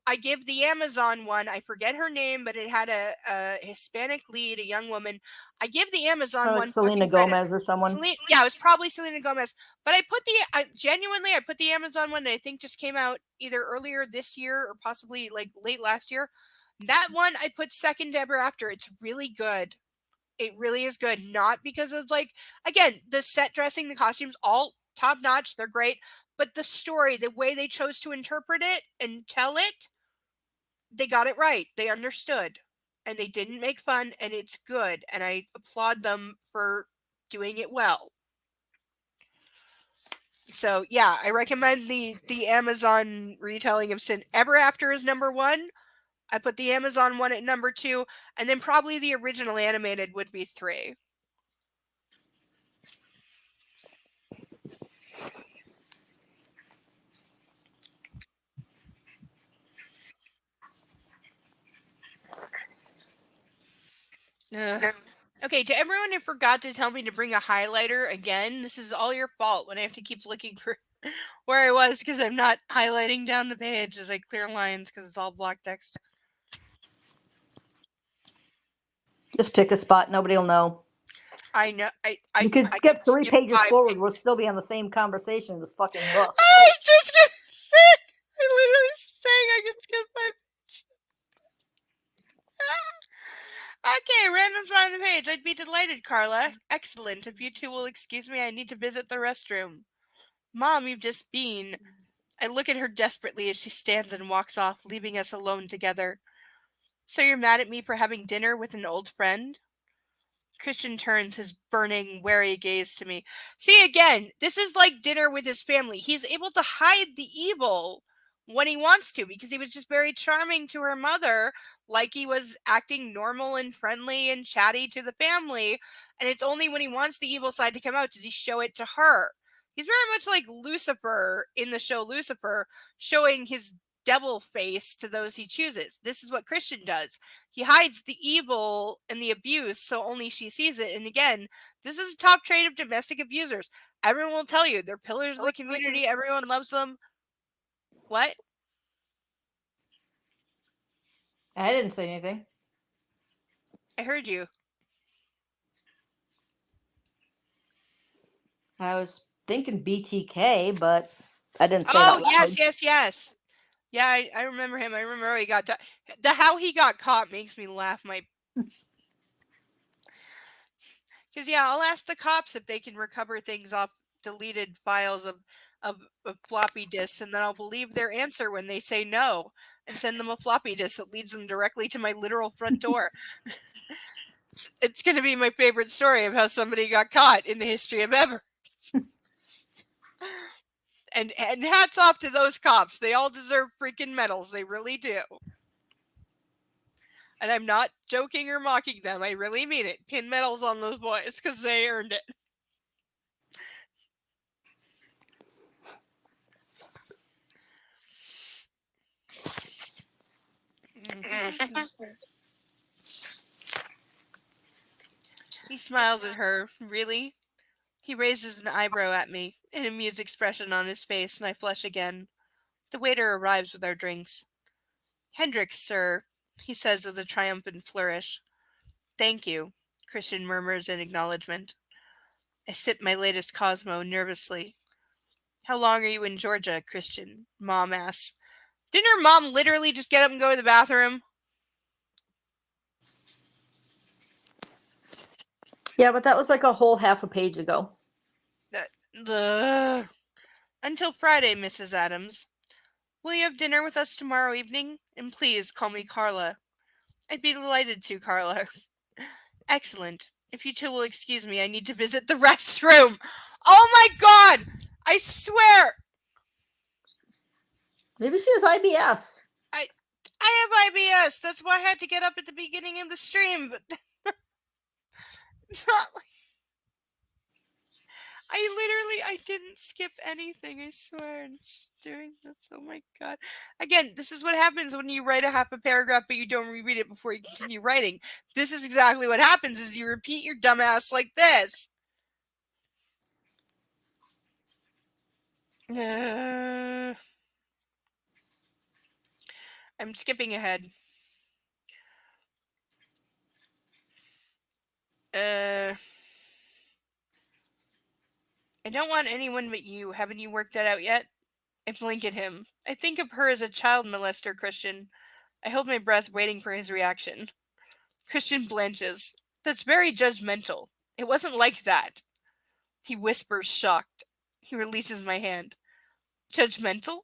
I give the Amazon one, I forget her name, but it had a Hispanic lead, a young woman. I give the Amazon one. Selena Gomez or someone. Yeah, it was probably Selena Gomez. But I put the Amazon one that I think just came out either earlier this year or possibly like late last year. That one I put second to Ever After. It's really good. It really is good. Not because of again, the set dressing, the costumes, all top notch. They're great. But the story, the way they chose to interpret it and tell it, they got it right. They understood. And they didn't make fun, and it's good. And I applaud them for doing it well. So, yeah, I recommend the Amazon retelling of Sin. Ever After is number one. I put the Amazon one at number 2, and then probably the original animated would be 3. Okay, to everyone who forgot to tell me to bring a highlighter again, this is all your fault when I have to keep looking for where I was because I'm not highlighting down the page as I clear lines because it's all block text. Just pick a spot. Nobody will know. I know. You could I skip could 3 skip pages 5 forward. pages. We'll still be on the same conversation in this fucking book. I was just gonna say, I literally saying I could skip 5 pages. Okay, random spot on the page. I'd be delighted, Carla. Excellent. If you two will excuse me, I need to visit the restroom. Mom, you've just been. I look at her desperately as she stands and walks off, leaving us alone together. So you're mad at me for having dinner with an old friend? Christian turns his burning, wary gaze to me. See, again, this is like dinner with his family. He's able to hide the evil when he wants to because he was just very charming to her mother, like he was acting normal and friendly and chatty to the family. And it's only when he wants the evil side to come out does he show it to her. He's very much like Lucifer in the show Lucifer, showing his devil face to those he chooses. This is what Christian does. He hides the evil and the abuse so only she sees it. And again, this is a top trait of domestic abusers. Everyone will tell you they're pillars of the community. Everyone loves them. What? I didn't say anything. I heard you. I was thinking BTK, but I didn't say Oh, it out loud. yes. Yeah, I remember him. I remember how he got how he got caught makes me laugh. Because yeah, I'll ask the cops if they can recover things off deleted files of floppy disks, and then I'll believe their answer when they say no, and send them a floppy disk that leads them directly to my literal front door. It's going to be my favorite story of how somebody got caught in the history of ever. And hats off to those cops. They all deserve freaking medals. They really do. And I'm not joking or mocking them. I really mean it. Pin medals on those boys because they earned it. He smiles at her. Really? He raises an eyebrow at me, an amused expression on his face, and I flush again. The waiter arrives with our drinks. Hendricks, sir, he says with a triumphant flourish. Thank you, Christian murmurs in acknowledgement. I sip my latest Cosmo nervously. How long are you in Georgia, Christian? Mom asks. Didn't her mom literally just get up and go to the bathroom? Yeah, but that was like a whole half a page ago. Until Friday, Mrs. Adams. Will you have dinner with us tomorrow evening? And please call me Carla. I'd be delighted to, Carla. Excellent. If you two will excuse me, I need to visit the restroom. Oh my god! I swear! Maybe she has IBS. I have IBS. That's why I had to get up at the beginning of the stream. But it's not like I didn't skip anything. I swear. I'm just doing this. Oh my god! Again, this is what happens when you write a half a paragraph, but you don't reread it before you continue writing. This is exactly what happens: is you repeat your dumbass like this. I'm skipping ahead. I don't want anyone but you. Haven't you worked that out yet? I blink at him. I think of her as a child molester, Christian. I hold my breath, waiting for his reaction. Christian blanches. That's very judgmental. It wasn't like that. He whispers, shocked. He releases my hand. Judgmental?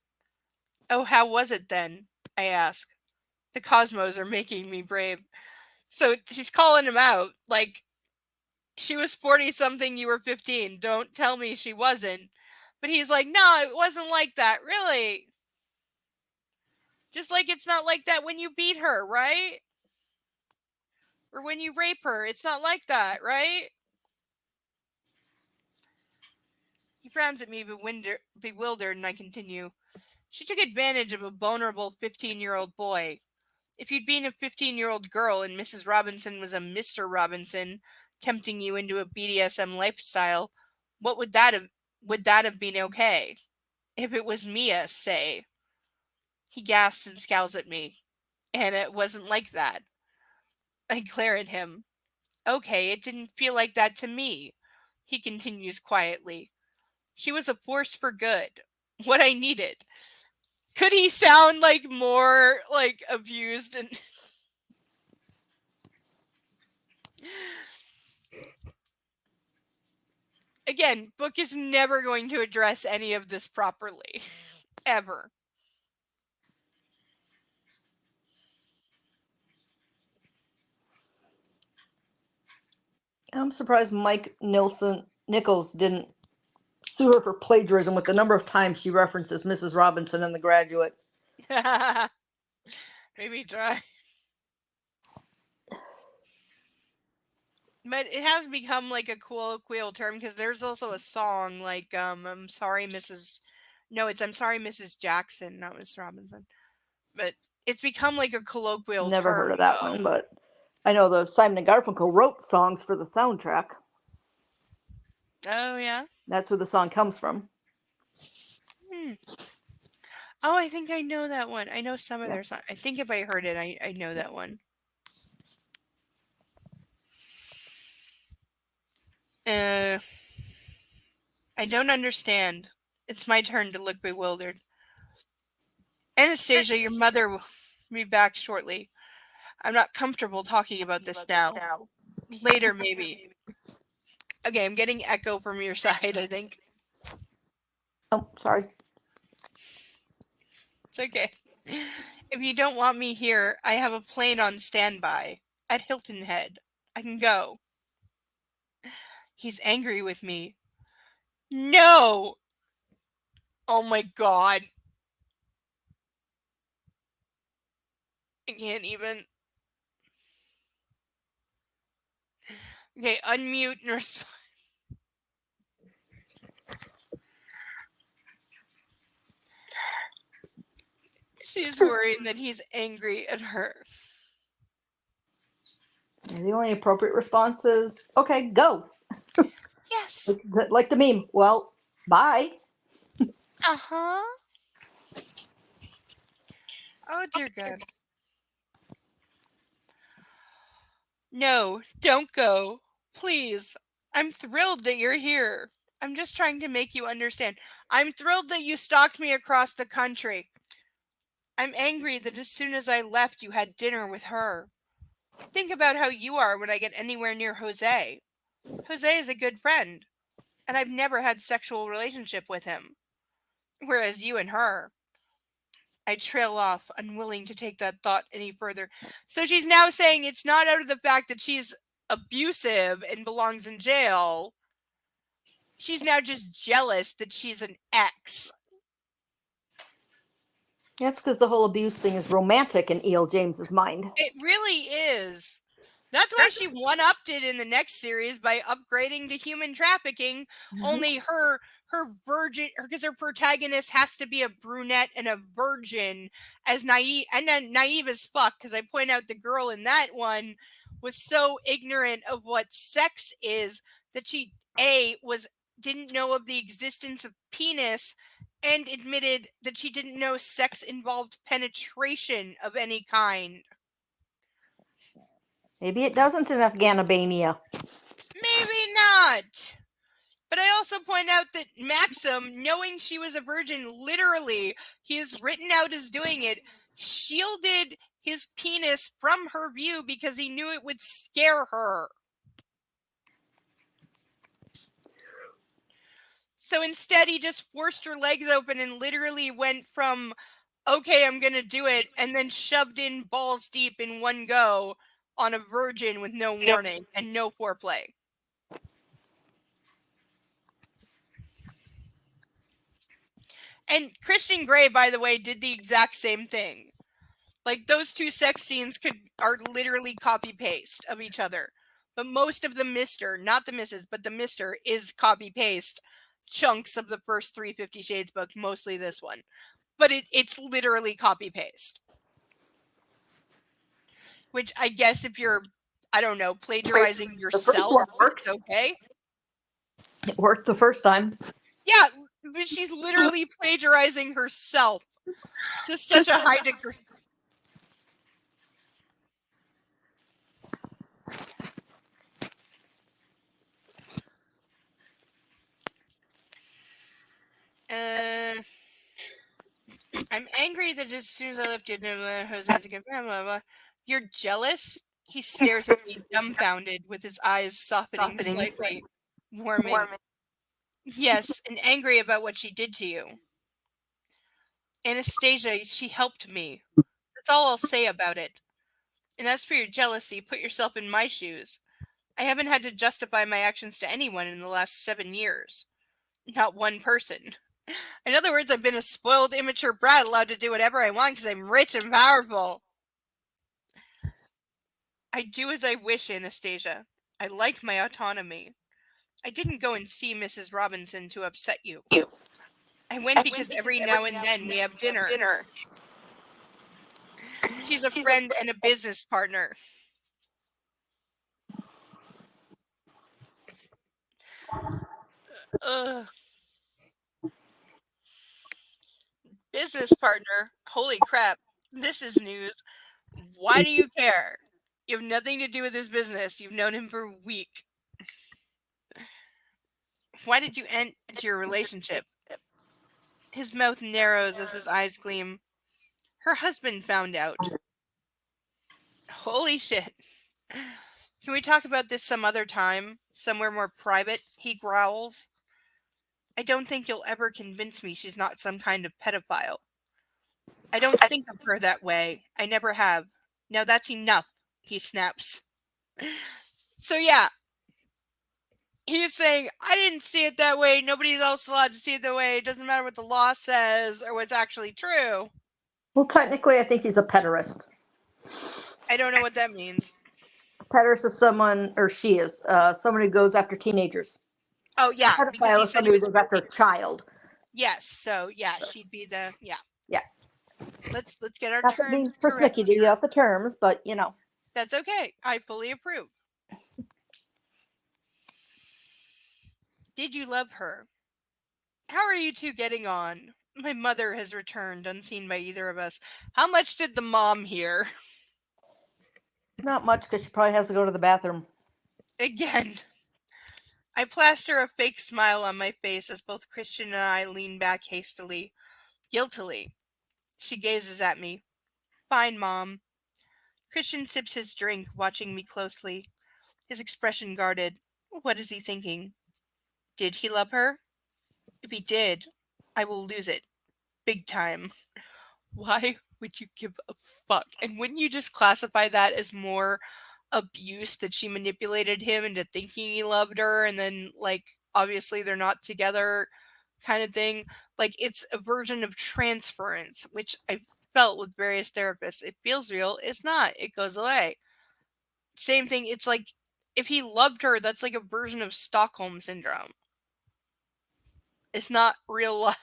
Oh, how was it then? I ask. The Cosmos are making me brave. So she's calling him out. Like, she was 40-something, you were 15. Don't tell me she wasn't. But he's like, no, it wasn't like that. Really? Just like it's not like that when you beat her, right? Or when you rape her. It's not like that, right? He frowns at me, bewildered, and I continue. She took advantage of a vulnerable 15-year-old boy. If you'd been a 15-year-old girl and Mrs. Robinson was a Mr. Robinson, tempting you into a BDSM lifestyle, would that have been okay? If it was Mia, say. He gasps and scowls at me. And it wasn't like that. I glare at him. Okay, it didn't feel like that to me. He continues quietly. She was a force for good. What I needed. Could he sound like more like abused and again, book is never going to address any of this properly. Ever. I'm surprised Mike Nichols didn't sue her for plagiarism with the number of times she references Mrs. Robinson in The Graduate. Maybe try. But it has become like a colloquial term because there's also a song like I'm sorry Mrs. No, it's I'm sorry Mrs. Jackson, not Miss Robinson. But it's become like a colloquial Never term. heard of that one, but I know the Simon and Garfunkel wrote songs for the soundtrack. Oh yeah. That's where the song comes from. Oh, I think I know that one. I know some of their songs. I think if I heard it, I know that one. I don't understand. It's my turn to look bewildered. Anastasia, your mother will be back shortly. I'm not comfortable talking about this now. Later, maybe. Okay, I'm getting echo from your side, I think. Oh, sorry. It's okay. If you don't want me here, I have a plane on standby at Hilton Head. I can go. He's angry with me. No! Oh my god. I can't even. Okay, unmute and respond. She's worried that he's angry at her. The only appropriate response is, okay, go. Yes. Like the meme. Well, bye. Uh-huh. Oh, dear God. No, don't go. Please. I'm thrilled that you're here. I'm just trying to make you understand. I'm thrilled that you stalked me across the country. I'm angry that as soon as I left, you had dinner with her. Think about how you are when I get anywhere near Jose. Jose is a good friend, and I've never had sexual relationship with him. Whereas you and her. I trail off, unwilling to take that thought any further. So she's now saying it's not out of the fact that she's abusive and belongs in jail. She's now just jealous that she's an ex. That's because the whole abuse thing is romantic in E.L. James's mind. It really is. That's why she one-upped it in the next series by upgrading to human trafficking. Only her virgin, because her protagonist has to be a brunette and a virgin, as naive and then naive as fuck. Because I point out the girl in that one was so ignorant of what sex is that she didn't know of the existence of penis, and admitted that she didn't know sex involved penetration of any kind. Maybe it doesn't in Afghanabania. Maybe not. But I also point out that Maxim, knowing she was a virgin, literally, he is written out as doing it, shielded his penis from her view because he knew it would scare her. So instead, he just forced her legs open and literally went from, okay, I'm going to do it, and then shoved in balls deep in one go on a virgin with no warning and no foreplay. And Christian Grey, by the way, did the exact same thing. Like those two sex scenes are literally copy paste of each other. But most of the Mr., not the Mrs., but the Mr. is copy paste chunks of the first 350 Shades book, mostly this one. But it's literally copy paste. Which I guess if you're, I don't know, plagiarizing yourself, it's okay. It worked the first time. Yeah, but she's literally plagiarizing herself to such a high degree. I'm angry that as soon as I left you, Jose has to get blah, blah, blah. You're jealous? He stares at me dumbfounded with his eyes softening slightly, warming. Yes, and angry about what she did to you. Anastasia, she helped me. That's all I'll say about it. And as for your jealousy, put yourself in my shoes. I haven't had to justify my actions to anyone in the last 7 years. Not one person. In other words, I've been a spoiled, immature brat allowed to do whatever I want because I'm rich and powerful. I do as I wish, Anastasia. I like my autonomy. I didn't go and see Mrs. Robinson to upset you. I went because every now and then we have dinner. She's a friend and a business partner. Business partner? Holy crap. This is news. Why do you care? You have nothing to do with his business. You've known him for a week. Why did you end your relationship? His mouth narrows as his eyes gleam. Her husband found out. Holy shit. Can we talk about this some other time? Somewhere more private? He growls. I don't think you'll ever convince me she's not some kind of pedophile. I don't think of her that way. I never have. Now that's enough, he snaps. So yeah. He's saying, I didn't see it that way. Nobody else allowed to see it that way. It doesn't matter what the law says or what's actually true. Well, technically, I think he's a pederast. I don't know what that means. Pederast is someone, or she is, someone who goes after teenagers. Oh, yeah. A pedophile is somebody who goes after a child. Yes. So, yeah, she'd be the, yeah. Yeah. Let's get our Not terms that means correct. persnickety you out the terms, but, you know. That's okay. I fully approve. Did you love her? How are you two getting on? My mother has returned, unseen by either of us. How much did the mom hear? Not much, because she probably has to go to the bathroom. Again. I plaster a fake smile on my face as both Christian and I lean back hastily, guiltily. She gazes at me. Fine, Mom. Christian sips his drink, watching me closely, his expression guarded. What is he thinking? Did he love her? If he did, I will lose it. Big time. Why would you give a fuck? And wouldn't you just classify that as more abuse, that she manipulated him into thinking he loved her and then, like, obviously they're not together kind of thing? Like, it's a version of transference, which I felt with various therapists. It feels real. It's not. It goes away. Same thing. It's like, if he loved her, that's like a version of Stockholm Syndrome. It's not real love.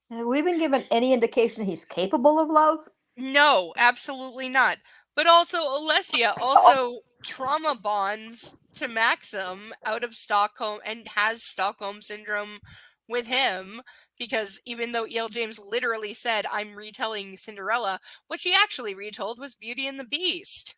Have we been given any indication he's capable of love? No, absolutely not. But also, Alessia also trauma bonds to Maxim out of Stockholm and has Stockholm Syndrome with him, because even though E.L. James literally said, I'm retelling Cinderella, what she actually retold was Beauty and the Beast.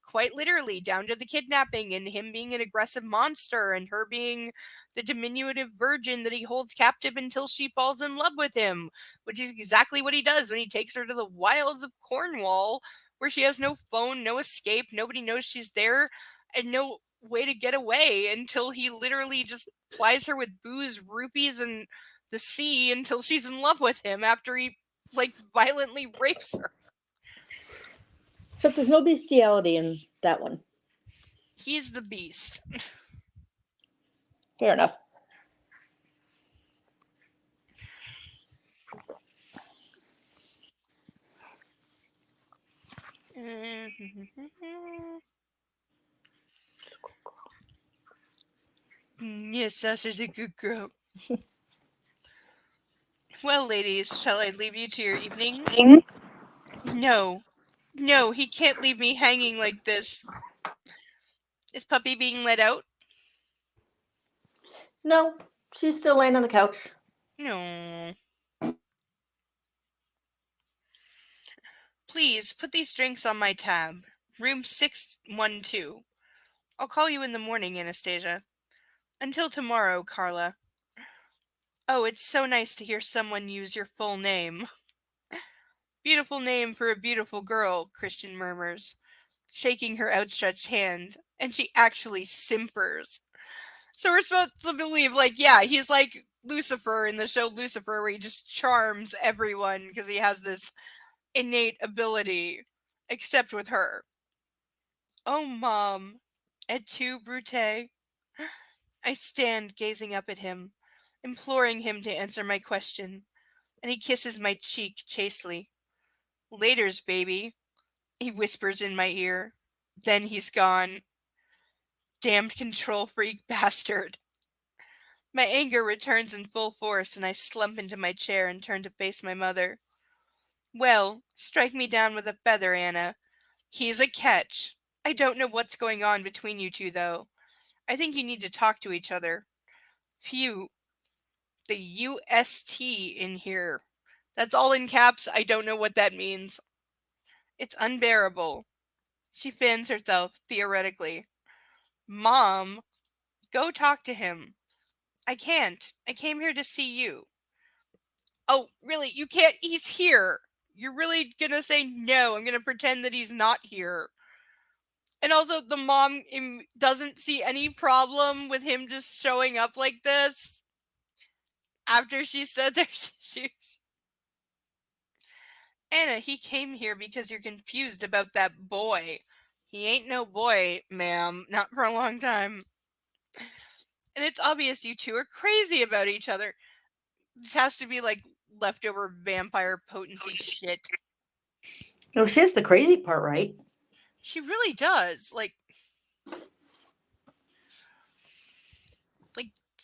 Quite literally, down to the kidnapping and him being an aggressive monster and her being the diminutive virgin that he holds captive until she falls in love with him, which is exactly what he does when he takes her to the wilds of Cornwall, where she has no phone, no escape, nobody knows she's there, and no way to get away until he literally just plies her with booze, rupees, and the sea until she's in love with him after he, like, violently rapes her. Except there's no bestiality in that one. He's the beast. Fair enough. Yes, Sasha's a good girl. Well, ladies, shall I leave you to your evening? No. No, he can't leave me hanging like this. Is Puppy being let out? No, she's still laying on the couch. No. Please, put these drinks on my tab. Room 612. I'll call you in the morning, Anastasia. Until tomorrow, Carla. Oh, it's so nice to hear someone use your full name. Beautiful name for a beautiful girl, Christian murmurs, shaking her outstretched hand, and she actually simpers. So we're supposed to believe, like, yeah, he's like Lucifer in the show Lucifer, where he just charms everyone because he has this innate ability, except with her. Oh, Mom, et tu, Brute? I stand gazing up at him, imploring him to answer my question, and he kisses my cheek chastely. Laters, baby, he whispers in my ear. Then he's gone. Damned control freak bastard. My anger returns in full force, and I slump into my chair and turn to face my mother. Well, strike me down with a feather, Anna. He's a catch. I don't know what's going on between you two, though. I think you need to talk to each other. Phew. The UST in here. That's all in caps. I don't know what that means. It's unbearable. She fans herself, theoretically. Mom, go talk to him. I can't. I came here to see you. Oh, really? You can't? He's here. You're really gonna say no? I'm gonna pretend that he's not here. And also, the mom doesn't see any problem with him just showing up like this after she said there's issues. Anna, he came here because you're confused about that boy. He ain't no boy, ma'am. Not for a long time. And it's obvious you two are crazy about each other. This has to be like leftover vampire potency shit. No, she has the crazy part, right? She really does. Like,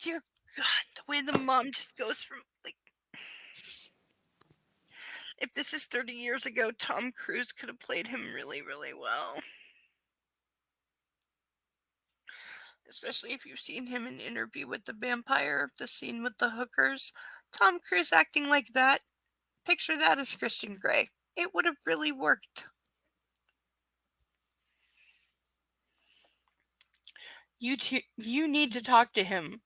dear God, the way the mom just goes from, like, if this is 30 years ago, Tom Cruise could have played him really, really well. Especially if you've seen him in Interview with the Vampire, the scene with the hookers. Tom Cruise acting like that. Picture that as Christian Grey. It would have really worked. You need to talk to him.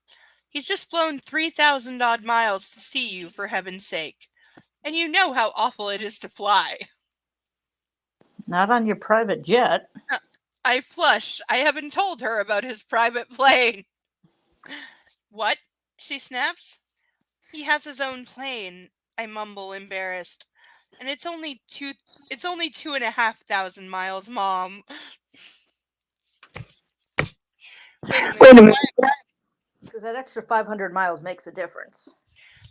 He's just flown 3,000 odd miles to see you, for heaven's sake. And you know how awful it is to fly. Not on your private jet. I flush. I haven't told her about his private plane. What? She snaps. He has his own plane, I mumble, embarrassed. And it's only 2,500 miles, Mom. Wait a minute. Because that extra 500 miles makes a difference.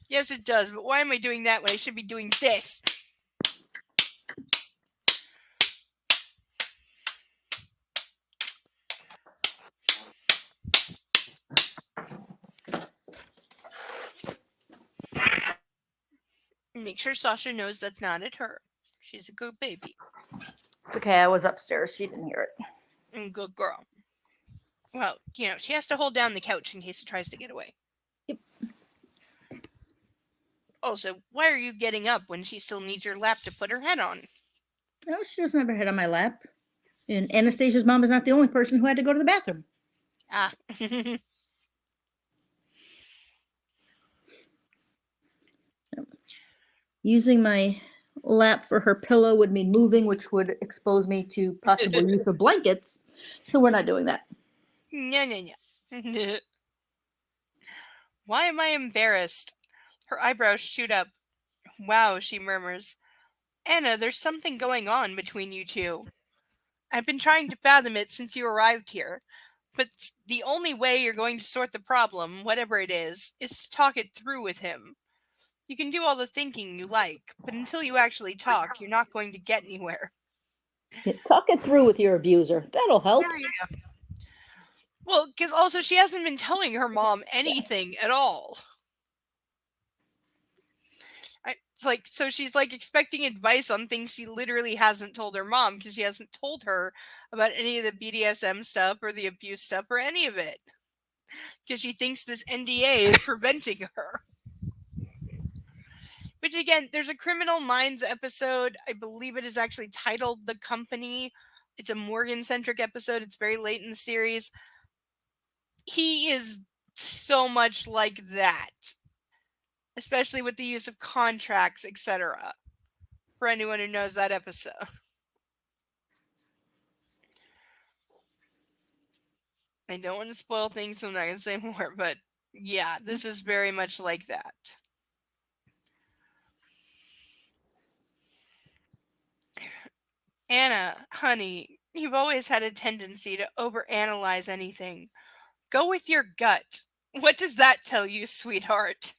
Yes, it does, but why am I doing that when I should be doing this? Make sure Sasha knows that's not at her. She's a good baby. It's okay, I was upstairs. She didn't hear it. Good girl. Well, she has to hold down the couch in case it tries to get away. Yep. Also, why are you getting up when she still needs your lap to put her head on? No, she doesn't have her head on my lap. And Anastasia's mom is not the only person who had to go to the bathroom. Ah. Using my lap for her pillow would mean moving, which would expose me to possible use of blankets. So we're not doing that. No. Why am I embarrassed? Her eyebrows shoot up. Wow, she murmurs. Anna, there's something going on between you two. I've been trying to fathom it since you arrived here. But the only way you're going to sort the problem, whatever it is to talk it through with him. You can do all the thinking you like, but until you actually talk, you're not going to get anywhere. Talk it through with your abuser. That'll help. There you go. Well, because also she hasn't been telling her mom anything at all. It's like, so she's like expecting advice on things she literally hasn't told her mom because she hasn't told her about any of the BDSM stuff or the abuse stuff or any of it. Because she thinks this NDA is preventing her. Which again, there's a Criminal Minds episode. I believe it is actually titled The Company. It's a Morgan-centric episode. It's very late in the series. He is so much like that. Especially with the use of contracts, etc. For anyone who knows that episode. I don't want to spoil things, so I'm not going to say more, but yeah, this is very much like that. Anna, honey, you've always had a tendency to overanalyze anything. Go with your gut. What does that tell you, sweetheart?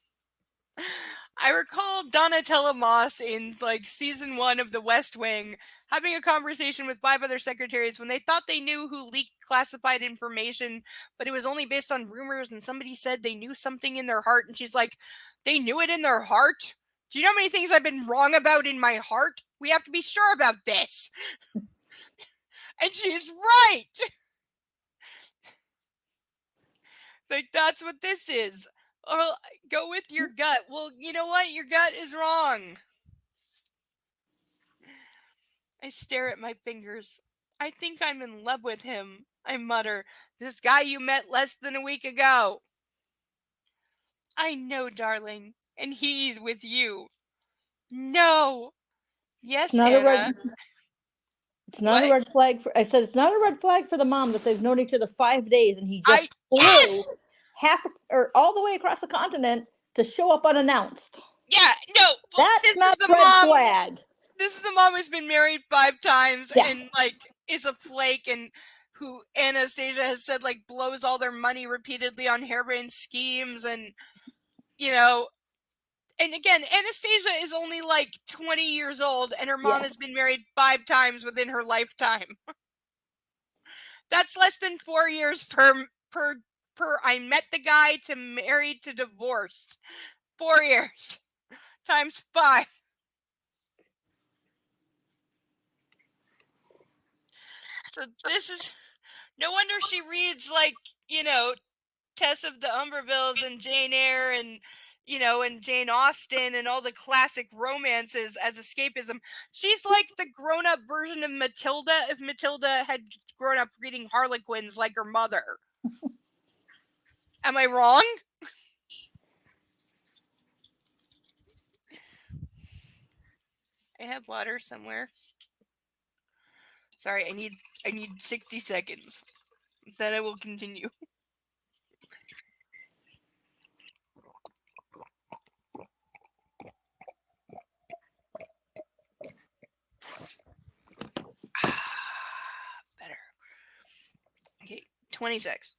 I recall Donatella Moss in like season 1 of The West Wing having a conversation with 5 other secretaries when they thought they knew who leaked classified information, but it was only based on rumors and somebody said they knew something in their heart. And she's like, they knew it in their heart? Do you know how many things I've been wrong about in my heart? We have to be sure about this. And she's right. Like, that's what this is. Go with your gut. Well, you know what? Your gut is wrong. I stare at my fingers. I think I'm in love with him. I mutter, this guy you met less than a week ago. I know, darling. And he's with you. No. Yes, Anna. It's not a red flag for. I said it's not a red flag for the mom that they've known each other 5 days and he just flew half or all the way across the continent to show up unannounced. Yeah, no. That's not a red flag. This is the mom who's been married 5 times and like is a flake and who Anastasia has said like blows all their money repeatedly on harebrained schemes and you know. And again, Anastasia is only like 20 years old and her mom has been married 5 times within her lifetime. That's less than 4 years per I met the guy to married to divorced. 4 years times 5. So this is no wonder she reads like, you know, Tess of the Umbervilles and Jane Eyre and you know, and Jane Austen and all the classic romances as escapism. She's like the grown-up version of Matilda if Matilda had grown up reading Harlequins like her mother. Am I wrong? I have water somewhere. Sorry, I need 60 seconds. Then I will continue. Better. Okay, 26.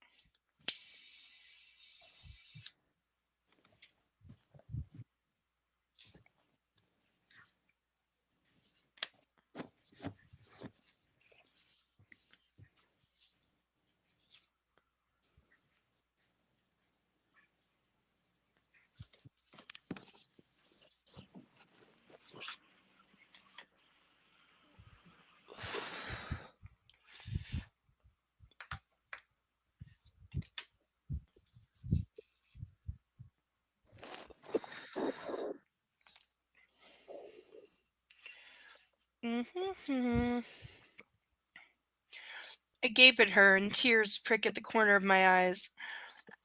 I gape at her and tears prick at the corner of my eyes.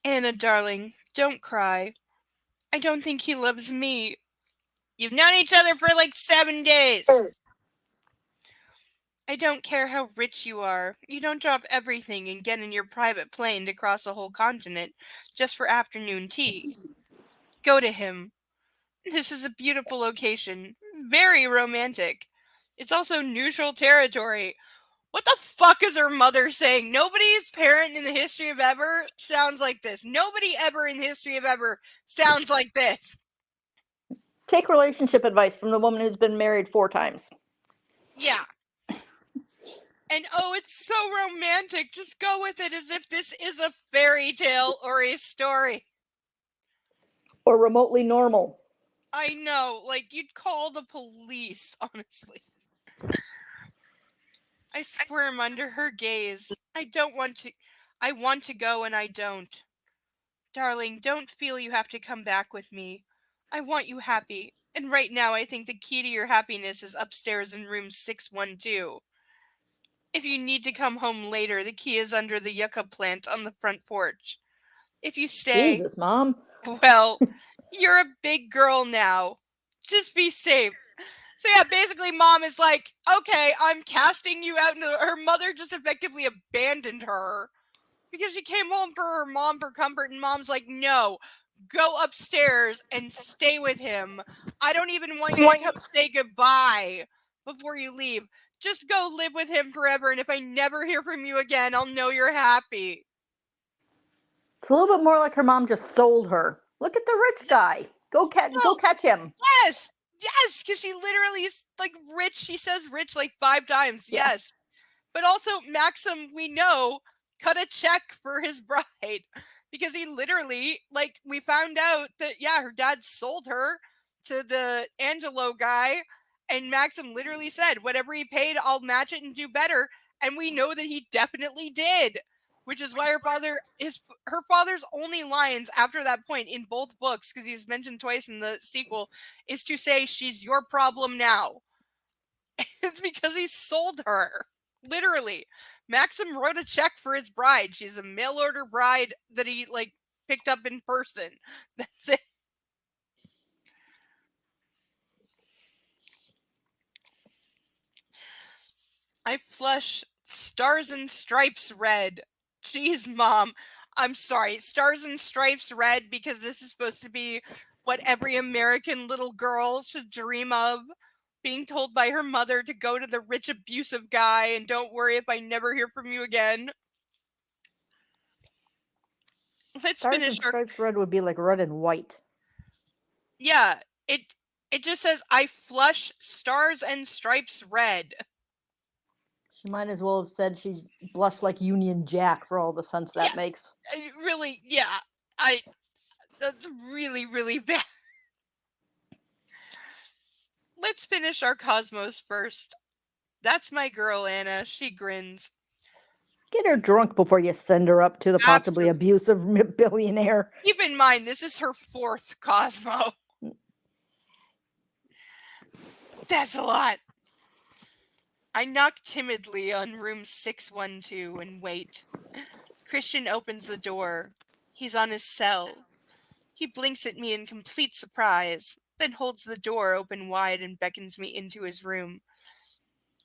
Anna, darling, don't cry. I don't think he loves me. You've known each other for like 7 days. I don't care how rich you are. You don't drop everything and get in your private plane to cross a whole continent just for afternoon tea. Go to him. This is a beautiful location. Very romantic. It's also neutral territory. What the fuck is her mother saying? Nobody's parent in the history of ever sounds like this. Nobody ever in the history of ever sounds like this. Take relationship advice from the woman who's been married 4 times. Yeah. And oh, it's so romantic. Just go with it as if this is a fairy tale or a story. Or remotely normal. I know, like you'd call the police, honestly. I squirm under her gaze. I want to go and I don't. Darling, don't feel you have to come back with me. I want you happy. And right now I think the key to your happiness is upstairs in room 612. If you need to come home later, the key is under the yucca plant on the front porch. If you stay, Jesus, Mom. well, you're a big girl now. Just be safe. So yeah, basically Mom is like, okay, I'm casting you out. Her mother just effectively abandoned her because she came home for her mom for comfort, and Mom's like, no, go upstairs and stay with him. I don't even want you to come say goodbye before you leave. Just go live with him forever, and if I never hear from you again, I'll know you're happy. It's a little bit more like her mom just sold her. Look at the rich guy. Go catch him. Yes, because she literally is like rich. She says rich like 5 times. Yeah. Yes. But also Maxim, we know, cut a check for his bride because he literally, like, we found out that, yeah, her dad sold her to the Angelo guy, and Maxim literally said, whatever he paid, I'll match it and do better. And we know that he definitely did, which is why her father's only lines after that point in both books, because he's mentioned twice in the sequel, is to say, she's your problem now. It's because he sold her. Literally. Maxim wrote a check for his bride. She's a mail order bride that he, like, picked up in person. That's it. I flush Stars and Stripes red. Jeez, Mom. I'm sorry. Stars and Stripes red because this is supposed to be what every American little girl should dream of. Being told by her mother to go to the rich abusive guy and don't worry if I never hear from you again. Let's Stars finish and our... Stripes red would be like red and white. Yeah, it just says, I flush Stars and Stripes red. She might as well have said she blushed like Union Jack for all the sense that makes. Really, yeah. That's really, really bad. Let's finish our Cosmos first. That's my girl, Anna. She grins. Get her drunk before you send her up to the possibly abusive billionaire. Keep in mind, this is her 4th Cosmo. That's a lot. I knock timidly on room 612 and wait. Christian opens the door. He's on his cell. He blinks at me in complete surprise, then holds the door open wide and beckons me into his room.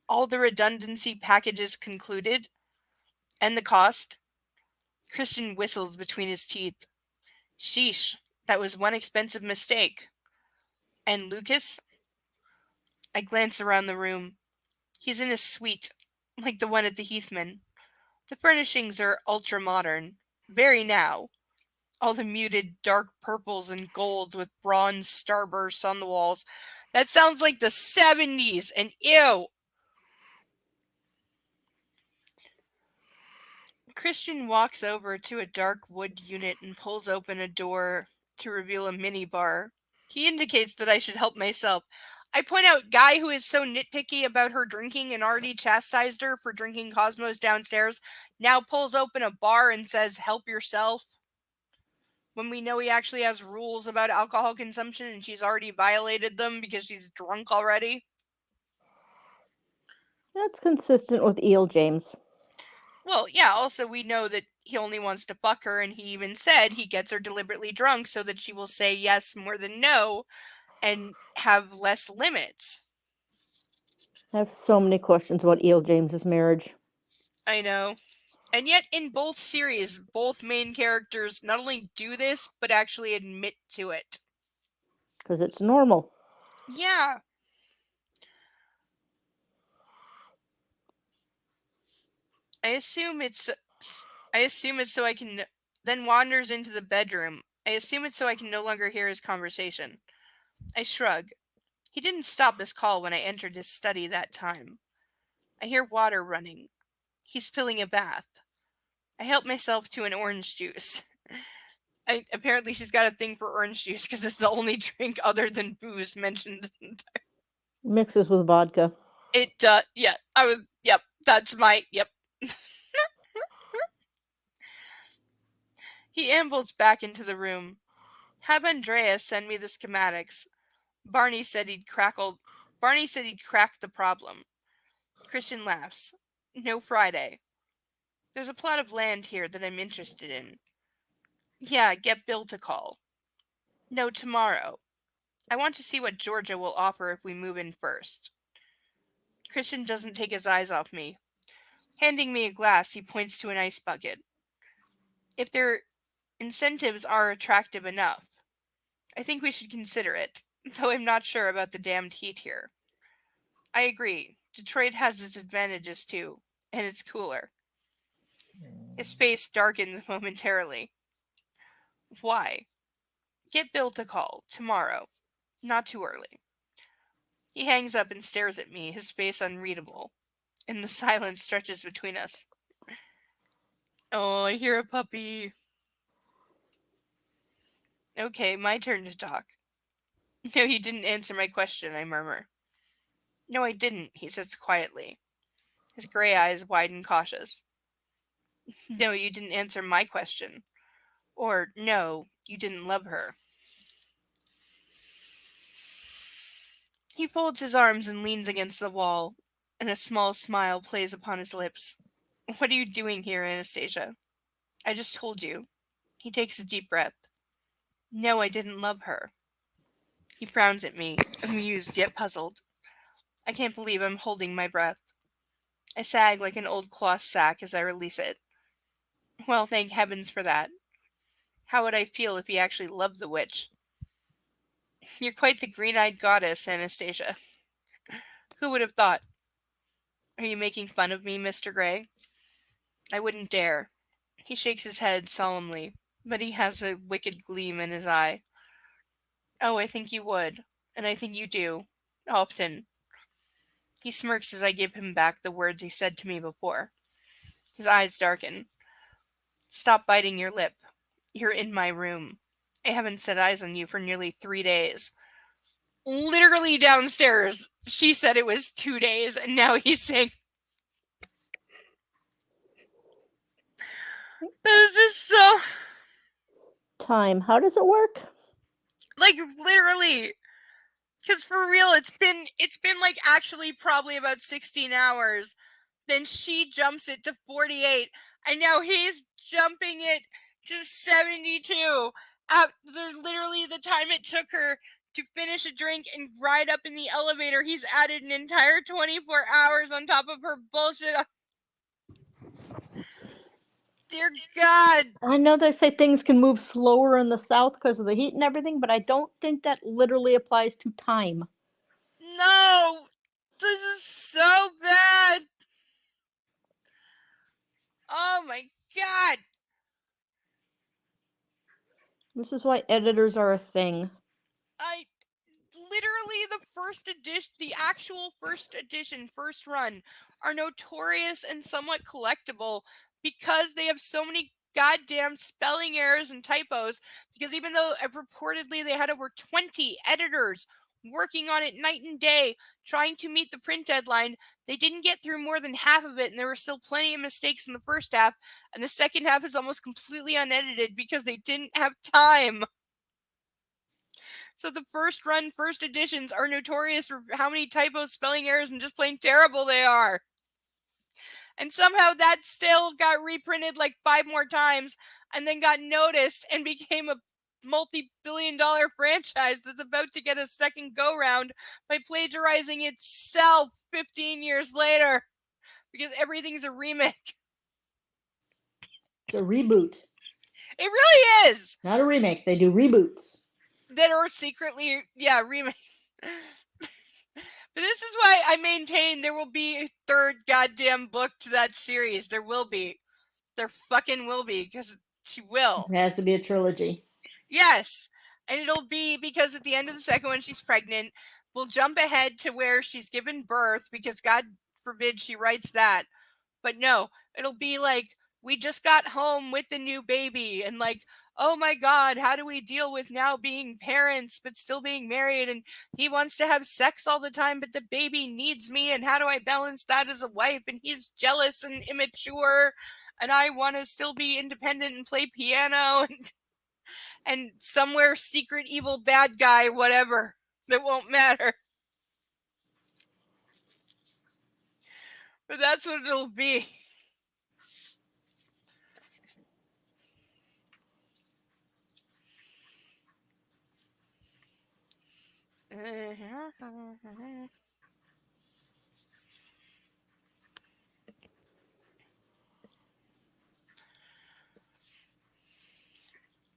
All the redundancy packages concluded? And the cost? Christian whistles between his teeth. Sheesh, that was one expensive mistake. And Lucas? I glance around the room. He's in a suite, like the one at the Heathman. The furnishings are ultra-modern, very now. All the muted dark purples and golds with bronze starbursts on the walls. That sounds like the 70s, and ew! Christian walks over to a dark wood unit and pulls open a door to reveal a minibar. He indicates that I should help myself. I point out guy who is so nitpicky about her drinking and already chastised her for drinking Cosmos downstairs now pulls open a bar and says, help yourself. When we know he actually has rules about alcohol consumption and she's already violated them because she's drunk already. That's consistent with E.L. James. Well, yeah, also we know that he only wants to fuck her, and he even said he gets her deliberately drunk so that she will say yes more than no and have less limits. I have so many questions about E.L. James's marriage. I know. And yet in both series, both main characters not only do this, but actually admit to it. Because it's normal. Yeah. I assume it's so I can... Then wanders into the bedroom. I assume it's so I can no longer hear his conversation. I shrug. He didn't stop his call when I entered his study that time. I hear water running. He's filling a bath. I help myself to an orange juice. Apparently she's got a thing for orange juice because it's the only drink other than booze mentioned. Mixes with vodka. It, yeah, yep, that's my, yep. He ambles back into the room. Have Andreas send me the schematics. Barney said he'd crack the problem. Christian laughs. No Friday. There's a plot of land here that I'm interested in. Yeah, get Bill to call. No, tomorrow. I want to see what Georgia will offer if we move in first. Christian doesn't take his eyes off me. Handing me a glass, he points to an ice bucket. If their incentives are attractive enough, I think we should consider it, though I'm not sure about the damned heat here. I agree. Detroit has its advantages too, and it's cooler. His face darkens momentarily. Why? Get Bill to call, tomorrow. Not too early. He hangs up and stares at me, his face unreadable, and the silence stretches between us. Oh, I hear a puppy. Okay, my turn to talk. No, you didn't answer my question, I murmur. No, I didn't, he says quietly. His gray eyes widen cautious. No, you didn't answer my question. Or, no, you didn't love her. He folds his arms and leans against the wall, and a small smile plays upon his lips. What are you doing here, Anastasia? I just told you. He takes a deep breath. No, I didn't love her. He frowns at me, amused yet puzzled. I can't believe I'm holding my breath. I sag like an old cloth sack as I release it. Well, thank heavens for that. How would I feel if he actually loved the witch? You're quite the green-eyed goddess, Anastasia. Who would have thought? Are you making fun of me, Mr. Gray? I wouldn't dare. He shakes his head solemnly, but he has a wicked gleam in his eye. Oh, I think you would, and I think you do. Often. He smirks as I give him back the words he said to me before. His eyes darken. Stop biting your lip. You're in my room. I haven't set eyes on you for nearly 3 days. Literally downstairs, she said it was 2 days, and now he's saying... That is just so... Time. How does it work? Like, literally... Because for real, it's been like actually probably about 16 hours. Then she jumps it to 48, and now he's jumping it to 72. After literally the time it took her to finish a drink and ride up in the elevator, he's added an entire 24 hours on top of her bullshit. Dear God. I know they say things can move slower in the south because of the heat and everything, but I don't think that literally applies to time. No, this is so bad. Oh my God. This is why editors are a thing. Literally the first edition, the actual first edition, first run, are notorious and somewhat collectible because they have so many goddamn spelling errors and typos. Because even though reportedly they had over 20 editors working on it night and day, trying to meet the print deadline, they didn't get through more than half of it, and there were still plenty of mistakes in the first half, and the second half is almost completely unedited because they didn't have time. So the first run, first editions are notorious for how many typos, spelling errors, and just plain terrible they are. And somehow that still got reprinted like 5 more times and then got noticed and became a multi-billion-dollar franchise that's about to get a second go-round by plagiarizing itself 15 years later because everything's a remake. It's a reboot. It really is. Not a remake. They do reboots. That are secretly, remake. But this is why I maintain there will be a third goddamn book to that series. There will be. There fucking will be, because she will. It has to be a trilogy. Yes. And it'll be because at the end of the second one, she's pregnant. We'll jump ahead to where she's given birth, because God forbid she writes that. But no, it'll be like, we just got home with the new baby, and like, oh my God, how do we deal with now being parents but still being married? And he wants to have sex all the time, but the baby needs me. And how do I balance that as a wife? And he's jealous and immature, and I want to still be independent and play piano, and somewhere secret evil bad guy, whatever, that won't matter. But that's what it'll be.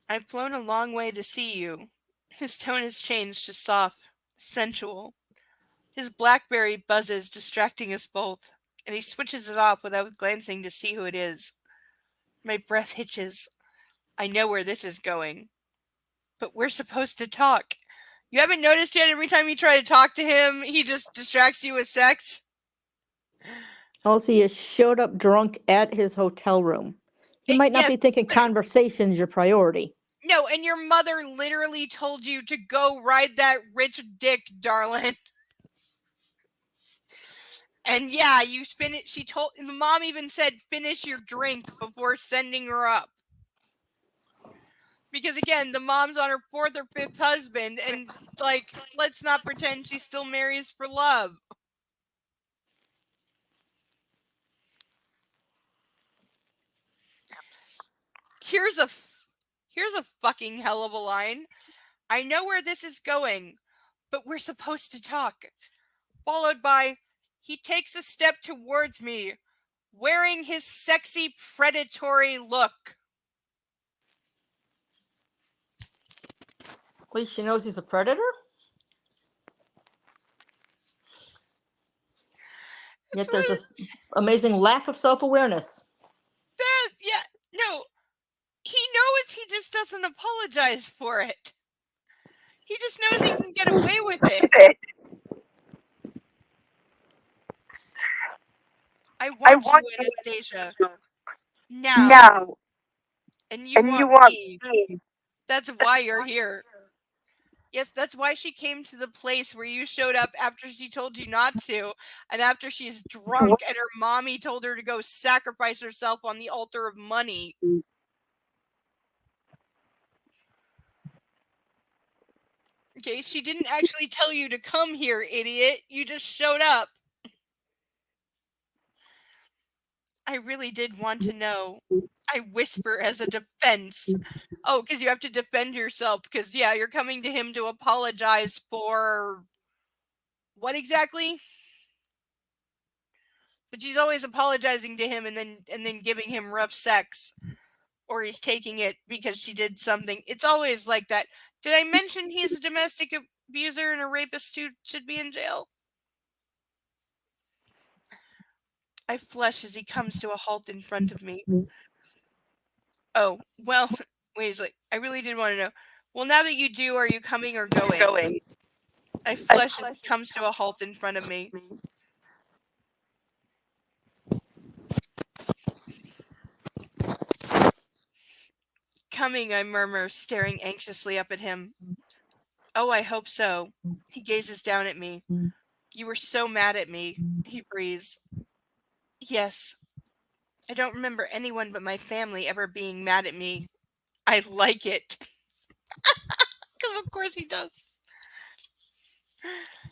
I've flown a long way to see you. His tone has changed to soft, sensual. His BlackBerry buzzes, distracting us both, and he switches it off without glancing to see who it is. My breath hitches. I know where this is going. But we're supposed to talk. You haven't noticed yet, every time you try to talk to him, he just distracts you with sex? Also, you showed up drunk at his hotel room. You might not Yes, be thinking conversation's your priority. No, and your mother literally told you to go ride that rich dick, darling. And yeah, you finish. She told the mom even said finish your drink before sending her up. Because again, the mom's on her 4th or 5th husband, and like, let's not pretend she still marries for love. Here's a fucking hell of a line. I know where this is going, but we're supposed to talk. Followed by, he takes a step towards me, wearing his sexy predatory look. At least she knows he's a predator. Yet there's this amazing lack of self-awareness. No, he knows, he just doesn't apologize for it. He just knows he can get away with it. I want you, Anastasia. Now. And you want me. That's why you're here. Yes, that's why she came to the place where you showed up after she told you not to, and after she's drunk and her mommy told her to go sacrifice herself on the altar of money. Okay, she didn't actually tell you to come here, idiot. You just showed up. I really did want to know. I whisper as a defense. Oh, because you have to defend yourself, because yeah, you're coming to him to apologize for what exactly? But she's always apologizing to him and then giving him rough sex, or he's taking it because she did something. It's always like that. Did I mention he's a domestic abuser and a rapist who should be in jail? I flush as he comes to a halt in front of me. Oh, well, Weasley, I really did want to know. Well, now that you do, are you coming or going? I flush as he comes to a halt in front of me. Coming, I murmur, staring anxiously up at him. Oh, I hope so. He gazes down at me. You were so mad at me, he breathes. Yes. I don't remember anyone but my family ever being mad at me. I like it. Because of course he does.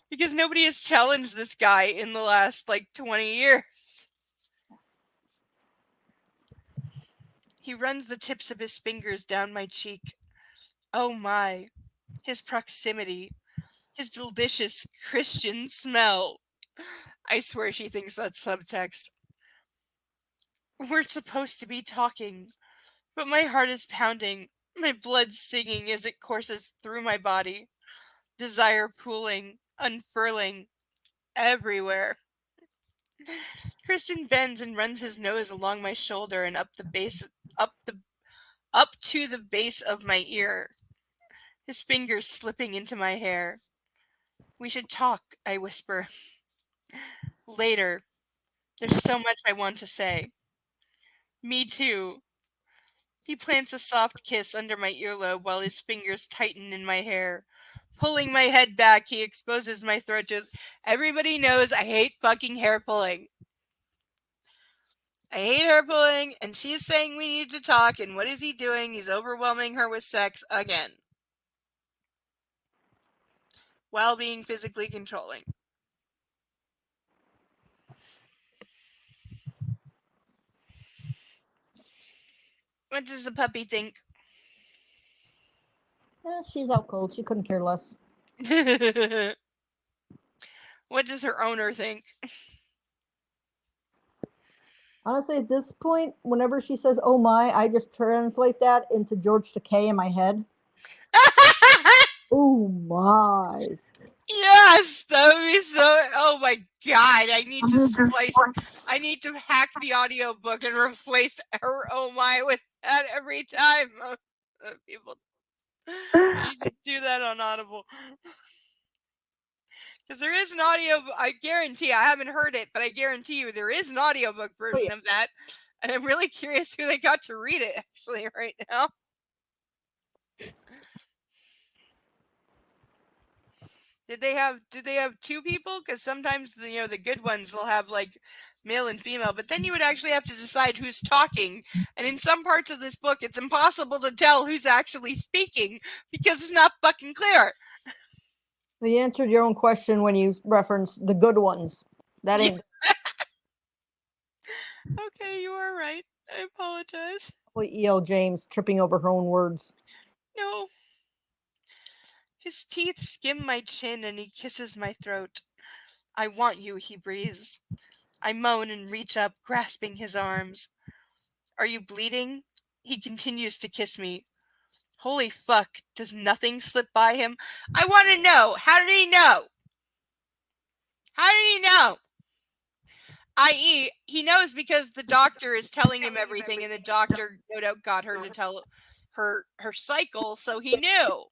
Because nobody has challenged this guy in the last, 20 years. He runs the tips of his fingers down my cheek. Oh my. His proximity. His delicious Christian smell. I swear she thinks that's subtext. We're supposed to be talking, but my heart is pounding, my blood singing as it courses through my body, desire pooling, unfurling, everywhere. Christian bends and runs his nose along my shoulder and up to the base of my ear, his fingers slipping into my hair. We should talk, I whisper. Later. There's so much I want to say. Me too. He plants a soft kiss under my earlobe while his fingers tighten in my hair. Pulling my head back, he exposes my throat to... Everybody knows I hate fucking hair pulling. I hate hair pulling, and she's saying we need to talk, and what is he doing? He's overwhelming her with sex again. While being physically controlling. What does the puppy think? She's out cold. She couldn't care less. What does her owner think? Honestly, at this point, whenever she says, oh my, I just translate that into George Takei in my head. Oh my. Yes, that would be so... Oh my god, I need to splice... I need to hack the audiobook and replace her oh my with that every time. People need to do that on Audible. Because there is an audio... I guarantee, I haven't heard it, but I guarantee you there is an audiobook version of that. And I'm really curious who they got to read it, actually, right now. Did they have two people? Because sometimes the good ones will have like male and female, but then you would actually have to decide who's talking. And in some parts of this book, it's impossible to tell who's actually speaking because it's not fucking clear. You answered your own question when you referenced the good ones. That ain't. Okay, you are right. I apologize. E.L. James tripping over her own words. No. His teeth skim my chin and he kisses my throat. I want you, he breathes. I moan and reach up, grasping his arms. Are you bleeding? He continues to kiss me. Holy fuck, does nothing slip by him? I want to know, how did he know? How did he know? I.e., he knows because the doctor is telling him everything, and the doctor, no doubt, got her to tell her cycle, so he knew.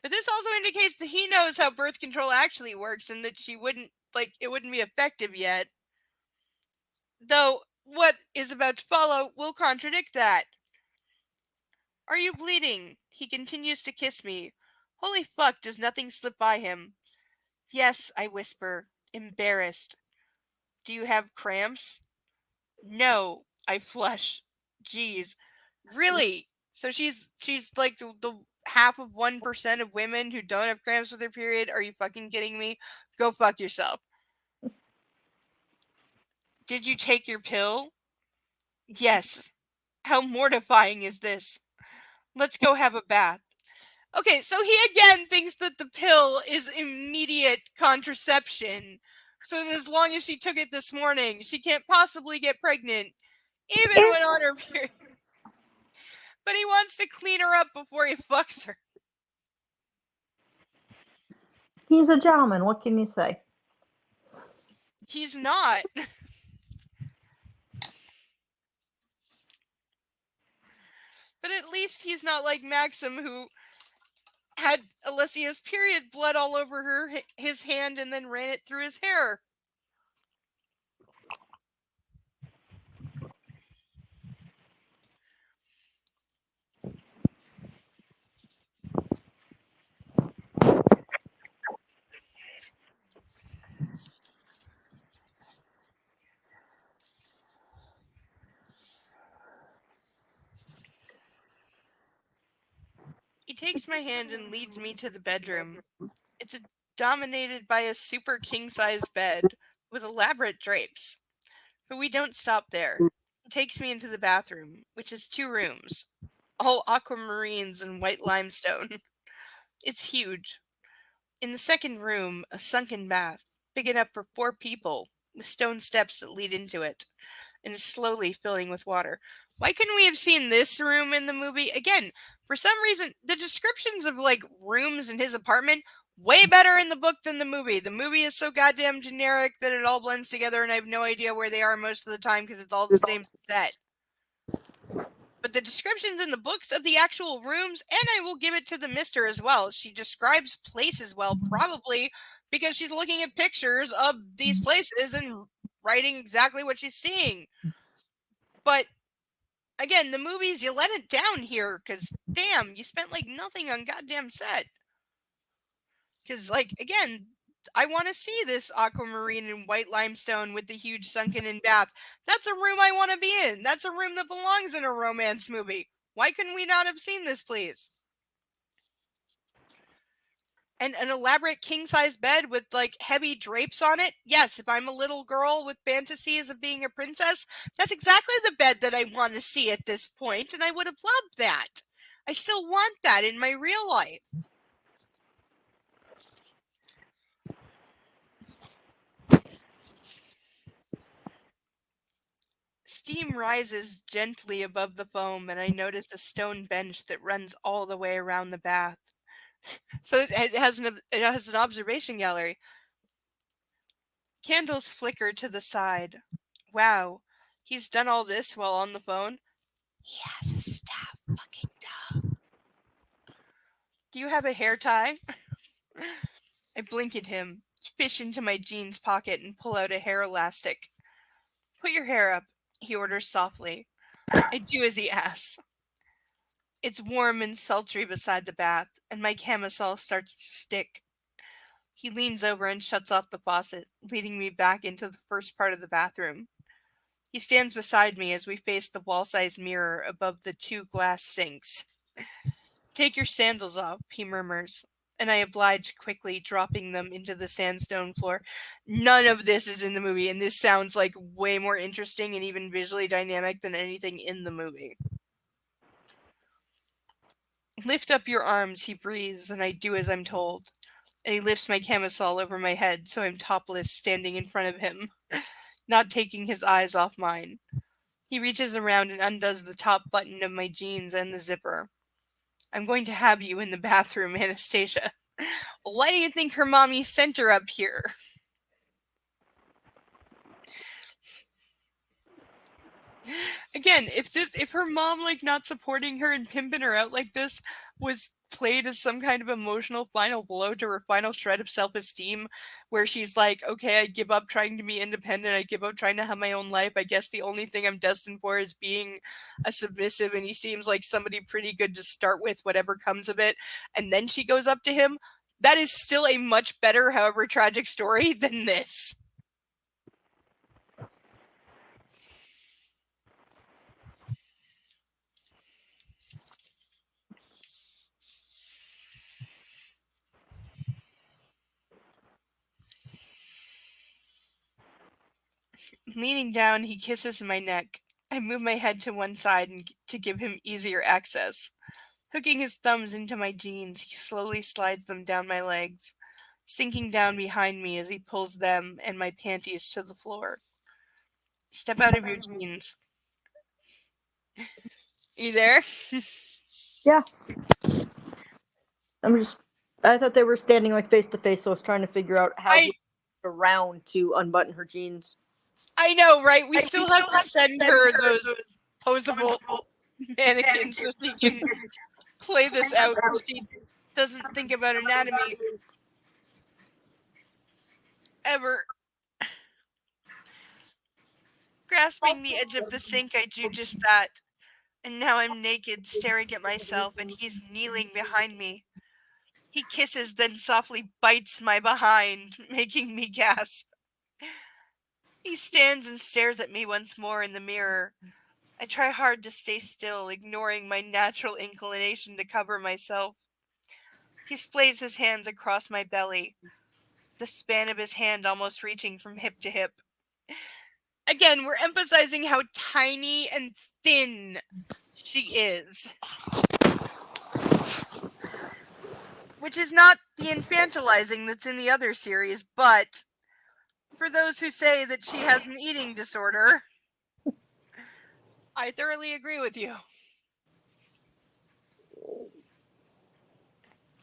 But this also indicates that he knows how birth control actually works and that she wouldn't, it wouldn't be effective yet. Though, what is about to follow will contradict that. Are you bleeding? He continues to kiss me. Holy fuck, does nothing slip by him? Yes, I whisper, embarrassed. Do you have cramps? No, I flush. Jeez. Really? So she's like the half of 1% of women who don't have cramps with their period? Are you fucking kidding me? Go fuck yourself. Did you take your pill? Yes. How mortifying is this? Let's go have a bath. Okay, so he again thinks that the pill is immediate contraception. So as long as she took it this morning, she can't possibly get pregnant, even when on her period. But he wants to clean her up before he fucks her. He's a gentleman. What can you say? He's not. But at least he's not like Maxim, who had Alessia's period blood all over his hand and then ran it through his hair. He takes my hand and leads me to the bedroom. It's dominated by a super king-size bed with elaborate drapes. But we don't stop there. He takes me into the bathroom, which is 2 rooms, all aquamarines and white limestone. It's huge. In the second room, a sunken bath, big enough for 4 people, with stone steps that lead into it, and is slowly filling with water. Why couldn't we have seen this room in the movie? Again, for some reason, the descriptions of rooms in his apartment way better in the book than the movie. The movie is so goddamn generic that it all blends together, and I have no idea where they are most of the time because it's all the same set. But the descriptions in the books of the actual rooms, and I will give it to the mister as well. She describes places well, probably because she's looking at pictures of these places and writing exactly what she's seeing. But again, the movies, you let it down here because, damn, you spent like nothing on goddamn set. Because, like, again, I want to see this aquamarine and white limestone with the huge sunken-in bath. That's a room I want to be in. That's a room that belongs in a romance movie. Why couldn't we not have seen this, please? And an elaborate king-size bed with, like, heavy drapes on it. Yes, if I'm a little girl with fantasies of being a princess, that's exactly the bed that I want to see at this point, and I would have loved that. I still want that in my real life. Steam rises gently above the foam, and I notice a stone bench that runs all the way around the bath. So it has an observation gallery. Candles flicker to the side. Wow, he's done all this while on the phone? He has a staff fucking duh. Do you have a hair tie? I blink at him, fish into my jeans pocket, and pull out a hair elastic. Put your hair up, he orders softly. I do as he asks. It's warm and sultry beside the bath, and my camisole starts to stick. He leans over and shuts off the faucet, leading me back into the first part of the bathroom. He stands beside me as we face the wall-sized mirror above the 2 glass sinks. Take your sandals off, he murmurs, and I oblige quickly, dropping them into the sandstone floor. None of this is in the movie, and this sounds like way more interesting and even visually dynamic than anything in the movie. Lift up your arms, he breathes, and I do as I'm told. And he lifts my camisole over my head, so I'm topless, standing in front of him, not taking his eyes off mine. He reaches around and undoes the top button of my jeans and the zipper. I'm going to have you in the bathroom, Anastasia. Why do you think her mommy sent her up here? Again, if her mom, like, not supporting her and pimping her out like this was played as some kind of emotional final blow to her final shred of self-esteem, where she's like, okay, I give up trying to be independent, I give up trying to have my own life, I guess the only thing I'm destined for is being a submissive, and he seems like somebody pretty good to start with, whatever comes of it, and then she goes up to him, that is still a much better, however tragic story than this. Leaning down, he kisses my neck. I move my head to one side to give him easier access. Hooking his thumbs into my jeans, he slowly slides them down my legs, sinking down behind me as he pulls them and my panties to the floor. Step out of your jeans. You there? Yeah. I thought they were standing like face to face, so I was trying to figure out how to around to unbutton her jeans. I know, right? We still have to send her those posable mannequins so she can play this out. She doesn't think about anatomy ever. Grasping the edge of the sink, I do just that. And now I'm naked, staring at myself, and he's kneeling behind me. He kisses, then softly bites my behind, making me gasp. He stands and stares at me once more in the mirror. I try hard to stay still, ignoring my natural inclination to cover myself. He splays his hands across my belly, the span of his hand almost reaching from hip to hip. Again, we're emphasizing how tiny and thin she is. Which is not the infantilizing that's in the other series, but for those who say that she has an eating disorder, I thoroughly agree with you.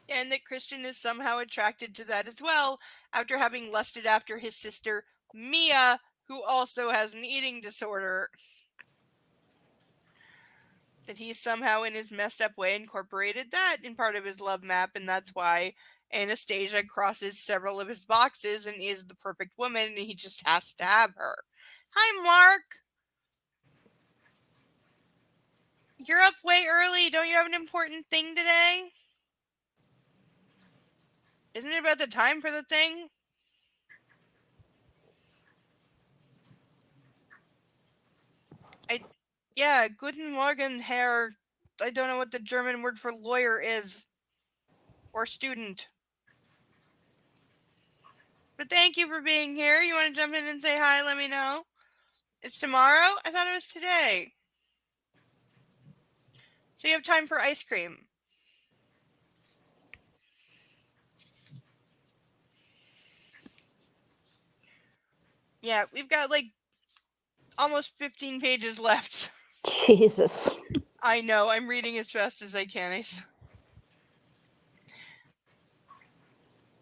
And that Christian is somehow attracted to that as well, after having lusted after his sister, Mia, who also has an eating disorder. That he somehow, in his messed up way, incorporated that in part of his love map, and that's why Anastasia crosses several of his boxes and is the perfect woman, and he just has to have her. Hi, Mark. You're up way early. Don't you have an important thing today? Isn't it about the time for the thing? Yeah, guten Morgen, Herr. I don't know what the German word for lawyer is. Or student. But thank you for being here. You want to jump in and say hi? Let me know. It's tomorrow? I thought it was today. So you have time for ice cream. Yeah, we've got like almost 15 pages left. Jesus. I know, I'm reading as fast as I can.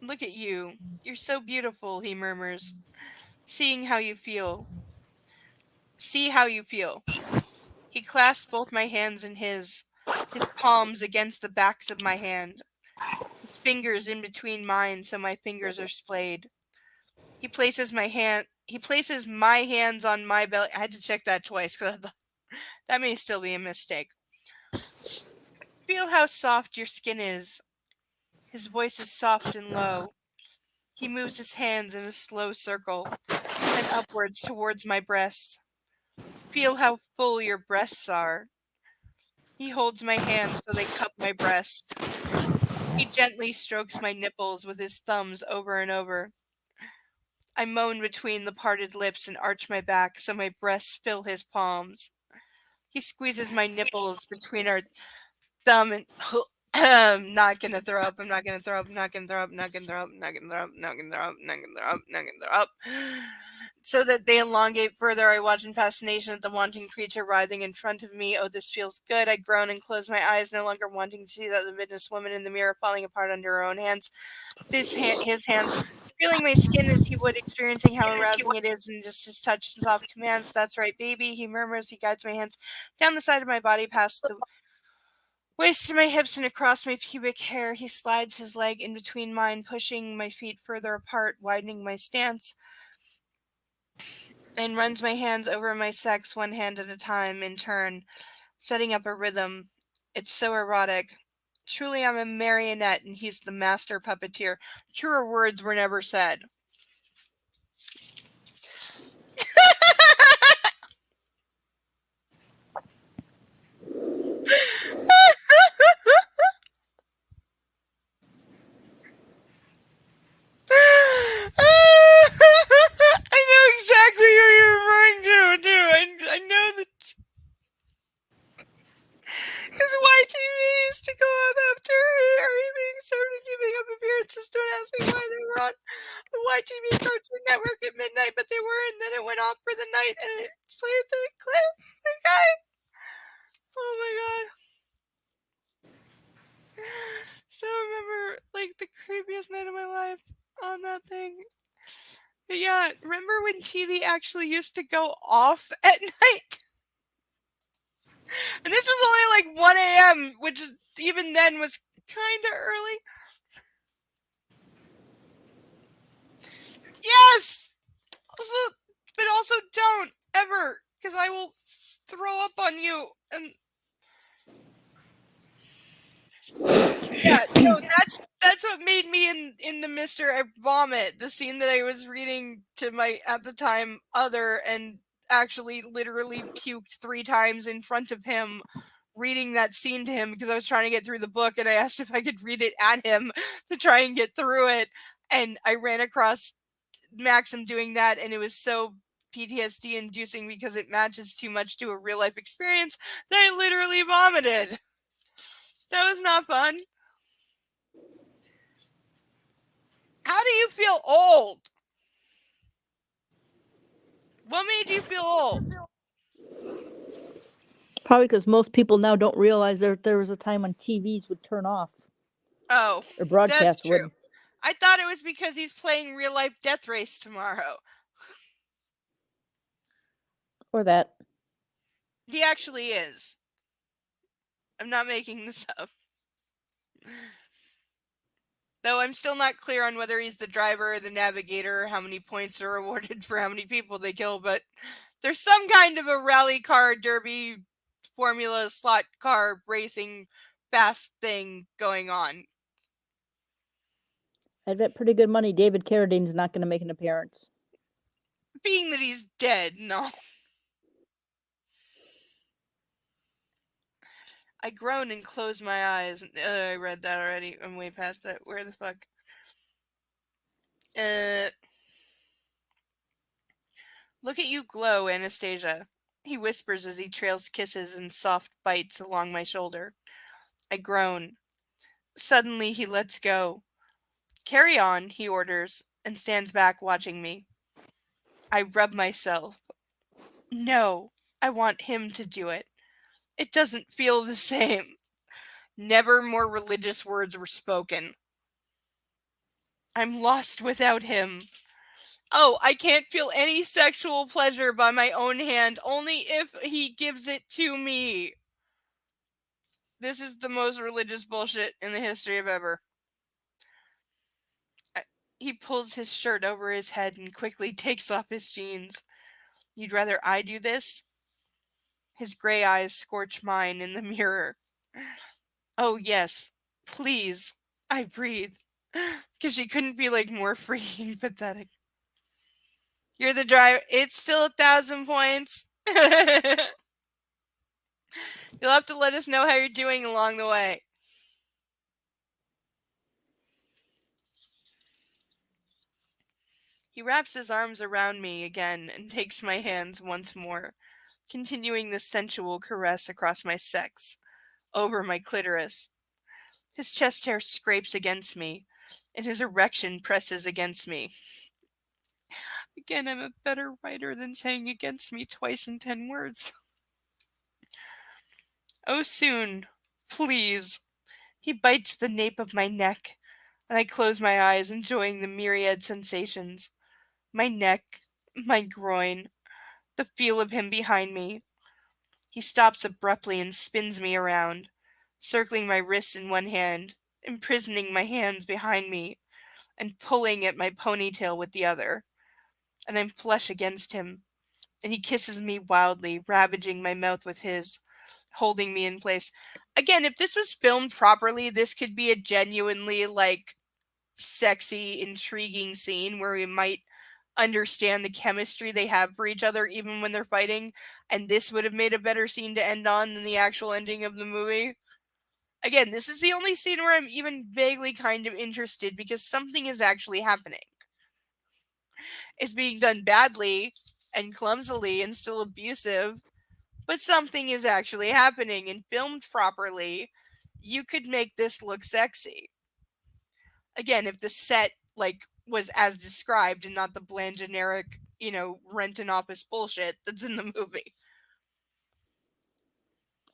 Look at you. You're so beautiful, he murmurs. Seeing how you feel. See how you feel. He clasps both my hands in his palms against the backs of my hand. His fingers in between mine so my fingers are splayed. He places my hands on my belly. I had to check that twice because that may still be a mistake. Feel how soft your skin is. His voice is soft and low. He moves his hands in a slow circle and upwards towards my breasts. Feel how full your breasts are. He holds my hands so they cup my breasts. He gently strokes my nipples with his thumbs over and over. I moan between the parted lips and arch my back so my breasts fill his palms. He squeezes my nipples between our thumb and I'm not gonna throw up. I'm not gonna throw up. I'm not gonna throw up. I'm not gonna throw up. I'm not gonna throw up. I'm not gonna throw up. I'm not gonna throw up. I'm not gonna throw up. So that they elongate further, I watch in fascination at the wanting creature writhing in front of me. Oh, this feels good. I groan and close my eyes, no longer wanting to see that the business woman in the mirror falling apart under her own hands. His hands feeling my skin as he would, experiencing how arousing it is, and just his touch and soft commands. That's right, baby, he murmurs. He guides my hands down the side of my body, past the waist to my hips and across my pubic hair. He slides his leg in between mine, pushing my feet further apart, widening my stance, and runs my hands over my sex, one hand at a time, in turn, setting up a rhythm. It's so erotic. Truly, I'm a marionette, and he's the master puppeteer. Truer words were never said. I know exactly who you're referring to, too. I know that. Because YTV used to go up after being served and keeping up appearances. Don't ask me why they were on the YTV Cartoon Network at midnight, but they were, and then it went off for the night, and it played the clip. Okay. Oh my god. So I remember, like, the creepiest night of my life on that thing. But yeah, remember when TV actually used to go off at night? And this was only like 1 a.m., which even then was kind of early. Yes! But also don't, ever, because I will throw up on you. And yeah, no, that's what made me in the Mr. I Vomit, the scene that I was reading to my, at the time, other, and actually literally puked 3 times in front of him reading that scene to him because I was trying to get through the book, and I asked if I could read it at him to try and get through it, and I ran across Maxim doing that, and it was so PTSD inducing because it matches too much to a real life experience that I literally vomited. That was not fun. How do you feel old? What made you feel old? Probably because most people now don't realize that there was a time when TVs would turn off Oh, or that's broadcast true. would. I thought it was because he's playing real life Death Race tomorrow. Or that. He actually is. I'm not making this up. Though I'm still not clear on whether he's the driver or the navigator, or how many points are awarded for how many people they kill, but there's some kind of a rally car derby formula slot car racing fast thing going on. I bet pretty good money David Carradine's not going to make an appearance. Being that he's dead, no. I groan and close my eyes. I read that already. I'm way past that. Where the fuck? Look at you glow, Anastasia. He whispers as he trails kisses and soft bites along my shoulder. I groan. Suddenly he lets go. Carry on, he orders, and stands back watching me. I rub myself. No, I want him to do it. It doesn't feel the same. Never more religious words were spoken. I'm lost without him. Oh, I can't feel any sexual pleasure by my own hand, only if he gives it to me. This is the most religious bullshit in the history of ever. He pulls his shirt over his head and quickly takes off his jeans. You'd rather I do this? His gray eyes scorch mine in the mirror. Oh, yes. Please. I breathe. Because she couldn't be, more freaking pathetic. You're the driver. It's still 1,000 points. You'll have to let us know how you're doing along the way. He wraps his arms around me again and takes my hands once more, continuing the sensual caress across my sex, over my clitoris. His chest hair scrapes against me, and his erection presses against me. Again, I'm a better writer than saying against me twice in 10 words. Oh, soon, please. He bites the nape of my neck, and I close my eyes, enjoying the myriad sensations. My neck, my groin, the feel of him behind me. He stops abruptly and spins me around, circling my wrists in one hand, imprisoning my hands behind me, and pulling at my ponytail with the other. And I'm flush against him, and he kisses me wildly, ravaging my mouth with his, holding me in place. Again, if this was filmed properly, this could be a genuinely, sexy, intriguing scene where we might understand the chemistry they have for each other even when they're fighting, and this would have made a better scene to end on than the actual ending of the movie. Again, this is the only scene where I'm even vaguely kind of interested because something is actually happening. It's being done badly and clumsily and still abusive, but something is actually happening, and filmed properly, you could make this look sexy. Again, if the set was as described and not the bland generic, rent an office bullshit that's in the movie.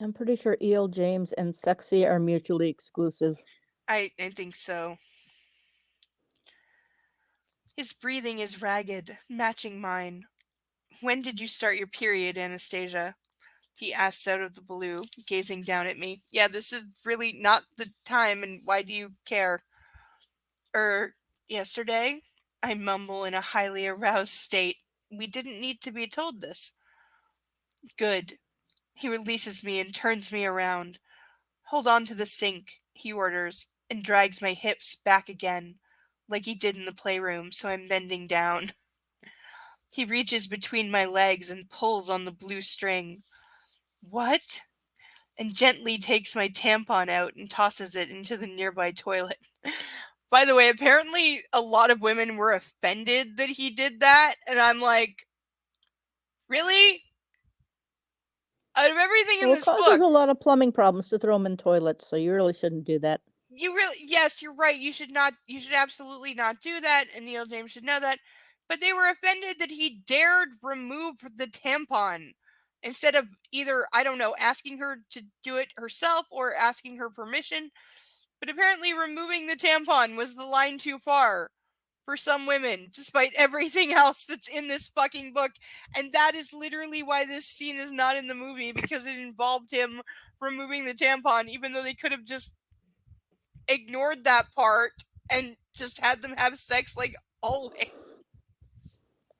I'm pretty sure E.L. James and sexy are mutually exclusive. I think so. His breathing is ragged, matching mine. When did you start your period, Anastasia? He asks out of the blue, gazing down at me. Yeah, this is really not the time, and why do you care? Yesterday? I mumble in a highly aroused state. We didn't need to be told this. Good. He releases me and turns me around. Hold on to the sink, he orders, and drags my hips back again, like he did in the playroom, so I'm bending down. He reaches between my legs and pulls on the blue string. What? And gently takes my tampon out and tosses it into the nearby toilet. By the way, apparently a lot of women were offended that he did that, and I'm like, really? Out of everything in Well, it this causes book, a lot of plumbing problems to throw them in toilets, so you really shouldn't do that. yes, you're right. You should absolutely not do that, and Neil James should know that. But they were offended that he dared remove the tampon instead of either, I don't know, asking her to do it herself or asking her permission. But apparently removing the tampon was the line too far for some women, despite everything else that's in this fucking book. And that is literally why this scene is not in the movie, because it involved him removing the tampon, even though they could have just ignored that part and just had them have sex like always.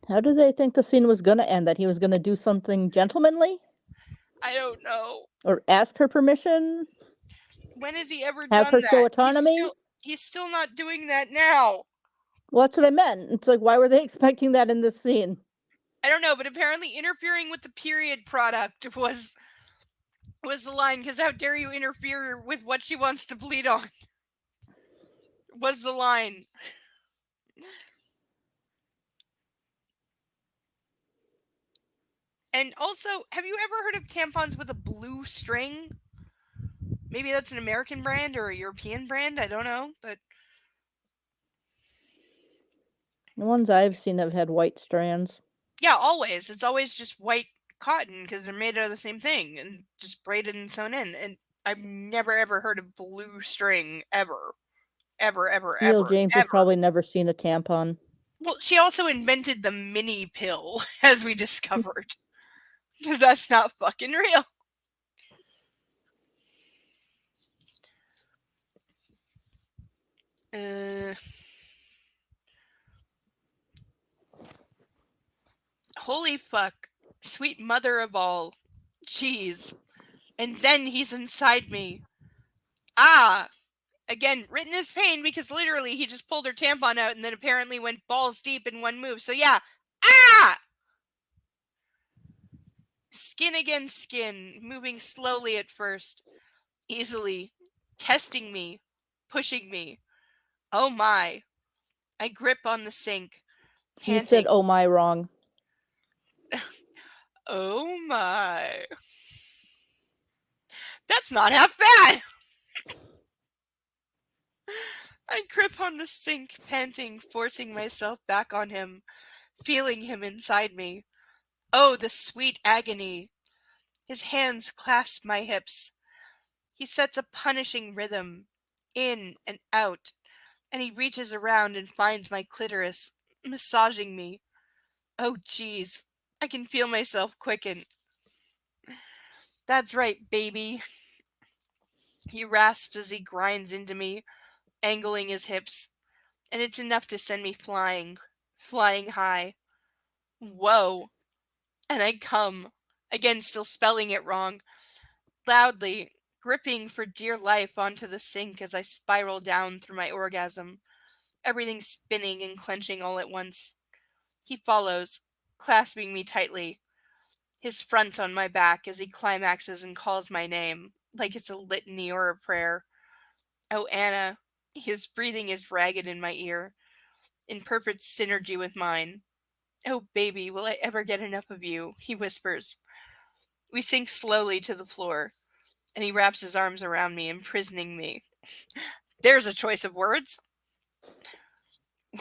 How do they think the scene was gonna end? That he was gonna do something gentlemanly? I don't know. Or ask her permission? When has he ever Have done her that? show autonomy? He's still not doing that now. Well, that's what I meant. It's like, why were they expecting that in this scene? I don't know, but apparently interfering with the period product was the line, because how dare you interfere with what she wants to bleed on? Was the line. And also, have you ever heard of tampons with a blue string? Maybe that's an American brand or a European brand, I don't know, but The ones I've seen have had white strands. yeah, always. It's always just white cotton because they're made out of the same thing and just braided and sewn in. And I've never ever heard of blue string ever. Ever, ever, Neil ever, James has ever. probably never seen a tampon. Well, she also invented the mini pill, as we discovered. Because that's not fucking real. Holy fuck. Sweet mother of all. Jeez. And then he's inside me. Ah! Again, written as pain because literally he just pulled her tampon out and then apparently went balls deep in one move. So yeah. Ah! Skin against skin, moving slowly at first. Easily. Testing me. Pushing me. Oh my. I grip on the sink. You Panting. said, oh my, wrong. Oh my. That's not half bad! I grip on the sink, panting, forcing myself back on him, feeling him inside me. Oh, the sweet agony. His hands clasp my hips. He sets a punishing rhythm, in and out, and he reaches around and finds my clitoris, massaging me. Oh, jeez. I can feel myself quicken. That's right, baby. He rasps as he grinds into me, angling his hips, and it's enough to send me flying high. Whoa. And I come, again still spelling it wrong, loudly, gripping for dear life onto the sink as I spiral down through my orgasm, everything spinning and clenching all at once. He follows, clasping me tightly, his front on my back as he climaxes and calls my name, like it's a litany or a prayer. Oh, Anna. His breathing is ragged in my ear, in perfect synergy with mine. Oh, baby, will I ever get enough of you? He whispers. We sink slowly to the floor, and he wraps his arms around me, imprisoning me. There's a choice of words.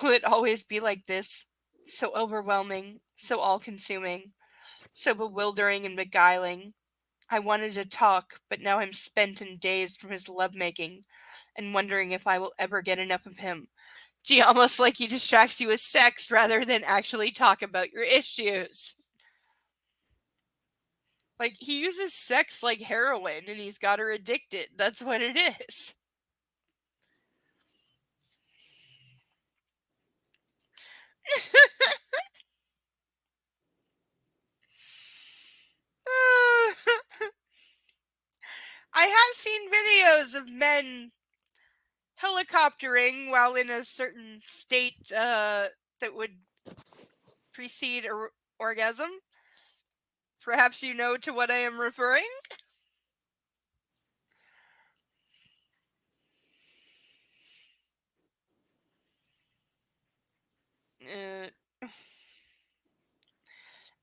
Will it always be like this? So overwhelming, so all-consuming, so bewildering and beguiling. I wanted to talk, but now I'm spent and dazed from his lovemaking, and wondering if I will ever get enough of him. Gee, almost like he distracts you with sex rather than actually talk about your issues. Like, he uses sex like heroin and he's got her addicted. That's what it is. I have seen videos of men helicoptering while in a certain state that would precede orgasm. Perhaps you know to what I am referring?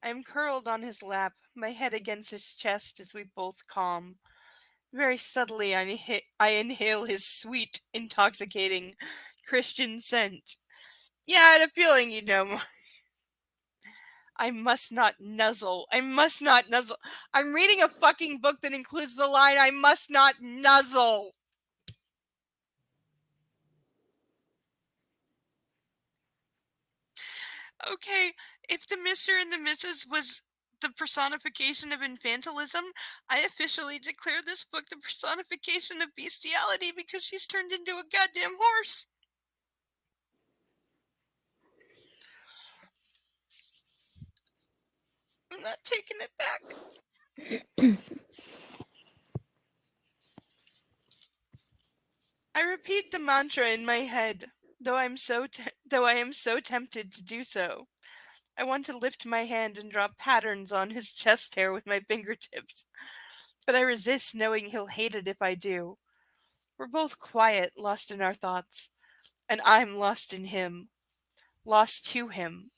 I'm curled on his lap, my head against his chest as we both calm. Very subtly, I inhale his sweet, intoxicating Christian scent. Yeah, I had a feeling you'd know. I must not nuzzle. I must not nuzzle. I'm reading a fucking book that includes the line, I must not nuzzle. Okay, if the Mr. and the Mrs. was the personification of infantilism, I officially declare this book the personification of bestiality because she's turned into a goddamn horse. not taking it back. I repeat the mantra in my head, though I am so tempted to do so. I want to lift my hand and draw patterns on his chest hair with my fingertips, but I resist, knowing he'll hate it if I do. We're both quiet, lost in our thoughts, and I'm lost in him, lost to him.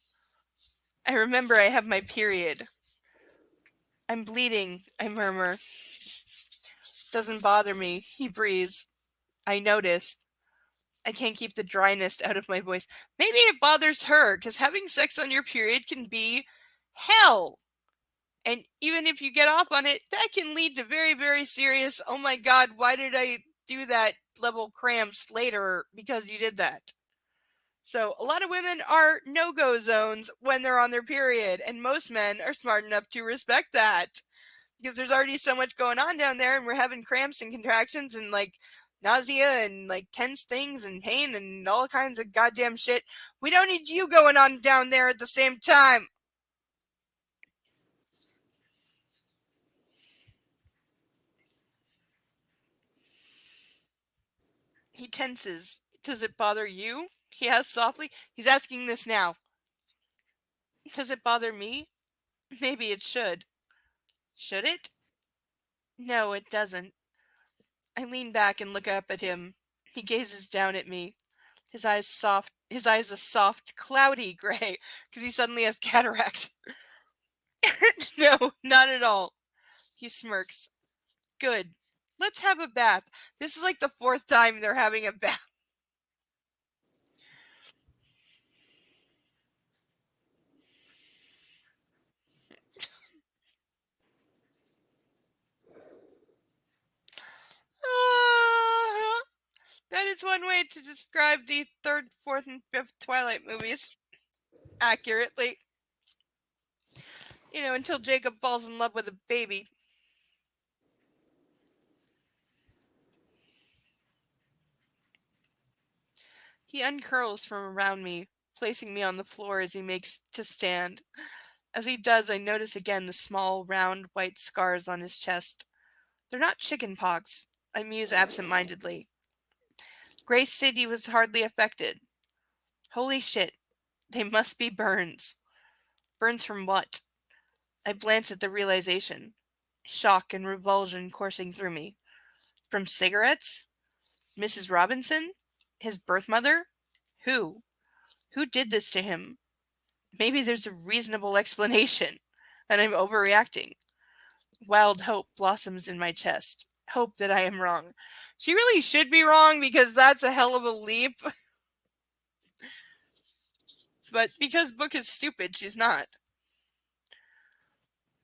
I remember I have my period. I'm bleeding, I murmur. Doesn't bother me, he breathes. I notice. I can't keep the dryness out of my voice. Maybe it bothers her, because having sex on your period can be hell. And even if you get off on it, that can lead to very, very serious, oh my God, why did I do that level cramps later because you did that. So a lot of women are no-go zones when they're on their period, and most men are smart enough to respect that because there's already so much going on down there, and we're having cramps and contractions and like nausea and like tense things and pain and all kinds of goddamn shit. We don't need you going on down there at the same time. He tenses. Does it bother you? He asks softly. He's asking this now. Does it bother me? Maybe it should. Should it? No, it doesn't. I lean back and look up at him. He gazes down at me. His eyes a soft, cloudy gray, because he suddenly has cataracts. No, not at all. He smirks. Good. Let's have a bath. This is like the 4th time they're having a bath. That is one way to describe the 3rd, 4th, and 5th Twilight movies accurately. You know, until Jacob falls in love with a baby. He uncurls from around me, placing me on the floor as he makes to stand. As he does, I notice again the small, round, white scars on his chest. They're not chicken pox, I muse absent-mindedly. Grace City was hardly affected. Holy shit, they must be burns. Burns from what? I glance at the realization. Shock and revulsion coursing through me. From cigarettes? Mrs. Robinson? His birth mother? Who? Who did this to him? Maybe there's a reasonable explanation, and I'm overreacting. Wild hope blossoms in my chest. Hope that I am wrong. She really should be wrong because that's a hell of a leap. But because Book is stupid, she's not.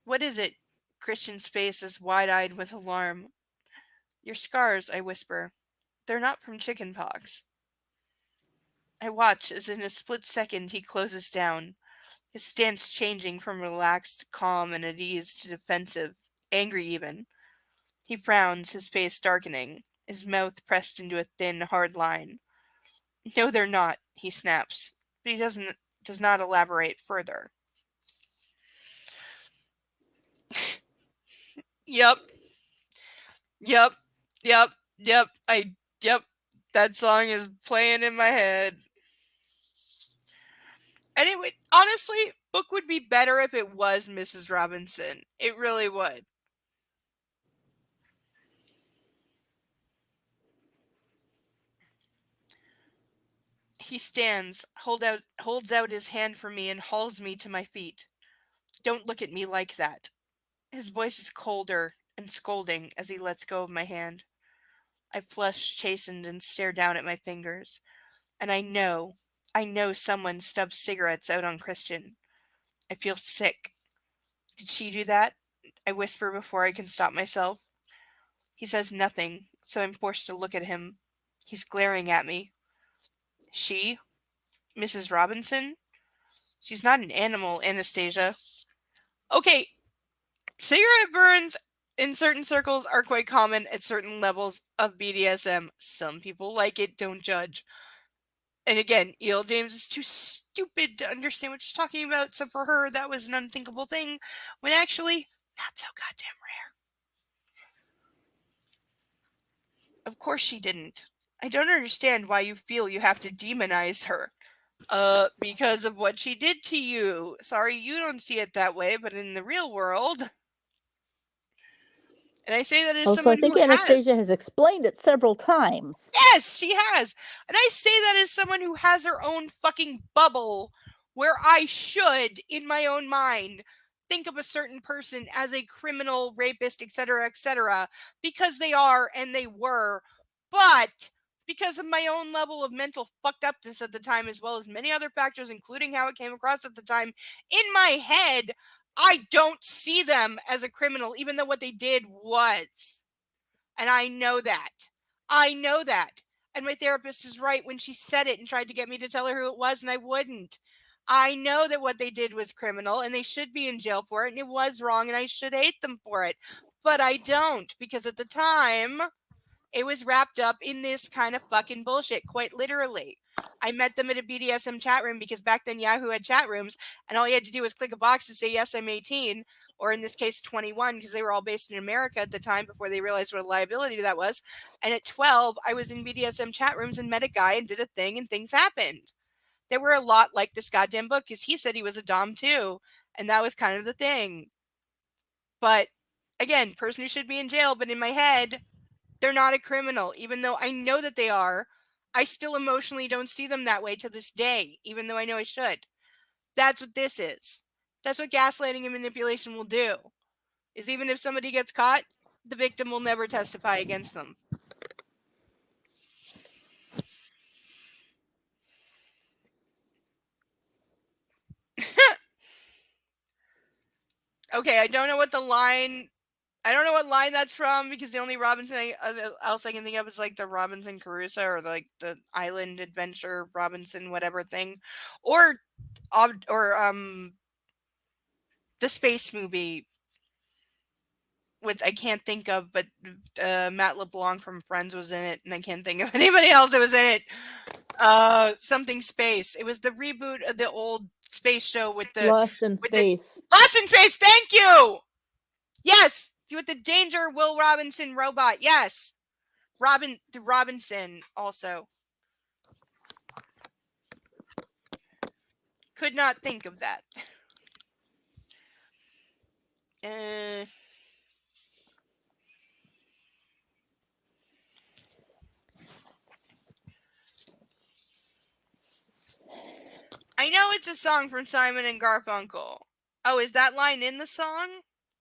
What is it? Christian's face is wide-eyed with alarm. Your scars, I whisper. They're not from chicken pox. I watch as in a split second he closes down, his stance changing from relaxed, calm, and at ease to defensive, angry even. He frowns, his face darkening, his mouth pressed into a thin, hard line. No, they're not, he snaps, but he does not elaborate further. Yep. That song is playing in my head. And it would, honestly, Book would be better if it was Mrs. Robinson. It really would. He stands, holds out his hand for me and hauls me to my feet. Don't look at me like that. His voice is colder and scolding as he lets go of my hand. I flush, chastened, and stare down at my fingers. And I know someone stubbed cigarettes out on Christian. I feel sick. Did she do that? I whisper before I can stop myself. He says nothing, so I'm forced to look at him. He's glaring at me. She? Mrs. Robinson? She's not an animal, Anastasia. Okay, cigarette burns in certain circles are quite common at certain levels of BDSM. Some people like it, don't judge. And again, E.L. James is too stupid to understand what she's talking about, so for her, that was an unthinkable thing, when actually, not so goddamn rare. Of course she didn't. I don't understand why you feel you have to demonize her. Because of what she did to you. Sorry, you don't see it that way, but in the real world... And I say that as Oh, so I someone think who Anastasia has explained it several times. Yes, she has. And I say that as someone who has her own fucking bubble where I should, in my own mind, think of a certain person as a criminal, rapist, etc., because they are and they were. But because of my own level of mental fucked upness at the time, as well as many other factors, including how it came across at the time, in my head, I don't see them as a criminal, even though what they did was. And I know that. I know that. And my therapist was right when she said it and tried to get me to tell her who it was, and I wouldn't. I know that what they did was criminal, and they should be in jail for it, and it was wrong, and I should hate them for it. But I don't, because at the time, it was wrapped up in this kind of fucking bullshit, quite literally. I met them at a BDSM chat room because back then Yahoo had chat rooms, and all you had to do was click a box to say, yes, I'm 18, or in this case, 21, because they were all based in America at the time before they realized what a liability that was. And at 12, I was in BDSM chat rooms and met a guy and did a thing, and things happened. They were a lot like this goddamn book, because he said he was a dom too, and that was kind of the thing. But again, person who should be in jail, but in my head, they're not a criminal, even though I know that they are. I still emotionally don't see them that way to this day, even though I know I should. That's what this is. That's what gaslighting and manipulation will do. Is even if somebody gets caught, the victim will never testify against them. Okay, I don't know what line that's from, because the only Robinson else I can think of is like the Robinson Crusoe, or like the Island Adventure Robinson whatever thing, or the space movie with, I can't think of, but Matt LeBlanc from Friends was in it, and I can't think of anybody else that was in it. Something space. It was the reboot of the old space show with the Lost in Space. Lost in Space. Thank you. Yes, with the Danger Will Robinson robot. Yes, Robinson also. Could not think of that. I know it's a song from Simon and Garfunkel. Oh, is that line in the song?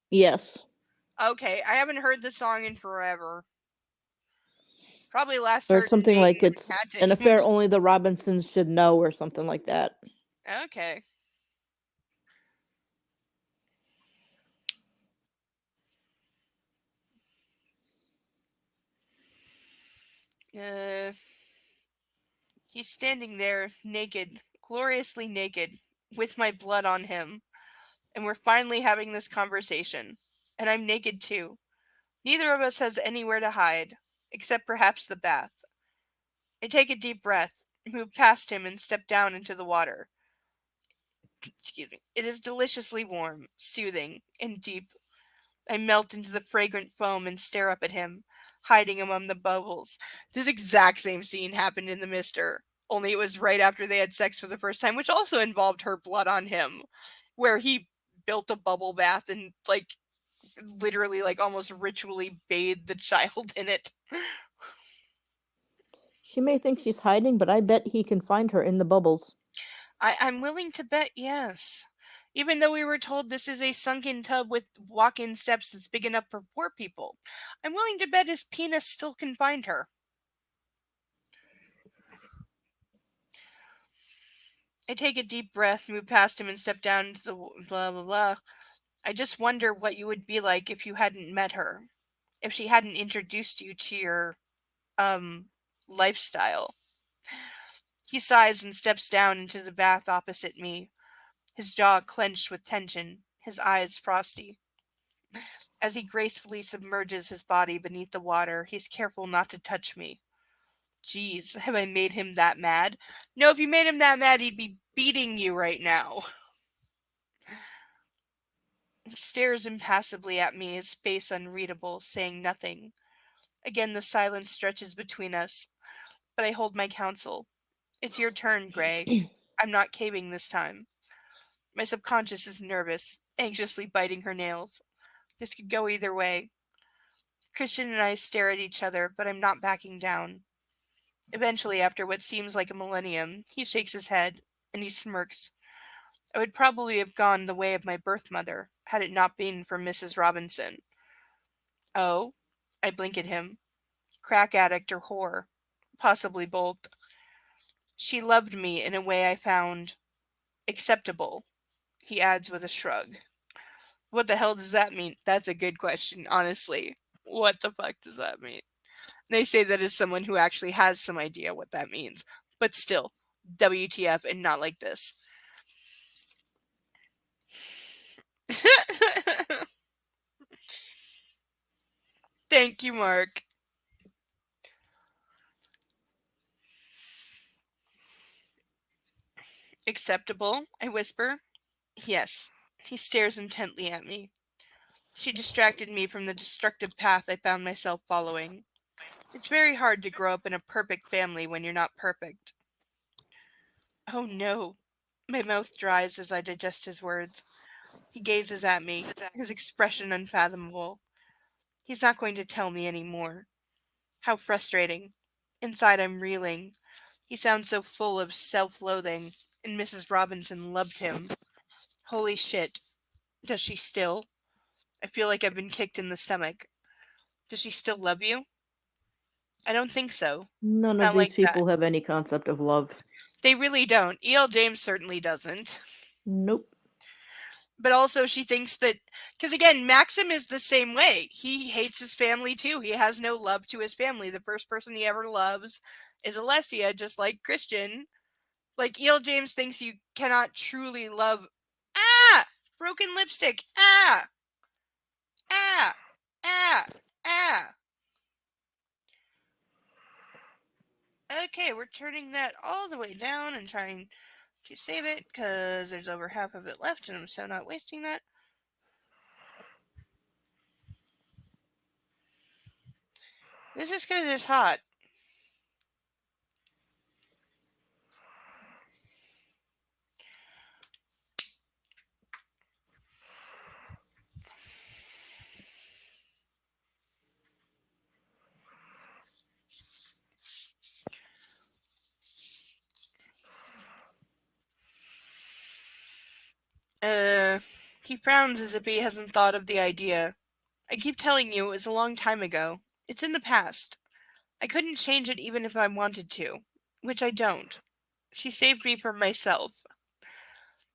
Yes. Okay, I haven't heard the song in forever. Probably last Or heard something Nate like it's Magic. an affair only the Robinsons should know, or something like that. Okay. He's standing there, naked, gloriously naked, with my blood on him. And we're finally having this conversation. And I'm naked too. Neither of us has anywhere to hide, except perhaps the bath. I take a deep breath, move past him, and step down into the water. Excuse me. It is deliciously warm, soothing, and deep. I melt into the fragrant foam and stare up at him, hiding among the bubbles. This exact same scene happened in The Mister, only it was right after they had sex for the first time, which also involved her blood on him, where he built a bubble bath and, like, literally, like, almost ritually bathed the child in it. She may think she's hiding, but I bet he can find her in the bubbles. I'm willing to bet yes. Even though we were told this is a sunken tub with walk-in steps that's big enough for poor people, I'm willing to bet his penis still can find her. I take a deep breath, move past him, and step down into the blah, blah, blah. I just wonder what you would be like if you hadn't met her. If she hadn't introduced you to your, lifestyle. He sighs and steps down into the bath opposite me, his jaw clenched with tension, his eyes frosty. As he gracefully submerges his body beneath the water, he's careful not to touch me. Jeez, have I made him that mad? No, if you made him that mad, he'd be beating you right now. He stares impassively at me, his face unreadable, saying nothing. Again, the silence stretches between us, but I hold my counsel. It's your turn, Gray. I'm not caving this time. My subconscious is nervous, anxiously biting her nails. This could go either way. Christian and I stare at each other, but I'm not backing down. Eventually, after what seems like a millennium, he shakes his head, and he smirks. I would probably have gone the way of my birth mother, had it not been for Mrs. Robinson. Oh? I blink at him. Crack addict or whore. Possibly both. She loved me in a way I found acceptable, he adds with a shrug. What the hell does that mean? That's a good question, honestly. What the fuck does that mean? They say that as someone who actually has some idea what that means. But still, WTF and not like this. Thank you, Mark. Acceptable, I whisper. Yes. He stares intently at me. She distracted me from the destructive path I found myself following. It's very hard to grow up in a perfect family when you're not perfect. Oh no. My mouth dries as I digest his words. He gazes at me, his expression unfathomable. He's not going to tell me any more. How frustrating. Inside I'm reeling. He sounds so full of self-loathing, and Mrs. Robinson loved him. Holy shit. Does she still? I feel like I've been kicked in the stomach. Does she still love you? I don't think so. None Not of these like that. people have any concept of love. They really don't. E.L. James certainly doesn't. Nope. But also she thinks that, because again, Maxim is the same way. He hates his family too. He has no love to his family. The first person he ever loves is Alessia, just like Christian. Like, E.L. James thinks you cannot truly love. Ah! Broken lipstick. Ah! Ah! Ah! Ah! Okay, we're turning that all the way down and trying to save it because there's over half of it left and I'm so not wasting that. This is because it's hot. He frowns as if he hasn't thought of the idea. I keep telling you it was a long time ago. It's in the past. I couldn't change it even if I wanted to, which I don't. She saved me from myself.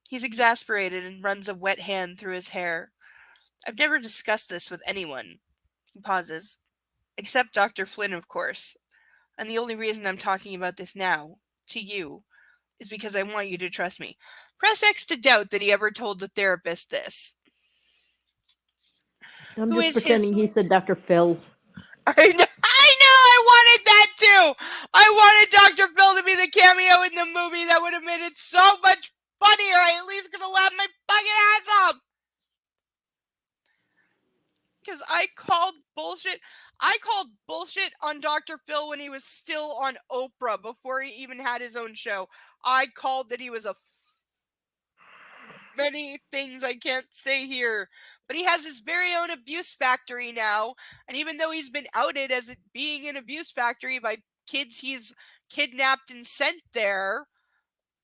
He's exasperated and runs a wet hand through his hair. I've never discussed this with anyone. He pauses. Except Dr. Flynn, of course. And the only reason I'm talking about this now, to you, is because I want you to trust me. Press X to doubt that he ever told the therapist this. I'm Who just is pretending he said Dr. Phil. I know, I wanted that too! I wanted Dr. Phil to be the cameo in the movie. That would have made it so much funnier. I at least could have laughed my fucking ass up! Because I called bullshit on Dr. Phil when he was still on Oprah before he even had his own show. I called that he was a many things I can't say here. But he has his very own abuse factory now. And even though he's been outed as it being an abuse factory by kids he's kidnapped and sent there,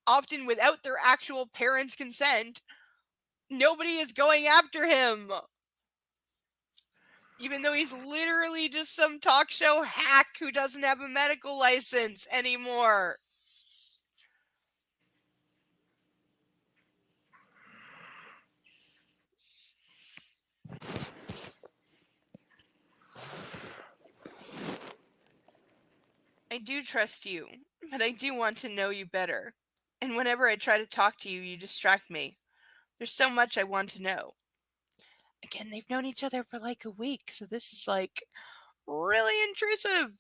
often without their actual parents' consent, nobody is going after him. Even though he's literally just some talk show hack who doesn't have a medical license anymore. I do trust you, but I do want to know you better. And whenever I try to talk to you, you distract me. There's so much I want to know. Again, they've known each other for like a week, so this is like really intrusive.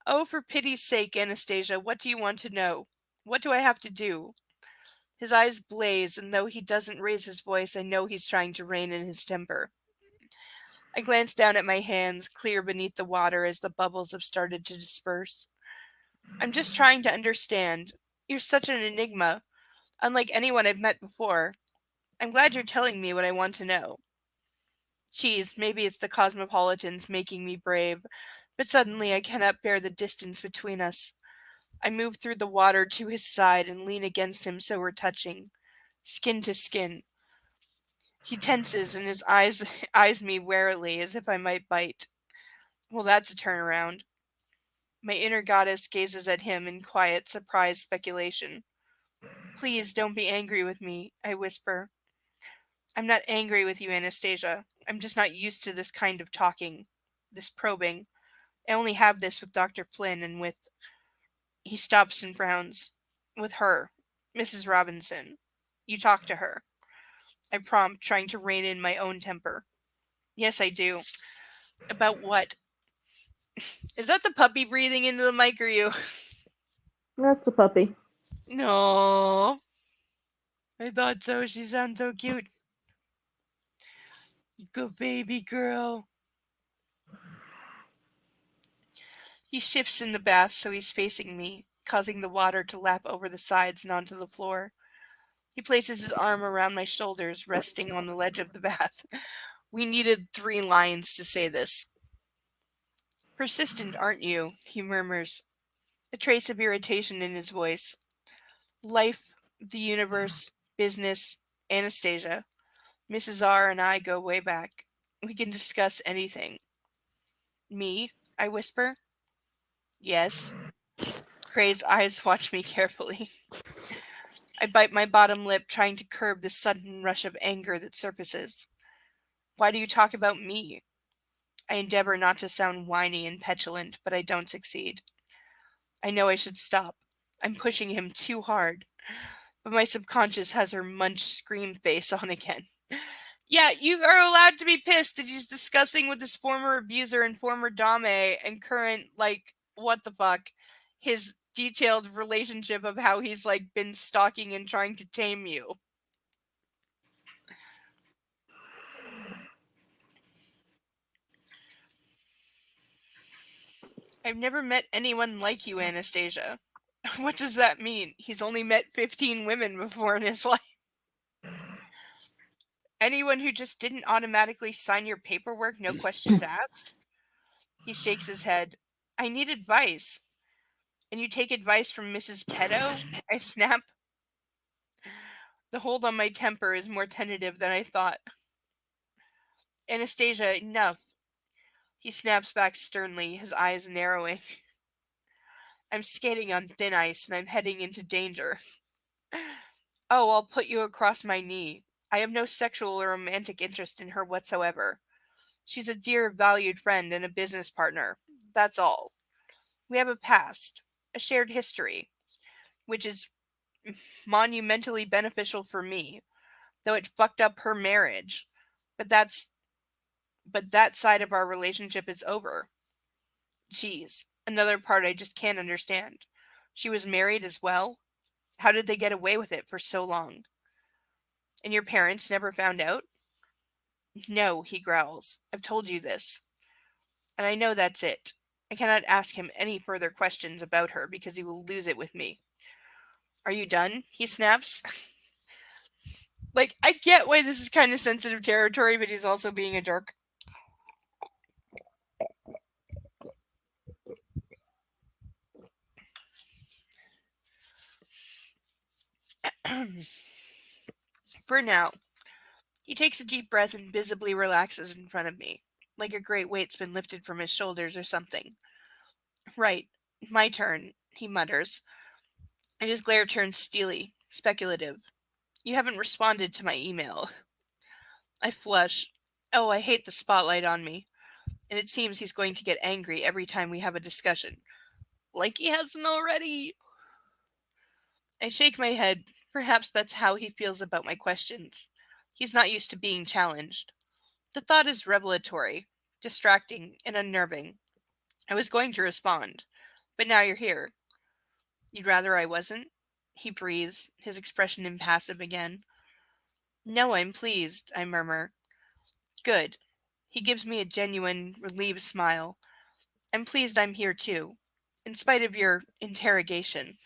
Oh, for pity's sake, Anastasia, what do you want to know? What do I have to do? His eyes blaze, and though he doesn't raise his voice, I know he's trying to rein in his temper. I glance down at my hands, clear beneath the water as the bubbles have started to disperse. I'm just trying to understand. You're such an enigma, unlike anyone I've met before. I'm glad you're telling me what I want to know. Geez, maybe it's the cosmopolitans making me brave, but suddenly I cannot bear the distance between us. I move through the water to his side and lean against him so we're touching, skin to skin. He tenses and his eyes eyes me warily as if I might bite. Well, that's a turnaround. My inner goddess gazes at him in quiet, surprised speculation. Please don't be angry with me, I whisper. I'm not angry with you, Anastasia. I'm just not used to this kind of talking, this probing. I only have this with Dr. Flynn and with... He stops and frowns. With her, Mrs. Robinson. You talk to her. I prompt, trying to rein in my own temper. Yes, I do. About what? Is that the puppy breathing into the mic or you? That's the puppy. No. I thought so. She sounds so cute. Good baby girl. He shifts in the bath so he's facing me, causing the water to lap over the sides and onto the floor. He places his arm around my shoulders, resting on the ledge of the bath. We needed 3 lines to say this. Persistent, aren't you? He murmurs, a trace of irritation in his voice. Life, the universe, business, Anastasia. Mrs. R and I go way back. We can discuss anything. Me? I whisper. Yes. Gray's eyes watch me carefully. I bite my bottom lip, trying to curb the sudden rush of anger that surfaces. Why do you talk about me? I endeavor not to sound whiny and petulant, but I don't succeed. I know I should stop. I'm pushing him too hard. But my subconscious has her munch scream face on again. Yeah, you are allowed to be pissed that he's discussing with his former abuser and former dame and current, what the fuck, his detailed relationship of how he's, been stalking and trying to tame you. I've never met anyone like you, Anastasia. What does that mean? He's only met 15 women before in his life. Anyone who just didn't automatically sign your paperwork, no questions asked? He shakes his head. I need advice. And you take advice from Mrs. Pedo? I snap. The hold on my temper is more tentative than I thought. Anastasia, enough. He snaps back sternly, his eyes narrowing. I'm skating on thin ice and I'm heading into danger. Oh, I'll put you across my knee. I have no sexual or romantic interest in her whatsoever. She's a dear, valued friend and a business partner. That's all. We have a past, a shared history, which is monumentally beneficial for me, though it fucked up her marriage. But that side of our relationship is over. Geez, another part I just can't understand. She was married as well? How did they get away with it for so long? And your parents never found out? No, he growls. I've told you this. And I know that's it. I cannot ask him any further questions about her because he will lose it with me. Are you done? He snaps. I get why this is kind of sensitive territory, but he's also being a jerk. For now. He takes a deep breath and visibly relaxes in front of me, like a great weight's been lifted from his shoulders or something. Right, my turn, he mutters, and his glare turns steely, speculative. You haven't responded to my email. I flush. Oh, I hate the spotlight on me. And it seems he's going to get angry every time we have a discussion. Like he hasn't already. I shake my head. Perhaps that's how he feels about my questions. He's not used to being challenged. The thought is revelatory, distracting, and unnerving. I was going to respond. But now you're here. You'd rather I wasn't? He breathes, his expression impassive again. No, I'm pleased, I murmur. Good. He gives me a genuine, relieved smile. I'm pleased I'm here too, in spite of your interrogation.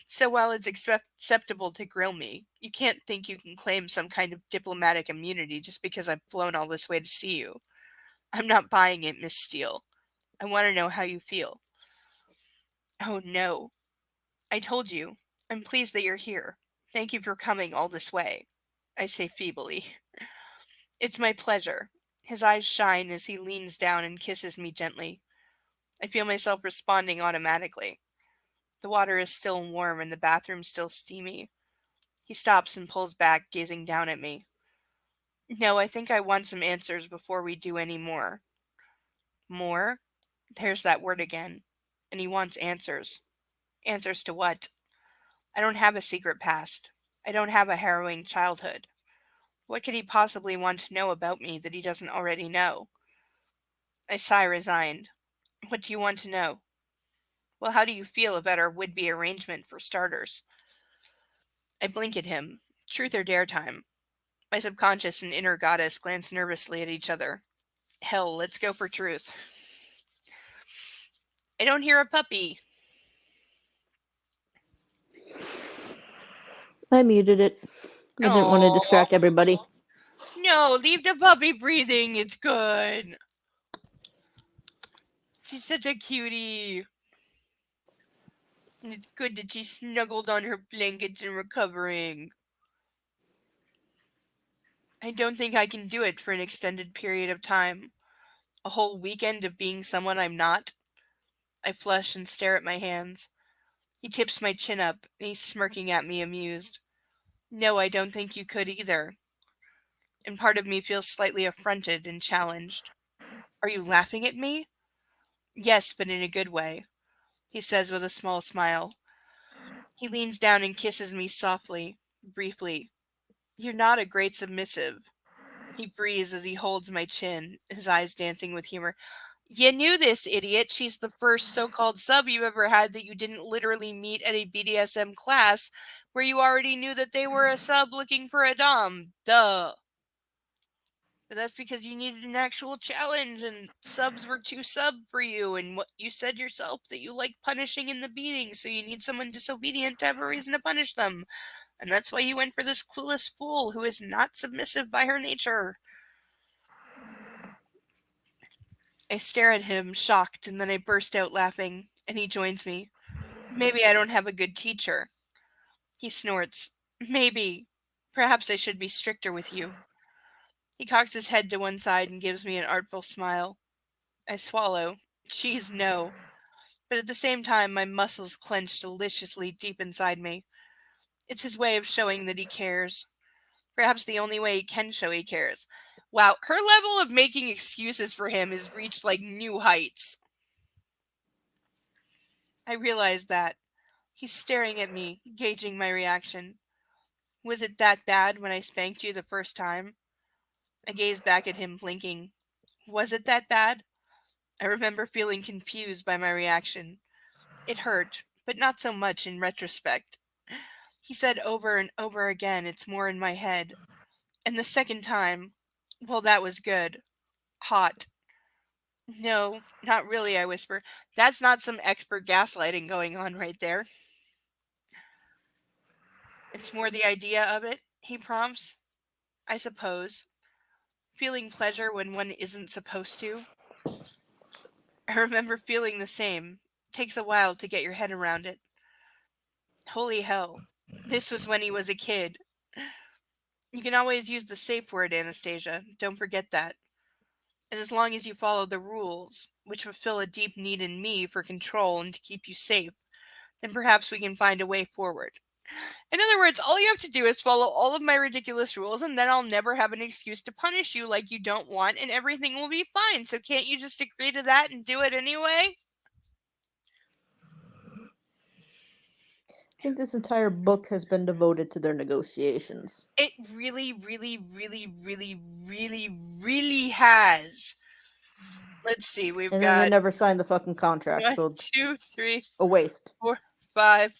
So while it's acceptable to grill me, you can't think you can claim some kind of diplomatic immunity just because I've flown all this way to see you. I'm not buying it, Miss Steele. I want to know how you feel. Oh no. I told you. I'm pleased that you're here. Thank you for coming all this way. I say feebly. It's my pleasure. His eyes shine as he leans down and kisses me gently. I feel myself responding automatically. The water is still warm and the bathroom still steamy. He stops and pulls back, gazing down at me. No, I think I want some answers before we do any more. More? There's that word again. And he wants answers. Answers to what? I don't have a secret past. I don't have a harrowing childhood. What could he possibly want to know about me that he doesn't already know? I sigh resigned. What do you want to know? Well, how do you feel about our would-be arrangement, for starters? I blink at him. Truth or dare time. My subconscious and inner goddess glance nervously at each other. Hell, let's go for truth. I don't hear a puppy. I muted it. I didn't want to Aw. distract everybody. No, leave the puppy breathing. It's good. She's such a cutie. And it's good that she's snuggled on her blankets and recovering. I don't think I can do it for an extended period of time. A whole weekend of being someone I'm not. I flush and stare at my hands. He tips my chin up, and he's smirking at me, amused. No, I don't think you could either. And part of me feels slightly affronted and challenged. Are you laughing at me? Yes, but in a good way, he says with a small smile. He leans down and kisses me softly, briefly. You're not a great submissive. He breathes as he holds my chin, his eyes dancing with humor. You knew this, idiot. She's the first so-called sub you ever had that you didn't literally meet at a BDSM class where you already knew that they were a sub looking for a dom. Duh. But that's because you needed an actual challenge and subs were too sub for you, and what you said yourself that you like punishing in the beating, so you need someone disobedient to have a reason to punish them. And that's why you went for this clueless fool who is not submissive by her nature. I stare at him, shocked, and then I burst out laughing, and he joins me. Maybe I don't have a good teacher. He snorts. Maybe. Perhaps I should be stricter with you. He cocks his head to one side and gives me an artful smile. I swallow. Geez, no. But at the same time, my muscles clench deliciously deep inside me. It's his way of showing that he cares. Perhaps the only way he can show he cares. Wow, her level of making excuses for him has reached like new heights. I realize that. He's staring at me, gauging my reaction. Was it that bad when I spanked you the first time? I gaze back at him, blinking. Was it that bad? I remember feeling confused by my reaction. It hurt, but not so much in retrospect. He said over and over again, it's more in my head. And the second time, well, that was good. Hot. No, not really, I whisper. That's not some expert gaslighting going on right there. It's more the idea of it, he prompts. I suppose. Feeling pleasure when one isn't supposed to. I remember feeling the same. Takes a while to get your head around it. Holy hell. This was when he was a kid. You can always use the safe word, Anastasia. Don't forget that. And as long as you follow the rules, which fulfill a deep need in me for control and to keep you safe, then perhaps we can find a way forward. In other words, all you have to do is follow all of my ridiculous rules, and then I'll never have an excuse to punish you like you don't want, and everything will be fine. So can't you just agree to that and do it anyway? I think this entire book has been devoted to their negotiations. It really, really, really, really, really, really has. Let's see. We've And then they got never signed the fucking contract, 1, so 2, 3, a waste. 4, 5.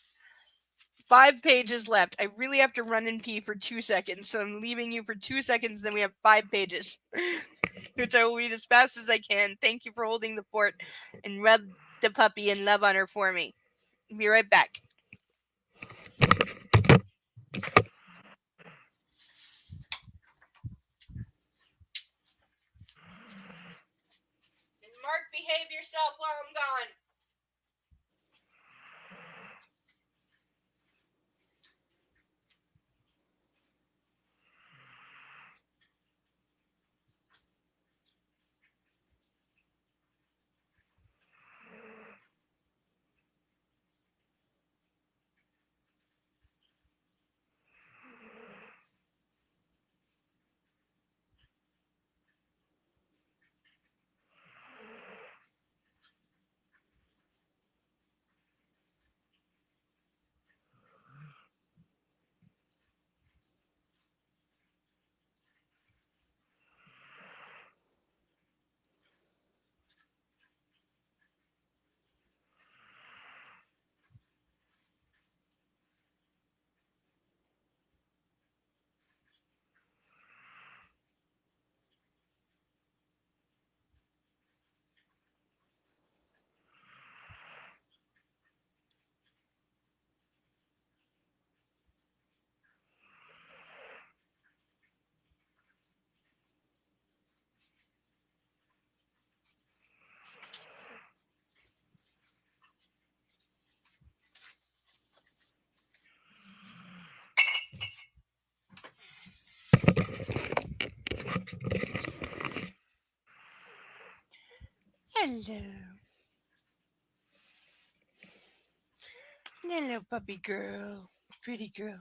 5 pages left. I really have to run and pee for 2 seconds, so I'm leaving you for 2 seconds. Then we have 5 pages, which I will read as fast as I can. Thank you for holding the fort and rub the puppy and love on her for me. Be right back. And Mark, behave yourself while I'm gone. Hello. Hello, puppy girl. Pretty girl.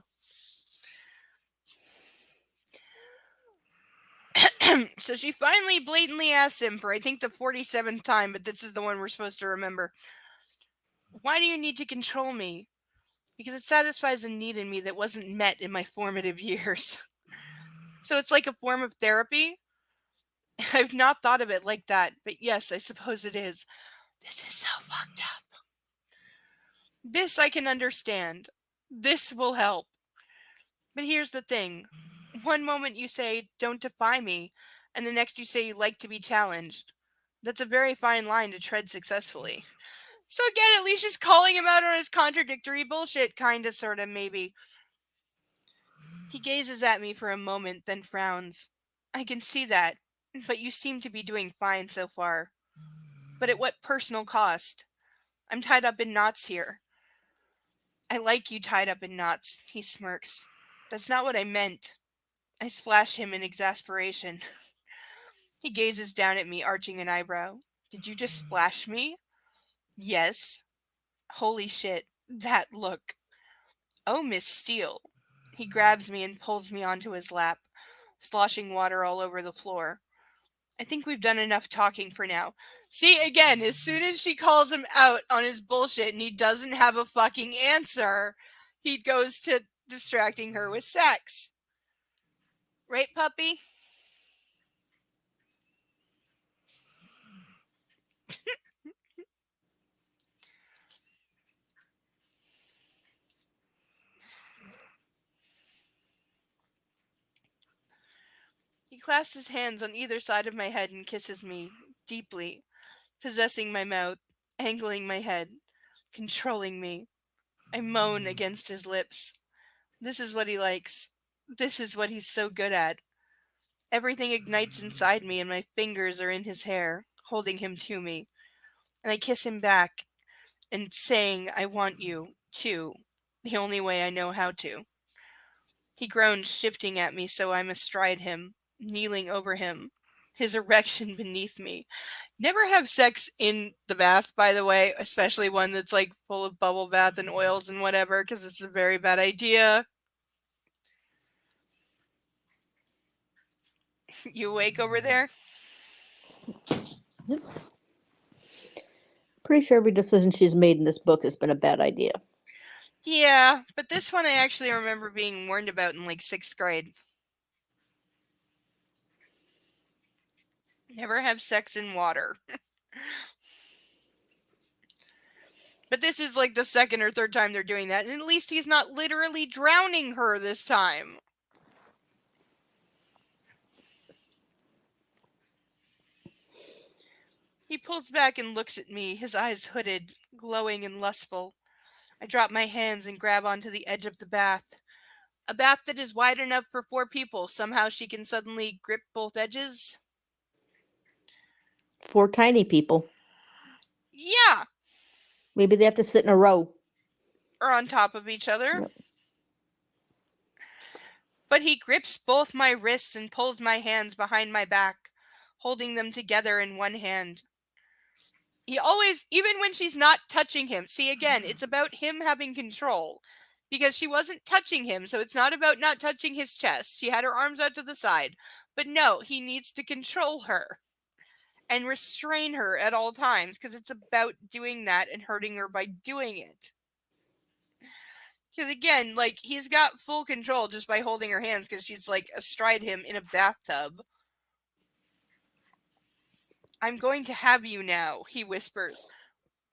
So she finally blatantly asks him for, I think, the 47th time, but this is the one we're supposed to remember. Why do you need to control me? Because it satisfies a need in me that wasn't met in my formative years. So it's like a form of therapy? I've not thought of it like that, but yes, I suppose it is. This is so fucked up. This I can understand. This will help. But here's the thing. One moment you say, don't defy me, and the next you say you like to be challenged. That's a very fine line to tread successfully. So again, at least she's calling him out on his contradictory bullshit, kinda, sorta, maybe. He gazes at me for a moment, then frowns. I can see that, but you seem to be doing fine so far. But at what personal cost? I'm tied up in knots here. I like you tied up in knots, he smirks. That's not what I meant. I splash him in exasperation. He gazes down at me, arching an eyebrow. Did you just splash me? Yes. Holy shit, that look. Oh, Miss Steele. He grabs me and pulls me onto his lap, sloshing water all over the floor. I think we've done enough talking for now. See, again, as soon as she calls him out on his bullshit and he doesn't have a fucking answer, he goes to distracting her with sex. Right, puppy? He clasps his hands on either side of my head and kisses me, deeply, possessing my mouth, angling my head, controlling me. I moan against his lips. This is what he likes. This is what he's so good at. Everything ignites inside me and my fingers are in his hair, holding him to me. And I kiss him back and saying I want you, too, the only way I know how to. He groans, shifting at me so I'm astride him, kneeling over him, his erection beneath me. Never have sex in the bath, by the way, especially one that's like full of bubble bath and oils and whatever, because it's a very bad idea. You awake over there? Pretty sure every decision she's made in this book has been a bad idea. Yeah, but this one I actually remember being warned about in like 6th grade. Never have sex in water. But this is like the second or third time they're doing that, and at least he's not literally drowning her this time. He pulls back and looks at me, his eyes hooded, glowing and lustful. I drop my hands and grab onto the edge of the bath. A bath that is wide enough for 4 people. Somehow she can suddenly grip both edges. 4 tiny people. Yeah. Maybe they have to sit in a row. Or on top of each other. Yep. But he grips both my wrists and pulls my hands behind my back, holding them together in one hand. He always, even when she's not touching him, see again, it's about him having control. Because she wasn't touching him, so it's not about not touching his chest. She had her arms out to the side. But no, he needs to control her and restrain her at all times, because it's about doing that and hurting her by doing it. Because again, like, he's got full control just by holding her hands, because she's like astride him in a bathtub. I'm going to have you now, he whispers.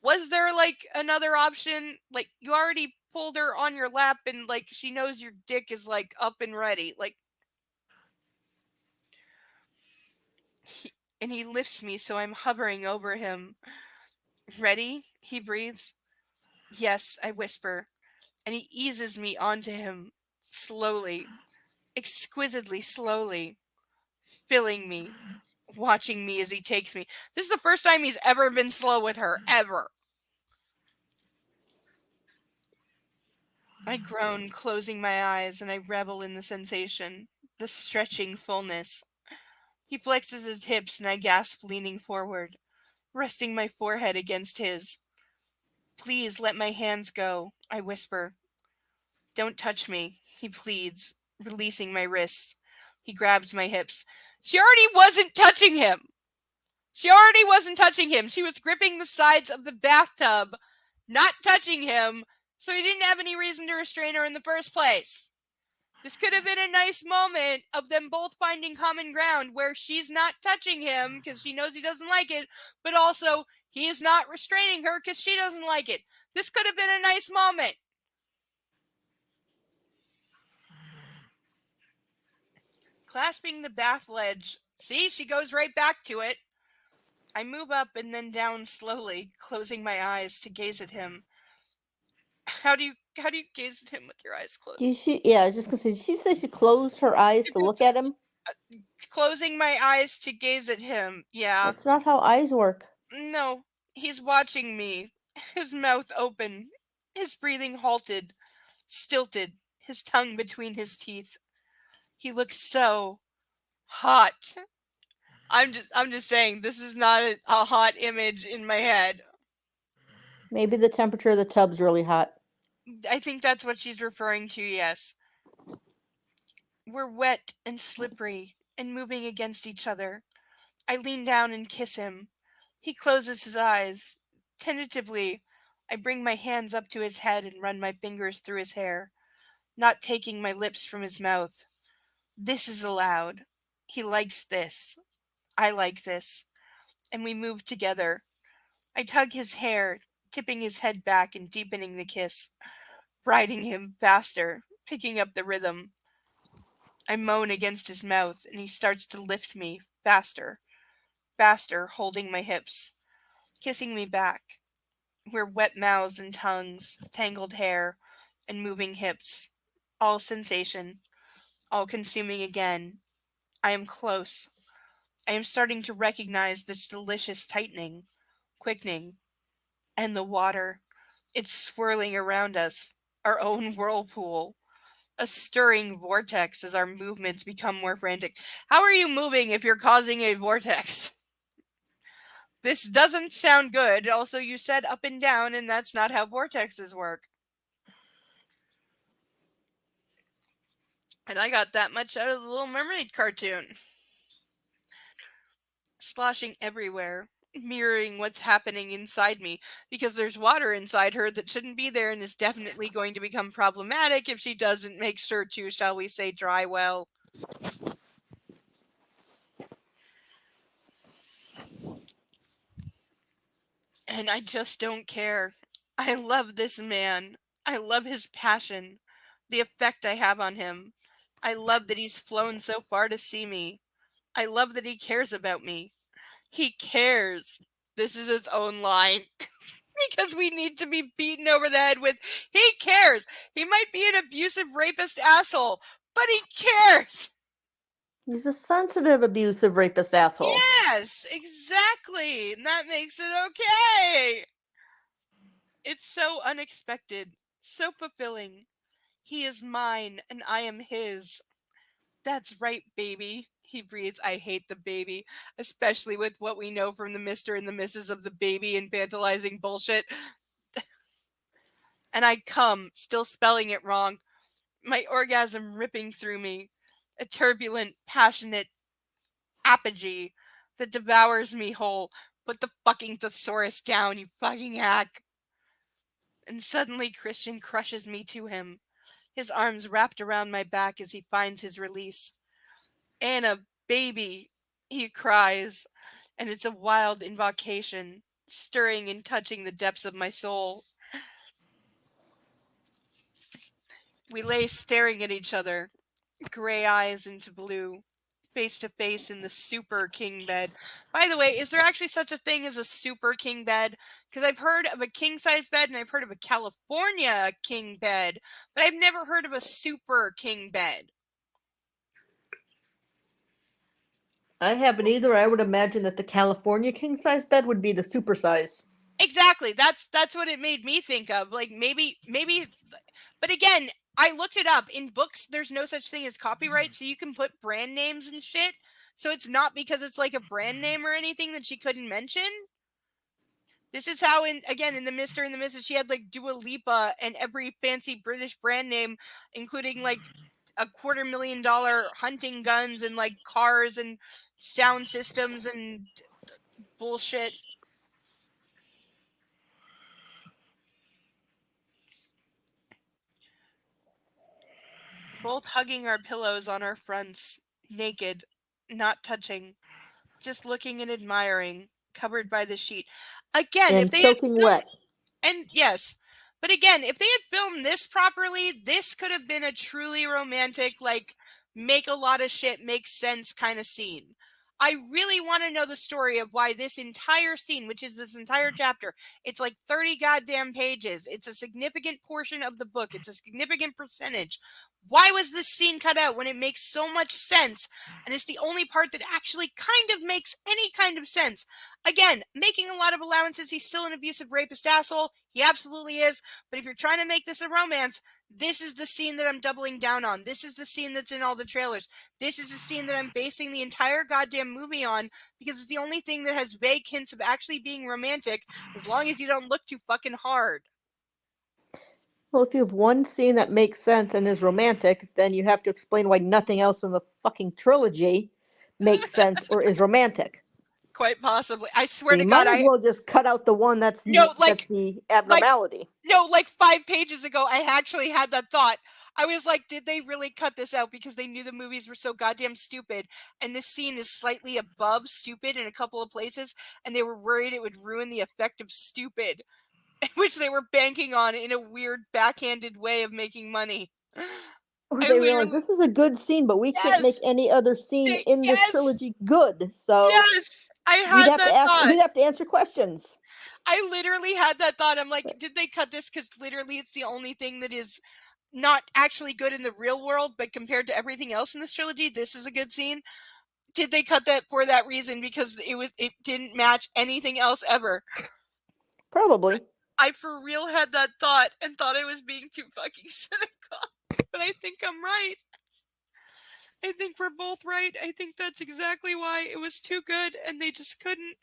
Was there like another option? Like, you already pulled her on your lap and like she knows your dick is like up and ready. Like, and he lifts me, so I'm hovering over him. Ready? He breathes. Yes, I whisper. And he eases me onto him, slowly, exquisitely slowly, filling me, watching me as he takes me. This is the first time he's ever been slow with her, ever. I groan, closing my eyes, and I revel in the sensation, the stretching fullness. He flexes his hips, and I gasp, leaning forward, resting my forehead against his. Please let my hands go, I whisper. Don't touch me, he pleads, releasing my wrists. He grabs my hips. She already wasn't touching him. She was gripping the sides of the bathtub, not touching him, so he didn't have any reason to restrain her in the first place. This could have been a nice moment of them both finding common ground where she's not touching him because she knows he doesn't like it, but also he is not restraining her because she doesn't like it. This could have been a nice moment. Clasping the bath ledge. See, she goes right back to it. I move up and then down slowly, closing my eyes to gaze at him. How do you gaze at him with your eyes closed? Yeah, I was just gonna say, did she say she closed her eyes to look at him? Closing my eyes to gaze at him. Yeah. That's not how eyes work. No, he's watching me, his mouth open, his breathing halted, stilted, his tongue between his teeth. He looks so hot. I'm just saying, this is not a hot image in my head. Maybe the temperature of the tub's really hot. I think that's what she's referring to, yes. We're wet and slippery and moving against each other. I lean down and kiss him. He closes his eyes. Tentatively, I bring my hands up to his head and run my fingers through his hair, not taking my lips from his mouth. This is allowed. He likes this. I like this. And we move together. I tug his hair, tipping his head back and deepening the kiss, riding him faster, picking up the rhythm. I moan against his mouth, and he starts to lift me faster, holding my hips, kissing me back. We're wet mouths and tongues, tangled hair, and moving hips. All sensation, all consuming again. I am close. I am starting to recognize this delicious tightening, quickening, and the water. It's swirling around us, our own whirlpool. A stirring vortex as our movements become more frantic. How are you moving if you're causing a vortex? This doesn't sound good. Also, you said up and down, and that's not how vortexes work. And I got that much out of the Little Mermaid cartoon. Sloshing everywhere, mirroring what's happening inside me, because there's water inside her that shouldn't be there and is definitely going to become problematic if she doesn't make sure to, shall we say, dry well. And I just don't care. I love this man. I love his passion, the effect I have on him. I love that he's flown so far to see me. I love that he cares about me. He cares. This is his own line. Because we need to be beaten over the head with, he cares. He might be an abusive rapist asshole, but he cares. He's a sensitive, abusive, rapist asshole. Yes, exactly. And that makes it okay. It's so unexpected, so fulfilling. He is mine and I am his. That's right, baby. He breathes, I hate the baby, especially with what we know from the Mr. and the Mrs. of the baby infantilizing bullshit. And I come, still spelling it wrong, my orgasm ripping through me, a turbulent, passionate apogee that devours me whole. Put the fucking thesaurus down, you fucking hack. And suddenly Christian crushes me to him, his arms wrapped around my back as he finds his release. Anna, baby, he cries, and it's a wild invocation, stirring and touching the depths of my soul. We lay staring at each other, gray eyes into blue, face to face in the super king bed. By the way, is there actually such a thing as a super king bed? Because I've heard of a king size bed and I've heard of a California king bed, but I've never heard of a super king bed. I haven't either. I would imagine that the California king size bed would be the super size. Exactly. That's what it made me think of. Like maybe but again, I looked it up. In books, there's no such thing as copyright, so you can put brand names and shit. So it's not because it's like a brand name or anything that she couldn't mention. This is how in the Mr. and the Mrs. she had like Dua Lipa and every fancy British brand name, including like $250,000 hunting guns and like cars and sound systems and bullshit. Both hugging our pillows on our fronts, naked, not touching, just looking and admiring, covered by the sheet. Again, And if they had soaking filmed, wet. and yes, but again, if they had filmed this properly, this could have been a truly romantic, like, make a lot of shit make sense kind of scene. I really want to know the story of why this entire scene, which is this entire chapter, it's like 30 goddamn pages. It's a significant portion of the book. It's a significant percentage. Why was this scene cut out when it makes so much sense? And it's the only part that actually kind of makes any kind of sense. Again, making a lot of allowances. He's still an abusive rapist asshole. He absolutely is. But if you're trying to make this a romance, this is the scene that I'm doubling down on. This is the scene that's in all the trailers. This is the scene that I'm basing the entire goddamn movie on because it's the only thing that has vague hints of actually being romantic as long as you don't look too fucking hard. Well, if you have one scene that makes sense and is romantic, then you have to explain why nothing else in the fucking trilogy makes sense or is romantic. Quite possibly. I swear to You God, might as well just cut out the one that's that's the abnormality. Like 5 pages ago, I actually had that thought. I was like, did they really cut this out because they knew the movies were so goddamn stupid? And this scene is slightly above stupid in a couple of places, and they were worried it would ruin the effect of stupid, which they were banking on in a weird backhanded way of making money. Or they realize this is a good scene, but we can't make any other scene in this trilogy good. So yes, I had that thought. We'd have to answer questions. I literally had that thought. I'm like, did they cut this because literally it's the only thing that is not actually good in the real world, but compared to everything else in this trilogy, this is a good scene? Did they cut that for that reason because it didn't match anything else ever? Probably. I for real had that thought and thought I was being too fucking cynical, but I think I'm right. I think we're both right. I think that's exactly why it was too good and they just couldn't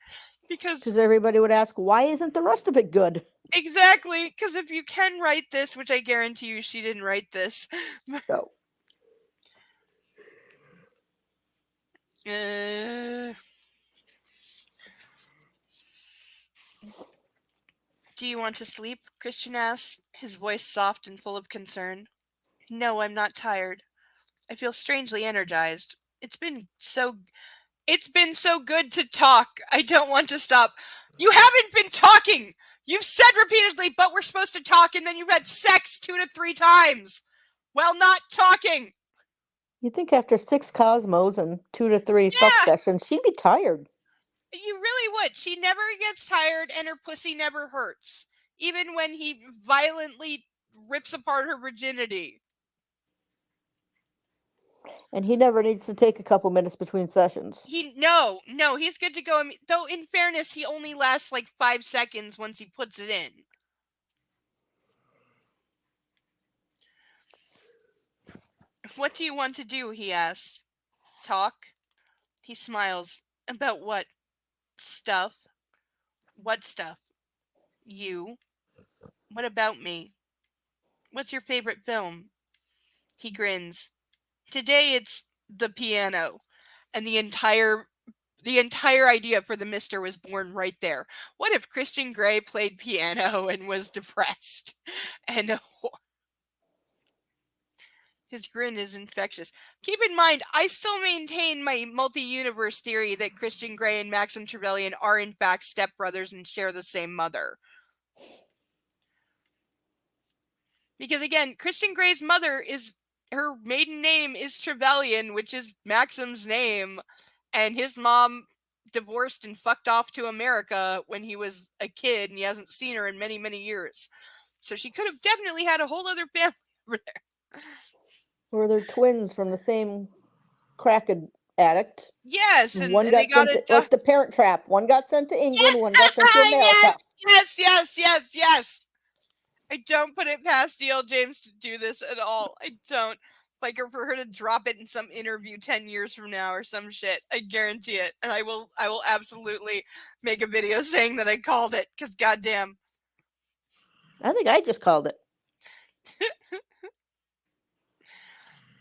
because everybody would ask, why isn't the rest of it good? Exactly, because if you can write this, which I guarantee you she didn't write this. No. Do you want to sleep? Christian asked, his voice soft and full of concern. No, I'm not tired. I feel strangely energized. It's been so It's been so good to talk. I don't want to stop. You haven't been talking! You've said repeatedly, but we're supposed to talk, and then you've had sex 2 to 3 times while not talking. You think after 6 Cosmos and 2 to 3 fuck Yeah. sessions, she'd be tired. You really would. She never gets tired, and her pussy never hurts, even when he violently rips apart her virginity. And he never needs to take a couple minutes between sessions. No, he's good to go. Though, in fairness, he only lasts like 5 seconds once he puts it in. What do you want to do? He asks. Talk? He smiles. About what? Stuff. What stuff? You. What about me? What's your favorite film? He grins. Today it's The Piano. And the entire idea for the Mister was born right there. What if Christian Grey played piano and was depressed? And his grin is infectious. Keep in mind, I still maintain my multi-universe theory that Christian Grey and Maxim Trevelyan are in fact stepbrothers and share the same mother. Because again, Christian Grey's mother her maiden name is Trevelyan, which is Maxim's name, and his mom divorced and fucked off to America when he was a kid, and he hasn't seen her in many, many years. So she could have definitely had a whole other family over there. Or they're twins from the same crack addict. Yes, and one got they got sent to, like the Parent Trap. One got sent to England, one got sent to America. Yes. I don't put it past D.L. James to do this at all. I don't. Like, or for her to drop it in some interview 10 years from now or some shit. I guarantee it. And I will absolutely make a video saying that I called it, because goddamn. I think I just called it.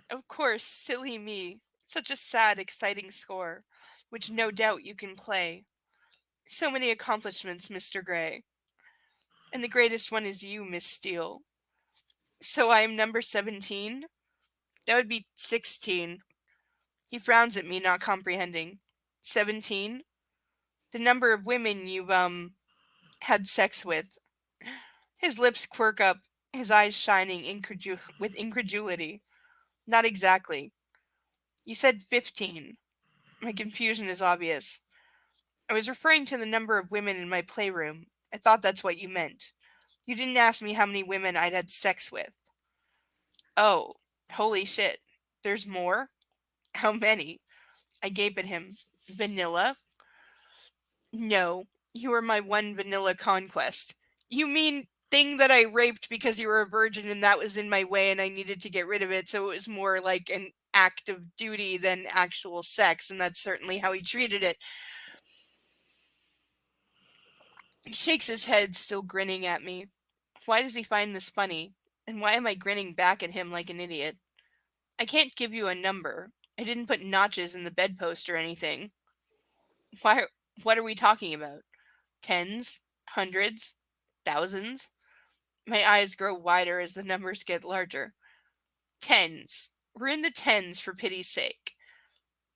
Of course, silly me. Such a sad, exciting score, which no doubt you can play. So many accomplishments, Mr. Grey. And the greatest one is you, Miss Steele. So I am number 17? That would be 16. He frowns at me, not comprehending. 17? The number of women you've, had sex with. His lips quirk up, his eyes shining with incredulity. Not exactly. You said 15. My confusion is obvious. I was referring to the number of women in my playroom. I thought that's what you meant. You didn't ask me how many women I'd had sex with. Oh, holy shit. There's more? How many? I gape at him. Vanilla? No, you were my one vanilla conquest. You mean thing that I raped because you were a virgin and that was in my way and I needed to get rid of it, so it was more like an act of duty than actual sex, and that's certainly how he treated it. He shakes his head, still grinning at me. Why does he find this funny? And why am I grinning back at him like an idiot? I can't give you a number. I didn't put notches in the bedpost or anything. What are we talking about? Tens? Hundreds? Thousands? My eyes grow wider as the numbers get larger. Tens. We're in the tens, for pity's sake.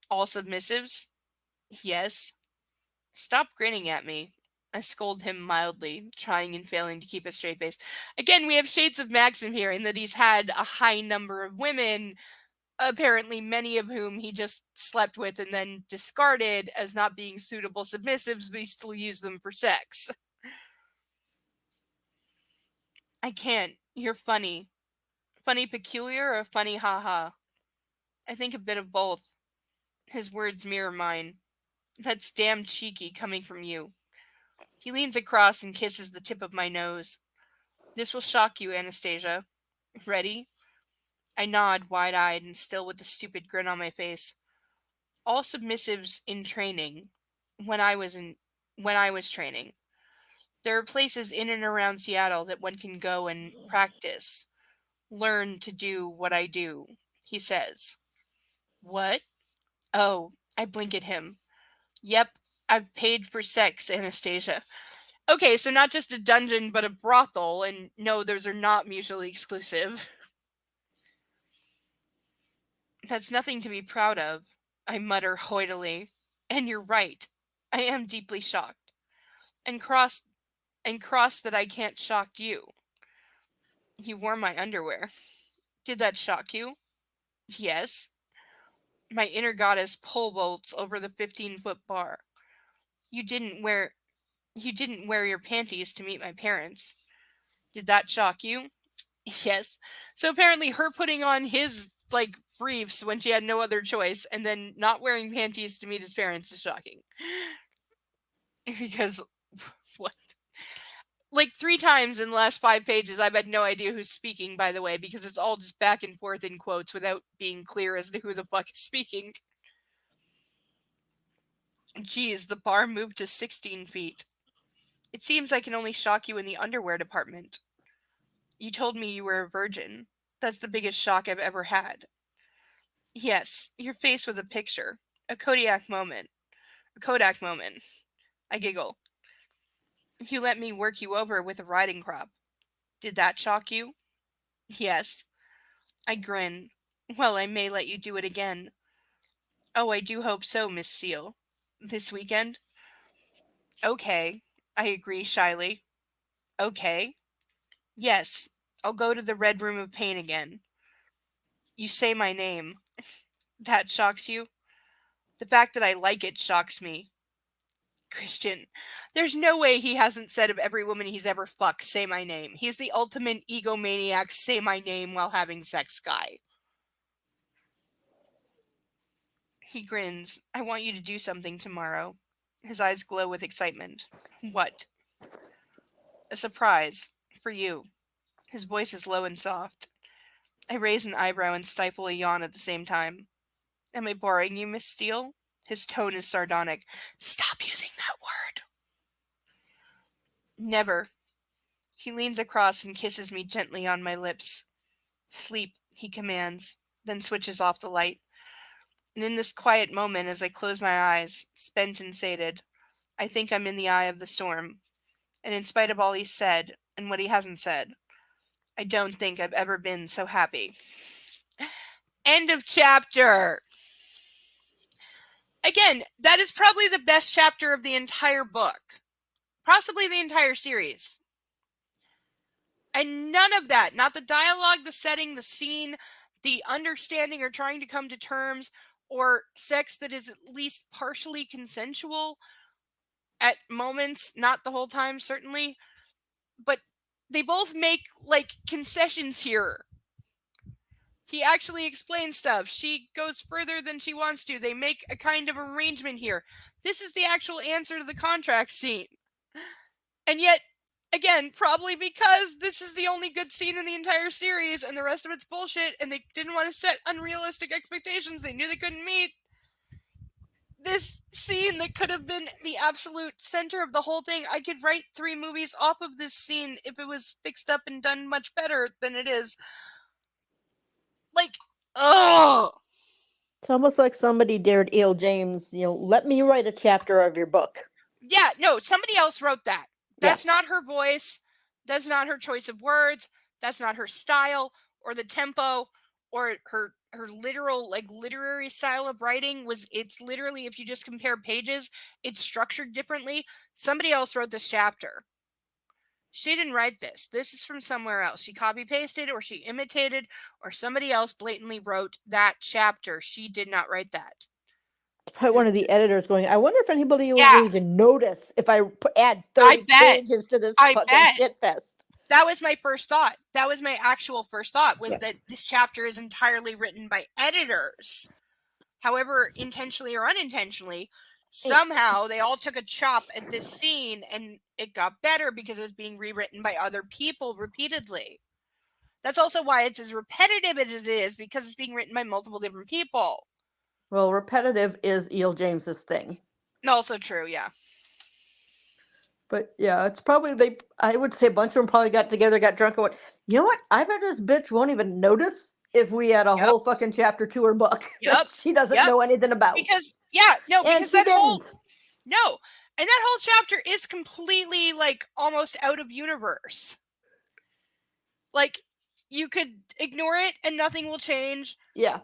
All submissives? Yes. Stop grinning at me. I scold him mildly, trying and failing to keep a straight face. Again, we have shades of Maxim here in that he's had a high number of women, apparently many of whom he just slept with and then discarded as not being suitable submissives, but he still used them for sex. I can't. You're funny. Funny peculiar or funny haha? I think a bit of both. His words mirror mine. That's damn cheeky coming from you. He leans across and kisses the tip of my nose. This will shock you, Anastasia. Ready? I nod, wide-eyed and still with the stupid grin on my face. All submissives in training, when I was training. There are places in and around Seattle that one can go and practice, learn to do what I do, he says. What? Oh, I blink at him. Yep, I've paid for sex, Anastasia. Okay, so not just a dungeon, but a brothel, and no, those are not mutually exclusive. That's nothing to be proud of, I mutter hoidily. And you're right. I am deeply shocked. And cross that I can't shock you. You wore my underwear. Did that shock you? Yes. My inner goddess pole vaults over the 15-foot bar. You didn't wear your panties to meet my parents. Did that shock you? Yes. So apparently her putting on his like briefs when she had no other choice and then not wearing panties to meet his parents is shocking. Because what? Like 3 times in the last 5 pages I've had no idea who's speaking, by the way, because it's all just back and forth in quotes without being clear as to who the fuck is speaking. Geez, the bar moved to 16 feet. It seems I can only shock you in the underwear department. You told me you were a virgin. That's the biggest shock I've ever had. Yes, your face with a picture. A Kodak moment. I giggle. You let me work you over with a riding crop. Did that shock you? Yes. I grin. Well, I may let you do it again. Oh, I do hope so, Miss Seal. This weekend? Okay, I agree shyly. Okay. Yes, I'll go to the Red Room of Pain again. You say my name. That shocks you? The fact that I like it shocks me. Christian, there's no way he hasn't said of every woman he's ever fucked, say my name. He's the ultimate egomaniac, say my name while having sex guy. He grins. I want you to do something tomorrow. His eyes glow with excitement. What? A surprise. For you. His voice is low and soft. I raise an eyebrow and stifle a yawn at the same time. Am I boring you, Miss Steele? His tone is sardonic. Stop using that word. Never. He leans across and kisses me gently on my lips. Sleep, he commands, then switches off the light. And in this quiet moment, as I close my eyes, spent and sated, I think I'm in the eye of the storm. And in spite of all he's said, and what he hasn't said, I don't think I've ever been so happy. End of chapter. Again, that is probably the best chapter of the entire book. Possibly the entire series. And none of that, not the dialogue, the setting, the scene, the understanding or trying to come to terms, or sex that is at least partially consensual at moments, not the whole time, certainly. But they both make, like, concessions here. He actually explains stuff. She goes further than she wants to. They make a kind of arrangement here. This is the actual answer to the contract scene. And yet, again, probably because this is the only good scene in the entire series and the rest of it's bullshit and they didn't want to set unrealistic expectations they knew they couldn't meet, this scene that could have been the absolute center of the whole thing, I could write 3 movies off of this scene if it was fixed up and done much better than it is. Like, oh, It's almost like somebody dared E.L. James, let me write a chapter of your book. yeah, no, somebody else wrote that. That's not her voice. That's not her choice of words. That's not her style or the tempo or her literal, like, literary style of writing. It's literally, if you just compare pages, it's structured differently. Somebody else wrote this chapter. She didn't write this. This is from somewhere else. She copy pasted or she imitated or somebody else blatantly wrote that chapter. She did not write that. Probably one of the editors going, I wonder if anybody will even notice if I add 30 pages to this fucking shit fest. That was my first thought. That was my actual first thought, was that this chapter is entirely written by editors. However, intentionally or unintentionally, somehow they all took a chop at this scene and it got better because it was being rewritten by other people repeatedly. That's also why it's as repetitive as it is, because it's being written by multiple different people. Well, repetitive is E.L. James's thing. Also true, yeah. But yeah, it's probably I would say a bunch of them probably got together, got drunk, and went, you know what? I bet this bitch won't even notice if we had a whole fucking chapter to her book that she doesn't know anything about. Because that whole and that whole chapter is completely, like, almost out of universe. Like, you could ignore it and nothing will change. Yeah.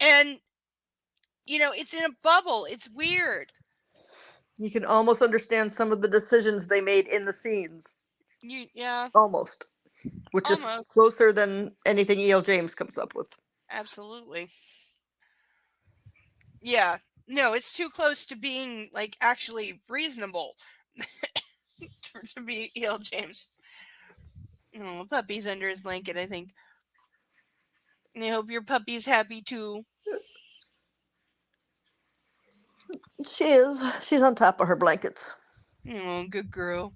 And it's in a bubble. It's weird. You can almost understand some of the decisions they made in the scenes. Yeah, Almost. Which is almost. closer than anything E.L. James comes up with. Absolutely. Yeah. No, it's too close to being like actually reasonable to be E.L. James. Oh, puppy's under his blanket, I think. And I hope your puppy's happy too. She is. She's on top of her blankets. Oh, good girl.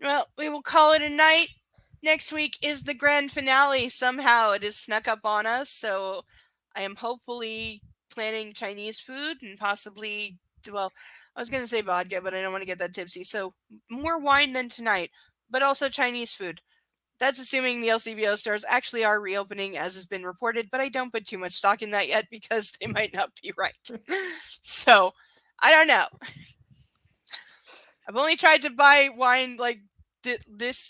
Well, we will call it a night. Next week is the grand finale. Somehow it has snuck up on us, so I am hopefully planning Chinese food and possibly, well, I was going to say vodka, but I don't want to get that tipsy. So more wine than tonight, but also Chinese food. That's assuming the LCBO stores actually are reopening, as has been reported, but I don't put too much stock in that yet because they might not be right. So I don't know. I've only tried to buy wine like this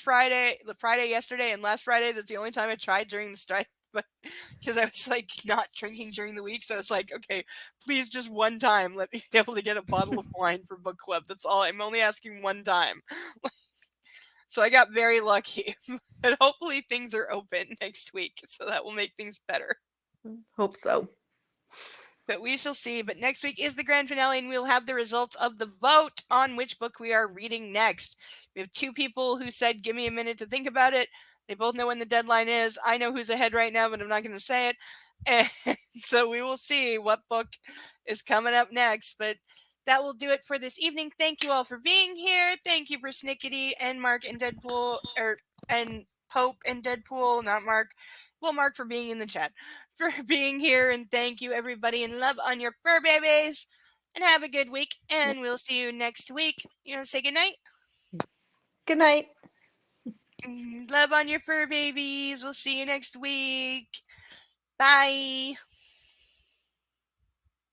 Friday, the Friday yesterday, and last Friday. That's the only time I tried during the strike, but because I was like not drinking during the week, so it's like, okay, please just one time let me be able to get a bottle of wine for book club. That's all. I'm only asking one time. So I got very lucky, but hopefully things are open next week, so that will make things better. Hope so. But we shall see. But next week is the grand finale, and we'll have the results of the vote on which book we are reading next. We have 2 people who said, give me a minute to think about it. They both know when the deadline is. I know who's ahead right now, but I'm not going to say it. And so we will see what book is coming up next. But that will do it for this evening. Thank you all for being here. Thank you for Snickety and Mark and Deadpool, and Pope and Deadpool, not Mark. Well, Mark for being in the chat, for being here, and thank you everybody, and love on your fur babies, and have a good week, and we'll see you next week. You want to say goodnight? Good night. Love on your fur babies. We'll see you next week. Bye.